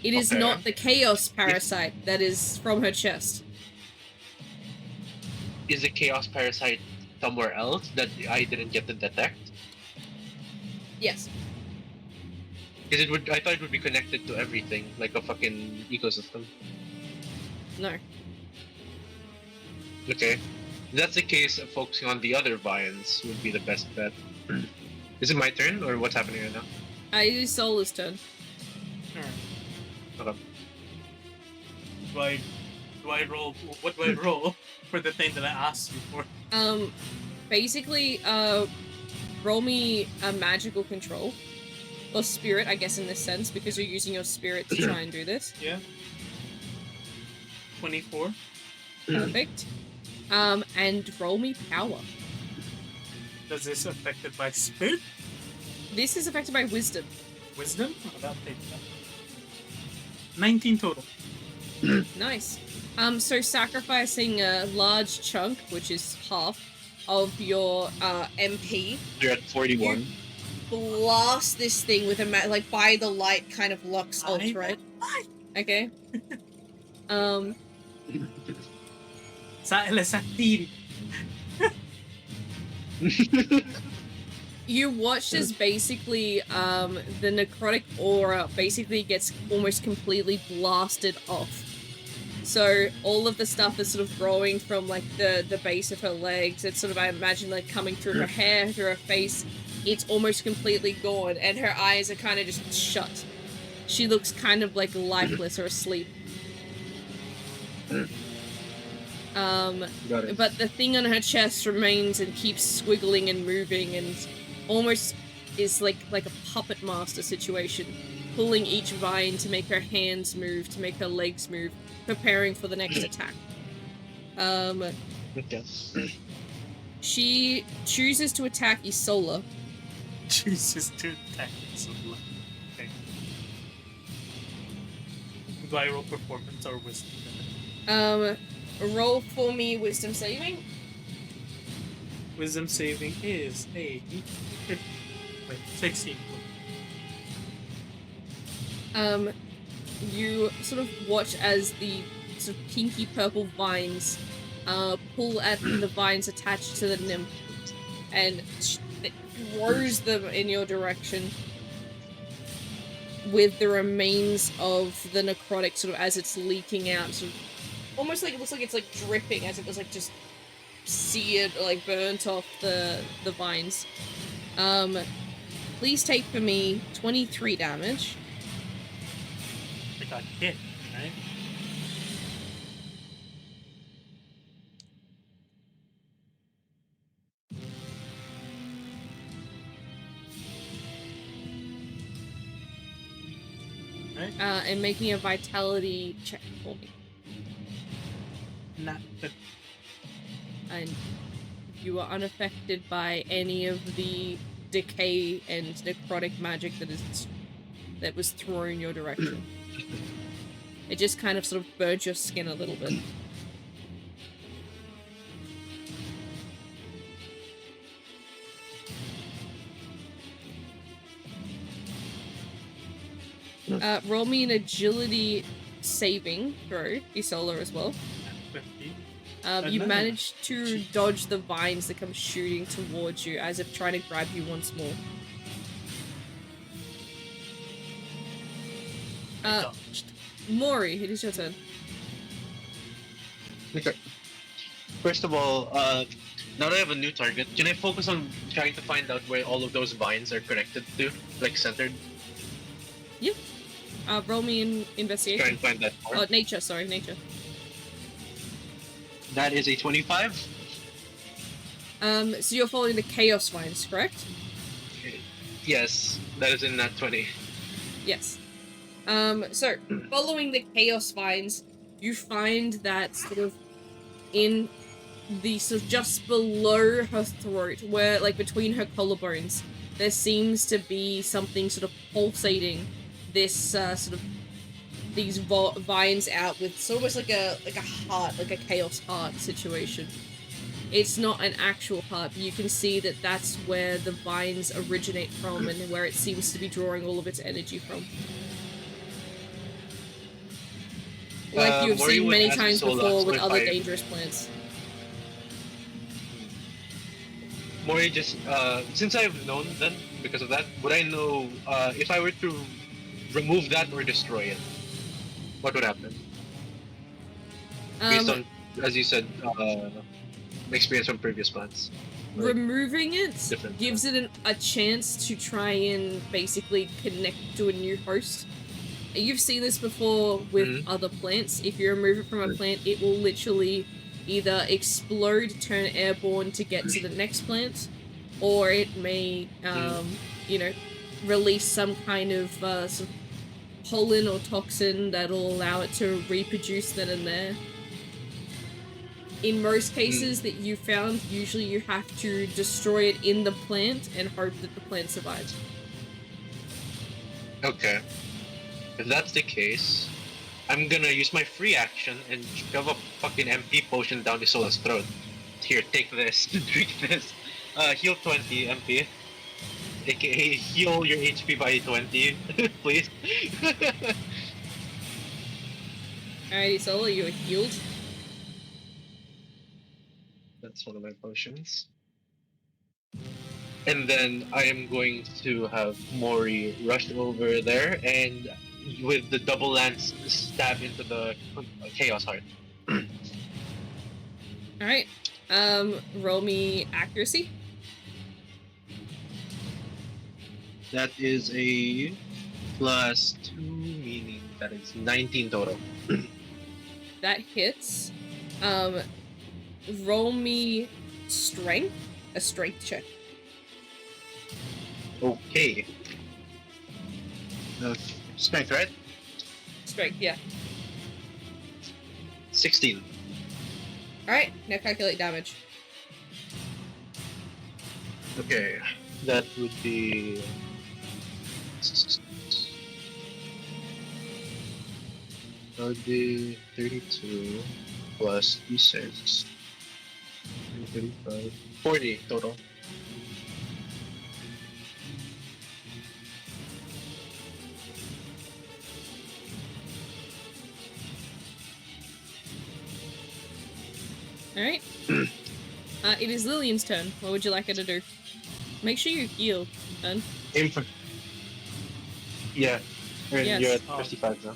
[SPEAKER 1] It is
[SPEAKER 4] Okay.
[SPEAKER 1] not the chaos parasite that is from her chest.
[SPEAKER 4] Is the chaos parasite somewhere else that I didn't get to detect?
[SPEAKER 1] Yes.
[SPEAKER 4] Because I thought it would be connected to everything, like a fucking ecosystem.
[SPEAKER 1] No.
[SPEAKER 4] Okay. If that's the case, focusing on the other vines would be the best bet. Is it my turn, or what's happening right now?
[SPEAKER 1] It is Solar's turn.
[SPEAKER 2] Alright.
[SPEAKER 4] Okay.
[SPEAKER 2] Do I do I roll? What do I roll for the thing that I asked you for?
[SPEAKER 1] Basically, roll me a magical control. Or spirit, I guess, in this sense, because you're using your spirit to try and do this.
[SPEAKER 2] Yeah. 24.
[SPEAKER 1] Perfect. And roll me power.
[SPEAKER 2] Does this affected by spirit?
[SPEAKER 1] This is affected by wisdom.
[SPEAKER 2] Wisdom? Oh, that'll take that. 19 total.
[SPEAKER 1] Nice. So sacrificing a large chunk, which is half, of your MP,
[SPEAKER 3] You're at 41.
[SPEAKER 1] blast this thing with a like by the light kind of Lux ult, right? Okay.
[SPEAKER 2] Sa Elisatiri.
[SPEAKER 1] You watch as basically the necrotic aura basically gets almost completely blasted off. So all of the stuff is sort of growing from like the base of her legs. It's sort of, I imagine, like coming through her hair, through her face. It's almost completely gone, and her eyes are kind of just shut. She looks kind of like lifeless or asleep. But the thing on her chest remains and keeps squiggling and moving, and almost is like a puppet master situation, pulling each vine to make her hands move, to make her legs move, preparing for the next attack.
[SPEAKER 3] Okay.
[SPEAKER 1] She chooses to attack Isola.
[SPEAKER 2] Jesus, to attack Isola. Okay. Do I roll performance or wisdom?
[SPEAKER 1] Roll for me wisdom saving.
[SPEAKER 2] Wisdom saving is a 16.
[SPEAKER 1] You sort of watch as the sort of pinky purple vines pull at the vines attached to the nymph, and it throws them in your direction with the remains of the necrotic sort of as it's leaking out, sort of almost like it looks like it's like dripping as it was like just seared or like burnt off the vines. Please take for me 23 damage.
[SPEAKER 2] I got hit, right?
[SPEAKER 1] And making a vitality check for me.
[SPEAKER 2] Not the...
[SPEAKER 1] And you are unaffected by any of the decay and necrotic magic that was thrown your direction. It just kind of sort of burnt your skin a little bit. Roll me an agility saving throw, Isola as well.
[SPEAKER 2] 50.
[SPEAKER 1] You managed to dodge the vines that come shooting towards you as if trying to grab you once more.
[SPEAKER 2] Dodged.
[SPEAKER 1] Mori, it is your turn.
[SPEAKER 3] Okay. First of all, now that I have a new target, can I focus on trying to find out where all of those vines are connected to? Like centered?
[SPEAKER 1] Yeah. Roll me in
[SPEAKER 3] Try
[SPEAKER 1] investigation.
[SPEAKER 3] and find that part.
[SPEAKER 1] Oh, nature, sorry, nature.
[SPEAKER 3] That is a 25.
[SPEAKER 1] So you're following the chaos vines, correct?
[SPEAKER 3] Yes, that is in that 20.
[SPEAKER 1] Yes. So, following the chaos vines, you find that sort of in the sort of just below her throat, where, like, between her collarbones, there seems to be something sort of pulsating this, sort of, these vines out with, it's almost like a heart, like a chaos heart situation. It's not an actual heart, but you can see that that's where the vines originate from and where it seems to be drawing all of its energy from. Like you've seen many times before with other dangerous plants.
[SPEAKER 3] Mori just, since I've known them because of that, would I know if I were to remove that or destroy it, what would happen? Based on, as you said, experience from previous plants. Like,
[SPEAKER 1] removing it gives it a chance to try and basically connect to a new host. you've seen this before with other plants. If you remove it from a plant, it will literally either explode, turn airborne to get to the next plant, or it may, you know, release some kind of sort of pollen or toxin that'll allow it to reproduce then and there. In most cases that you found, usually you have to destroy it in the plant and hope that the plant survives.
[SPEAKER 4] Okay. If that's the case, I'm gonna use my free action and shove a fucking MP potion down the Sola's throat. Here, take this. Drink this. Heal 20 MP. AKA heal your HP by 20, please.
[SPEAKER 1] Alrighty, Sola, you are healed.
[SPEAKER 4] That's one of my potions. And then I am going to have Mori rush over there and with the double lance stab into the Chaos Heart.
[SPEAKER 1] Alright. Roll me accuracy.
[SPEAKER 4] That is a +2, meaning that is 19 total.
[SPEAKER 1] That hits. Roll me strength. A strength check.
[SPEAKER 4] Okay. Strength, right?
[SPEAKER 1] Strength, yeah.
[SPEAKER 4] 16.
[SPEAKER 1] Alright, now calculate damage.
[SPEAKER 4] Okay. That would be... That would be 32 plus d6. 35. 40 total.
[SPEAKER 1] Alright. It is Lillian's turn. What would you like her to do? Make sure you heal, man.
[SPEAKER 4] Aim for... Yeah.
[SPEAKER 1] Yes.
[SPEAKER 4] You're at 55 now.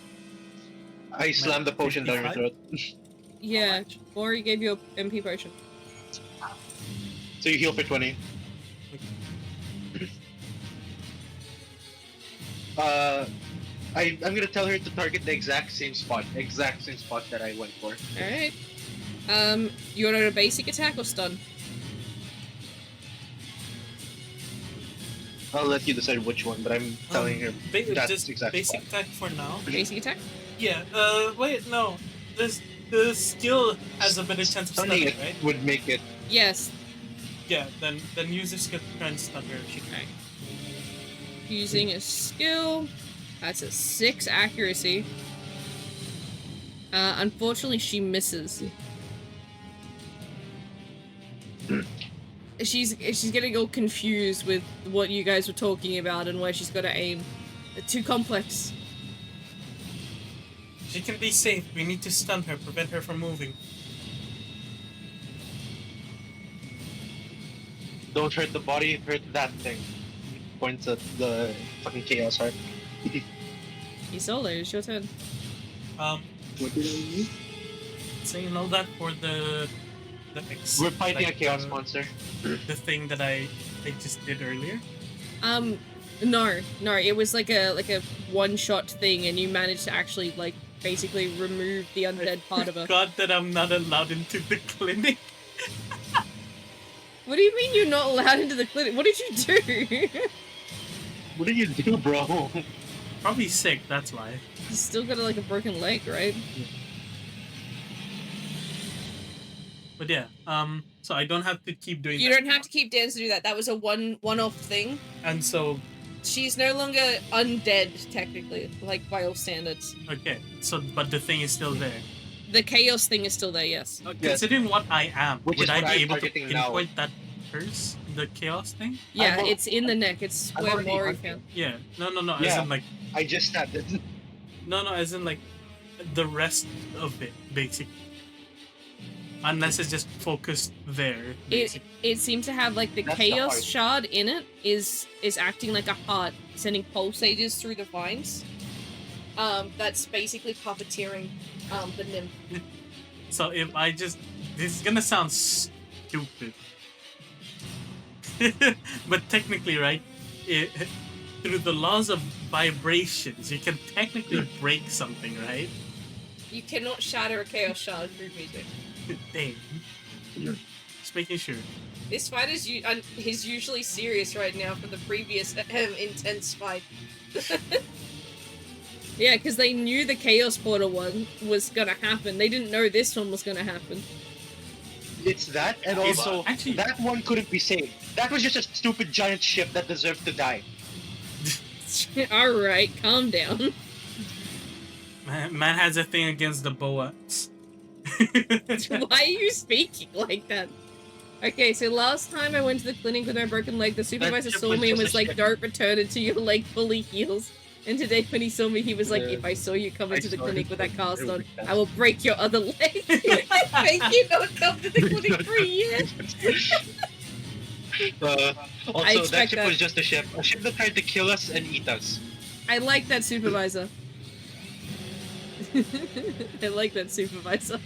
[SPEAKER 4] I slammed the potion down your throat.
[SPEAKER 1] Yeah, Mori gave you a MP potion.
[SPEAKER 4] So you heal for 20. I'm gonna tell her to target the exact same spot that I went for.
[SPEAKER 1] Alright. You want a basic attack or stun?
[SPEAKER 4] I'll let you decide which one, but I'm telling her that's
[SPEAKER 2] just
[SPEAKER 4] exact
[SPEAKER 2] basic
[SPEAKER 4] spot.
[SPEAKER 2] attack for now.
[SPEAKER 1] Basic attack?
[SPEAKER 2] Yeah. Wait, no. The skill has a better chance of
[SPEAKER 4] Stunning
[SPEAKER 2] stunning,
[SPEAKER 4] it
[SPEAKER 2] right?
[SPEAKER 4] would make it.
[SPEAKER 1] Yes.
[SPEAKER 2] Yeah. Then use the skill to try and stun her if she can.
[SPEAKER 1] Alright. Using a skill. That's a 6 accuracy. Unfortunately, she misses. She's getting all confused with what you guys were talking about and where she's got to aim. Too complex.
[SPEAKER 2] She can be safe. We need to stun her, prevent her from moving.
[SPEAKER 4] Don't hurt the body, hurt that thing. Points at the fucking Chaos Heart.
[SPEAKER 1] Isola, it's your turn.
[SPEAKER 4] What did I do?
[SPEAKER 2] Saying all that for the
[SPEAKER 4] We're fighting a Chaos monster.
[SPEAKER 2] The thing that I just did earlier.
[SPEAKER 1] No, it was like a one-shot thing, and you managed to actually basically remove the undead part of her.
[SPEAKER 2] God, that I'm not allowed into the clinic.
[SPEAKER 1] What do you mean you're not allowed into the clinic? What did you do?
[SPEAKER 4] What did you do, bro?
[SPEAKER 2] Probably sick. That's why.
[SPEAKER 1] You still got a broken leg, right?
[SPEAKER 2] But yeah, so I don't have to keep doing
[SPEAKER 1] You
[SPEAKER 2] that.
[SPEAKER 1] don't have to keep Dan to do that. That was a one-off thing.
[SPEAKER 2] And so,
[SPEAKER 1] She's no longer undead, technically, by all standards.
[SPEAKER 2] okay, so, but the thing is still there.
[SPEAKER 1] The chaos thing is still there, yes.
[SPEAKER 2] Considering what I am,
[SPEAKER 4] Which
[SPEAKER 2] would
[SPEAKER 4] is
[SPEAKER 2] I
[SPEAKER 4] what
[SPEAKER 2] be
[SPEAKER 4] I'm
[SPEAKER 2] able to
[SPEAKER 4] targeting now.
[SPEAKER 2] pinpoint that curse? The chaos thing?
[SPEAKER 1] Yeah,
[SPEAKER 4] al-
[SPEAKER 1] it's in the neck. It's
[SPEAKER 4] I'm
[SPEAKER 1] where
[SPEAKER 4] already
[SPEAKER 1] Mori
[SPEAKER 4] hunting.
[SPEAKER 1] found.
[SPEAKER 2] Yeah. No, as
[SPEAKER 4] Yeah.
[SPEAKER 2] in
[SPEAKER 4] I just stabbed it.
[SPEAKER 2] no, as in the rest of it, basically. Unless it's just focused there, basically.
[SPEAKER 1] It seemed to have the
[SPEAKER 4] That's the
[SPEAKER 1] chaos
[SPEAKER 4] heart.
[SPEAKER 1] shard in it is acting like a heart, sending pulsages through the vines. That's basically puppeteering the nymph.
[SPEAKER 2] So if I just... This is gonna sound stupid. But technically, right? through the laws of vibrations, you can technically break something, right?
[SPEAKER 1] You cannot shatter a chaos shard through music.
[SPEAKER 2] Dang. Just making sure.
[SPEAKER 1] This fight is he's usually serious right now from the previous intense fight. Yeah, because they knew the Chaos Portal one was gonna happen. They didn't know this one was gonna happen.
[SPEAKER 4] It's that, and also
[SPEAKER 2] Actually-
[SPEAKER 4] that one couldn't be saved. That was just a stupid giant ship that deserved to die.
[SPEAKER 1] Alright, calm down.
[SPEAKER 2] Man has a thing against the boas.
[SPEAKER 1] Why are you speaking like that? Okay, so last time I went to the clinic with my broken leg, the supervisor
[SPEAKER 4] ship
[SPEAKER 1] saw
[SPEAKER 4] was
[SPEAKER 1] me and
[SPEAKER 4] just
[SPEAKER 1] was
[SPEAKER 4] a
[SPEAKER 1] like,
[SPEAKER 4] ship.
[SPEAKER 1] don't return until your leg fully heals. And today when he saw me, he was like,
[SPEAKER 4] Yeah.
[SPEAKER 1] if I saw you come
[SPEAKER 4] I
[SPEAKER 1] into the
[SPEAKER 4] saw
[SPEAKER 1] clinic
[SPEAKER 4] him
[SPEAKER 1] with that cast
[SPEAKER 4] every
[SPEAKER 1] on,
[SPEAKER 4] time.
[SPEAKER 1] I will break your other leg. Make you not come to the clinic for a year.
[SPEAKER 4] Also, that
[SPEAKER 1] expect
[SPEAKER 4] ship
[SPEAKER 1] that.
[SPEAKER 4] was just a ship that tried to kill us and eat us.
[SPEAKER 1] I like that supervisor. I like that supervisor.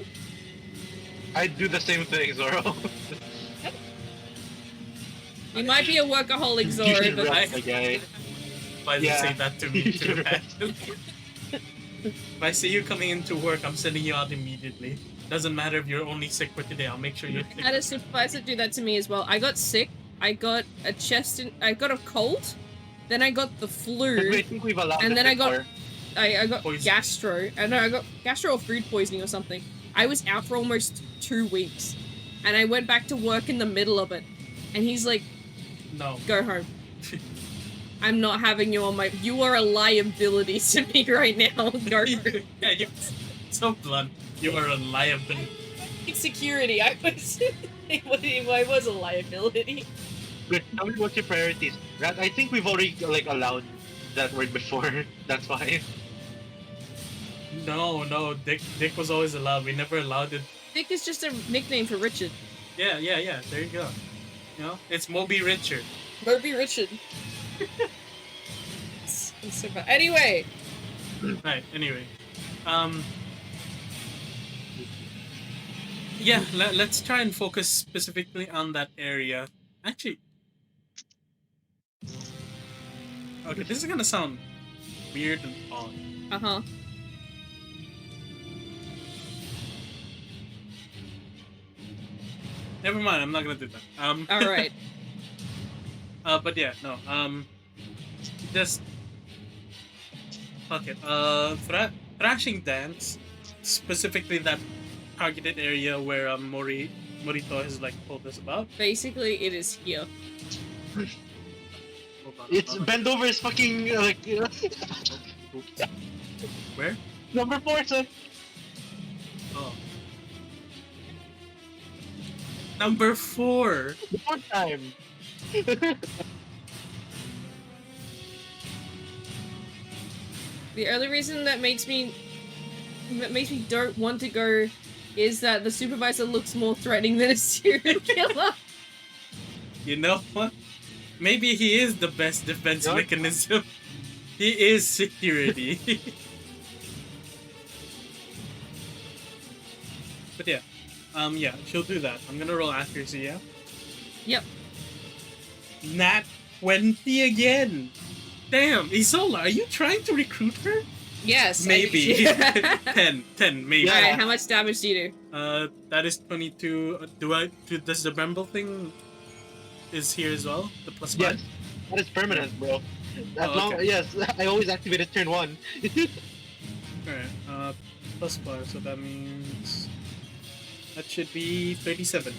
[SPEAKER 4] I'd do the same thing, Zoro.
[SPEAKER 1] You might be a workaholic,
[SPEAKER 4] You
[SPEAKER 1] Zoro,
[SPEAKER 4] should
[SPEAKER 1] but
[SPEAKER 4] rest the guy.
[SPEAKER 2] Why does
[SPEAKER 4] Yeah.
[SPEAKER 2] it say that to me
[SPEAKER 4] You
[SPEAKER 2] too?
[SPEAKER 4] should rest.
[SPEAKER 2] If I see you coming into work, I'm sending you out immediately. Doesn't matter if you're only sick for today. I'll make sure you're
[SPEAKER 1] I had a supervisor do that to me as well. I got sick. I got a I got a cold. Then I got the flu.
[SPEAKER 4] I think we've allowed
[SPEAKER 1] And
[SPEAKER 4] it
[SPEAKER 1] then I got-
[SPEAKER 4] before.
[SPEAKER 1] I got
[SPEAKER 2] Poison.
[SPEAKER 1] gastro. And I got gastro or food poisoning or something. I was out for almost 2 weeks. And I went back to work in the middle of it. And he's like,
[SPEAKER 2] No.
[SPEAKER 1] go home. I'm not having you on my... You are a liability to me right now. Go home.
[SPEAKER 2] Yeah, you're so blunt. You are a liability.
[SPEAKER 1] Security. I was... I was a liability.
[SPEAKER 4] Wait, tell me what's your priorities. Rat, I think we've already like allowed that word before. That's why.
[SPEAKER 2] No. Dick was always allowed. We never allowed it.
[SPEAKER 1] Dick is just a nickname for Richard.
[SPEAKER 2] Yeah. There you go. You know, it's Moby Richard.
[SPEAKER 1] Moby Richard. It's so bad. Anyway,
[SPEAKER 2] Right. Anyway, yeah. Let's try and focus specifically on that area. Actually, okay. This is gonna sound weird and odd.
[SPEAKER 1] uh-huh.
[SPEAKER 2] Never mind. I'm not gonna do that.
[SPEAKER 1] Alright.
[SPEAKER 2] But yeah, no. Just fuck it. Thrashing dance, specifically that targeted area where Morito has like told us about.
[SPEAKER 1] Basically, it is here.
[SPEAKER 2] Hold on,
[SPEAKER 4] It's
[SPEAKER 2] hold on.
[SPEAKER 4] bend over is fucking like
[SPEAKER 2] Where?
[SPEAKER 4] number 4, sir.
[SPEAKER 2] Oh. Number 4.
[SPEAKER 4] The fourth time.
[SPEAKER 1] The only reason that makes me don't want to go is that the supervisor looks more threatening than a serial killer.
[SPEAKER 2] You know what? Maybe he is the best defense
[SPEAKER 4] What?
[SPEAKER 2] mechanism. He is security. But yeah. Yeah, she'll do that. I'm gonna roll accuracy, yeah?
[SPEAKER 1] Yep.
[SPEAKER 2] Nat 20 again! Damn, Isola, are you trying to recruit her?
[SPEAKER 1] Yes.
[SPEAKER 2] Maybe.
[SPEAKER 1] Alright,
[SPEAKER 2] 10, maybe.
[SPEAKER 4] Yeah.
[SPEAKER 1] how much damage do you do?
[SPEAKER 2] That is 22. Does the Bremble thing is here as well? The plus 5?
[SPEAKER 4] Yes, that is permanent, bro. As
[SPEAKER 2] Oh,
[SPEAKER 4] long
[SPEAKER 2] okay.
[SPEAKER 4] yes, I always activate it turn 1.
[SPEAKER 2] Alright, plus 5, so that means that should be 37.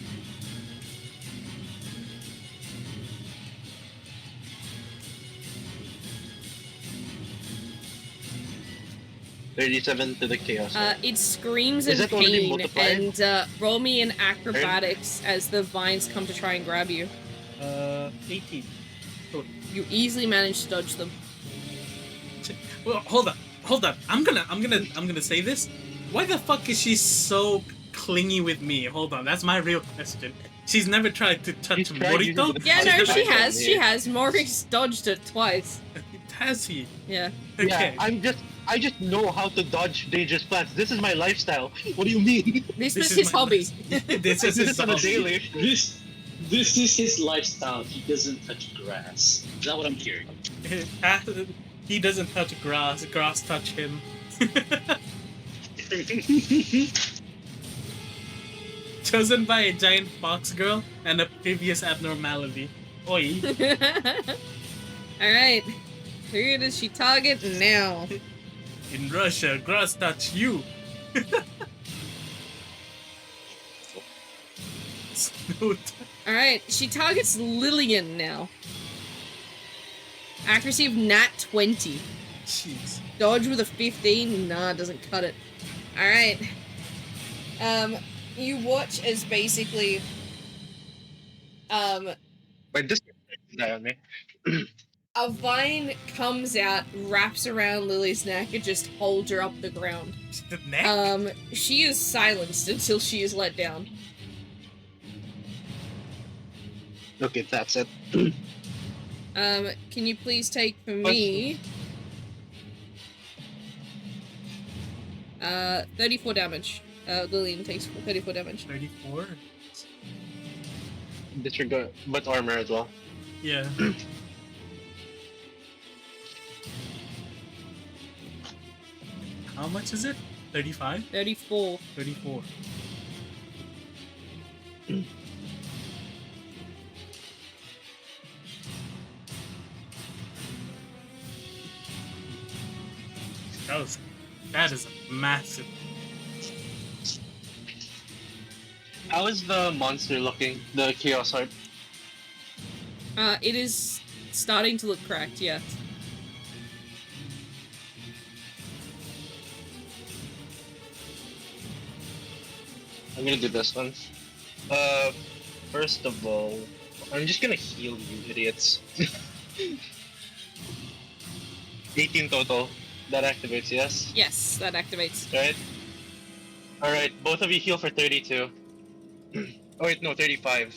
[SPEAKER 4] $37 to the chaos.
[SPEAKER 1] It screams
[SPEAKER 4] Is
[SPEAKER 1] in
[SPEAKER 4] that already
[SPEAKER 1] pain,
[SPEAKER 4] multiplied?
[SPEAKER 1] and roll me in acrobatics as the vines come to try and grab you.
[SPEAKER 2] 18.
[SPEAKER 1] You easily manage to dodge them.
[SPEAKER 2] Well, hold on. I'm gonna say this. Why the fuck is she so clingy with me? Hold on, that's my real question. She's never tried to touch
[SPEAKER 4] She's tried using
[SPEAKER 2] Morito?
[SPEAKER 4] the-
[SPEAKER 1] Yeah,
[SPEAKER 2] She's
[SPEAKER 1] no,
[SPEAKER 2] never-
[SPEAKER 1] she has. She
[SPEAKER 4] Yeah.
[SPEAKER 1] has. Maurice dodged it twice.
[SPEAKER 2] Has he?
[SPEAKER 1] Yeah.
[SPEAKER 2] Okay.
[SPEAKER 4] Yeah, I just know how to dodge dangerous plants. This is my lifestyle. What do you mean?
[SPEAKER 1] This
[SPEAKER 2] This
[SPEAKER 1] was
[SPEAKER 2] is
[SPEAKER 1] his
[SPEAKER 2] my
[SPEAKER 1] hobby.
[SPEAKER 2] This
[SPEAKER 4] I
[SPEAKER 2] is
[SPEAKER 4] do
[SPEAKER 2] his
[SPEAKER 4] this on a
[SPEAKER 2] hobby.
[SPEAKER 4] daily. This is his lifestyle. He doesn't touch grass. Is that what I'm hearing?
[SPEAKER 2] He doesn't touch grass. Grass touch him. Chosen by a giant fox girl and a previous abnormality. Oi.
[SPEAKER 1] Alright. Who does she target now?
[SPEAKER 2] In Russia, grass touch you. Snoot.
[SPEAKER 1] Alright, she targets Lillian now. Accuracy of nat 20.
[SPEAKER 2] Jeez.
[SPEAKER 1] Dodge with a 15? Nah, doesn't cut it. Alright. You watch as basically
[SPEAKER 4] Wait, this guy on me.
[SPEAKER 1] a vine comes out, wraps around Lily's neck, and just holds her up the ground.
[SPEAKER 2] The neck?
[SPEAKER 1] She is silenced until she is let down.
[SPEAKER 3] Okay, that's it.
[SPEAKER 1] Can you please take from me 34 damage. Lillian takes 34 damage.
[SPEAKER 2] 34?
[SPEAKER 3] Disregard, but armor as well.
[SPEAKER 2] Yeah. How much is it? 35?
[SPEAKER 1] 34.
[SPEAKER 2] 34. That is a massive.
[SPEAKER 3] How is the monster looking? The Chaos Heart?
[SPEAKER 1] It is starting to look cracked, yeah.
[SPEAKER 3] I'm gonna do this one. First of all, I'm just gonna heal you idiots. 18 total. That activates, yes?
[SPEAKER 1] Yes, that activates.
[SPEAKER 3] Right? Alright, both of you heal for 32. Oh wait, no, 35.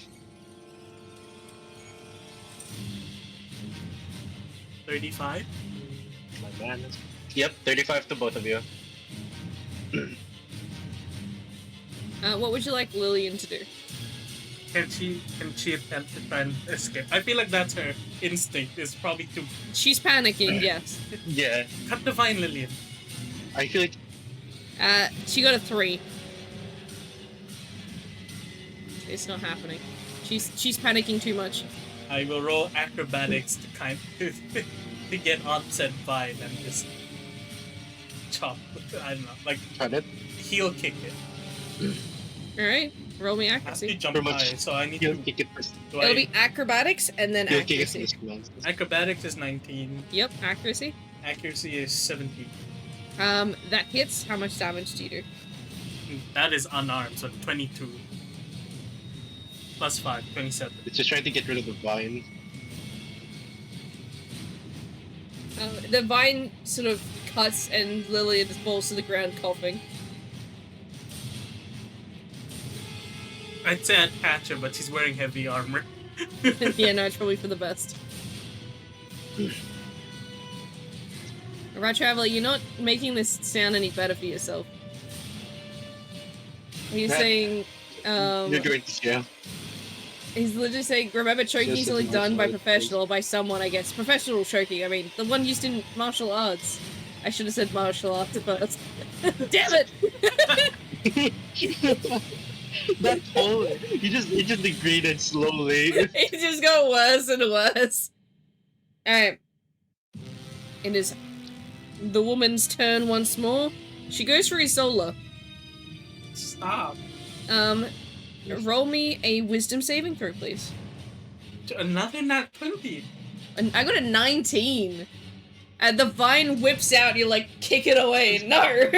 [SPEAKER 2] 35?
[SPEAKER 3] My man. Yep, 35 to both of you.
[SPEAKER 1] What would you like Lillian to do?
[SPEAKER 2] Can she attempt to try and escape? I feel like that's her instinct. Is probably to
[SPEAKER 1] She's panicking, yes.
[SPEAKER 3] Yeah,
[SPEAKER 2] cut the vine, Lillian.
[SPEAKER 3] I feel like
[SPEAKER 1] She got a 3. It's not happening. She's panicking too much.
[SPEAKER 2] I will roll acrobatics to kind to get on said vine and just chop. I don't know, like
[SPEAKER 3] tried it.
[SPEAKER 2] heel kick it.
[SPEAKER 1] Alright, roll me
[SPEAKER 2] I have to
[SPEAKER 1] accuracy.
[SPEAKER 2] jump
[SPEAKER 3] Pretty much.
[SPEAKER 2] high, so I need
[SPEAKER 3] He'll
[SPEAKER 2] to.
[SPEAKER 3] kick it first.
[SPEAKER 2] Do
[SPEAKER 1] It'll
[SPEAKER 2] I,
[SPEAKER 1] be acrobatics and then
[SPEAKER 3] He'll kick it
[SPEAKER 1] accuracy.
[SPEAKER 3] first.
[SPEAKER 2] acrobatics is 19.
[SPEAKER 1] Yep, accuracy.
[SPEAKER 2] Accuracy is 17.
[SPEAKER 1] That hits. How much damage do you do?
[SPEAKER 2] That is unarmed, so 22. Plus 5, 27.
[SPEAKER 3] It's just trying to get rid of the vine.
[SPEAKER 1] The vine sort of cuts and Lillian falls to the ground coughing.
[SPEAKER 2] I'd say I'd catch her, but she's wearing heavy armor.
[SPEAKER 1] Yeah, no, it's probably for the best. Right, Traveler, you're not making this sound any better for yourself. He's
[SPEAKER 3] That-
[SPEAKER 1] saying,
[SPEAKER 3] You're going to jail.
[SPEAKER 1] he's literally saying, remember, choking
[SPEAKER 3] Yes,
[SPEAKER 1] is only
[SPEAKER 3] it's
[SPEAKER 1] done by
[SPEAKER 3] martial arts,
[SPEAKER 1] professional, or by someone, I guess. Professional choking, I mean, the one used in martial arts. I should have said martial arts first. Damn it!
[SPEAKER 3] That whole you just degraded slowly.
[SPEAKER 1] It just got worse and worse. Alright. It is the woman's turn once more. She goes for Isola.
[SPEAKER 2] Stop.
[SPEAKER 1] Roll me a wisdom saving throw, please.
[SPEAKER 2] Another nat 20.
[SPEAKER 1] And I got a 19. And the vine whips out, you like kick it away. No!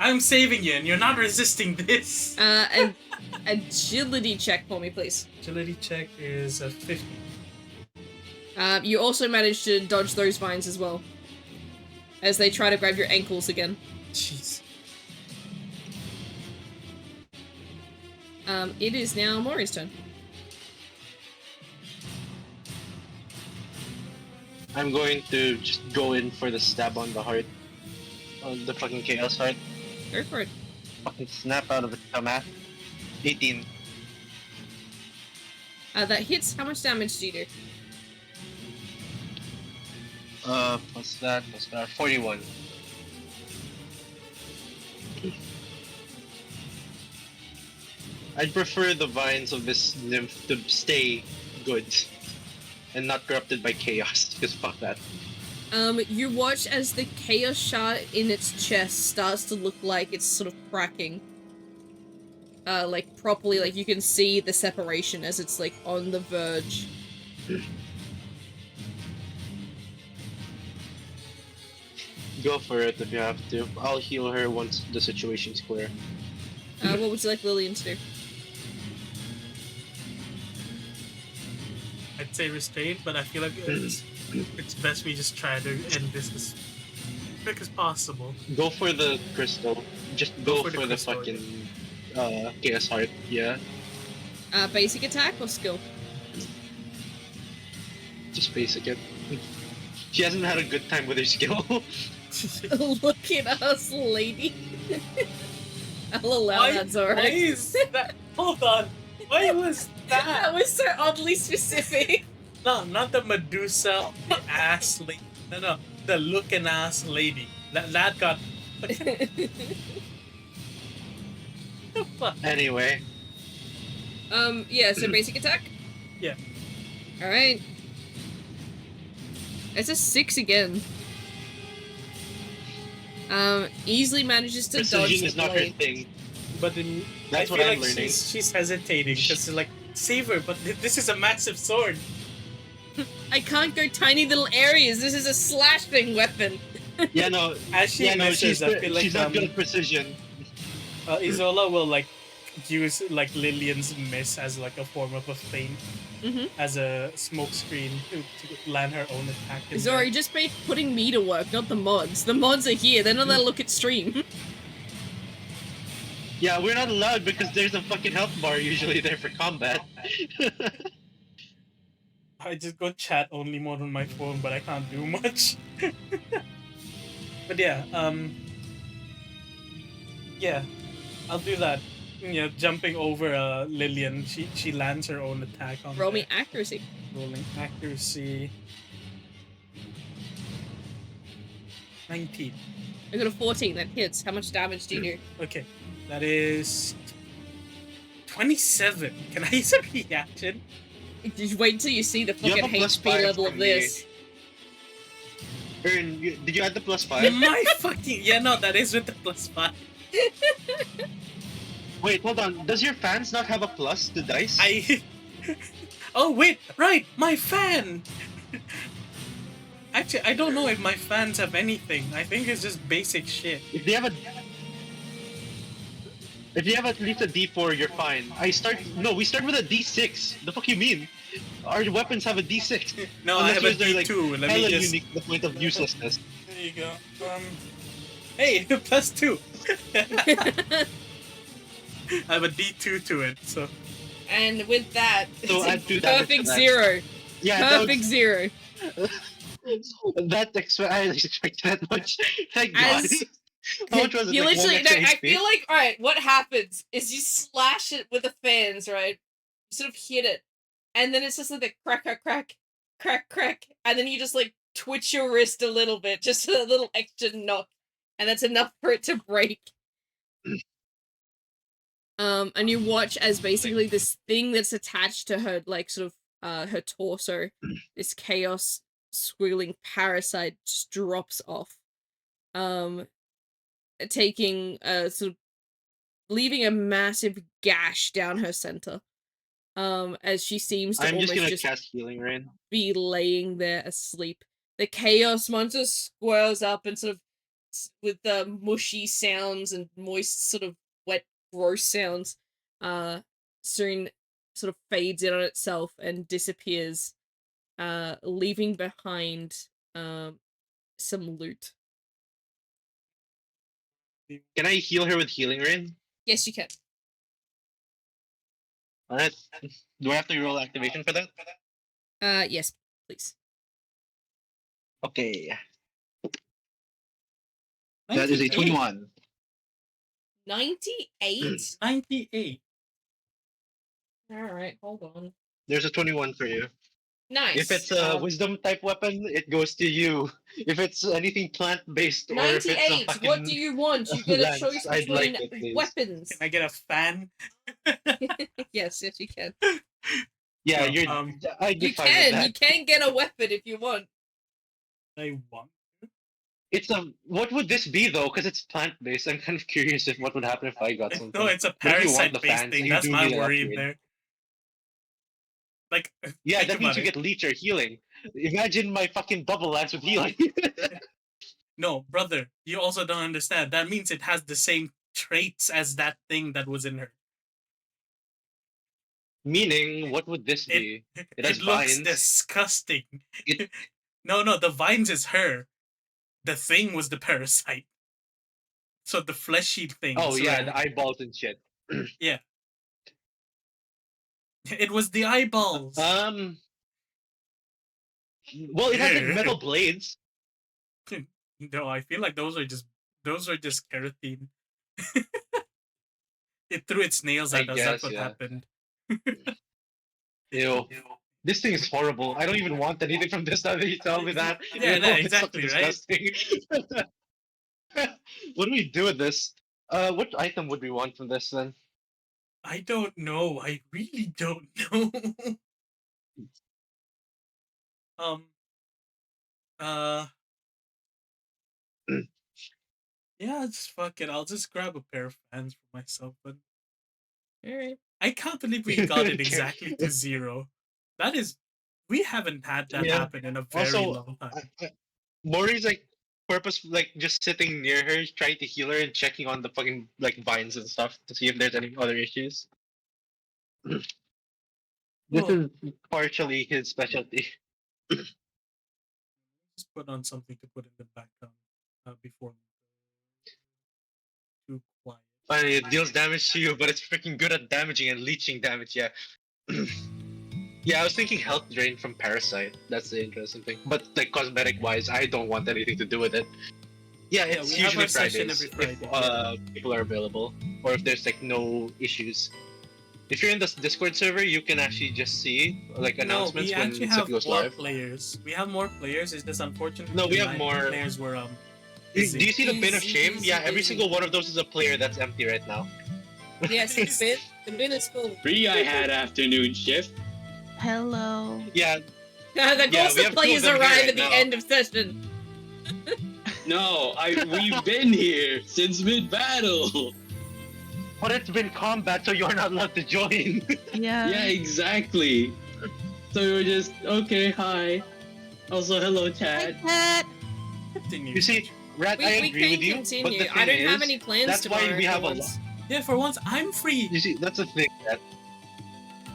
[SPEAKER 2] I'm saving you, and you're not resisting this.
[SPEAKER 1] An agility check for me, please.
[SPEAKER 2] Agility check is a 50.
[SPEAKER 1] You also managed to dodge those vines as well. As they try to grab your ankles again.
[SPEAKER 2] Jeez.
[SPEAKER 1] It is now Mori's turn.
[SPEAKER 3] I'm going to just go in for the stab on the heart. On the fucking chaos heart.
[SPEAKER 1] Go for it.
[SPEAKER 3] Fucking snap out of it, dumbass. 18.
[SPEAKER 1] That hits. How much damage do you do?
[SPEAKER 3] Plus that, 41. I'd prefer the vines of this nymph to stay good and not corrupted by chaos, because fuck that.
[SPEAKER 1] You watch as the chaos shard in its chest starts to look like it's sort of cracking. Like properly, like you can see the separation as it's like on the verge.
[SPEAKER 3] Go for it if you have to. I'll heal her once the situation's clear.
[SPEAKER 1] What would you like Lillian to do?
[SPEAKER 2] I'd say restrained, but I feel like it's best we just try to end this as quick as possible.
[SPEAKER 3] Go for the crystal. Just go for the
[SPEAKER 2] crystal,
[SPEAKER 3] fucking chaos heart. Yeah.
[SPEAKER 1] Basic attack or skill?
[SPEAKER 3] Just basic it. She hasn't had a good time with her skill.
[SPEAKER 1] Look at us, lady. I'll allow that, Zora.
[SPEAKER 2] Why is that? Hold on. Why was that?
[SPEAKER 1] That was so oddly specific.
[SPEAKER 2] No, not the Medusa ass lady. No, the looking ass lady. That got. The fuck?
[SPEAKER 3] Anyway.
[SPEAKER 1] Yeah, so basic attack?
[SPEAKER 2] Yeah.
[SPEAKER 1] Alright. It's a 6 again. Easily manages to dodge
[SPEAKER 3] Precision
[SPEAKER 1] the
[SPEAKER 3] is not her
[SPEAKER 1] blade.
[SPEAKER 3] thing.
[SPEAKER 2] But then
[SPEAKER 3] That's
[SPEAKER 2] I
[SPEAKER 3] what
[SPEAKER 2] feel
[SPEAKER 3] I'm
[SPEAKER 2] like
[SPEAKER 3] learning.
[SPEAKER 2] she's hesitating because like save her, but this is a massive sword.
[SPEAKER 1] I can't go tiny little areas. This is a slashing weapon.
[SPEAKER 3] Yeah, no.
[SPEAKER 2] As she misses, I feel like
[SPEAKER 3] she's not good at precision.
[SPEAKER 2] Isola will like use like Lillian's miss as like a form of a feint, as a smoke screen to land her own attack.
[SPEAKER 1] Zora, you just made putting me to work, not the mods. The mods are here. They're not allowed to look at stream.
[SPEAKER 3] Yeah, we're not allowed because there's a fucking health bar usually there for combat.
[SPEAKER 2] I just go chat only mode on my phone, but I can't do much. But yeah, yeah, I'll do that. You know, jumping over Lillian, she lands her own attack on.
[SPEAKER 1] Roll me accuracy.
[SPEAKER 2] Rolling accuracy. 19.
[SPEAKER 1] I got a 14. That hits. How much damage do you do?
[SPEAKER 2] Okay, that is 27. Can I use a reaction?
[SPEAKER 1] Just wait until you see the
[SPEAKER 3] You have
[SPEAKER 1] fucking
[SPEAKER 3] a +5
[SPEAKER 1] HP level of
[SPEAKER 3] from
[SPEAKER 1] this.
[SPEAKER 3] Ern, did you add the +5?
[SPEAKER 2] My fucking no, that is with the +5.
[SPEAKER 3] Wait, hold on. Does your fans not have a plus to dice?
[SPEAKER 2] Oh wait, right, my fan. Actually, I don't know if my fans have anything. I think it's just basic shit.
[SPEAKER 3] If you have at least a D4, you're fine. We start with a D6. The fuck you mean? Our weapons have a D6.
[SPEAKER 2] No,
[SPEAKER 3] Unless
[SPEAKER 2] I have a
[SPEAKER 3] they're, like,
[SPEAKER 2] D2. Let
[SPEAKER 3] hella
[SPEAKER 2] me just.
[SPEAKER 3] unique to the point of uselessness.
[SPEAKER 2] There you go. Hey, +2. I have a D2 to it, so.
[SPEAKER 1] And with that,
[SPEAKER 3] So add
[SPEAKER 1] it's
[SPEAKER 3] 2 damage
[SPEAKER 1] perfect
[SPEAKER 3] to that.
[SPEAKER 1] 0.
[SPEAKER 3] Yeah,
[SPEAKER 1] Perfect 0.
[SPEAKER 3] I didn't expect that much. Thank God.
[SPEAKER 1] As
[SPEAKER 3] How much was it?
[SPEAKER 1] you
[SPEAKER 3] Like
[SPEAKER 1] literally,
[SPEAKER 3] 1 extra
[SPEAKER 1] I
[SPEAKER 3] HP?
[SPEAKER 1] feel like, alright, what happens is you slash it with the fans, right? You sort of hit it, and then it's just like the crack, crack, crack, crack, crack, and then you just like twitch your wrist a little bit, just a little extra knock, and that's enough for it to break. And you watch as basically this thing that's attached to her, like, sort of, her torso, this chaos squiggling parasite just drops off. Taking, sort of, leaving a massive gash down her center. As she seems to
[SPEAKER 3] I'm
[SPEAKER 1] almost
[SPEAKER 3] just gonna cast Healing Rain.
[SPEAKER 1] be laying there asleep. The chaos monster squirrels up and sort of, with the mushy sounds and moist, sort of wet, gross sounds, soon sort of fades in on itself and disappears, leaving behind some loot.
[SPEAKER 3] Can I heal her with Healing Rain?
[SPEAKER 1] Yes, you can.
[SPEAKER 3] Alright. Do I have to roll activation for that?
[SPEAKER 1] Yes, please.
[SPEAKER 3] Okay. That is a 21.
[SPEAKER 1] 98?
[SPEAKER 2] 98.
[SPEAKER 1] Alright, hold on.
[SPEAKER 3] There's a 21 for you. If
[SPEAKER 1] Nice.
[SPEAKER 3] it's a wisdom type weapon, it goes to you. If it's anything plant based or if it's a
[SPEAKER 1] 98. What do
[SPEAKER 3] fucking
[SPEAKER 1] you want? You get a
[SPEAKER 3] lance,
[SPEAKER 1] choice
[SPEAKER 3] I'd like
[SPEAKER 1] between
[SPEAKER 3] it, please.
[SPEAKER 1] weapons.
[SPEAKER 2] Can I get a fan?
[SPEAKER 1] Yes, you can.
[SPEAKER 3] Yeah,
[SPEAKER 2] No,
[SPEAKER 3] I'd be
[SPEAKER 1] You
[SPEAKER 3] fine with
[SPEAKER 1] can.
[SPEAKER 3] that.
[SPEAKER 1] You can get a weapon if you want.
[SPEAKER 2] I want.
[SPEAKER 3] It's a. What would this be though? Because it's plant based. I'm kind of curious if what would happen if I got something.
[SPEAKER 2] No, it's a
[SPEAKER 3] But if you want the
[SPEAKER 2] parasite-based
[SPEAKER 3] fans,
[SPEAKER 2] thing.
[SPEAKER 3] you
[SPEAKER 2] That's
[SPEAKER 3] do
[SPEAKER 2] my
[SPEAKER 3] need an
[SPEAKER 2] worry
[SPEAKER 3] upgrade.
[SPEAKER 2] there. Like,
[SPEAKER 3] Yeah,
[SPEAKER 2] think
[SPEAKER 3] that means
[SPEAKER 2] about
[SPEAKER 3] you
[SPEAKER 2] it.
[SPEAKER 3] get leech or healing. Imagine my fucking double lance with healing.
[SPEAKER 2] No, brother, you also don't understand. That means it has the same traits as that thing that was in her.
[SPEAKER 3] Meaning, what would this be? It has
[SPEAKER 2] It looks
[SPEAKER 3] vines.
[SPEAKER 2] disgusting.
[SPEAKER 3] It-
[SPEAKER 2] No, the vines is her. The thing was the parasite. So the fleshy thing.
[SPEAKER 3] Oh
[SPEAKER 2] is
[SPEAKER 3] yeah,
[SPEAKER 2] her.
[SPEAKER 3] the eyeballs and shit.
[SPEAKER 2] Yeah. It was the eyeballs.
[SPEAKER 3] Well, it has like metal blades.
[SPEAKER 2] No, I feel like those are just keratin. It threw its nails
[SPEAKER 3] I
[SPEAKER 2] at us.
[SPEAKER 3] guess,
[SPEAKER 2] That's what
[SPEAKER 3] yeah.
[SPEAKER 2] happened.
[SPEAKER 3] Ew. This thing is horrible. I don't even want anything from this now that you tell me that.
[SPEAKER 2] Yeah,
[SPEAKER 3] You know, it's
[SPEAKER 2] exactly,
[SPEAKER 3] fucking disgusting. What do we do with this? What item would we want from this then?
[SPEAKER 2] I don't know. I really don't know. um. Yeah, just fuck it. I'll just grab a pair of fans for myself. But
[SPEAKER 1] Alright.
[SPEAKER 2] I can't believe we got it exactly to 0. That is, we haven't had that
[SPEAKER 3] Yeah.
[SPEAKER 2] happen in a very
[SPEAKER 3] Also,
[SPEAKER 2] long time.
[SPEAKER 3] Mori's like like just sitting near her, trying to heal her and checking on the fucking like vines and stuff to see if there's any other issues. This
[SPEAKER 2] Well,
[SPEAKER 3] is partially his specialty.
[SPEAKER 2] just put on something to put in the background before too quiet.
[SPEAKER 3] It deals damage to you, but it's freaking good at damaging and leeching damage. Yeah. Yeah, I was thinking health drain from parasite. That's the interesting thing. But like cosmetic wise, I don't want anything to do with it. Yeah,
[SPEAKER 2] Yeah,
[SPEAKER 3] it's
[SPEAKER 2] we have
[SPEAKER 3] usually
[SPEAKER 2] our session
[SPEAKER 3] Fridays
[SPEAKER 2] every
[SPEAKER 3] if
[SPEAKER 2] Friday.
[SPEAKER 3] people are available or if there's like no issues. If you're in the Discord server, you can actually just see like announcements
[SPEAKER 2] we
[SPEAKER 3] when
[SPEAKER 2] actually
[SPEAKER 3] stuff
[SPEAKER 2] have
[SPEAKER 3] goes
[SPEAKER 2] more
[SPEAKER 3] live.
[SPEAKER 2] players. We have more players. It's just unfortunate.
[SPEAKER 3] No, we have
[SPEAKER 2] my
[SPEAKER 3] more-
[SPEAKER 2] players were
[SPEAKER 3] Do
[SPEAKER 2] busy.
[SPEAKER 3] you see the bin of
[SPEAKER 1] Easy,
[SPEAKER 3] shame?
[SPEAKER 1] easy,
[SPEAKER 3] Yeah, every
[SPEAKER 1] easy.
[SPEAKER 3] single one of those is a player that's empty right now.
[SPEAKER 1] Yes, the bin. The bin is full.
[SPEAKER 5] Free I had afternoon shift.
[SPEAKER 6] Hello.
[SPEAKER 3] Yeah,
[SPEAKER 1] The
[SPEAKER 3] Yeah,
[SPEAKER 1] ghost
[SPEAKER 3] we
[SPEAKER 1] of
[SPEAKER 3] have two of
[SPEAKER 1] players
[SPEAKER 3] them here
[SPEAKER 1] arrive
[SPEAKER 3] right
[SPEAKER 1] at the
[SPEAKER 3] now.
[SPEAKER 1] end of session.
[SPEAKER 5] No, we've been here since mid battle.
[SPEAKER 3] but it's been combat, so you're not allowed to join.
[SPEAKER 6] Yeah.
[SPEAKER 5] Yeah, exactly. So we were just okay, hi. Also hello
[SPEAKER 6] Hi,
[SPEAKER 5] chat.
[SPEAKER 6] Cat.
[SPEAKER 2] Continue.
[SPEAKER 3] You see, Rat, I
[SPEAKER 1] We
[SPEAKER 3] agree
[SPEAKER 1] can
[SPEAKER 3] with you,
[SPEAKER 1] continue.
[SPEAKER 3] but the thing
[SPEAKER 1] I don't have
[SPEAKER 3] is,
[SPEAKER 1] any plans
[SPEAKER 3] that's
[SPEAKER 1] tomorrow.
[SPEAKER 3] why we have
[SPEAKER 1] for
[SPEAKER 3] a
[SPEAKER 1] once.
[SPEAKER 2] Yeah, for once I'm free.
[SPEAKER 3] You see, that's the thing, Rat.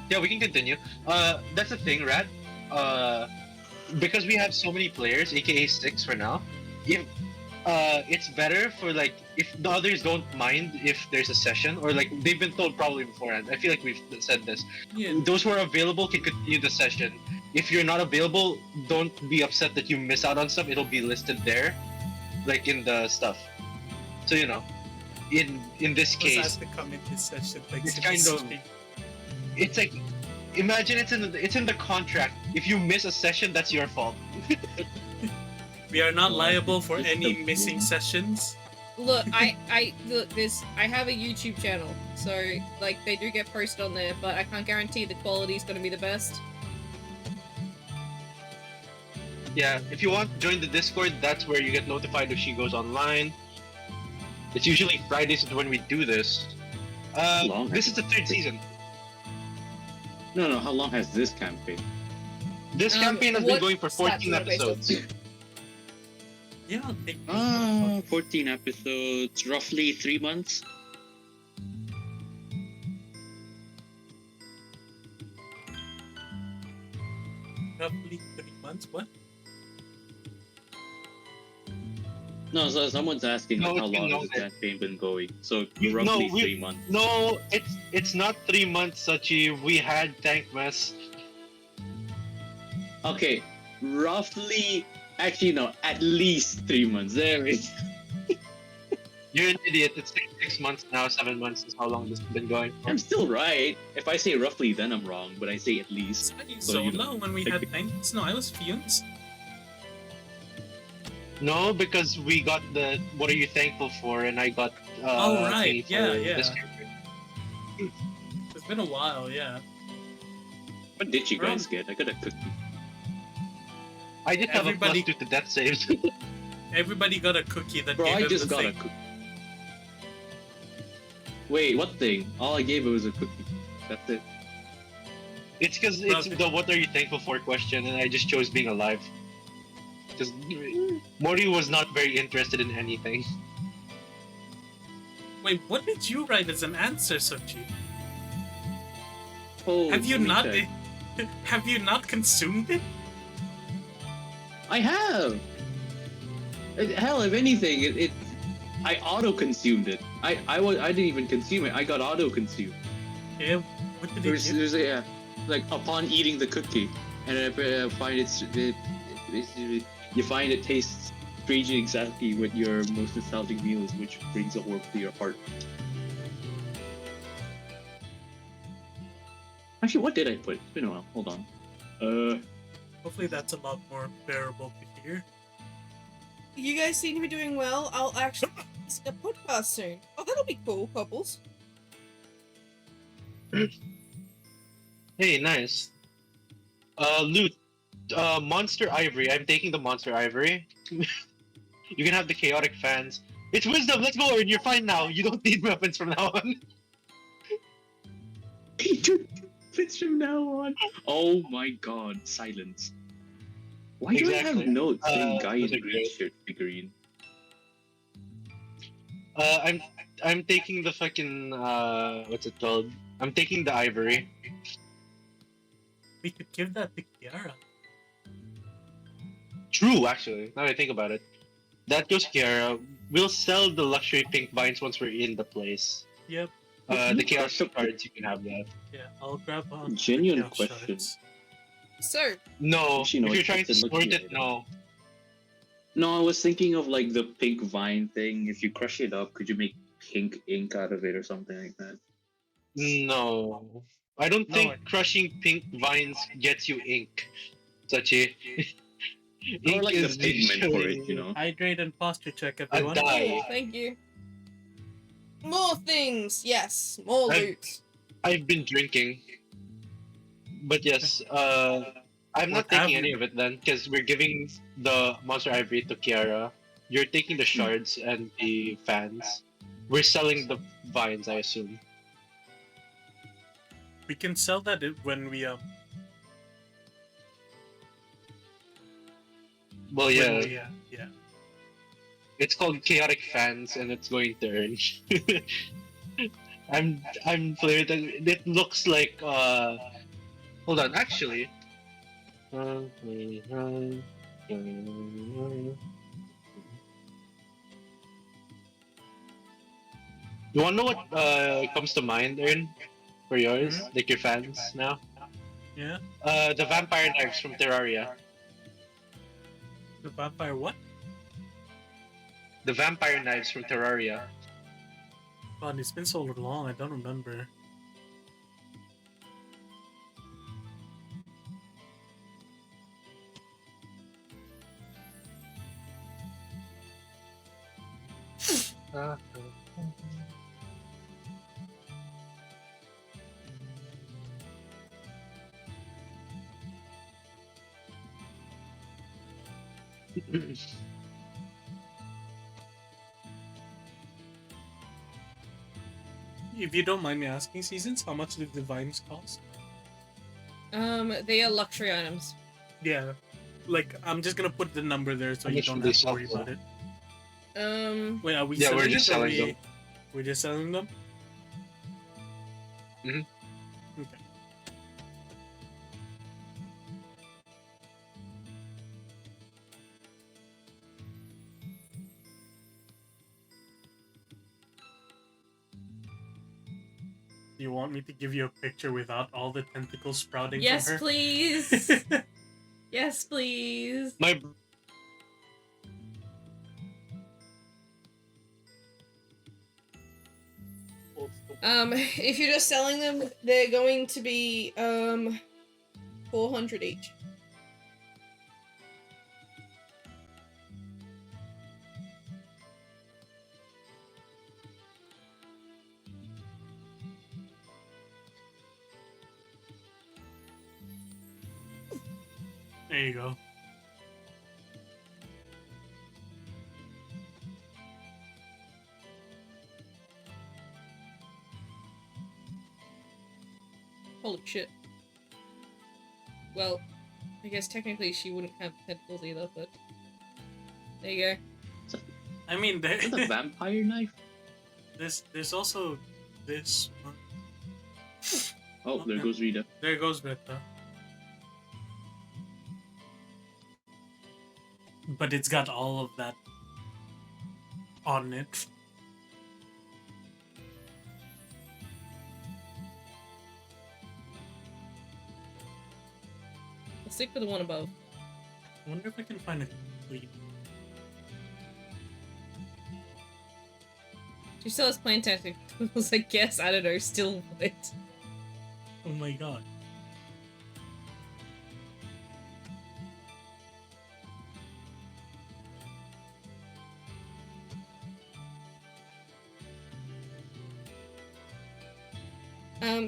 [SPEAKER 3] Yeah, we can continue. That's the thing, Rat. Because we have so many players, aka 6 for now, if it's better for like if the others don't mind if there's a session or like they've been told probably beforehand. I feel like we've said this.
[SPEAKER 2] Yeah.
[SPEAKER 3] Those who are available can continue the session. If you're not available, don't be upset that you miss out on stuff. It'll be listed there, like in the stuff. So you know, in this
[SPEAKER 2] Was
[SPEAKER 3] case,
[SPEAKER 2] asked to come in this session. Like,
[SPEAKER 3] It's kind of-
[SPEAKER 2] seriously.
[SPEAKER 3] it's like imagine it's in the contract. If you miss a session, that's your fault.
[SPEAKER 2] We are not liable for any missing sessions.
[SPEAKER 1] Look, I have a YouTube channel, so like they do get posted on there, but I can't guarantee the quality is going to be the best.
[SPEAKER 3] Yeah, if you want to join the Discord, that's where you get notified if she goes online. It's usually Fridays is when we do this.
[SPEAKER 5] Long
[SPEAKER 3] This is the 3rd season.
[SPEAKER 5] No, how long has this campaign?
[SPEAKER 3] This campaign has been
[SPEAKER 1] what
[SPEAKER 3] going for
[SPEAKER 1] stats
[SPEAKER 3] 14
[SPEAKER 1] are they based on?
[SPEAKER 3] episodes.
[SPEAKER 2] Yeah, I'll take
[SPEAKER 5] 14 episodes, roughly 3 months.
[SPEAKER 2] roughly 3 months. What?
[SPEAKER 5] No, so someone's asking
[SPEAKER 3] No,
[SPEAKER 5] like, how
[SPEAKER 3] it's been
[SPEAKER 5] long has the
[SPEAKER 3] longer.
[SPEAKER 5] campaign been going. So
[SPEAKER 3] No,
[SPEAKER 5] roughly
[SPEAKER 3] we-
[SPEAKER 5] 3 months.
[SPEAKER 3] No, it's not 3 months, Sachi. We had Tank Mess.
[SPEAKER 5] Okay, roughly. Actually, no, at least 3 months. There it is.
[SPEAKER 4] You're an idiot. It's like 6 months now, 7 months is how long this has been going for.
[SPEAKER 5] I'm still right. If I say roughly, then I'm wrong. But I say at least.
[SPEAKER 2] Saw you
[SPEAKER 5] So, you
[SPEAKER 2] solo
[SPEAKER 5] know,
[SPEAKER 2] when we
[SPEAKER 5] like
[SPEAKER 2] had
[SPEAKER 5] the-
[SPEAKER 2] things. No, I was Fumes.
[SPEAKER 4] No, because we got the what are you thankful for, and I got
[SPEAKER 2] Oh, right.
[SPEAKER 4] thingy for
[SPEAKER 2] Yeah.
[SPEAKER 4] this character.
[SPEAKER 2] It's been a while, yeah.
[SPEAKER 5] What did you
[SPEAKER 2] We're
[SPEAKER 5] guys
[SPEAKER 2] on-
[SPEAKER 5] get? I got a cookie.
[SPEAKER 4] I just
[SPEAKER 2] Everybody-
[SPEAKER 4] have a +2 to death saves.
[SPEAKER 2] Everybody got a cookie that
[SPEAKER 5] Bro,
[SPEAKER 2] gave
[SPEAKER 5] I
[SPEAKER 2] them
[SPEAKER 5] just
[SPEAKER 2] the
[SPEAKER 5] got a
[SPEAKER 2] thing.
[SPEAKER 5] cookie. Wait, what thing? All I gave it was a cookie. That's it.
[SPEAKER 4] It's because it's
[SPEAKER 2] Okay.
[SPEAKER 4] the what are you thankful for question, and I just chose being alive. Because Mori was not very interested in anything.
[SPEAKER 2] Wait, what did you write as an answer, Sochi?
[SPEAKER 5] Oh,
[SPEAKER 2] Have you
[SPEAKER 5] let me
[SPEAKER 2] not?
[SPEAKER 5] check.
[SPEAKER 2] Have you not consumed it?
[SPEAKER 5] I have. Hell, if anything, I auto-consumed it. I didn't even consume it. I got auto-consumed.
[SPEAKER 2] Yeah. What did it give?
[SPEAKER 5] There's a, yeah, like upon eating the cookie, and I find you find it tastes strangely exactly what your most nostalgic meal is, which brings a warmth to your heart. Actually, what did I put? It's been a while. Hold on.
[SPEAKER 2] Hopefully that's a lot more bearable to hear.
[SPEAKER 1] You guys seem to be doing well. I'll actually see a podcast soon. Oh, that'll be cool, Cobbles.
[SPEAKER 4] Hey, nice. Loot. Monster Ivory. I'm taking the Monster Ivory. You can have the Chaotic Fans. It's Wisdom. Let's go, and you're fine now. You don't need weapons from now on.
[SPEAKER 5] It's from now on. Oh my god, silence. Why do I have
[SPEAKER 4] Exactly.
[SPEAKER 5] notes saying guy
[SPEAKER 4] those
[SPEAKER 5] in
[SPEAKER 4] are
[SPEAKER 5] green
[SPEAKER 4] great.
[SPEAKER 5] shirt figurine?
[SPEAKER 4] I'm taking the fucking what's it called? I'm taking the Ivory.
[SPEAKER 2] We could give that to Kiara.
[SPEAKER 4] True, actually. Now that I think about it, that goes Kiara. We'll sell the luxury pink vines once we're in the place.
[SPEAKER 2] Yep.
[SPEAKER 4] The chaos cards, you can have that.
[SPEAKER 2] Yeah, I'll grab on the
[SPEAKER 5] Genuine
[SPEAKER 2] chaos
[SPEAKER 5] question.
[SPEAKER 2] shards.
[SPEAKER 1] So,
[SPEAKER 4] No,
[SPEAKER 5] Actually, no,
[SPEAKER 4] if you're
[SPEAKER 5] it's
[SPEAKER 4] trying to
[SPEAKER 5] a lucky
[SPEAKER 4] sort it,
[SPEAKER 5] item.
[SPEAKER 4] no.
[SPEAKER 5] No, I was thinking of like the pink vine thing. If you crush it up, could you make pink ink out of it or something like that?
[SPEAKER 4] No. I don't
[SPEAKER 2] No,
[SPEAKER 4] think crushing pink vines gets you ink, Sachi.
[SPEAKER 5] Or
[SPEAKER 4] Ink
[SPEAKER 5] like the
[SPEAKER 4] is
[SPEAKER 5] pigment for it,
[SPEAKER 4] usually
[SPEAKER 5] you know?
[SPEAKER 2] Hydrate and posture check,
[SPEAKER 4] a
[SPEAKER 2] everyone.
[SPEAKER 4] dye.
[SPEAKER 1] cool, thank you. More things, yes, more
[SPEAKER 4] I've-
[SPEAKER 1] loot.
[SPEAKER 4] I've been drinking. But yes, I'm not
[SPEAKER 2] What have
[SPEAKER 4] taking any
[SPEAKER 2] you
[SPEAKER 4] of it then, because we're giving the Monster Ivory to Kiara. You're taking the shards and the fans. We're selling the vines, I assume.
[SPEAKER 2] We can sell that when we
[SPEAKER 4] Well,
[SPEAKER 2] when
[SPEAKER 4] yeah,
[SPEAKER 2] we yeah.
[SPEAKER 4] it's called Chaotic Fans, and it's going to earn. I'm flirting. It looks like Hold on, actually. You wanna know what comes to mind, Ern, for yours, like your fans now?
[SPEAKER 2] Yeah.
[SPEAKER 4] The vampire knives from Terraria.
[SPEAKER 2] The vampire what?
[SPEAKER 4] The vampire knives from Terraria.
[SPEAKER 2] God, it's been so long, I don't remember. If you don't mind me asking, Seasons, how much do the vines cost?
[SPEAKER 1] They are luxury items.
[SPEAKER 2] Yeah. Like, I'm just gonna put the number there so
[SPEAKER 4] How
[SPEAKER 2] you
[SPEAKER 4] much
[SPEAKER 2] don't
[SPEAKER 4] do they
[SPEAKER 2] have to
[SPEAKER 4] sell
[SPEAKER 2] worry
[SPEAKER 4] for?
[SPEAKER 2] about it. Wait, are we
[SPEAKER 4] Yeah, we're
[SPEAKER 2] selling
[SPEAKER 4] just
[SPEAKER 2] it or
[SPEAKER 4] selling them.
[SPEAKER 2] we're just selling them?
[SPEAKER 4] Mhm.
[SPEAKER 2] Okay. Do you want me to give you a picture without all the tentacles sprouting
[SPEAKER 1] Yes,
[SPEAKER 2] from her?
[SPEAKER 1] please. Yes, please.
[SPEAKER 4] My
[SPEAKER 1] If you're just selling them, they're going to be 400 each.
[SPEAKER 2] There you go.
[SPEAKER 1] Holy shit. Well, I guess technically she wouldn't have tentacles either, but there you go.
[SPEAKER 2] I mean,
[SPEAKER 5] Is that a vampire knife?
[SPEAKER 2] there's also this one.
[SPEAKER 5] Oh, there goes Rita.
[SPEAKER 2] There goes Rita. But it's got all of that on it.
[SPEAKER 1] I'll stick with the one above.
[SPEAKER 2] I wonder if I can find a complete.
[SPEAKER 1] She still has plant tentacles, I guess. I don't know, still what?
[SPEAKER 2] Oh my god.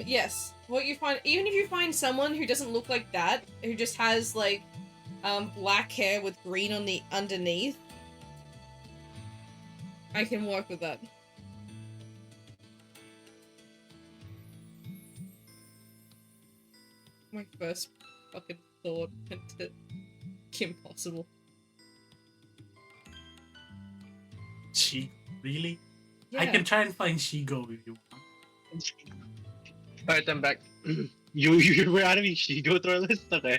[SPEAKER 1] Yes. What you find, even if you find someone who doesn't look like that, who just has, like, black hair with green on the underneath, I can work with that. My first fucking thought went to impossible.
[SPEAKER 2] She really?
[SPEAKER 1] Yeah.
[SPEAKER 2] I can try and find Shigo if you want.
[SPEAKER 4] Alright, I'm back. You were adding Shigo to our list? Okay.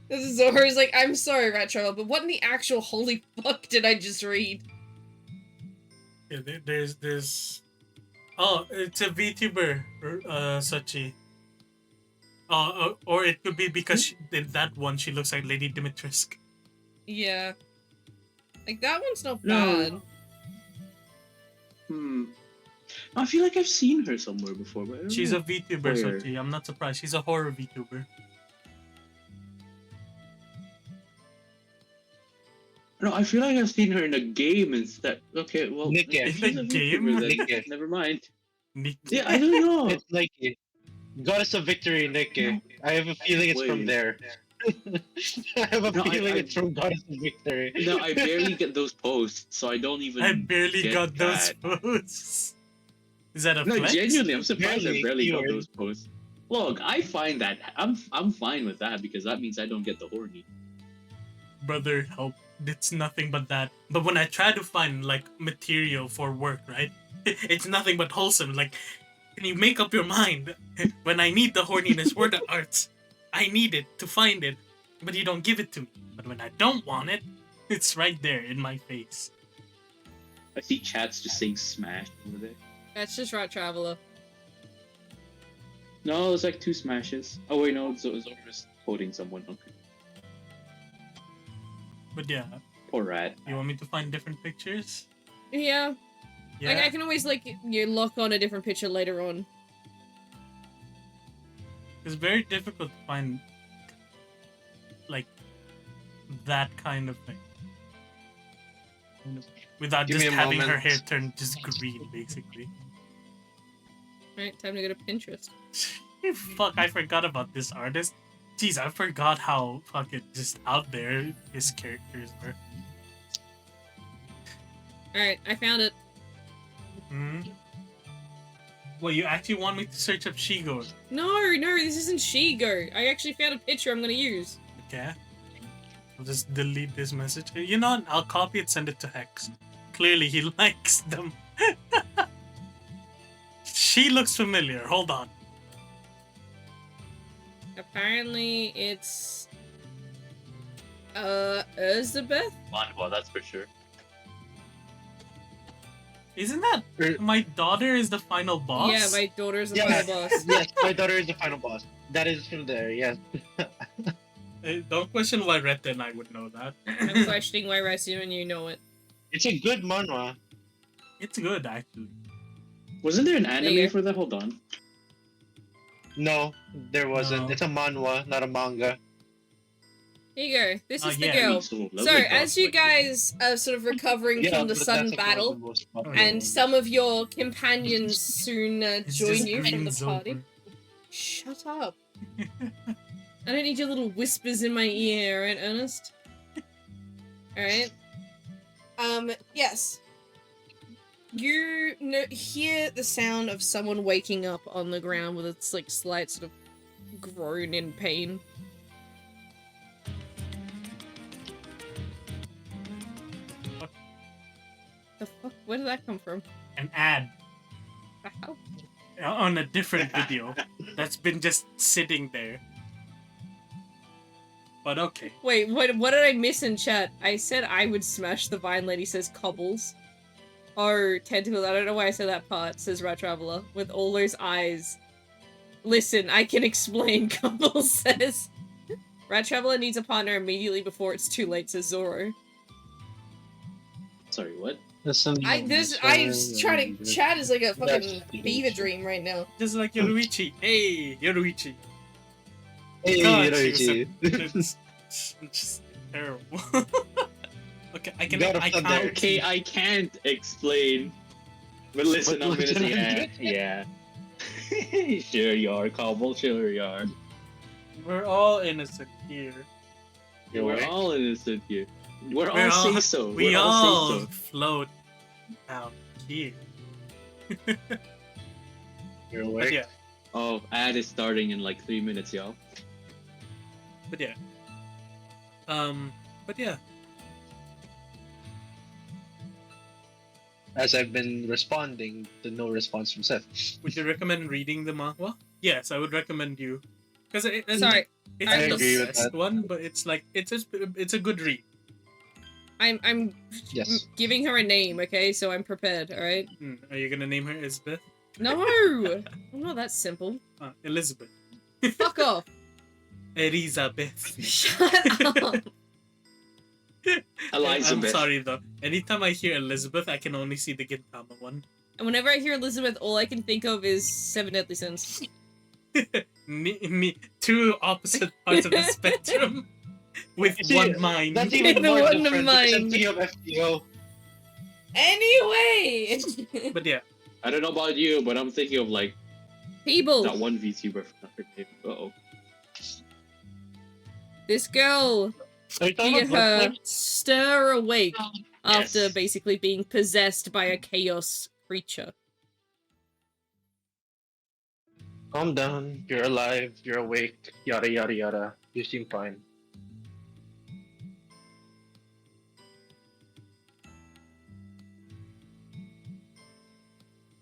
[SPEAKER 1] This is Zora's like, I'm sorry, Rat Travel, but what in the actual holy fuck did I just read?
[SPEAKER 2] Yeah, there's. Oh, it's a VTuber, Sachi. Or it could be because in that one she looks like Lady Dimitrescu.
[SPEAKER 1] Yeah. Like, that one's not
[SPEAKER 5] No.
[SPEAKER 1] bad.
[SPEAKER 5] I feel like I've seen her somewhere before, but I don't
[SPEAKER 2] She's
[SPEAKER 5] know
[SPEAKER 2] a VTuber,
[SPEAKER 5] where.
[SPEAKER 2] Sachi. I'm not surprised. She's a horror VTuber.
[SPEAKER 5] No, I feel like I've seen her in a game instead. Okay, well,
[SPEAKER 4] Nick,
[SPEAKER 5] if she's
[SPEAKER 2] in a
[SPEAKER 5] a
[SPEAKER 2] game?
[SPEAKER 5] VTuber, then
[SPEAKER 4] Nick.
[SPEAKER 5] never mind.
[SPEAKER 2] Nick.
[SPEAKER 5] Yeah, I don't know.
[SPEAKER 4] It's like Goddess of Victory, Nick. I have a feeling it's from
[SPEAKER 5] Wait.
[SPEAKER 4] there. I have a
[SPEAKER 5] No,
[SPEAKER 4] feeling
[SPEAKER 5] I-
[SPEAKER 4] it's from Goddess of Victory.
[SPEAKER 5] No, I barely get those posts, so I don't even.
[SPEAKER 2] I barely
[SPEAKER 5] get
[SPEAKER 2] got those
[SPEAKER 5] that.
[SPEAKER 2] posts. Is that a
[SPEAKER 5] No,
[SPEAKER 2] flex?
[SPEAKER 5] genuinely, I'm surprised I
[SPEAKER 4] Barely,
[SPEAKER 5] barely got
[SPEAKER 4] keyword.
[SPEAKER 5] those posts. Look, I find that I'm fine with that because that means I don't get the horny.
[SPEAKER 2] Brother, help. It's nothing but that. But when I try to find, like, material for work, right? It's nothing but wholesome. Like, can you make up your mind? When I need the horniness for the arts, I need it to find it, but you don't give it to me. But when I don't want it, it's right there in my face.
[SPEAKER 5] I see chats just saying smash over there.
[SPEAKER 1] That's just Rat Traveler.
[SPEAKER 5] No, it's like 2 smashes. Oh wait, no, Zora's quoting someone. Okay.
[SPEAKER 2] But yeah,
[SPEAKER 5] Poor rat.
[SPEAKER 2] you want me to find different pictures?
[SPEAKER 1] Yeah.
[SPEAKER 2] Yeah.
[SPEAKER 1] Like, I can always, like, you lock on a different picture later on.
[SPEAKER 2] It's very difficult to find, like, that kind of thing. Without
[SPEAKER 3] Give
[SPEAKER 2] just
[SPEAKER 3] me a
[SPEAKER 2] having her
[SPEAKER 3] moment.
[SPEAKER 2] hair turn just green, basically.
[SPEAKER 1] Right, time to go to Pinterest.
[SPEAKER 2] Fuck, I forgot about this artist. Jeez, I forgot how fucking just out there his characters were.
[SPEAKER 1] Alright, I found it.
[SPEAKER 2] Hmm? Well, you actually want me to search up Shigo?
[SPEAKER 1] No, this isn't Shigo. I actually found a picture I'm gonna use.
[SPEAKER 2] Okay. I'll just delete this message. You know what? I'll copy it, send it to Hex. Clearly, he likes them. She looks familiar. Hold on.
[SPEAKER 1] Apparently, it's... Elizabeth?
[SPEAKER 5] Well, that's for sure.
[SPEAKER 2] Isn't that my daughter is the final boss?
[SPEAKER 1] Yeah, my daughter's the
[SPEAKER 4] Yeah.
[SPEAKER 1] final boss.
[SPEAKER 4] Yes, my daughter is the final boss. That is from there, yes.
[SPEAKER 2] Don't question why Retta and I would know that.
[SPEAKER 1] I'm questioning why Rasu and you know it.
[SPEAKER 4] It's a good manhwa.
[SPEAKER 2] It's good, actually.
[SPEAKER 5] Wasn't there an
[SPEAKER 1] you
[SPEAKER 5] anime
[SPEAKER 1] go.
[SPEAKER 5] for that? Hold on.
[SPEAKER 4] No, there wasn't.
[SPEAKER 2] No.
[SPEAKER 4] It's a manhwa, not a manga.
[SPEAKER 1] Here you go. This
[SPEAKER 2] Oh,
[SPEAKER 1] is the
[SPEAKER 2] yeah.
[SPEAKER 1] girl.
[SPEAKER 5] So,
[SPEAKER 1] So, as you guys are sort of recovering
[SPEAKER 4] Yeah,
[SPEAKER 1] from the
[SPEAKER 4] but
[SPEAKER 1] sudden
[SPEAKER 4] that's like one of the
[SPEAKER 1] battle,
[SPEAKER 4] most popular
[SPEAKER 1] and
[SPEAKER 4] ones.
[SPEAKER 1] some of your companions soon
[SPEAKER 2] It's
[SPEAKER 1] join
[SPEAKER 2] just
[SPEAKER 1] you from the
[SPEAKER 2] green
[SPEAKER 1] party.
[SPEAKER 2] over.
[SPEAKER 1] Shut up. I don't need your little whispers in my ear, alright, Ernest? Alright? Yes. You hear the sound of someone waking up on the ground with its, like, slight sort of groan in pain. The fuck? Where did that come from?
[SPEAKER 2] An ad
[SPEAKER 1] How?
[SPEAKER 2] on a different video that's been just sitting there. But okay.
[SPEAKER 1] Wait, what did I miss in chat? I said I would smash the Vine Lady says cobbles. Or tentacles, I don't know why I said that part, says Rat Traveler, with all those eyes. Listen, I can explain, Cobbles says. Rat Traveler needs a partner immediately before it's too late, says Zoro.
[SPEAKER 5] Sorry, what?
[SPEAKER 1] Trying to chat is like a fucking fever dream right now.
[SPEAKER 2] Just like Yoruichi. Hey, Yoruichi.
[SPEAKER 3] Hey,
[SPEAKER 2] God,
[SPEAKER 3] Hiroichi.
[SPEAKER 2] it's just terrible. Okay, I
[SPEAKER 4] God of
[SPEAKER 2] can't.
[SPEAKER 4] Thunder.
[SPEAKER 5] Okay, I can't explain. But listen, I'm gonna say yeah. Sure you are, Cobble, sure you are.
[SPEAKER 2] We're all innocent here.
[SPEAKER 5] We're all innocent here. We're
[SPEAKER 2] We're
[SPEAKER 5] all
[SPEAKER 2] all-
[SPEAKER 5] say so.
[SPEAKER 2] We
[SPEAKER 5] We're
[SPEAKER 2] all
[SPEAKER 5] say so.
[SPEAKER 2] float out here.
[SPEAKER 4] You're
[SPEAKER 2] But
[SPEAKER 4] awake?
[SPEAKER 2] yeah,
[SPEAKER 5] Oh, ad is starting in like 3 minutes, y'all.
[SPEAKER 2] but yeah. But yeah.
[SPEAKER 4] As I've been responding to no response from Seth.
[SPEAKER 2] Would you recommend reading the manhwa? Yes, I would recommend you. Because it's
[SPEAKER 1] Sorry,
[SPEAKER 2] it's
[SPEAKER 1] I
[SPEAKER 2] not the
[SPEAKER 1] agree
[SPEAKER 4] with
[SPEAKER 2] best
[SPEAKER 4] that.
[SPEAKER 2] one, but it's like it's a good read.
[SPEAKER 1] I'm
[SPEAKER 4] Yes.
[SPEAKER 1] giving her a name, okay? So I'm prepared, alright?
[SPEAKER 2] Are you gonna name her Elizabeth?
[SPEAKER 1] No! I'm not that simple.
[SPEAKER 2] Elizabeth.
[SPEAKER 1] Fuck off.
[SPEAKER 2] Elizabeth.
[SPEAKER 1] Shut up.
[SPEAKER 2] I'm
[SPEAKER 5] Elizabeth.
[SPEAKER 2] sorry though. Anytime I hear Elizabeth, I can only see the Gintama one.
[SPEAKER 1] And whenever I hear Elizabeth, all I can think of is Seven Deadly Sins.
[SPEAKER 2] me, two opposite parts of the spectrum with
[SPEAKER 4] See,
[SPEAKER 2] one mind.
[SPEAKER 4] That's even
[SPEAKER 1] The
[SPEAKER 4] more
[SPEAKER 1] one
[SPEAKER 4] different because I'm
[SPEAKER 1] mind.
[SPEAKER 4] thinking of FTO.
[SPEAKER 1] Anyway!
[SPEAKER 2] But yeah,
[SPEAKER 5] I don't know about you, but I'm thinking of like
[SPEAKER 1] People!
[SPEAKER 5] that one VTuber. Uh-oh.
[SPEAKER 1] This girl,
[SPEAKER 4] Are you talking
[SPEAKER 1] hear
[SPEAKER 4] about
[SPEAKER 1] her
[SPEAKER 4] Bloodlines?
[SPEAKER 1] stir awake after
[SPEAKER 5] Yes.
[SPEAKER 1] basically being possessed by a chaos creature.
[SPEAKER 4] Calm down. You're alive. You're awake. Yada yada yada. You seem fine.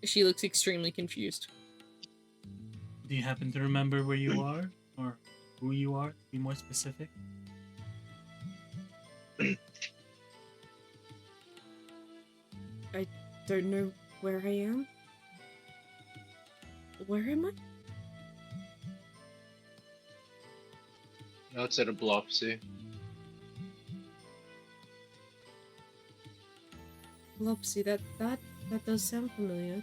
[SPEAKER 1] She looks extremely confused.
[SPEAKER 2] do you happen to remember where you are? Or who you are, to be more specific?
[SPEAKER 1] Don't know where I am? Where am I?
[SPEAKER 4] Outside of Blopsy.
[SPEAKER 1] Lopsy, that does sound familiar.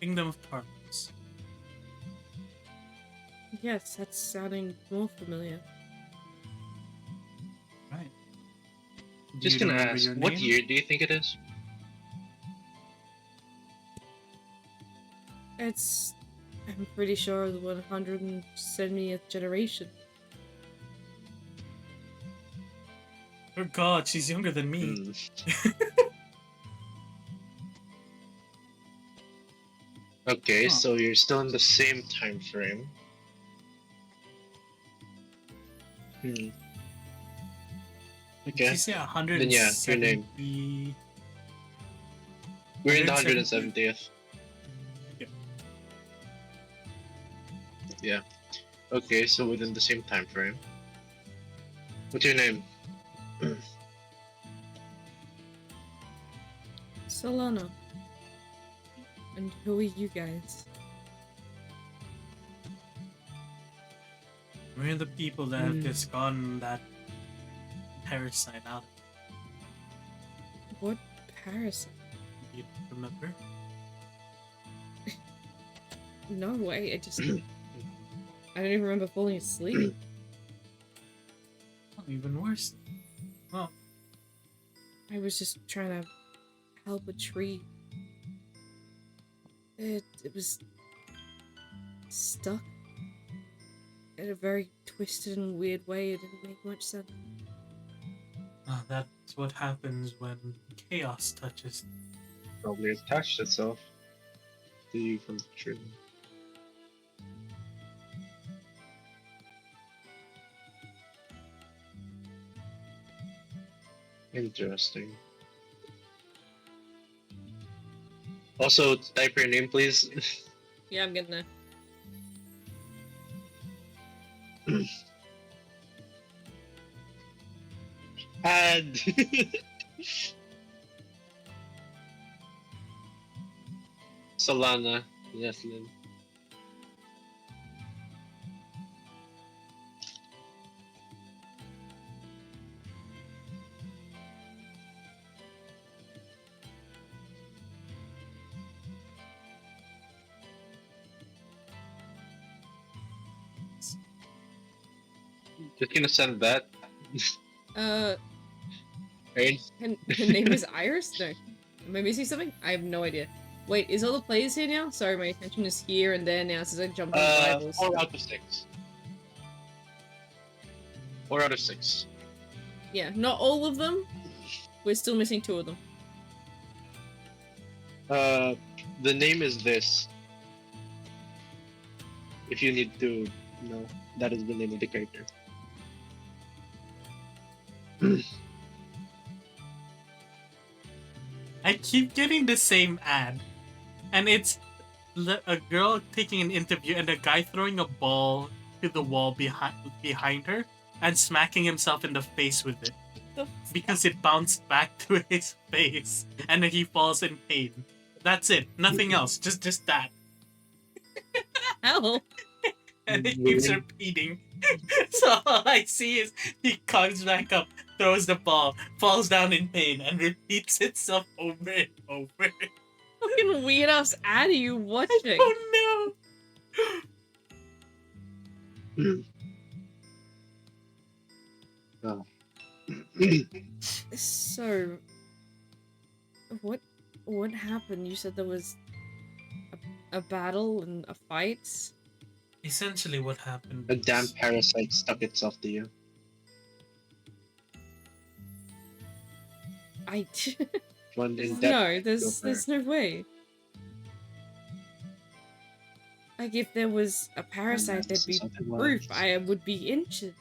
[SPEAKER 2] Kingdom of Darkness.
[SPEAKER 1] Yes, that's sounding more familiar.
[SPEAKER 2] Right. Do
[SPEAKER 4] Just
[SPEAKER 2] you
[SPEAKER 4] gonna
[SPEAKER 2] remember
[SPEAKER 4] ask,
[SPEAKER 2] your
[SPEAKER 4] what
[SPEAKER 2] name?
[SPEAKER 4] year do you think it is?
[SPEAKER 1] I'm pretty sure the 170th generation.
[SPEAKER 2] Oh god, she's younger than me.
[SPEAKER 4] Hmm. Okay,
[SPEAKER 2] Huh.
[SPEAKER 4] so you're still in the same time frame. Hmm.
[SPEAKER 2] Did
[SPEAKER 4] Okay.
[SPEAKER 2] she say
[SPEAKER 4] Then yeah, your name.
[SPEAKER 2] 170?
[SPEAKER 4] We're in the
[SPEAKER 2] 170th.
[SPEAKER 4] 170th.
[SPEAKER 2] Yeah.
[SPEAKER 4] Yeah. Okay, so within the same time frame. What's your name?
[SPEAKER 1] Solana. And who are you guys?
[SPEAKER 2] We're the people that have just gotten that parasite out.
[SPEAKER 1] What parasite?
[SPEAKER 2] You remember?
[SPEAKER 1] No way. I don't even remember falling asleep.
[SPEAKER 2] Oh, even worse. Well,
[SPEAKER 1] I was just trying to help a tree. It was stuck in a very twisted and weird way. It didn't make much sense.
[SPEAKER 2] that's what happens when chaos touches.
[SPEAKER 3] Probably attached itself to you from the tree. Interesting. Also, type your name, please.
[SPEAKER 1] Yeah, I'm getting there.
[SPEAKER 3] Add. Solana. Yes, Lynn. Just gonna send that. Right?
[SPEAKER 1] Her name is Iris? No. Am I missing something? I have no idea. Wait, is all the players here now? Sorry, my attention is here and there now since I jumped on rivals.
[SPEAKER 3] 4 out of 6. 4 out of 6.
[SPEAKER 1] Yeah, not all of them. We're still missing 2 of them.
[SPEAKER 3] The name is this. If you need to know, that is the name of the character.
[SPEAKER 2] I keep getting the same ad, and it's a girl taking an interview and a guy throwing a ball to the wall behind her and smacking himself in the face with it because it bounced back to his face and then he falls in pain. That's it. Nothing else. Just that.
[SPEAKER 1] Hell.
[SPEAKER 2] And it keeps repeating. So all I see is he comes back up, throws the ball, falls down in pain, and repeats itself over and over.
[SPEAKER 1] Fucking weird ass ad are you watching?
[SPEAKER 2] Oh no!
[SPEAKER 3] Oh.
[SPEAKER 1] So, what happened? You said there was a battle and a fight?
[SPEAKER 2] Essentially what happened
[SPEAKER 3] A
[SPEAKER 2] was-
[SPEAKER 3] damn parasite stuck itself to you. One in depth.
[SPEAKER 1] No,
[SPEAKER 3] Go for
[SPEAKER 1] there's no way. Like, if there was a parasite, there'd be proof I would be injured.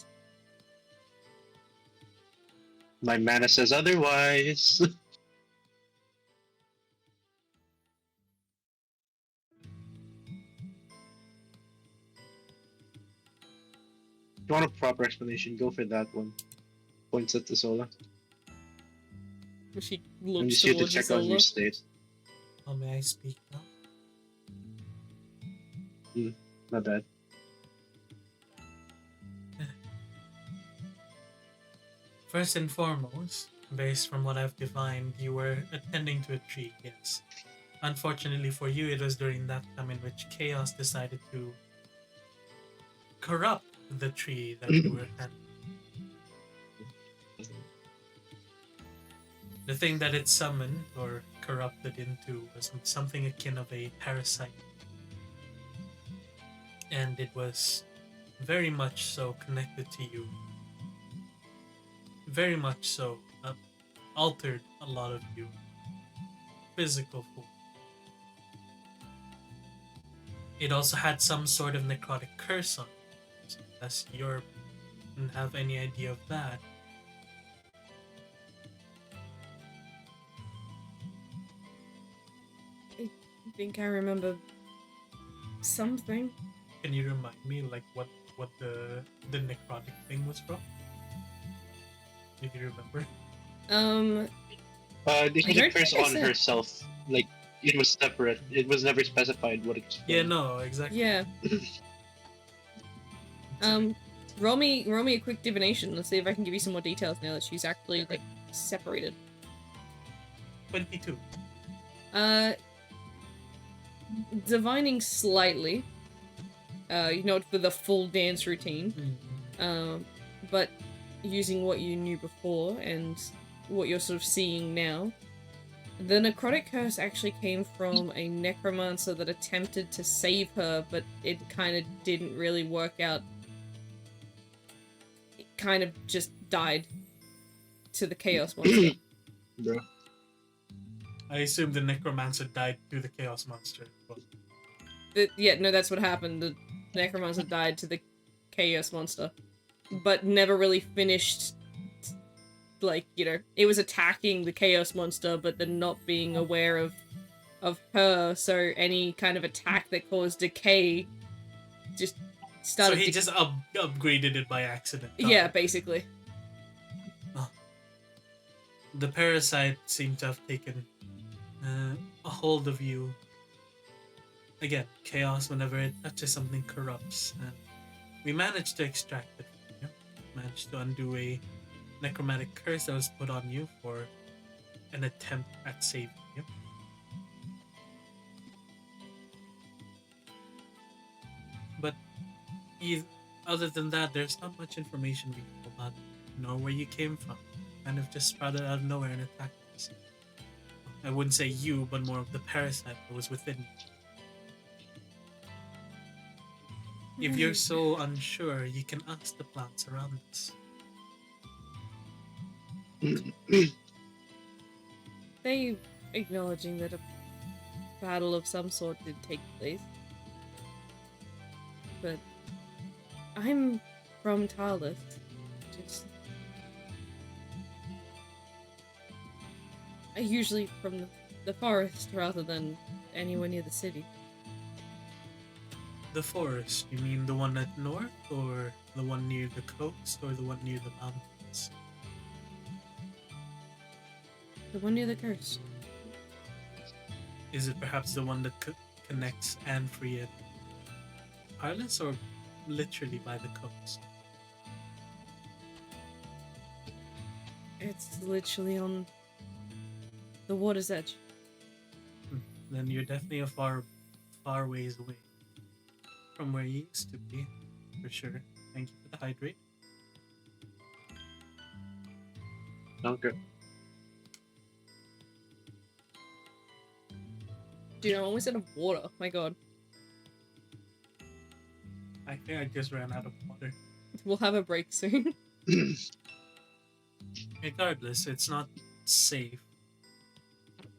[SPEAKER 3] My mana says otherwise. If you want a proper explanation, go for that one. Points at the Sola.
[SPEAKER 1] She
[SPEAKER 3] And
[SPEAKER 1] looks
[SPEAKER 3] just you to
[SPEAKER 1] towards
[SPEAKER 3] check out
[SPEAKER 1] Isola.
[SPEAKER 3] your state.
[SPEAKER 2] Oh, may I speak now?
[SPEAKER 3] My bad.
[SPEAKER 2] First and foremost, based from what I've defined, you were attending to a tree, yes. Unfortunately for you, it was during that time in which Chaos decided to corrupt the tree that you were at. The thing that it summoned or corrupted into was something akin of a parasite. And it was very much so connected to you. Very much so altered a lot of you. Physical form. It also had some sort of necrotic curse on it. So unless you didn't have any idea of that.
[SPEAKER 1] I think I remember something.
[SPEAKER 2] Can you remind me like what the necrotic thing was from? Did you remember?
[SPEAKER 3] This
[SPEAKER 1] I
[SPEAKER 3] was a
[SPEAKER 1] don't
[SPEAKER 3] curse
[SPEAKER 1] think I
[SPEAKER 3] on
[SPEAKER 1] said.
[SPEAKER 3] herself. Like, it was separate. It was never specified what it was from.
[SPEAKER 2] Yeah, no, exactly.
[SPEAKER 1] Yeah. Roll me a quick divination. Let's see if I can give you some more details now that she's actually like separated.
[SPEAKER 2] 22.
[SPEAKER 1] divining slightly. Not for the full dance routine, but using what you knew before and what you're sort of seeing now. The necrotic curse actually came from a necromancer that attempted to save her, but it kind of didn't really work out. It kind of just died to the chaos monster.
[SPEAKER 3] Bro.
[SPEAKER 2] I assume the necromancer died to the chaos monster. Well,
[SPEAKER 1] No, that's what happened. The necromancer died to the chaos monster, but never really finished. Like, it was attacking the chaos monster, but then not being aware of her, so any kind of attack that caused decay just started.
[SPEAKER 2] so he just upgraded it by accident.
[SPEAKER 1] Yeah, basically.
[SPEAKER 2] The parasite seemed to have taken a hold of you. Again, chaos, whenever it touches something, corrupts. And we managed to extract it from you. Managed to undo a necromantic curse that was put on you for an attempt at saving you. But other than that, there's not much information we know about it, nor where you came from. Kind of just sprouted out of nowhere and attacked us. I wouldn't say you, but more of the parasite that was within you. If you're so unsure, you can ask the plants around us.
[SPEAKER 1] They acknowledging that a battle of some sort did take place. But I'm from Tarlis. Just usually from the forest rather than anywhere near the city.
[SPEAKER 2] The forest, you mean the one at north, or the one near the coast, or the one near the mountains?
[SPEAKER 1] The one near the coast.
[SPEAKER 2] Is it perhaps the one that connects Anfree and Tarlis, or literally by the coast?
[SPEAKER 1] It's literally on the water's edge.
[SPEAKER 2] Then you're definitely a far ways away from where you used to be, for sure. Thank you for the hydrate.
[SPEAKER 4] Okay.
[SPEAKER 1] Dude, I'm almost out of water. My god.
[SPEAKER 2] I think I just ran out of water.
[SPEAKER 1] We'll have a break soon.
[SPEAKER 2] Regardless, it's not safe.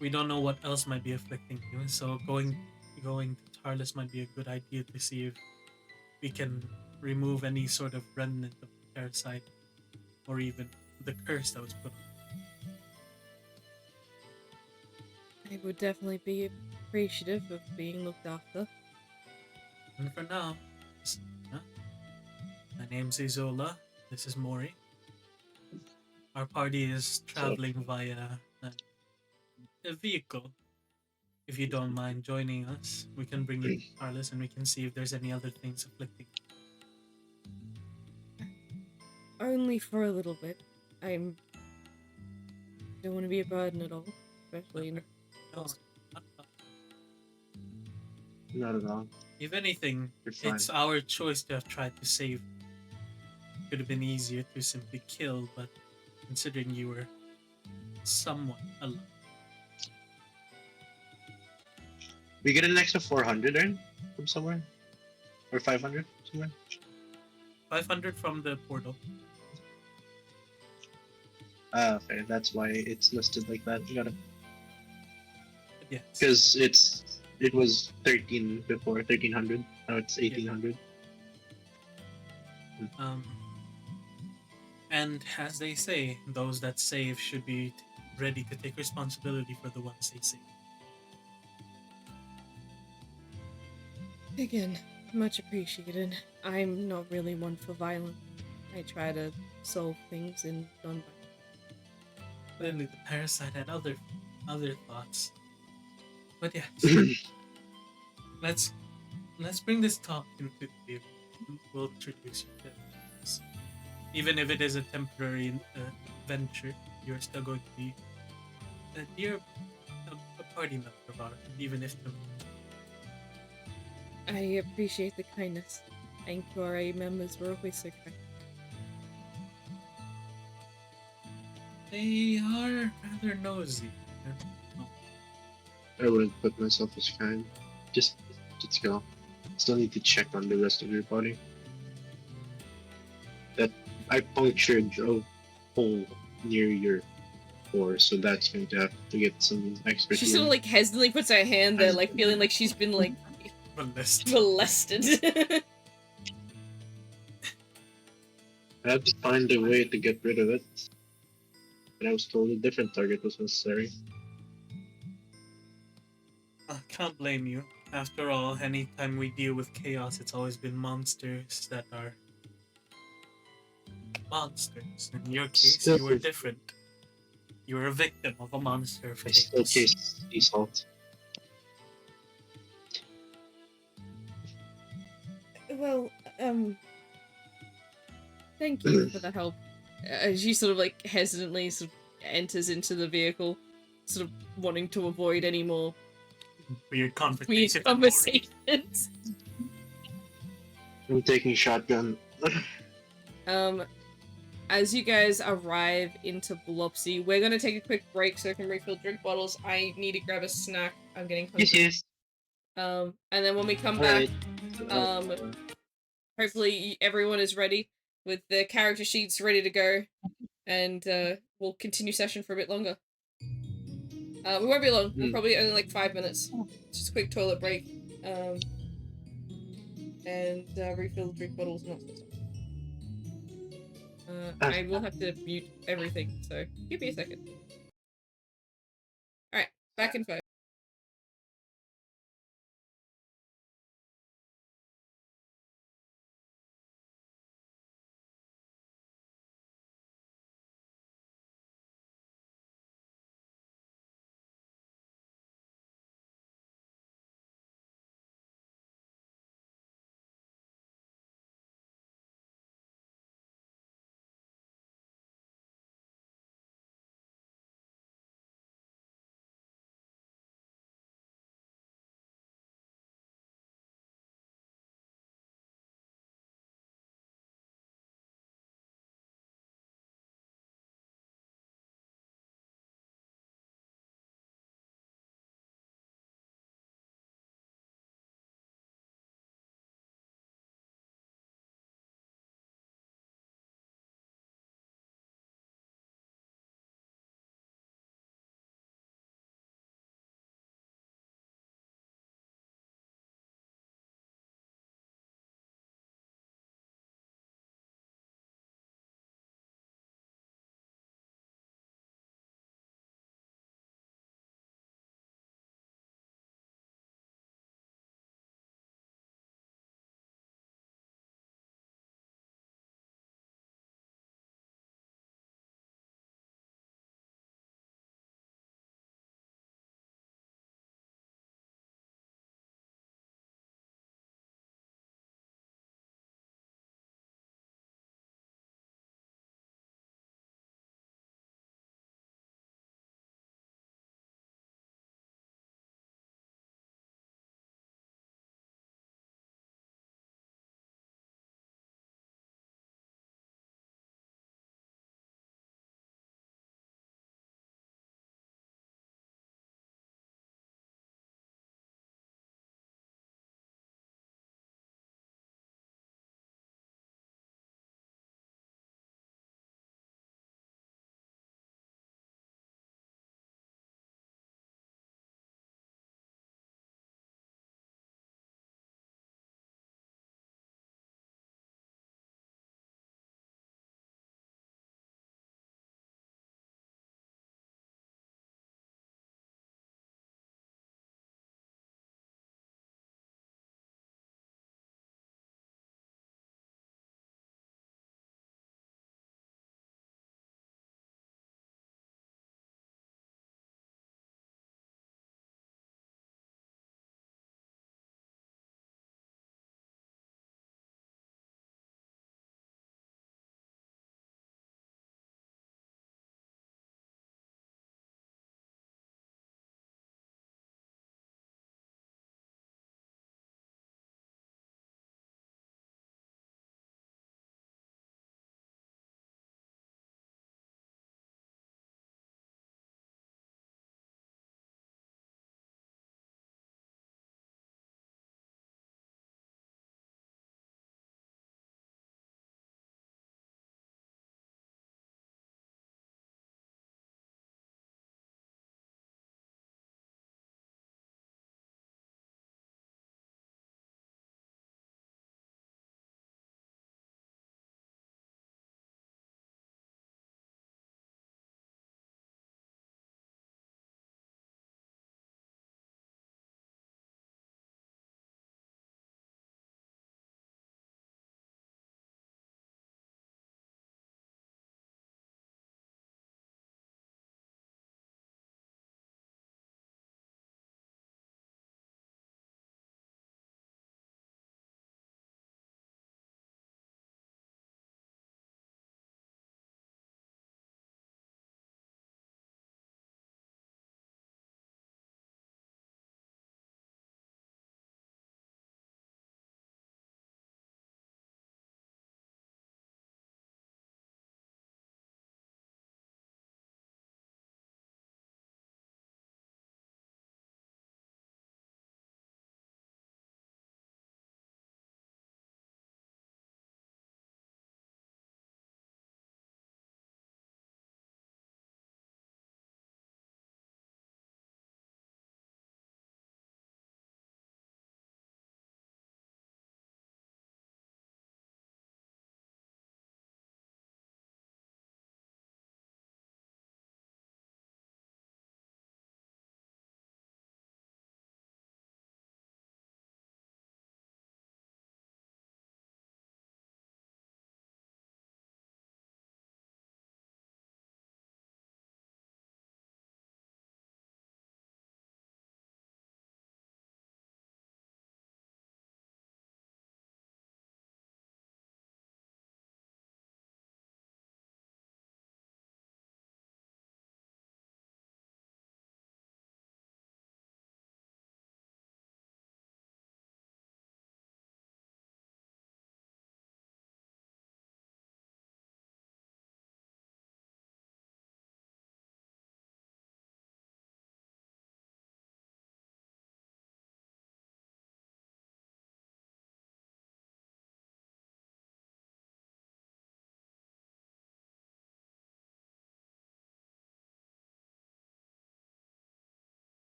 [SPEAKER 2] We don't know what else might be afflicting you, so going to Tarlis might be a good idea to see if we can remove any sort of remnant of the parasite, or even the curse that was put on.
[SPEAKER 1] I would definitely be appreciative of being looked after.
[SPEAKER 2] And for now, my name's Izola. This is Mori. Our party is traveling via a vehicle. If you don't mind joining us, we can bring you to Tarlis and we can see if there's any other things afflicting you.
[SPEAKER 1] Only for a little bit. Don't want to be a burden at all, especially in.
[SPEAKER 4] Not at all.
[SPEAKER 2] If anything,
[SPEAKER 4] You're fine.
[SPEAKER 2] it's our choice to have tried to save. Could have been easier to simply kill, but considering you were somewhat alive.
[SPEAKER 4] We get an extra 400 earn from somewhere? Or 500 somewhere?
[SPEAKER 2] 500 from the portal.
[SPEAKER 4] Okay, that's why it's listed like that. You gotta.
[SPEAKER 2] Yes.
[SPEAKER 4] Because it was 13 before, 1300. Now it's 1800.
[SPEAKER 2] And as they say, those that save should be ready to take responsibility for the ones they save.
[SPEAKER 1] Again, much appreciated. I'm not really one for violence. I try to solve things in non-violent.
[SPEAKER 2] Clearly, the parasite had other thoughts. But yeah, let's bring this talk into the table. We'll introduce you to this. Even if it is a temporary venture, you're still going to be a party member of ours, even if
[SPEAKER 1] I appreciate the kindness. NQRA members were always so kind.
[SPEAKER 2] They are rather nosy.
[SPEAKER 3] I wouldn't put myself as kind. Just go. Still need to check on the rest of your body. That I punctured a hole near your core, so that's going to have to get some extra
[SPEAKER 1] She sort of
[SPEAKER 3] healing.
[SPEAKER 1] like hesitantly puts her hand there, like feeling like she's been like
[SPEAKER 2] Molested.
[SPEAKER 1] molested.
[SPEAKER 3] I had to find a way to get rid of it. But I was told a different target was necessary.
[SPEAKER 2] I can't blame you. After all, anytime we deal with chaos, it's always been monsters that are monsters. In your case,
[SPEAKER 3] Still,
[SPEAKER 2] you were different. You were a victim of a monster of
[SPEAKER 3] I still
[SPEAKER 2] chaos.
[SPEAKER 3] taste sea salt.
[SPEAKER 1] Well, thank you for the help. She sort of like hesitantly sort of enters into the vehicle, sort of wanting to avoid any more
[SPEAKER 2] Weird conversation.
[SPEAKER 1] weird conversations.
[SPEAKER 3] I'm taking shotgun.
[SPEAKER 1] As you guys arrive into Blopsy, we're gonna take a quick break so I can refill drink bottles. I need to grab a snack. I'm getting hungry.
[SPEAKER 4] Yes.
[SPEAKER 1] And then when we come back, hopefully everyone is ready with the character sheets ready to go, and we'll continue session for a bit longer. We won't be long. We'll probably only like 5 minutes. Just a quick toilet break. And refill the drink bottles and that sort of stuff. I will have to mute everything, so give me a second. Alright, back in 5.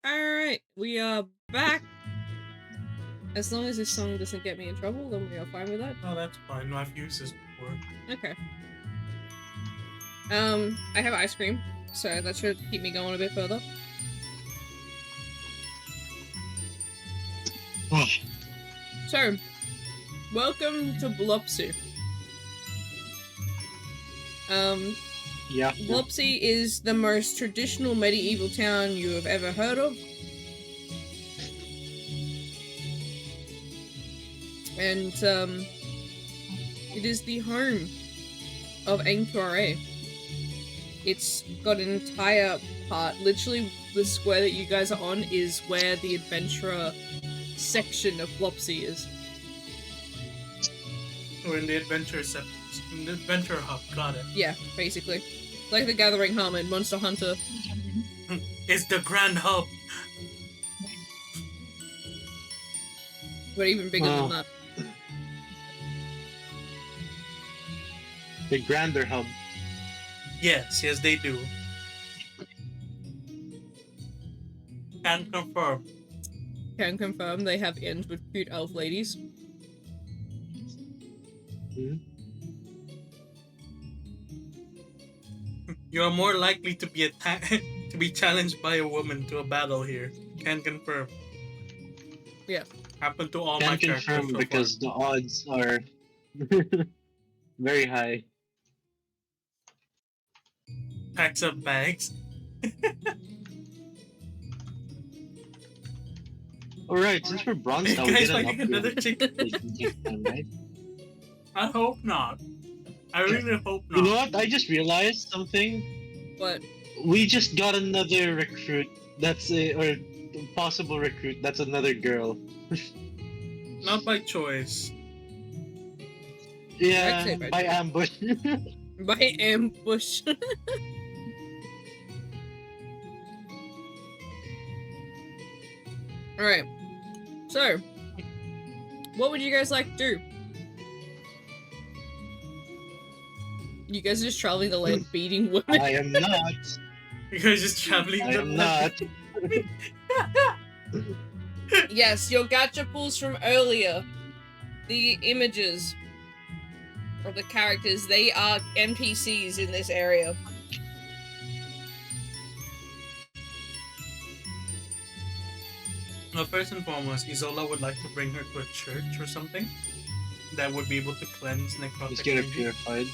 [SPEAKER 1] Alright, we are back. As long as this song doesn't get me in trouble, then we are fine with that.
[SPEAKER 2] Oh, that's fine. No, I've used this before.
[SPEAKER 1] Okay. I have ice cream, so that should keep me going a bit further. So, welcome to Blopsy.
[SPEAKER 4] Yeah.
[SPEAKER 1] Blopsy is the most traditional medieval town you have ever heard of. And, it is the home of NQRA. It's got an entire part, literally the square that you guys are on is where the adventurer section of Blopsy is.
[SPEAKER 2] We're in the adventure in the adventure hub. Got it.
[SPEAKER 1] Yeah, basically. Like the Gathering Hum in Monster Hunter.
[SPEAKER 2] It's the grand hub.
[SPEAKER 1] But even bigger than that.
[SPEAKER 4] The grander hub.
[SPEAKER 2] Yes, they do. Can confirm.
[SPEAKER 1] Can confirm they have inns with cute elf ladies.
[SPEAKER 2] You are more likely to be to be challenged by a woman to a battle here. Can confirm.
[SPEAKER 1] Yeah.
[SPEAKER 2] Happened to all
[SPEAKER 4] Can
[SPEAKER 2] my characters
[SPEAKER 4] confirm
[SPEAKER 2] so
[SPEAKER 4] because the odds are very high.
[SPEAKER 2] Packs up bags.
[SPEAKER 4] Alright, since we're bronze now, we
[SPEAKER 2] Guys,
[SPEAKER 4] get an
[SPEAKER 2] finding another
[SPEAKER 4] upgrade.
[SPEAKER 2] chick.
[SPEAKER 4] Right?
[SPEAKER 2] I hope not. I really hope not.
[SPEAKER 4] You know what? I just realized something.
[SPEAKER 1] What?
[SPEAKER 4] We just got another recruit. That's or possible recruit. That's another girl.
[SPEAKER 2] Not by choice.
[SPEAKER 4] Yeah,
[SPEAKER 1] I'd say by
[SPEAKER 4] by ambush.
[SPEAKER 1] By ambush. Alright. So, what would you guys like to do? You guys are just traveling the land beating women?
[SPEAKER 4] I am not.
[SPEAKER 2] You guys just traveling.
[SPEAKER 4] I am not.
[SPEAKER 1] Yes, your gacha pulls from earlier. The images of the characters, they are NPCs in this area.
[SPEAKER 2] Well, first and foremost, Isola would like to bring her to a church or something that would be able to cleanse necrotic
[SPEAKER 4] Just get her
[SPEAKER 2] energy.
[SPEAKER 4] purified.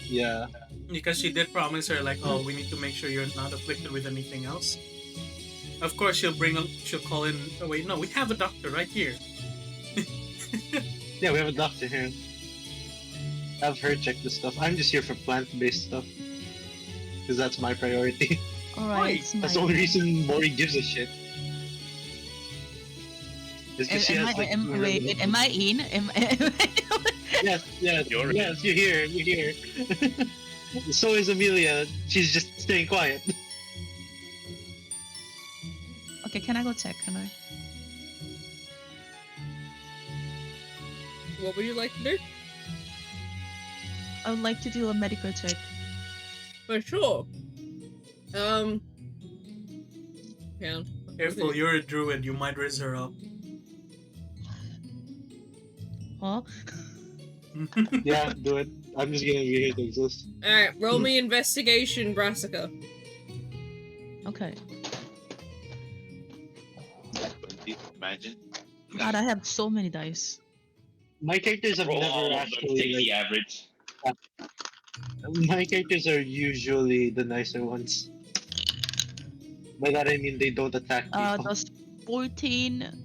[SPEAKER 4] Yeah.
[SPEAKER 2] Because she did promise her, like, oh, we need to make sure you're not afflicted with anything else. Of course, she'll call in. Oh wait, no, we have a doctor right here.
[SPEAKER 4] Yeah, we have a doctor here. Have her check the stuff. I'm just here for plant-based stuff. Because that's my priority.
[SPEAKER 6] Alright, it's
[SPEAKER 4] That's the only reason Mori gives a shit. Is because she has like...
[SPEAKER 6] wait, am I in?
[SPEAKER 4] Yes,
[SPEAKER 5] You're
[SPEAKER 4] yes, you're here, you're here. So is Amelia. She's just staying quiet.
[SPEAKER 6] Okay, can I go check? Can I?
[SPEAKER 1] What would you like to do?
[SPEAKER 6] I would like to do a medical check.
[SPEAKER 1] For sure. Yeah.
[SPEAKER 2] Careful, you're a druid. You might raise her up.
[SPEAKER 6] Huh?
[SPEAKER 4] Yeah, do it. I'm just gonna be here to exist.
[SPEAKER 1] Alright, roll me investigation, Brassica.
[SPEAKER 6] Okay.
[SPEAKER 5] Imagine.
[SPEAKER 6] God, I have so many dice.
[SPEAKER 4] My characters have
[SPEAKER 5] Roll all
[SPEAKER 4] never
[SPEAKER 5] of them,
[SPEAKER 4] actually...
[SPEAKER 5] take the average.
[SPEAKER 4] My characters are usually the nicer ones. By that I mean they don't attack people.
[SPEAKER 6] That's 14.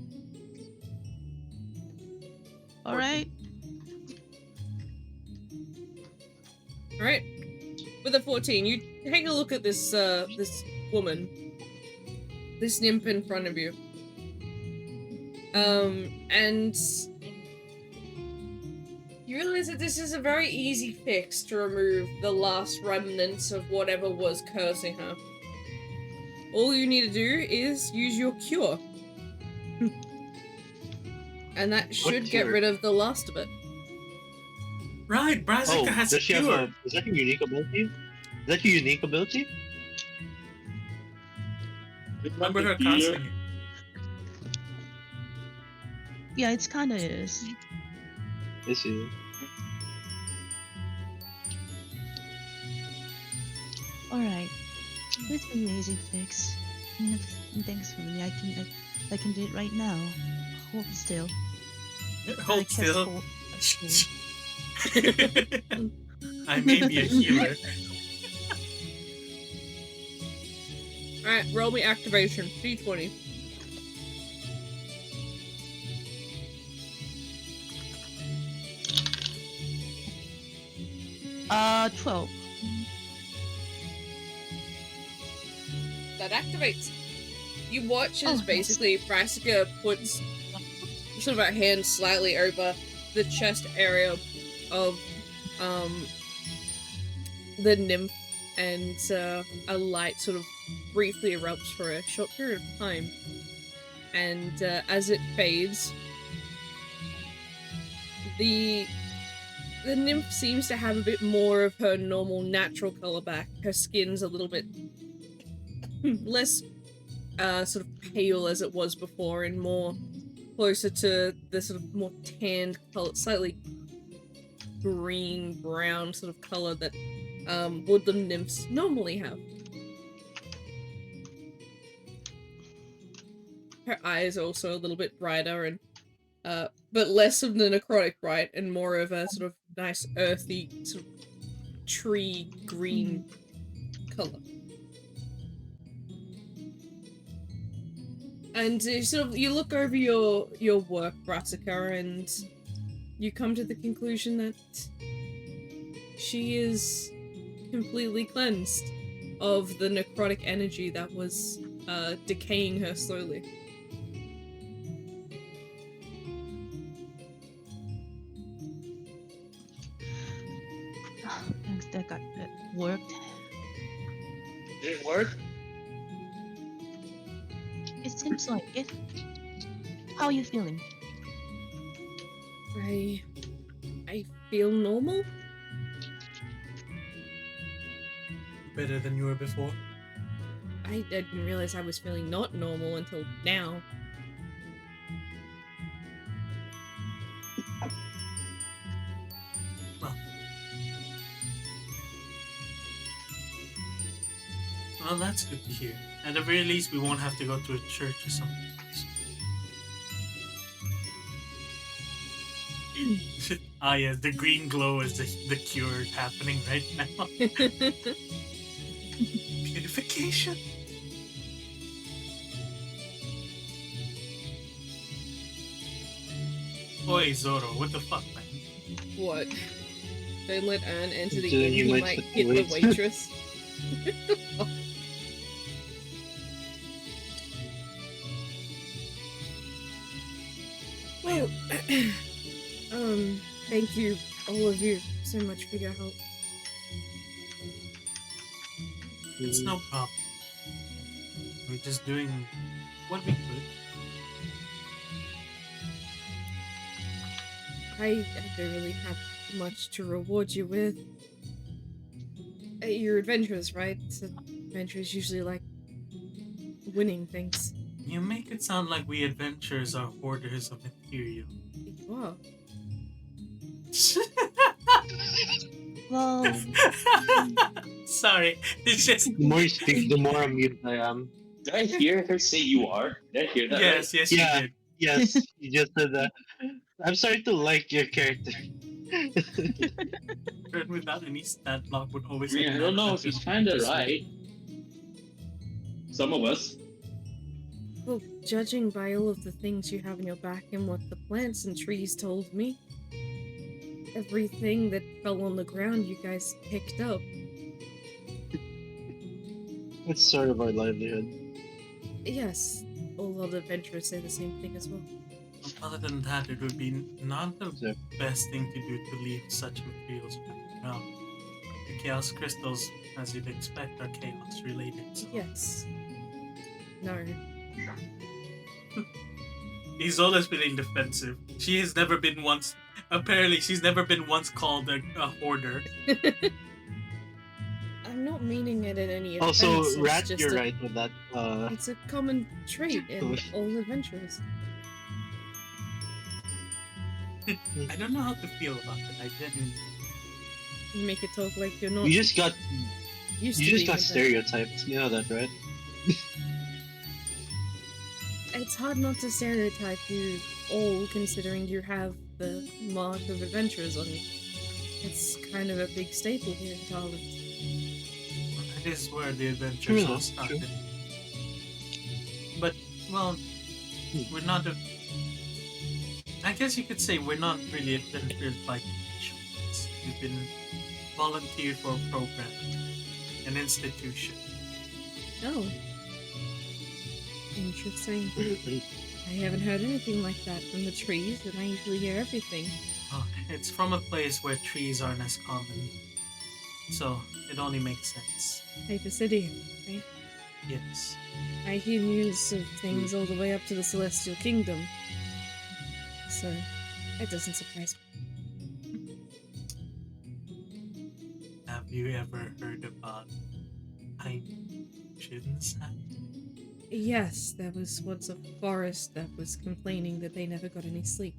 [SPEAKER 6] Alright.
[SPEAKER 1] Alright. With a 14, you take a look at this, this woman. This nymph in front of you. And... you realize that this is a very easy fix to remove the last remnants of whatever was cursing her. All you need to do is use your cure. And that should get
[SPEAKER 4] cure?
[SPEAKER 1] rid of the last of it.
[SPEAKER 2] Right, Brassica has a
[SPEAKER 4] does she have
[SPEAKER 2] cure.
[SPEAKER 4] a... Is that a unique ability? Is that a unique ability?
[SPEAKER 2] Remember her casting it.
[SPEAKER 6] Yeah, it's kinda is.
[SPEAKER 3] I see.
[SPEAKER 6] Alright. With an easy fix. Thanks for me. I can do it right now. Hold still.
[SPEAKER 2] Hold
[SPEAKER 6] I cast
[SPEAKER 2] still.
[SPEAKER 6] hold-
[SPEAKER 2] I may be a healer.
[SPEAKER 1] Alright, roll me activation. D20.
[SPEAKER 6] Uh, 12.
[SPEAKER 1] That activates. You watch
[SPEAKER 6] Oh,
[SPEAKER 1] as
[SPEAKER 6] nice.
[SPEAKER 1] basically Brassica puts sort of her hand slightly over the chest area of the nymph, and a light sort of briefly erupts for a short period of time. And as it fades, the nymph seems to have a bit more of her normal natural color back. Her skin's a little bit less sort of pale as it was before, and more closer to the sort of more tanned color, slightly green brown sort of color that woodland nymphs normally have. Her eyes are also a little bit brighter, and but less of the necrotic bright and more of a sort of nice earthy sort of tree green color. And you look over your work, Brassica, and you come to the conclusion that she is completely cleansed of the necrotic energy that was decaying her slowly.
[SPEAKER 6] Thanks, that worked.
[SPEAKER 4] Did it work?
[SPEAKER 6] It seems like it. How are you feeling?
[SPEAKER 1] I feel normal.
[SPEAKER 2] Better than you were before.
[SPEAKER 1] I didn't realize I was feeling not normal until now.
[SPEAKER 2] Well, that's good to hear. At the very least, we won't have to go to a church or something. Ah, yes, the green glow is the cure happening right now. Purification. Oi, Zoro, what the fuck, man?
[SPEAKER 1] What? Don't let Anne enter the
[SPEAKER 3] Until
[SPEAKER 1] inn,
[SPEAKER 3] you
[SPEAKER 1] he
[SPEAKER 3] might
[SPEAKER 1] might
[SPEAKER 3] hit
[SPEAKER 1] hit
[SPEAKER 3] the
[SPEAKER 1] the waitress. Well, thank you, all of you, so much for your help.
[SPEAKER 2] It's no problem. We're just doing what we could.
[SPEAKER 1] I don't really have much to reward you with. You're adventurers, right? So adventurers usually like winning things.
[SPEAKER 2] You make it sound like we adventurers are hoarders of material.
[SPEAKER 1] You are.
[SPEAKER 6] Well,
[SPEAKER 2] Sorry, it's just
[SPEAKER 3] The more you speak, the more amused I am.
[SPEAKER 5] Did I hear her say you are? Did I hear that?
[SPEAKER 2] yes, yes,
[SPEAKER 3] Yeah.
[SPEAKER 2] you did.
[SPEAKER 3] Yes, you just said that. I'm starting to like your character.
[SPEAKER 2] Turn without any stat block would always.
[SPEAKER 5] I mean, I don't know. She's kind of right. Some of us.
[SPEAKER 1] Well, judging by all of the things you have in your back and what the plants and trees told me, everything that fell on the ground you guys picked up.
[SPEAKER 3] It's sort of our livelihood.
[SPEAKER 1] Yes, all other adventurers say the same thing as well.
[SPEAKER 2] Other than that, it would be not the
[SPEAKER 3] Yeah.
[SPEAKER 2] best thing to do to leave such materials around. The chaos crystals, as you'd expect, are chaos related. So.
[SPEAKER 1] Yes. No.
[SPEAKER 2] Isola's feeling defensive. She has never been once. Apparently, she's never been once called a hoarder.
[SPEAKER 1] I I'm not meaning it in any
[SPEAKER 3] Also,
[SPEAKER 1] offense.
[SPEAKER 3] Rat,
[SPEAKER 1] It's just
[SPEAKER 3] you're right with that.
[SPEAKER 1] It's a common trait in all adventurers.
[SPEAKER 2] I don't know how to feel about it. I genuinely.
[SPEAKER 1] You make it talk like you're not
[SPEAKER 3] You just got
[SPEAKER 1] used
[SPEAKER 3] you
[SPEAKER 1] to
[SPEAKER 3] just
[SPEAKER 1] being
[SPEAKER 3] got
[SPEAKER 1] like that.
[SPEAKER 3] stereotyped. You know that, right?
[SPEAKER 1] It's hard not to stereotype you all, considering you have the mark of adventurers on you. It's kind of a big staple here in Thailand.
[SPEAKER 2] That is where the adventures
[SPEAKER 3] True
[SPEAKER 2] all
[SPEAKER 3] enough,
[SPEAKER 2] started. But, well, we're not a. I guess you could say we're not really adventurers by choice. We've been volunteered for a program, an institution.
[SPEAKER 1] Oh. Interesting. I haven't heard anything like that from the trees, and I usually hear everything.
[SPEAKER 2] Oh, it's from a place where trees aren't as common. So, it only makes sense.
[SPEAKER 1] Paper City, right?
[SPEAKER 2] Yes.
[SPEAKER 1] I hear news of things all the way up to the Celestial Kingdom. So, that doesn't surprise me.
[SPEAKER 2] Have you ever heard about tiny oceans?
[SPEAKER 1] Yes, there was once a forest that was complaining that they never got any sleep.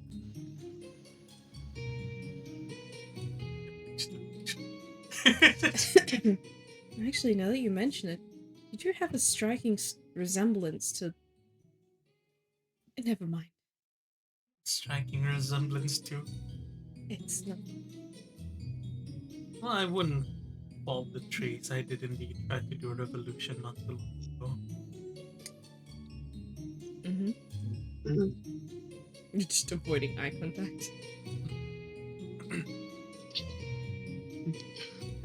[SPEAKER 1] Actually, now that you mention it, you do have a striking resemblance to... Never mind.
[SPEAKER 2] Striking resemblance to.
[SPEAKER 1] It's not...
[SPEAKER 2] Well, I wouldn't fault the trees. I did indeed try to do a revolution not too long ago.
[SPEAKER 1] Mm-hmm. You're just avoiding eye contact.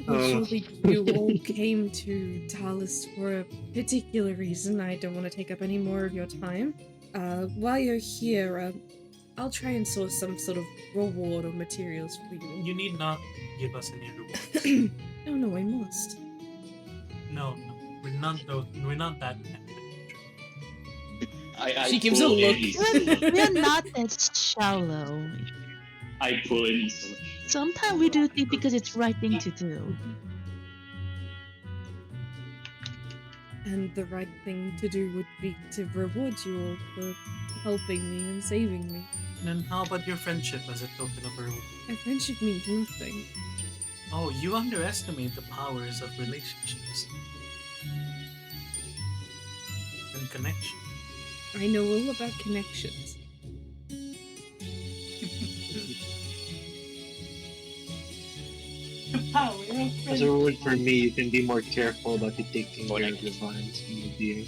[SPEAKER 1] Surely you all came to Talis for a particular reason. I don't want to take up any more of your time. While you're here, I'll try and source some sort of reward or materials for you.
[SPEAKER 2] You need not give us any rewards.
[SPEAKER 1] No, I must.
[SPEAKER 2] No, we're not those. We're not that kind of adventurer.
[SPEAKER 5] I
[SPEAKER 1] She gives a
[SPEAKER 5] pull
[SPEAKER 1] look.
[SPEAKER 5] in-
[SPEAKER 6] We're not that shallow.
[SPEAKER 5] I pull in so much.
[SPEAKER 6] Sometimes we do things because it's the right thing to do.
[SPEAKER 1] And the right thing to do would be to reward you all for helping me and saving me.
[SPEAKER 2] Then how about your friendship as a token of reward?
[SPEAKER 1] A friendship means nothing.
[SPEAKER 2] Oh, you underestimate the powers of relationships and connection.
[SPEAKER 1] I know all about connections.
[SPEAKER 2] The power of
[SPEAKER 3] As a reward for me, you can be more careful about you taking care of your vines and your being.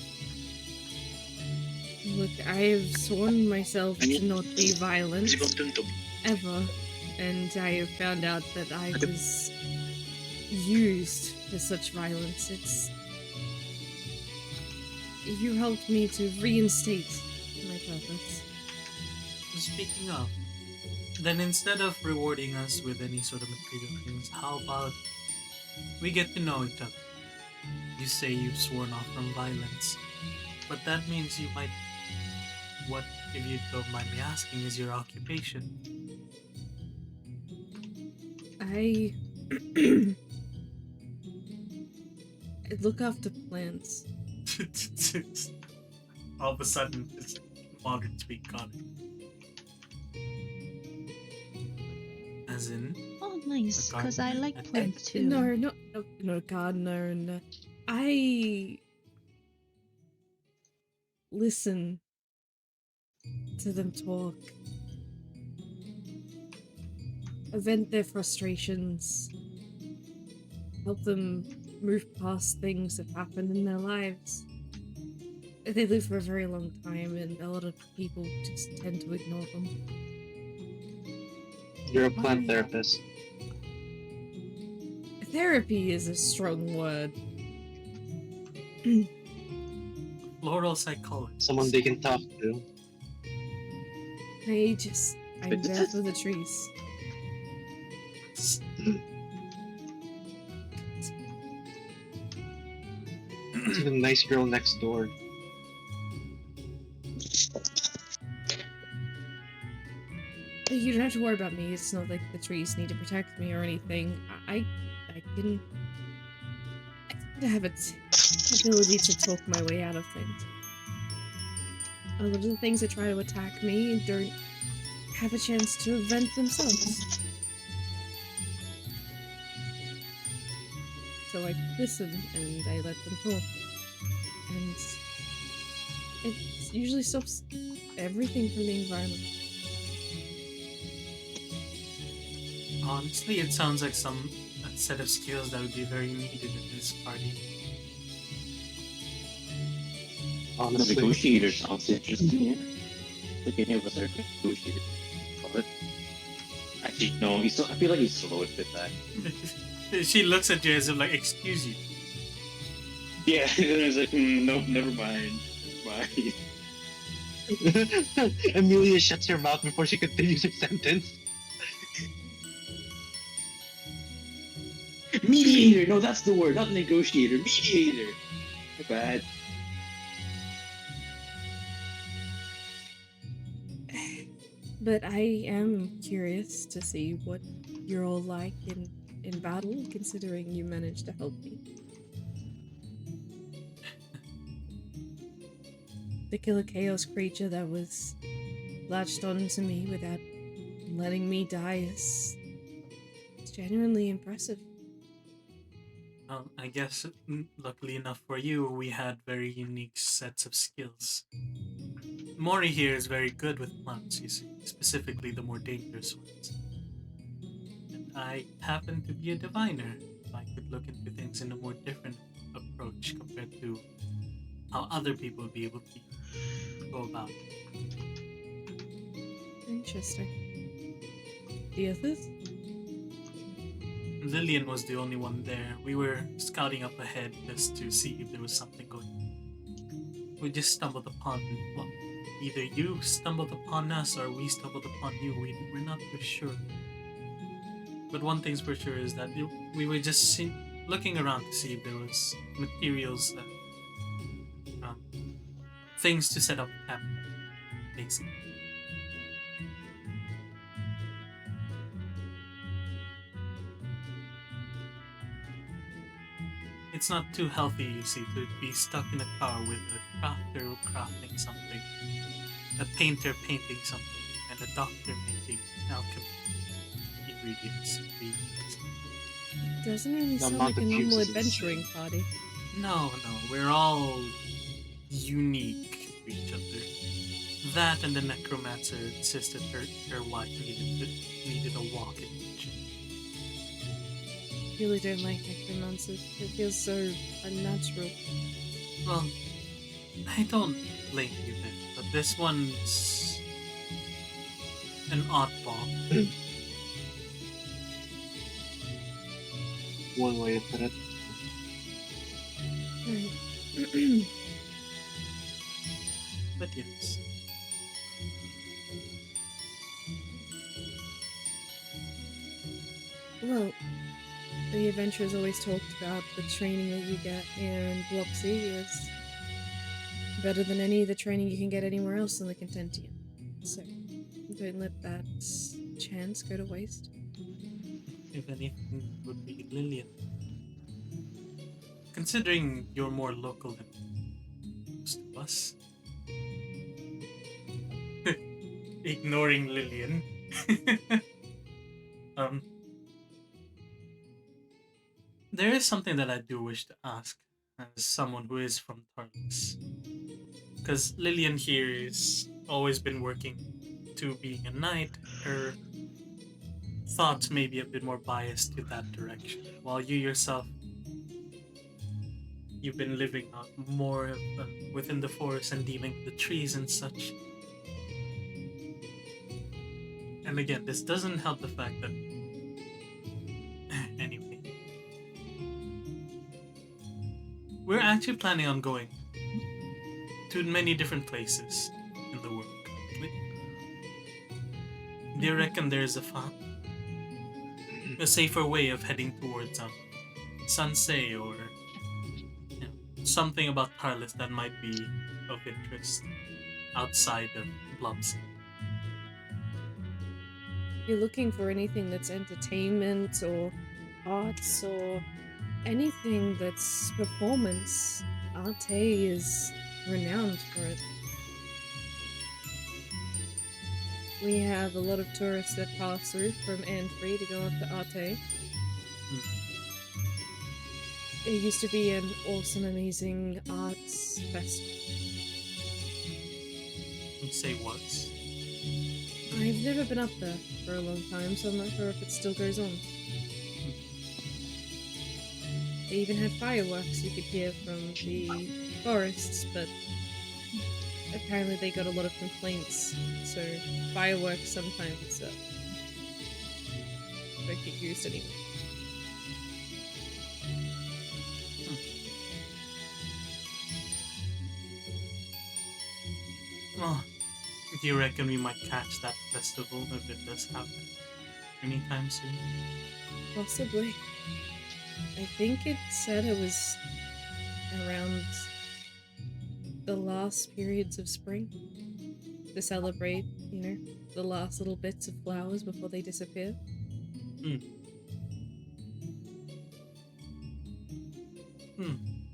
[SPEAKER 1] Look, I have sworn myself to not be violent, ever, and I have found out that I was used for such violence. You helped me to reinstate my purpose.
[SPEAKER 2] Speaking of, then instead of rewarding us with any sort of material things, how about we get to know each other? You say you've sworn off from violence, but that means you might. What, if you don't mind me asking, is your occupation?
[SPEAKER 1] I look after plants.
[SPEAKER 2] All of a sudden, this modern speak got it. As in,
[SPEAKER 6] Oh, nice,
[SPEAKER 2] A
[SPEAKER 6] because I
[SPEAKER 2] gardener?
[SPEAKER 6] like plants too.
[SPEAKER 1] No, not a gardener, and I listen to them talk, vent their frustrations, help them move past things that happen in their lives. They live for a very long time, and a lot of people just tend to ignore them.
[SPEAKER 3] You're a plant therapist.
[SPEAKER 1] Therapy is a strong word.
[SPEAKER 2] floral psychologist.
[SPEAKER 3] Someone they can talk to.
[SPEAKER 1] I'm there for the trees.
[SPEAKER 3] To the nice girl next door.
[SPEAKER 1] You don't have to worry about me. It's not like the trees need to protect me or anything. I can... I have an ability to talk my way out of things. A lot of the things that try to attack me don't have a chance to vent themselves. So I listen and I let them talk. And it usually stops everything from being violent.
[SPEAKER 2] Honestly, it sounds like a set of skills that would be very needed in this party.
[SPEAKER 5] The
[SPEAKER 3] Honestly,
[SPEAKER 5] negotiator sounds interesting. Yeah. Like any of us are negotiators. But actually, no. I feel like he's slow with that.
[SPEAKER 2] She looks at you as if like, excuse you.
[SPEAKER 5] Yeah, and it's like, nope, never mind. Bye.
[SPEAKER 4] Amelia shuts her mouth before she continues her sentence.
[SPEAKER 5] Mediator! No, that's the word, not negotiator. Mediator! My bad.
[SPEAKER 1] But I am curious to see what you're all like in battle, considering you managed to help me. To kill a chaos creature that was latched onto me without letting me die is genuinely impressive.
[SPEAKER 2] Well, I guess, luckily enough for you, we had very unique sets of skills. Mori here is very good with plants, you see, specifically the more dangerous ones. And I happen to be a diviner. I could look into things in a more different approach compared to how other people would be able to go about it.
[SPEAKER 1] Interesting. The others?
[SPEAKER 2] Lillian was the only one there. We were scouting up ahead just to see if there was something going on. We just stumbled upon, well, either you stumbled upon us or we stumbled upon you. We're not for sure. But one thing's for sure is that we were just looking around to see if there was materials, things to set up camp, basically. It's not too healthy, you see, to be stuck in a car with a crafter crafting something, a painter painting something, and a doctor making alchemy ingredients.
[SPEAKER 1] Doesn't really sound
[SPEAKER 3] amount
[SPEAKER 1] like a
[SPEAKER 3] of
[SPEAKER 1] normal
[SPEAKER 3] juices.
[SPEAKER 1] adventuring party.
[SPEAKER 2] No, we're all unique to each other. That and the necromancer insisted her wife needed a walk in nature.
[SPEAKER 1] I really don't like necromancers. It feels so unnatural.
[SPEAKER 2] Well, I don't blame you then, but this one's an oddball.
[SPEAKER 3] one way to put it.
[SPEAKER 1] Right.
[SPEAKER 2] But yes.
[SPEAKER 1] Well, the adventurers always talked about the training that you get in Blopsy is better than any of the training you can get anywhere else in the Contentium. So, don't let that chance go to waste.
[SPEAKER 2] If anything, it would be Lillian. Considering you're more local than most of us. Ignoring Lillian. There is something that I do wish to ask as someone who is from Tarlis. Because Lillian here has always been working to being a knight. Her thoughts may be a bit more biased to that direction. While you yourself, you've been living out more within the forest and dealing with the trees and such. And again, this doesn't help the fact that anyway, we're actually planning on going to many different places in the world. Do you reckon there's a safer way of heading towards Sansei or something about Tarlis that might be of interest outside of Blumsy?
[SPEAKER 1] You're looking for anything that's entertainment or arts or anything that's performance, Arte is renowned for it. We have a lot of tourists that pass through from Anfree to go up to Arte. It used to be an awesome, amazing arts festival.
[SPEAKER 2] You'd say was.
[SPEAKER 1] I've never been up there for a long time, so I'm not sure if it still goes on. They even had fireworks you could hear from the forests, but apparently they got a lot of complaints, so fireworks sometimes don't get used anymore.
[SPEAKER 2] Well, do you reckon we might catch that festival if it does happen anytime soon?
[SPEAKER 1] Possibly. I think it said it was around the last periods of spring to celebrate, the last little bits of flowers before they disappear.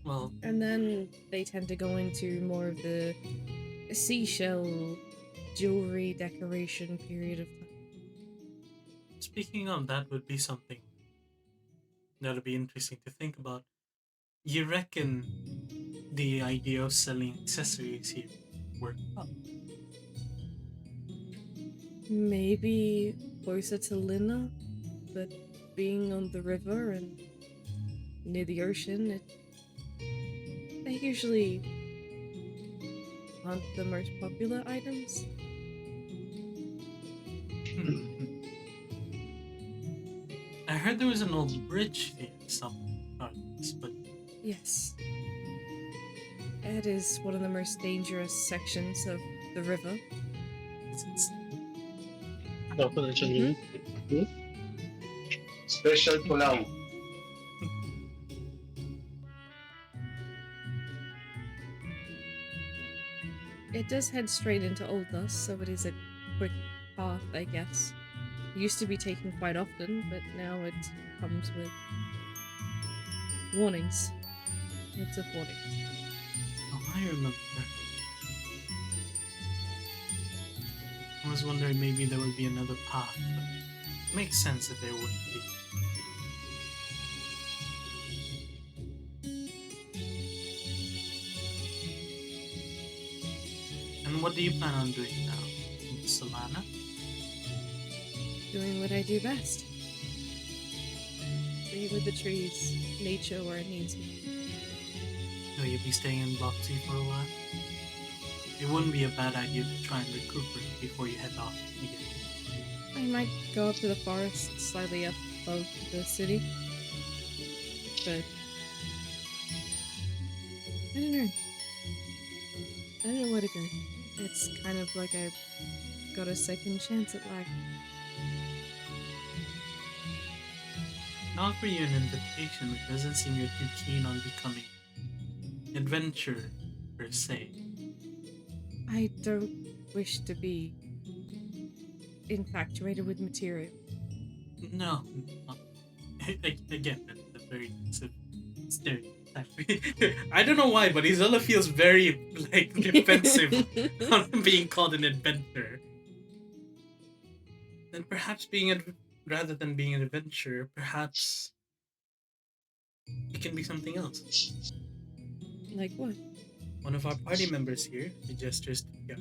[SPEAKER 2] Well,
[SPEAKER 1] And then they tend to go into more of the seashell jewelry decoration period of time.
[SPEAKER 2] speaking of that, would be something that'll be interesting to think about. You reckon the idea of selling accessories here work out?
[SPEAKER 1] Maybe closer to Lina, but being on the river and near the ocean, they usually aren't the most popular items.
[SPEAKER 2] I heard there was an old bridge here somewhere, but
[SPEAKER 1] Yes. It is one of the most dangerous sections of the river.
[SPEAKER 2] it's
[SPEAKER 4] Special pulaw.
[SPEAKER 1] It does head straight into Old Dust, so it is a quick path, I guess. It used to be taken quite often, but now it comes with warnings. Lots of warnings.
[SPEAKER 2] Oh, I remember. I was wondering maybe there would be another path, but it makes sense that there wouldn't be. And what do you plan on doing now? In Solana?
[SPEAKER 1] Doing what I do best. Stay with the trees, nature where it needs me.
[SPEAKER 2] Will you be staying in Block 2 for a while? It wouldn't be a bad idea to try and recuperate before you head off again.
[SPEAKER 1] I might go up to the forest slightly up above the city. But I don't know. I don't know where to go. It's kind of like I've got a second chance at life.
[SPEAKER 2] I'll offer you an invitation, it doesn't seem you're too keen on becoming adventurer per se.
[SPEAKER 1] I don't wish to be infatuated with material.
[SPEAKER 2] No. Again, that's a very stereotype. I don't know why, but Isola feels very defensive on being called an adventurer. Then perhaps rather than being an adventurer, perhaps it can be something else.
[SPEAKER 1] Like what?
[SPEAKER 2] One of our party members here, he gestures to Kiara.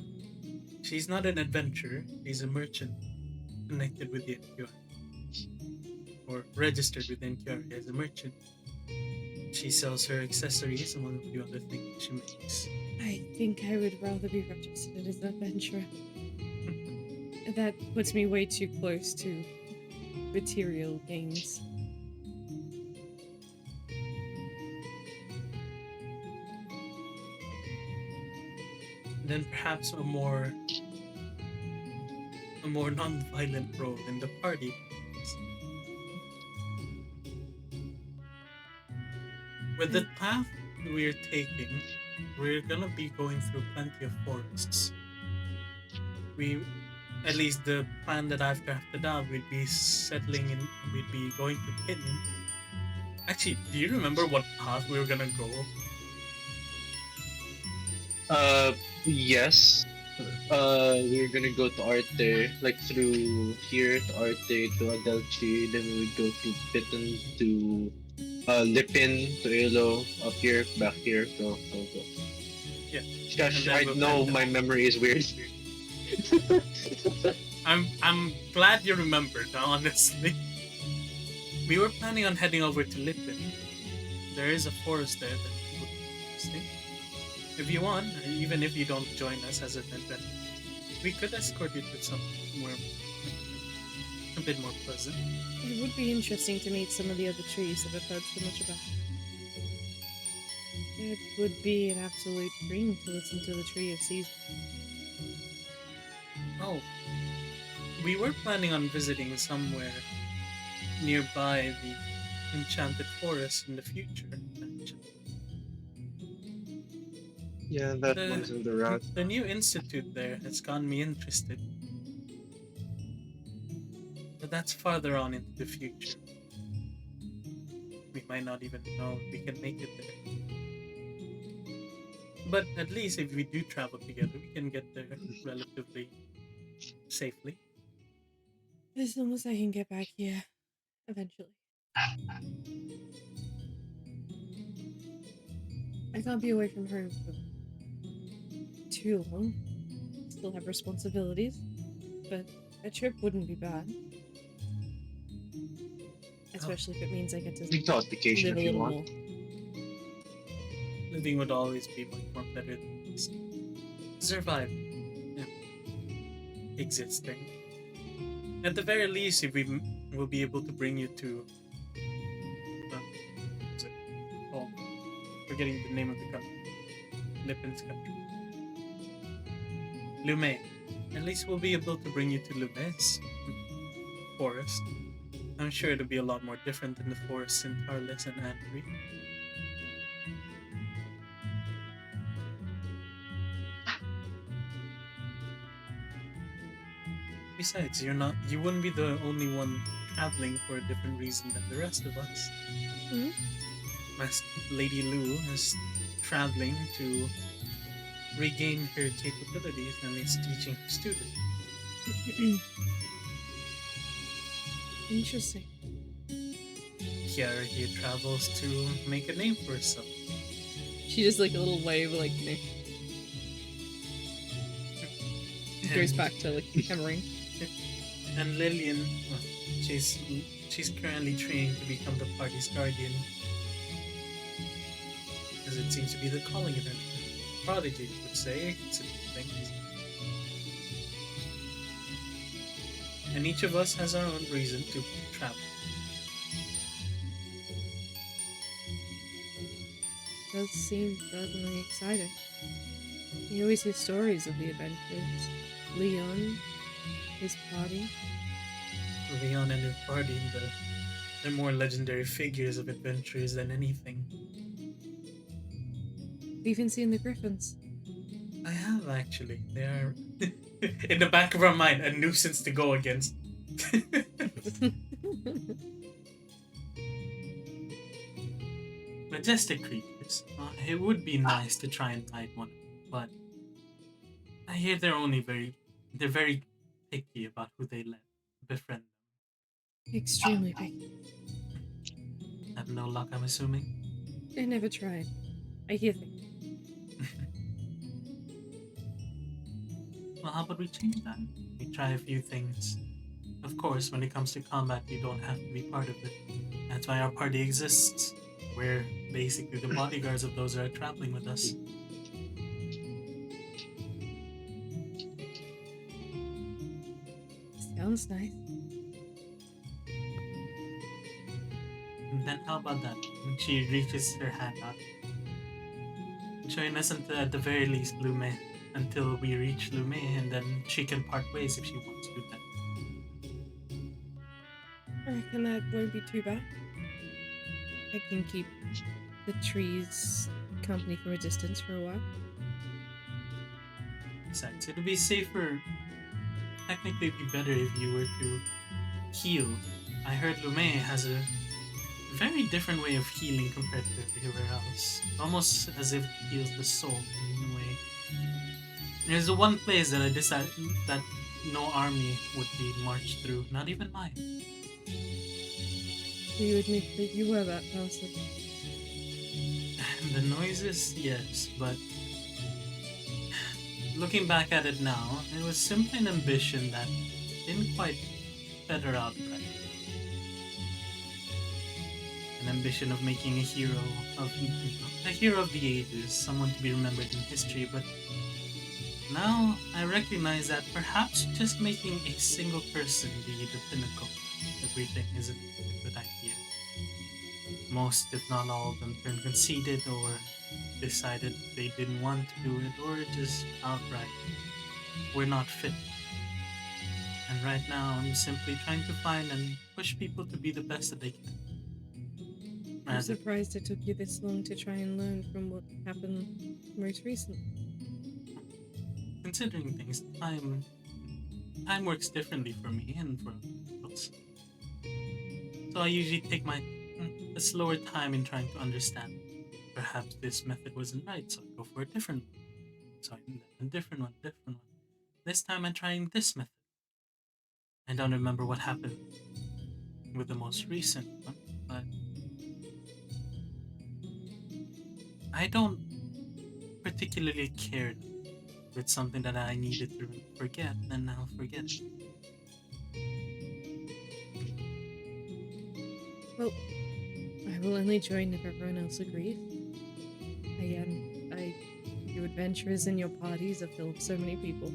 [SPEAKER 2] She's not an adventurer, she's a merchant connected with the NQRA. Or registered with NQRA as a merchant. She sells her accessories among a few other things she makes.
[SPEAKER 1] I think I would rather be registered as an adventurer. That puts me way too close to material gains.
[SPEAKER 2] Then perhaps a more non-violent role in the party. With the path we're taking, we're gonna be going through plenty of forests. At least the plan that I've drafted out, we'd be going to Pitten Actually, do you remember what path we were gonna go?
[SPEAKER 4] Yes. We're gonna go to Arte, like through here to Arte to Adelchi, then we would go to Pitten to Lipin to Ilo, up here, back here, go.
[SPEAKER 2] Yeah.
[SPEAKER 4] Gosh,
[SPEAKER 2] And then
[SPEAKER 4] I
[SPEAKER 2] we'll
[SPEAKER 4] know
[SPEAKER 2] head
[SPEAKER 4] my
[SPEAKER 2] down.
[SPEAKER 4] memory is weird.
[SPEAKER 2] I'm glad you remembered, honestly. We were planning on heading over to Lipin. There is a forest there that would be interesting. If you want, even if you don't join us as an adventurer, we could escort you to somewhere a bit more pleasant.
[SPEAKER 1] It would be interesting to meet some of the other trees that I've heard so much about. It would be an absolute dream to listen to the Tree of Seasons.
[SPEAKER 2] Oh, we were planning on visiting somewhere nearby the enchanted forest in the future. Actually.
[SPEAKER 3] Yeah, that one's in the route.
[SPEAKER 2] The new institute there has gotten me interested. But that's farther on into the future. We might not even know if we can make it there. But at least if we do travel together, we can get there relatively safely.
[SPEAKER 1] As long as I can get back here, eventually. I can't be away from home for too long. Still have responsibilities, but a trip wouldn't be bad. Especially if it means I get to
[SPEAKER 3] You can call it vacation
[SPEAKER 1] live a
[SPEAKER 3] if you
[SPEAKER 1] little
[SPEAKER 3] want.
[SPEAKER 1] more.
[SPEAKER 2] Living would always be much more better than this. Survive. Yeah. Existing. At the very least, if we will be able to bring you to. What's it called? Forgetting the name of the country. Lipin's country. Lume. At least we'll be able to bring you to Lume's forest. I'm sure it'll be a lot more different than the forests in Tarlis and Antri. Besides, you wouldn't be the only one traveling for a different reason than the rest of us.
[SPEAKER 1] Hmm?
[SPEAKER 2] Lady Lu is traveling to regain her capabilities and is teaching her students.
[SPEAKER 1] Interesting.
[SPEAKER 2] Kiara here travels to make a name for herself.
[SPEAKER 1] She does like a little wave, like goes back to like hammering.
[SPEAKER 2] And Lillian, well, she's currently training to become the party's guardian, as it seems to be the calling of her. Prodigy would say, things. And each of us has our own reason to travel.
[SPEAKER 1] Does seem certainly exciting. You always hear stories of the adventures. Leon, his party.
[SPEAKER 2] Leon and his party, they're more legendary figures of adventurers than anything.
[SPEAKER 1] We've even seen the griffins.
[SPEAKER 2] I have actually. They are in the back of our mind a nuisance to go against. Majestic creatures. It would be nice to try and fight one, but I hear they're very picky about who they let befriend them.
[SPEAKER 1] Extremely picky.
[SPEAKER 2] Have no luck, I'm assuming.
[SPEAKER 1] I never tried. I hear things.
[SPEAKER 2] Well, how about we change that? We try a few things. Of course, when it comes to combat, you don't have to be part of it. That's why our party exists. We're basically the bodyguards of those who are traveling with us.
[SPEAKER 1] Sounds nice.
[SPEAKER 2] And then how about that? When she reaches her hand out. Join us at the very least, Lume, until we reach Lume, and then she can part ways if she wants to then.
[SPEAKER 1] I reckon that won't be too bad. I can keep the trees company from a distance for a while.
[SPEAKER 2] Besides, it'd be safer. Technically, it'd be better if you were to heal. I heard Lume has very different way of healing compared to everywhere else. Almost as if it heals the soul in a way. There's the one place that I decided that no army would be marched through, not even mine.
[SPEAKER 1] Do you admit that you were that person?
[SPEAKER 2] The noises, yes, but looking back at it now, it was simply an ambition that didn't quite feather out right. An ambition of making a hero of the ages, someone to be remembered in history, but now I recognize that perhaps just making a single person be the pinnacle of everything isn't a good idea. Most, if not all of them, turned conceited or decided they didn't want to do it, or just outright were not fit. And right now, I'm simply trying to find and push people to be the best that they can.
[SPEAKER 1] I'm surprised it took you this long to try and learn from what happened most recently.
[SPEAKER 2] Considering things, time works differently for me and for other else. So I usually take a slower time in trying to understand. Perhaps this method wasn't right, so I go for a different one. So a different one. This time I'm trying this method. I don't remember what happened with the most recent one, but I don't particularly care. If it's something that I needed to forget, then I'll forget.
[SPEAKER 1] Well, I will only join if everyone else agrees. Your adventures and your parties have filled so many people.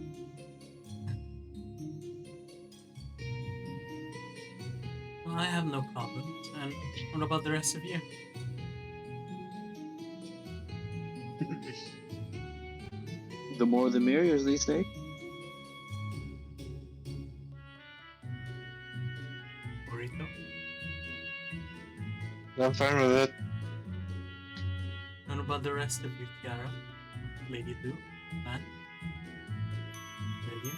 [SPEAKER 2] Well, I have no problems. And what about the rest of you?
[SPEAKER 5] The more the merrier, as they say.
[SPEAKER 2] Burrito?
[SPEAKER 3] I'm fine with it.
[SPEAKER 2] And what about the rest of you, Kiara? Lady Lou? Matt? Lillian?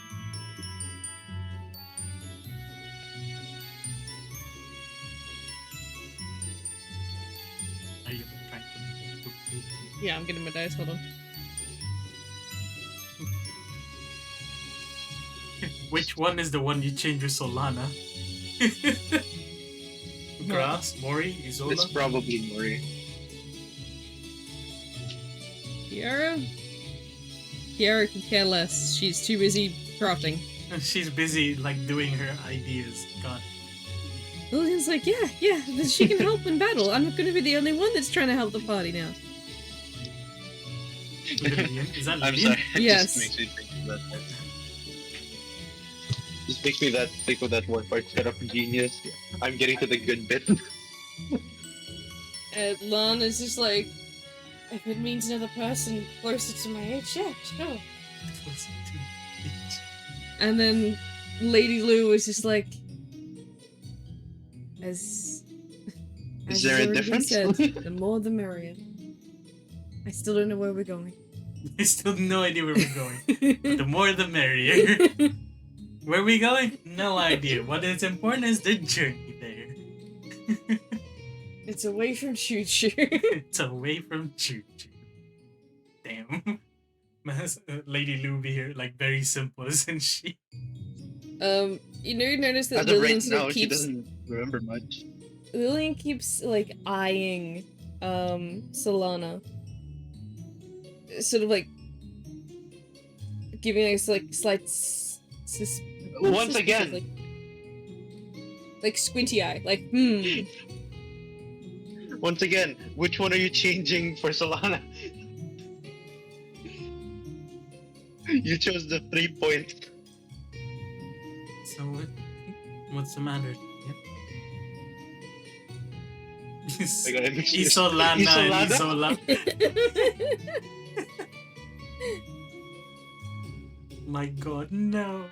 [SPEAKER 2] Are you trying to
[SPEAKER 1] Yeah, I'm getting my dice, hold on.
[SPEAKER 2] Which one is the one you change with Solana? Grass, Mori, Isola?
[SPEAKER 4] It's probably Mori.
[SPEAKER 1] Kiara can care less. She's too busy crafting.
[SPEAKER 2] She's busy doing her ideas. God.
[SPEAKER 1] Lillian's like, yeah, she can help in battle. I'm not gonna be the only one that's trying to help the party now.
[SPEAKER 2] Lillian? Is that
[SPEAKER 4] I'm
[SPEAKER 2] Lillian?
[SPEAKER 4] sorry. It
[SPEAKER 1] Yes.
[SPEAKER 4] just makes me think of that part. Just makes me think of that one part set up genius. I'm getting to the good bit.
[SPEAKER 1] And Lon is just like, if it means another person closer to my age, yeah, sure. And then Lady Lou was just like, as
[SPEAKER 4] Is
[SPEAKER 1] has
[SPEAKER 4] there a
[SPEAKER 1] already been
[SPEAKER 4] difference?
[SPEAKER 1] said, the more the merrier. I still don't know where we're going.
[SPEAKER 2] I still have no idea where we're going. But the more the merrier. Where are we going? No idea. What is important is the journey there.
[SPEAKER 1] It's away from Choo Choo.
[SPEAKER 2] It's away from Choo Choo. Damn. Lady Lou be here, very simple, isn't she?
[SPEAKER 1] You notice that
[SPEAKER 4] As of
[SPEAKER 1] Lillian
[SPEAKER 4] right
[SPEAKER 1] sort
[SPEAKER 4] now,
[SPEAKER 1] of
[SPEAKER 4] she
[SPEAKER 1] keeps
[SPEAKER 4] doesn't remember much.
[SPEAKER 1] Lillian keeps eyeing Solana. Sort of giving us slight
[SPEAKER 4] Once again,
[SPEAKER 1] squinty eye,
[SPEAKER 4] once again, which one are you changing for Solana? You chose the 3 points.
[SPEAKER 2] So what's the matter? Yep.
[SPEAKER 4] I gotta mix this.
[SPEAKER 2] Isolana and
[SPEAKER 4] Isolana?
[SPEAKER 2] Isola. My god, no.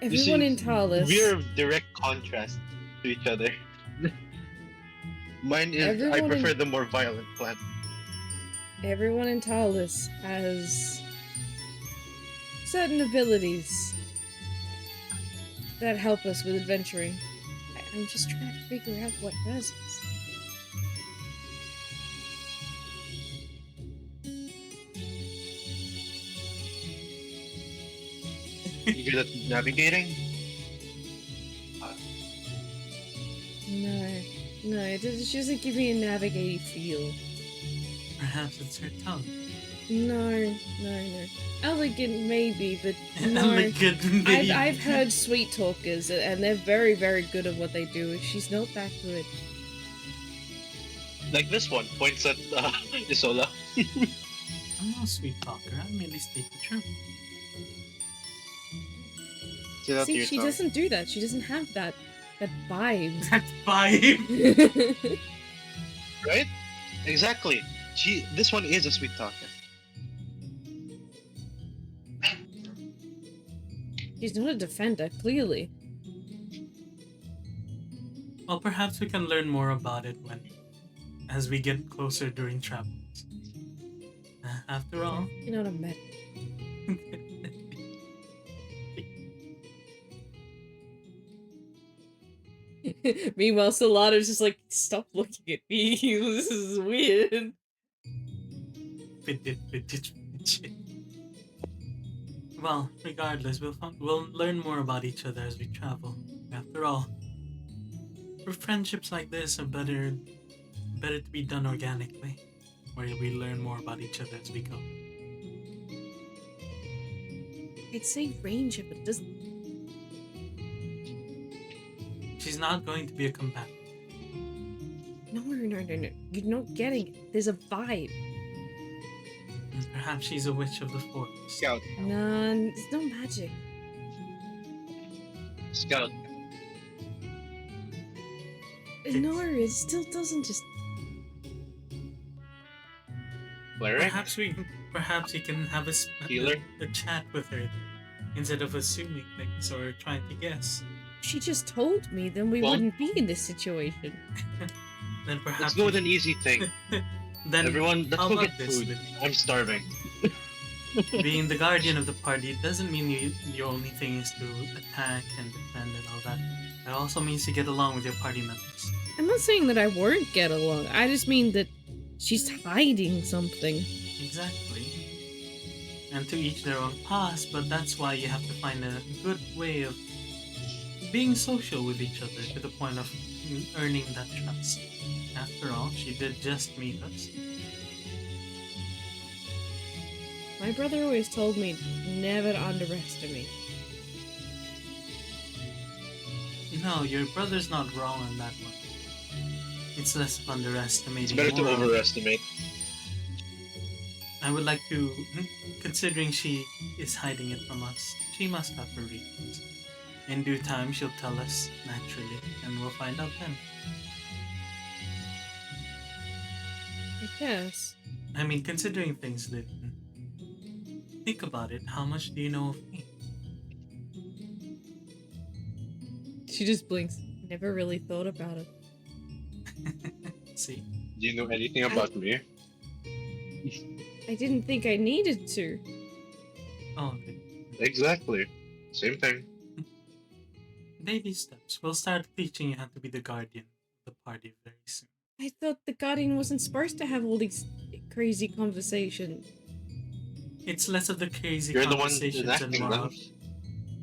[SPEAKER 1] Everyone in Talis.
[SPEAKER 4] We're direct contrast to each other. Mine is I
[SPEAKER 1] Everyone
[SPEAKER 4] prefer
[SPEAKER 1] in-
[SPEAKER 4] the more violent plan.
[SPEAKER 1] Everyone in Talis has certain abilities that help us with adventuring. I'm just trying to figure out what does this.
[SPEAKER 4] You good at navigating?
[SPEAKER 1] No, she doesn't give me a navigating feel.
[SPEAKER 2] Perhaps it's her tongue.
[SPEAKER 1] No. Elegant maybe, but no.
[SPEAKER 2] Elegant maybe.
[SPEAKER 1] I've heard sweet talkers, and they're very, very good at what they do. She's not that good.
[SPEAKER 4] Like this one points at Isola.
[SPEAKER 2] I'm not a sweet talker. I merely state the truth.
[SPEAKER 3] Get out
[SPEAKER 1] See,
[SPEAKER 3] your
[SPEAKER 1] she
[SPEAKER 3] tongue.
[SPEAKER 1] doesn't do that. She doesn't have that vibe.
[SPEAKER 2] That vibe.
[SPEAKER 4] Right? Exactly. This one is a sweet talker.
[SPEAKER 1] She's not a defender, clearly.
[SPEAKER 2] Well, perhaps we can learn more about it as we get closer during travels. After all,
[SPEAKER 1] You're not a med. Meanwhile, Solana's just like, stop looking at me. This is weird.
[SPEAKER 2] fidget. Well, regardless, we'll learn more about each other as we travel. After all, for friendships like this are better to be done organically, where we learn more about each other as we go.
[SPEAKER 1] I'd say ranger, but it doesn't.
[SPEAKER 2] She's not going to be a companion.
[SPEAKER 1] No. You're not getting it. There's a vibe.
[SPEAKER 2] Perhaps she's a witch of the forest.
[SPEAKER 4] Scout.
[SPEAKER 1] None. There's no magic.
[SPEAKER 4] Scout.
[SPEAKER 1] No, it still doesn't just.
[SPEAKER 4] Cleric?
[SPEAKER 2] Perhaps we can have
[SPEAKER 4] Healer?
[SPEAKER 2] a chat with her instead of assuming things or trying to guess.
[SPEAKER 1] She just told me, then we
[SPEAKER 4] Well-
[SPEAKER 1] wouldn't be in this situation.
[SPEAKER 2] Then perhaps
[SPEAKER 4] Let's go with an easy thing.
[SPEAKER 2] then
[SPEAKER 4] Everyone, let's
[SPEAKER 2] how
[SPEAKER 4] go
[SPEAKER 2] about
[SPEAKER 4] get
[SPEAKER 2] this
[SPEAKER 4] food.
[SPEAKER 2] with
[SPEAKER 4] I'm starving.
[SPEAKER 2] being the guardian of the party doesn't mean your only thing is to attack and defend and all that. It also means to get along with your party members.
[SPEAKER 1] I'm not saying that I won't get along. I just mean that she's hiding something.
[SPEAKER 2] Exactly. And to each their own paths, but that's why you have to find a good way of being social with each other to the point of earning that trust. After all, she did just meet us.
[SPEAKER 1] My brother always told me never to underestimate.
[SPEAKER 2] No, your brother's not wrong on that one. It's less of
[SPEAKER 4] It's
[SPEAKER 2] underestimating.
[SPEAKER 4] better to
[SPEAKER 2] more of-
[SPEAKER 4] overestimate.
[SPEAKER 2] I would like to, considering she is hiding it from us, she must have her reasons. In due time, she'll tell us naturally, and we'll find out then.
[SPEAKER 1] I guess.
[SPEAKER 2] I mean, considering things, Lydian, think about it. How much do you know of me?
[SPEAKER 1] She just blinks. Never really thought about it.
[SPEAKER 2] See?
[SPEAKER 4] Do you know anything about me?
[SPEAKER 1] I didn't think I needed to.
[SPEAKER 2] Oh, okay.
[SPEAKER 4] Exactly. Same thing.
[SPEAKER 2] Baby steps. We'll start teaching you how to be the guardian of the party very soon.
[SPEAKER 1] I thought the guardian wasn't supposed to have all these crazy conversations.
[SPEAKER 2] It's less of the crazy
[SPEAKER 4] You're the one
[SPEAKER 2] conversations and
[SPEAKER 4] enacting
[SPEAKER 2] more
[SPEAKER 4] them.
[SPEAKER 2] of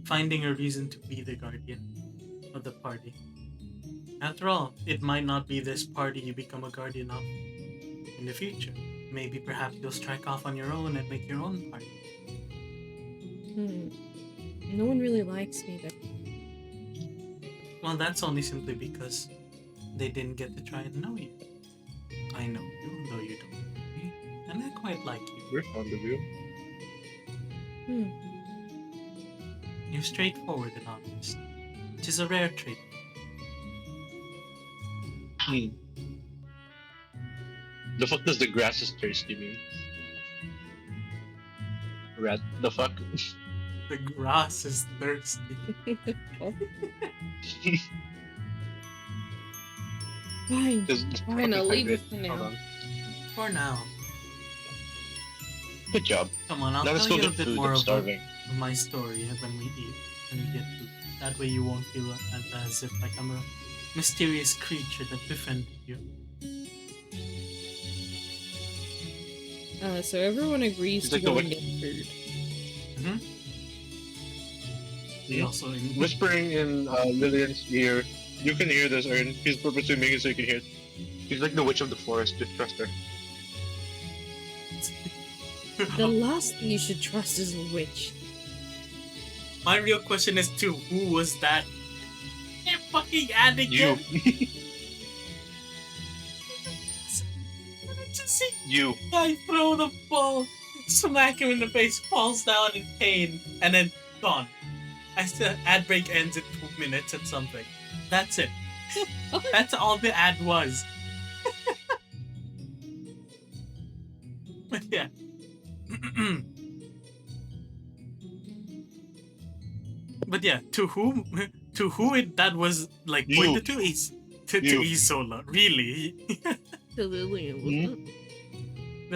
[SPEAKER 2] finding a reason to be the guardian of the party. After all, it might not be this party you become a guardian of in the future. Maybe perhaps you'll strike off on your own and make your own party.
[SPEAKER 1] No one really likes me, but
[SPEAKER 2] Well, that's only simply because they didn't get to try and know you. I know you, though you don't know me, and I quite like you.
[SPEAKER 4] We're fond of you.
[SPEAKER 2] You're straightforward and honest, which is a rare trait.
[SPEAKER 4] The fuck does the grass is thirsty mean? Rat the fuck?
[SPEAKER 2] The grass is thirsty.
[SPEAKER 1] fine. Fine, I'll leave it for
[SPEAKER 4] Hold
[SPEAKER 1] now.
[SPEAKER 4] on.
[SPEAKER 2] For now.
[SPEAKER 4] Good job.
[SPEAKER 2] Come on, I'll
[SPEAKER 4] Now let's
[SPEAKER 2] tell
[SPEAKER 4] go
[SPEAKER 2] you a
[SPEAKER 4] get
[SPEAKER 2] bit
[SPEAKER 4] food.
[SPEAKER 2] more
[SPEAKER 4] I'm
[SPEAKER 2] about
[SPEAKER 4] starving.
[SPEAKER 2] my story when we eat. when we get to. That way you won't feel as if like I'm a mysterious creature that befriended you.
[SPEAKER 1] So everyone agrees
[SPEAKER 4] It's
[SPEAKER 1] to
[SPEAKER 4] like
[SPEAKER 1] go
[SPEAKER 4] the
[SPEAKER 1] and get food.
[SPEAKER 2] We
[SPEAKER 4] Mhm.
[SPEAKER 2] also
[SPEAKER 4] Whispering in Lillian's ear. You can hear this, Ern. He's purposely making it so you can hear it. She's like the witch of the forest. Just trust her.
[SPEAKER 1] The last thing you should trust is a witch.
[SPEAKER 2] My real question is too, who was that? Hey, fucking Anakin! Just see
[SPEAKER 4] You.
[SPEAKER 2] I throw the ball, smack him in the face, falls down in pain, and then gone. I still ad break ends at 2 minutes and something. That's it. That's all the ad was. But yeah. But yeah, to who it that was like
[SPEAKER 4] You.
[SPEAKER 2] pointed to is to
[SPEAKER 4] You.
[SPEAKER 2] Isola. Really?
[SPEAKER 1] To Lillian, wasn't it?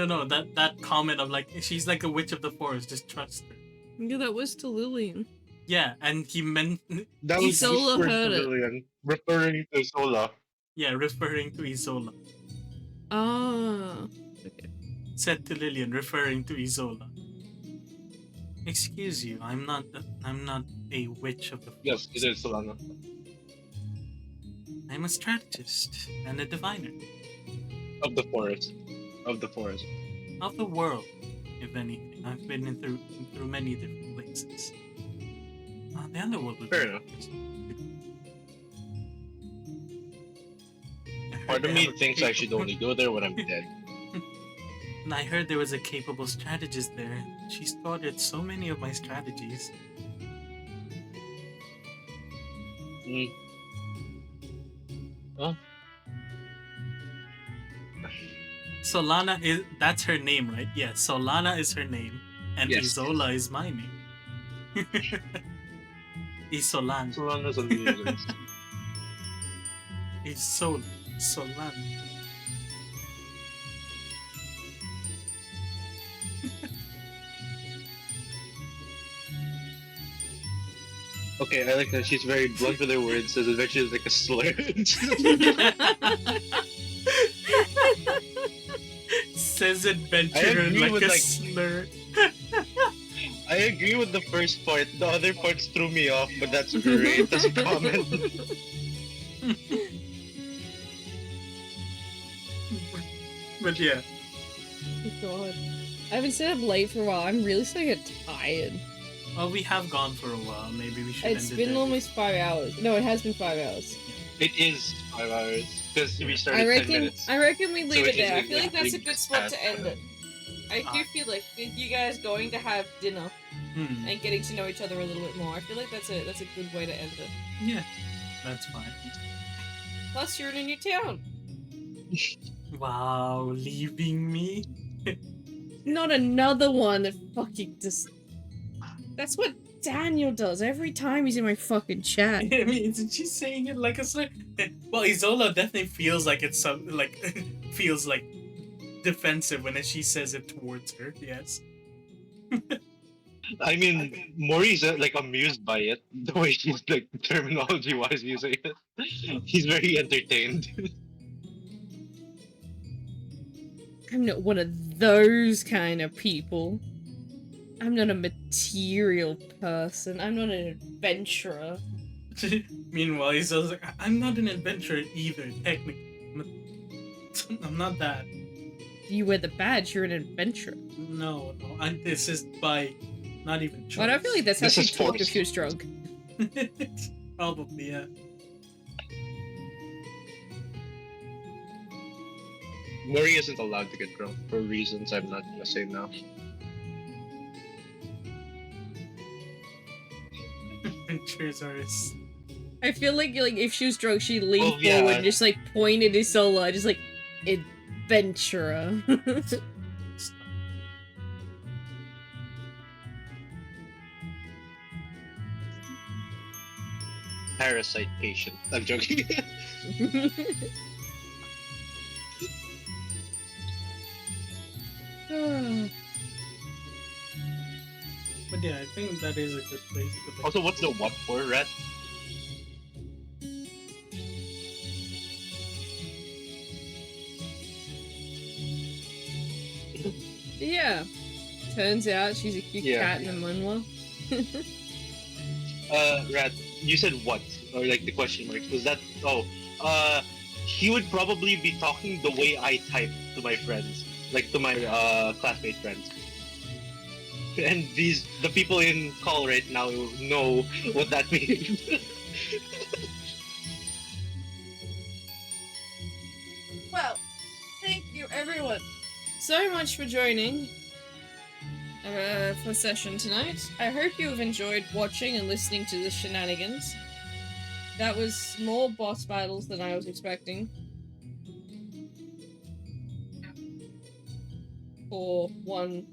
[SPEAKER 2] No, that comment of like she's like a witch of the forest, just trust her.
[SPEAKER 1] Yeah, that was to Lillian.
[SPEAKER 2] Yeah, and he meant
[SPEAKER 4] That was
[SPEAKER 1] Isola
[SPEAKER 4] whispered
[SPEAKER 1] heard
[SPEAKER 4] to
[SPEAKER 1] it.
[SPEAKER 4] Lillian, referring to Sola.
[SPEAKER 2] yeah, referring to Isola.
[SPEAKER 1] Ah. Okay.
[SPEAKER 2] Said to Lillian, referring to Isola. Excuse you, I'm not a witch of the forest.
[SPEAKER 4] Yes, it is Solana.
[SPEAKER 2] I'm a strategist and a diviner
[SPEAKER 4] Of the forest. Of the forest.
[SPEAKER 2] of the world, if anything. I've been through many different places. The underworld would
[SPEAKER 4] Fair
[SPEAKER 2] be
[SPEAKER 4] enough.
[SPEAKER 2] I heard
[SPEAKER 4] Part
[SPEAKER 2] they
[SPEAKER 4] of me
[SPEAKER 2] have a
[SPEAKER 4] thinks I should
[SPEAKER 2] capable-
[SPEAKER 4] only go there when I'm dead.
[SPEAKER 2] And I heard there was a capable strategist there. She started so many of my strategies.
[SPEAKER 4] Mm. Well,
[SPEAKER 2] Solana that's her name, right? Yeah, Solana is her name, and
[SPEAKER 4] Yes.
[SPEAKER 2] Isola is my name. Isolan.
[SPEAKER 4] Solana's on the list.
[SPEAKER 2] Solan.
[SPEAKER 4] Okay, I like that she's very blunt with her words, says eventually it's like a slur.
[SPEAKER 2] Says
[SPEAKER 4] I
[SPEAKER 2] adventurer
[SPEAKER 4] agree
[SPEAKER 2] like
[SPEAKER 4] with,
[SPEAKER 2] a
[SPEAKER 4] like-
[SPEAKER 2] slur.
[SPEAKER 4] I agree with the first part. The other parts threw me off, but that's great as a comment.
[SPEAKER 2] But yeah.
[SPEAKER 1] Oh God. I haven't stayed up late for a while. I'm really starting to get tired.
[SPEAKER 2] Well, we have gone for a while. Maybe we should
[SPEAKER 1] It's
[SPEAKER 2] end it
[SPEAKER 1] been
[SPEAKER 2] there.
[SPEAKER 1] almost 5 hours. No, it has been 5 hours.
[SPEAKER 4] It is 5 hours because we started
[SPEAKER 1] I
[SPEAKER 4] 10
[SPEAKER 1] reckon.
[SPEAKER 4] minutes.
[SPEAKER 1] I reckon we leave
[SPEAKER 4] it
[SPEAKER 1] it there. I
[SPEAKER 4] is
[SPEAKER 1] feel like that's a
[SPEAKER 4] exactly
[SPEAKER 1] good spot to
[SPEAKER 4] past
[SPEAKER 1] end it. I do
[SPEAKER 2] Ah.
[SPEAKER 1] feel like with you guys going to have dinner
[SPEAKER 2] Hmm.
[SPEAKER 1] and getting to know each other a little bit more. I feel like that's a good way to end it.
[SPEAKER 2] Yeah, that's fine.
[SPEAKER 1] Plus, you're in a new town.
[SPEAKER 2] Wow, leaving me?
[SPEAKER 1] Not another one that fucking just. That's what Daniel does every time he's in my fucking chat.
[SPEAKER 2] I mean, isn't she saying it like a slur? Well, Isola definitely feels like it's some like feels like defensive when she says it towards her. Yes.
[SPEAKER 4] I mean, Maury's like amused by it, the way she's like terminology-wise using it. He's very entertained.
[SPEAKER 1] I'm not one of those kind of people. I'm not a material person. I'm not an adventurer.
[SPEAKER 2] Meanwhile, Isola's like, I'm not an adventurer either. Technically, I'm not that.
[SPEAKER 1] You wear the badge, you're an adventurer.
[SPEAKER 2] No. This is by not even choice.
[SPEAKER 1] But I feel like that's how
[SPEAKER 4] This
[SPEAKER 1] she
[SPEAKER 4] is
[SPEAKER 1] talked if
[SPEAKER 4] forced.
[SPEAKER 1] she was drunk.
[SPEAKER 2] Probably, yeah.
[SPEAKER 4] Maury isn't allowed to get drunk for reasons I'm not gonna say now.
[SPEAKER 2] Adventures are.
[SPEAKER 1] I feel like if she was drunk, she'd lean
[SPEAKER 4] Oh,
[SPEAKER 1] forward
[SPEAKER 4] yeah.
[SPEAKER 1] and just like point at Isola, just like adventurer.
[SPEAKER 4] Parasite patient. I'm joking.
[SPEAKER 2] But But yeah, I think that is a good place to pick.
[SPEAKER 4] Also, what's the what for, Rat?
[SPEAKER 1] Yeah. Turns out she's a cute
[SPEAKER 4] Yeah.
[SPEAKER 1] cat in a manhwa.
[SPEAKER 4] Rat, you said what? Or like the question mark. Was that he would probably be talking the way I type to my friends. Like to my classmate friends. And the people in call right now know what that means.
[SPEAKER 1] Well, thank you everyone so much for joining for session tonight. I hope you have enjoyed watching and listening to the shenanigans. That was more boss battles than I was expecting. For one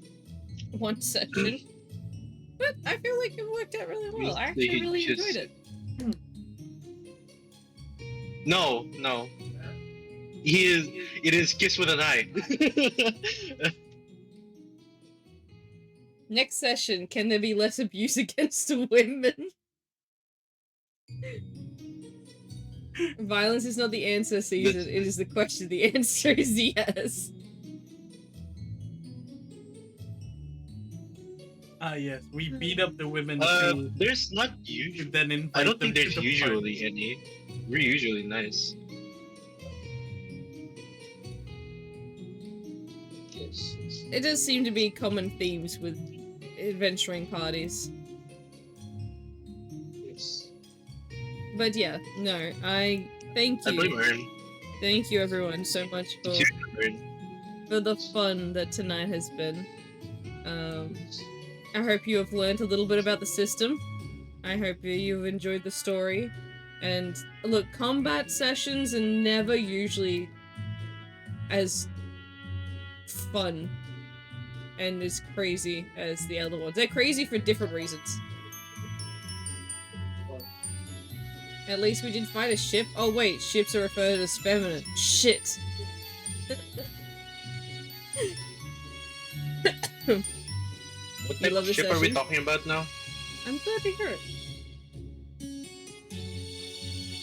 [SPEAKER 1] session. But I feel like it worked out really well. I actually really enjoyed it.
[SPEAKER 4] No. It is Kiss with an I.
[SPEAKER 1] Next session, can there be less abuse against women? Violence is not the answer, Caesar. It is the question. The answer is yes.
[SPEAKER 2] Ah, yes, we beat up the women too.
[SPEAKER 4] There's not usually.
[SPEAKER 2] Then invite
[SPEAKER 4] I don't
[SPEAKER 2] them
[SPEAKER 4] think there's
[SPEAKER 2] to the
[SPEAKER 4] usually
[SPEAKER 2] party.
[SPEAKER 4] any. We're usually nice.
[SPEAKER 1] It does seem to be common themes with adventuring parties. But yeah, no, I thank
[SPEAKER 4] I blame
[SPEAKER 1] you.
[SPEAKER 4] Ern.
[SPEAKER 1] Thank you everyone so much
[SPEAKER 4] It's your turn.
[SPEAKER 1] for the fun that tonight has been. I hope you have learned a little bit about the system. I hope that you've enjoyed the story. And look, combat sessions are never usually as fun and as crazy as the other ones. They're crazy for different reasons. At least we didn't find a ship. Oh wait, ships are referred as feminine. Shit.
[SPEAKER 4] What
[SPEAKER 1] I
[SPEAKER 4] type
[SPEAKER 1] love
[SPEAKER 4] of
[SPEAKER 1] this
[SPEAKER 4] ship are we
[SPEAKER 1] session.
[SPEAKER 4] talking about now?
[SPEAKER 1] I'm glad to hear it.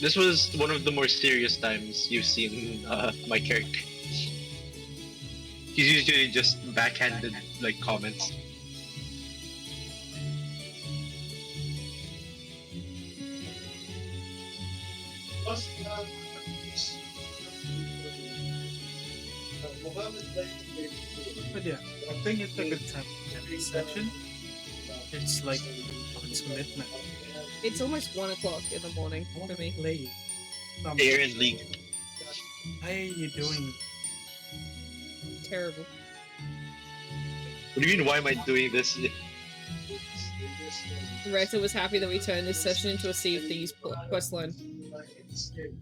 [SPEAKER 4] This was one of the more serious times you've seen my character. He's usually just backhanded like comments.
[SPEAKER 2] But yeah, I think it's a good time to end this session. It's like, it's midnight.
[SPEAKER 1] It's almost 1 o'clock in the morning
[SPEAKER 2] I want
[SPEAKER 1] for
[SPEAKER 2] to
[SPEAKER 1] me.
[SPEAKER 2] play.
[SPEAKER 4] Air and League.
[SPEAKER 2] How are you doing?
[SPEAKER 1] Terrible.
[SPEAKER 4] What do you mean, why am I doing this?
[SPEAKER 1] Reta was happy that we turned this session into a Sea of Thieves quest line.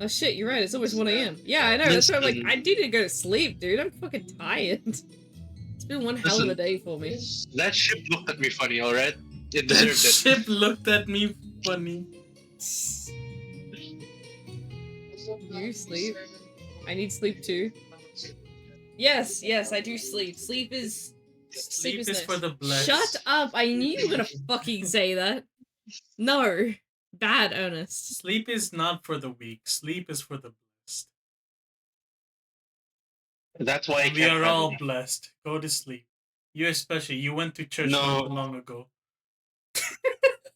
[SPEAKER 1] Oh shit, you're right, it's almost 1 AM. Yeah, I know, that's why I'm like, I need to go to sleep, dude. I'm fucking tired. It's been one hell of a day for me.
[SPEAKER 4] That ship looked at me funny, alright? It
[SPEAKER 2] That
[SPEAKER 4] deserved it.
[SPEAKER 2] ship looked at me funny.
[SPEAKER 1] You sleep. I need sleep too. Yes, I do sleep. Sleep is
[SPEAKER 2] Sleep is
[SPEAKER 1] nice.
[SPEAKER 2] for the blessed.
[SPEAKER 1] Shut up! I knew you were gonna fucking say that. No. Bad, Ernest.
[SPEAKER 2] Sleep is not for the weak. Sleep is for the blessed.
[SPEAKER 4] That's why I
[SPEAKER 2] We
[SPEAKER 4] can't
[SPEAKER 2] are
[SPEAKER 4] have
[SPEAKER 2] all
[SPEAKER 4] it.
[SPEAKER 2] blessed. Go to sleep. You especially. You went to church
[SPEAKER 4] No.
[SPEAKER 2] not long ago.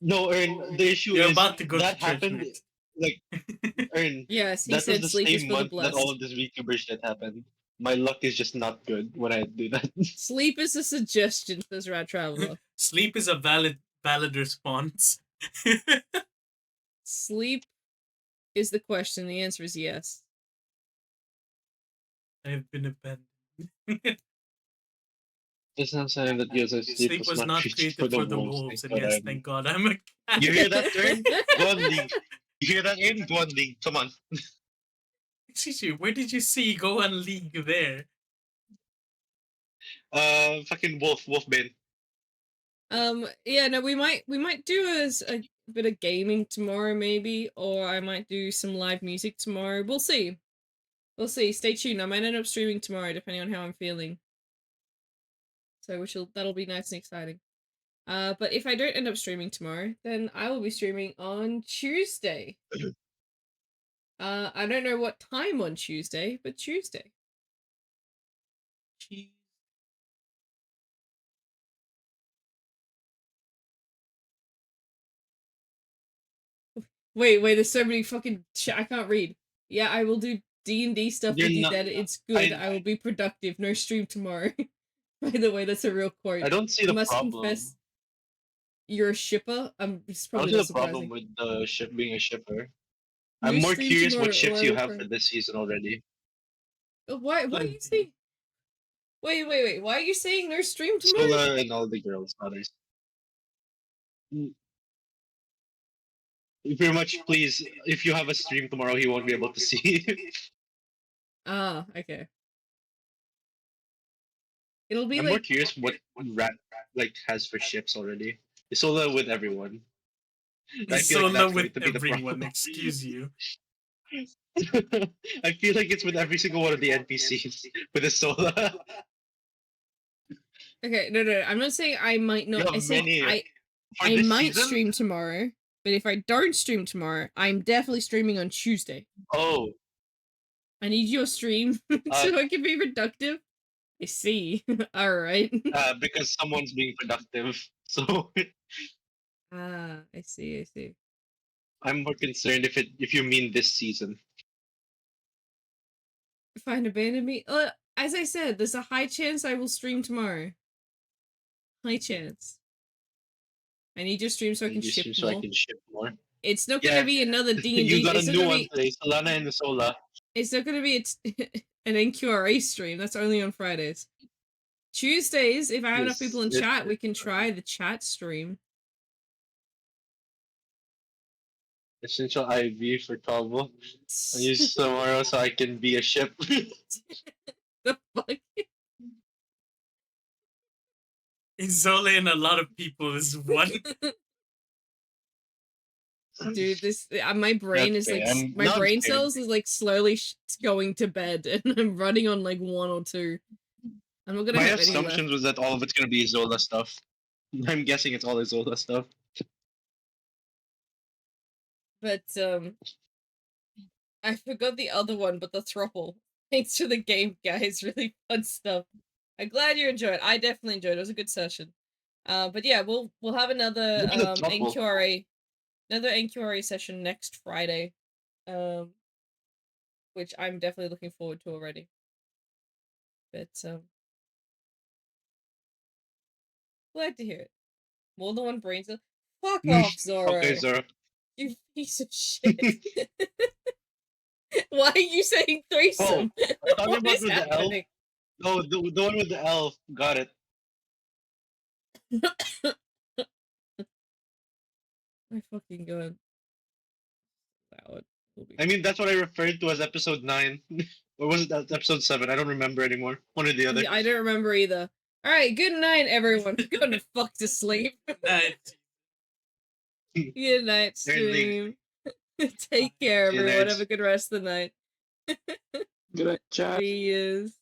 [SPEAKER 4] No, Ern, the issue
[SPEAKER 2] You're
[SPEAKER 4] is
[SPEAKER 2] about to go
[SPEAKER 4] that
[SPEAKER 2] to church,
[SPEAKER 4] happened.
[SPEAKER 2] mate.
[SPEAKER 4] Like, Ern,
[SPEAKER 1] Yes, he
[SPEAKER 4] that was
[SPEAKER 1] said
[SPEAKER 4] the
[SPEAKER 1] sleep is
[SPEAKER 4] same
[SPEAKER 1] for the
[SPEAKER 4] month that
[SPEAKER 1] blessed.
[SPEAKER 4] all of this VTuber shit happened. My luck is just not good when I do that.
[SPEAKER 1] Sleep is a suggestion, says Rat Traveler.
[SPEAKER 2] Sleep is a valid response.
[SPEAKER 1] Sleep is the question. The answer is yes.
[SPEAKER 2] I've been abandoned.
[SPEAKER 4] It's not saying that yes,
[SPEAKER 2] Sleep was not created for the wolves, and yes, thank God I'm a cat.
[SPEAKER 4] You hear that, Ern? Go on, League. You hear that, Ern? Go on, League. Come on.
[SPEAKER 2] Excuse you, where did you see Go on League there?
[SPEAKER 4] Fucking Wolfman.
[SPEAKER 1] Yeah, no, we might do a bit of gaming tomorrow, maybe, or I might do some live music tomorrow. We'll see. We'll see. Stay tuned. I might end up streaming tomorrow, depending on how I'm feeling. So that'll be nice and exciting. But if I don't end up streaming tomorrow, then I will be streaming on Tuesday. I don't know what time on Tuesday, but Tuesday. Wait, there's so many fucking shit I can't read. Yeah, I will do D&D stuff
[SPEAKER 4] You're
[SPEAKER 1] with you
[SPEAKER 4] not-
[SPEAKER 1] then. It's good. I will be productive. No stream tomorrow. By the way, that's a real quote.
[SPEAKER 4] I don't see
[SPEAKER 1] I
[SPEAKER 4] the
[SPEAKER 1] must
[SPEAKER 4] problem.
[SPEAKER 1] confess, you're a shipper. It's
[SPEAKER 4] I don't
[SPEAKER 1] probably
[SPEAKER 4] see
[SPEAKER 1] not
[SPEAKER 4] the problem
[SPEAKER 1] surprising.
[SPEAKER 4] with the ship being a shipper.
[SPEAKER 1] No
[SPEAKER 4] I'm more
[SPEAKER 1] stream
[SPEAKER 4] curious
[SPEAKER 1] tomorrow
[SPEAKER 4] what ships
[SPEAKER 1] or I
[SPEAKER 4] you
[SPEAKER 1] will
[SPEAKER 4] have
[SPEAKER 1] cry.
[SPEAKER 4] for this season already.
[SPEAKER 1] Why are you saying... Wait. Why are you saying no stream tomorrow?
[SPEAKER 4] Sola and all the girls, others. Very much, please. If you have a stream tomorrow, he won't be able to see.
[SPEAKER 1] Ah, okay. It'll be
[SPEAKER 4] I'm more
[SPEAKER 1] like...
[SPEAKER 4] curious what Rat has for ships already. Sola with everyone. I feel like
[SPEAKER 2] Solo
[SPEAKER 4] that's going
[SPEAKER 2] with
[SPEAKER 4] to be the
[SPEAKER 2] everyone,
[SPEAKER 4] problem.
[SPEAKER 2] excuse you.
[SPEAKER 4] I feel like it's with every single one of the NPCs with a Sola.
[SPEAKER 1] Okay, no. I'm not saying I might
[SPEAKER 4] You
[SPEAKER 1] not. I
[SPEAKER 4] have
[SPEAKER 1] said
[SPEAKER 4] many for
[SPEAKER 1] I
[SPEAKER 4] this
[SPEAKER 1] might
[SPEAKER 4] season.
[SPEAKER 1] stream tomorrow, but if I don't stream tomorrow, I'm definitely streaming on Tuesday.
[SPEAKER 4] Oh,
[SPEAKER 1] I need your stream so I can be productive. I see. All right.
[SPEAKER 4] because someone's being productive. So
[SPEAKER 1] Ah, I see.
[SPEAKER 4] I'm more concerned if you mean this season.
[SPEAKER 1] Find abandon me. As I said, there's a high chance I will stream tomorrow. High chance. I need your stream so I can ship
[SPEAKER 4] So I
[SPEAKER 1] more.
[SPEAKER 4] can ship more.
[SPEAKER 1] It's not
[SPEAKER 4] Yeah,
[SPEAKER 1] gonna be another D&D.
[SPEAKER 4] You got a
[SPEAKER 1] It's not
[SPEAKER 4] new
[SPEAKER 1] gonna
[SPEAKER 4] one
[SPEAKER 1] be.
[SPEAKER 4] today, Solana and the Sola.
[SPEAKER 1] It's not gonna be an NQRA stream. That's only on Fridays. Tuesdays, if I have enough people in chat, we can try the chat stream.
[SPEAKER 4] Essential IV for Cabo. I'll use tomorrow so I can be a ship.
[SPEAKER 1] The fuck?
[SPEAKER 2] Izole and a lot of people is one.
[SPEAKER 1] Dude, this my brain is
[SPEAKER 4] Okay,
[SPEAKER 1] like my brain cells is like slowly going to bed, and I'm running on like 1 or 2. I'm not gonna
[SPEAKER 4] My
[SPEAKER 1] have any left.
[SPEAKER 4] assumptions was that all of it's gonna be Zola stuff. I'm guessing it's all Zola stuff.
[SPEAKER 1] But I forgot the other one, but the throuple. Thanks to the game, guys. Really fun stuff. I'm glad you enjoyed. I definitely enjoyed it. It was a good session. But yeah, we'll have another
[SPEAKER 4] Look at the throuple.
[SPEAKER 1] NQRA session next Friday. Which I'm definitely looking forward to already. But glad to hear it. More than one brain cell. Fuck off, Zoro.
[SPEAKER 4] Okay, Zoro.
[SPEAKER 1] You piece of shit. Why are you saying threesome?
[SPEAKER 4] Talking
[SPEAKER 1] What
[SPEAKER 4] about
[SPEAKER 1] is
[SPEAKER 4] with the elf?
[SPEAKER 1] happening?
[SPEAKER 4] No, the one with the elf. Got it.
[SPEAKER 1] My fucking god. Loud.
[SPEAKER 4] I mean, that's what I referred to as episode 9. Or was it that episode 7? I don't remember anymore. One or the other.
[SPEAKER 1] I don't remember either. Alright, good night, everyone. Go to fuck to sleep.
[SPEAKER 2] Night.
[SPEAKER 1] Good night, stream. Take care,
[SPEAKER 4] See you,
[SPEAKER 1] everyone.
[SPEAKER 4] nerds.
[SPEAKER 1] Have a good rest of the night.
[SPEAKER 5] Good night, chat.
[SPEAKER 1] Cheers.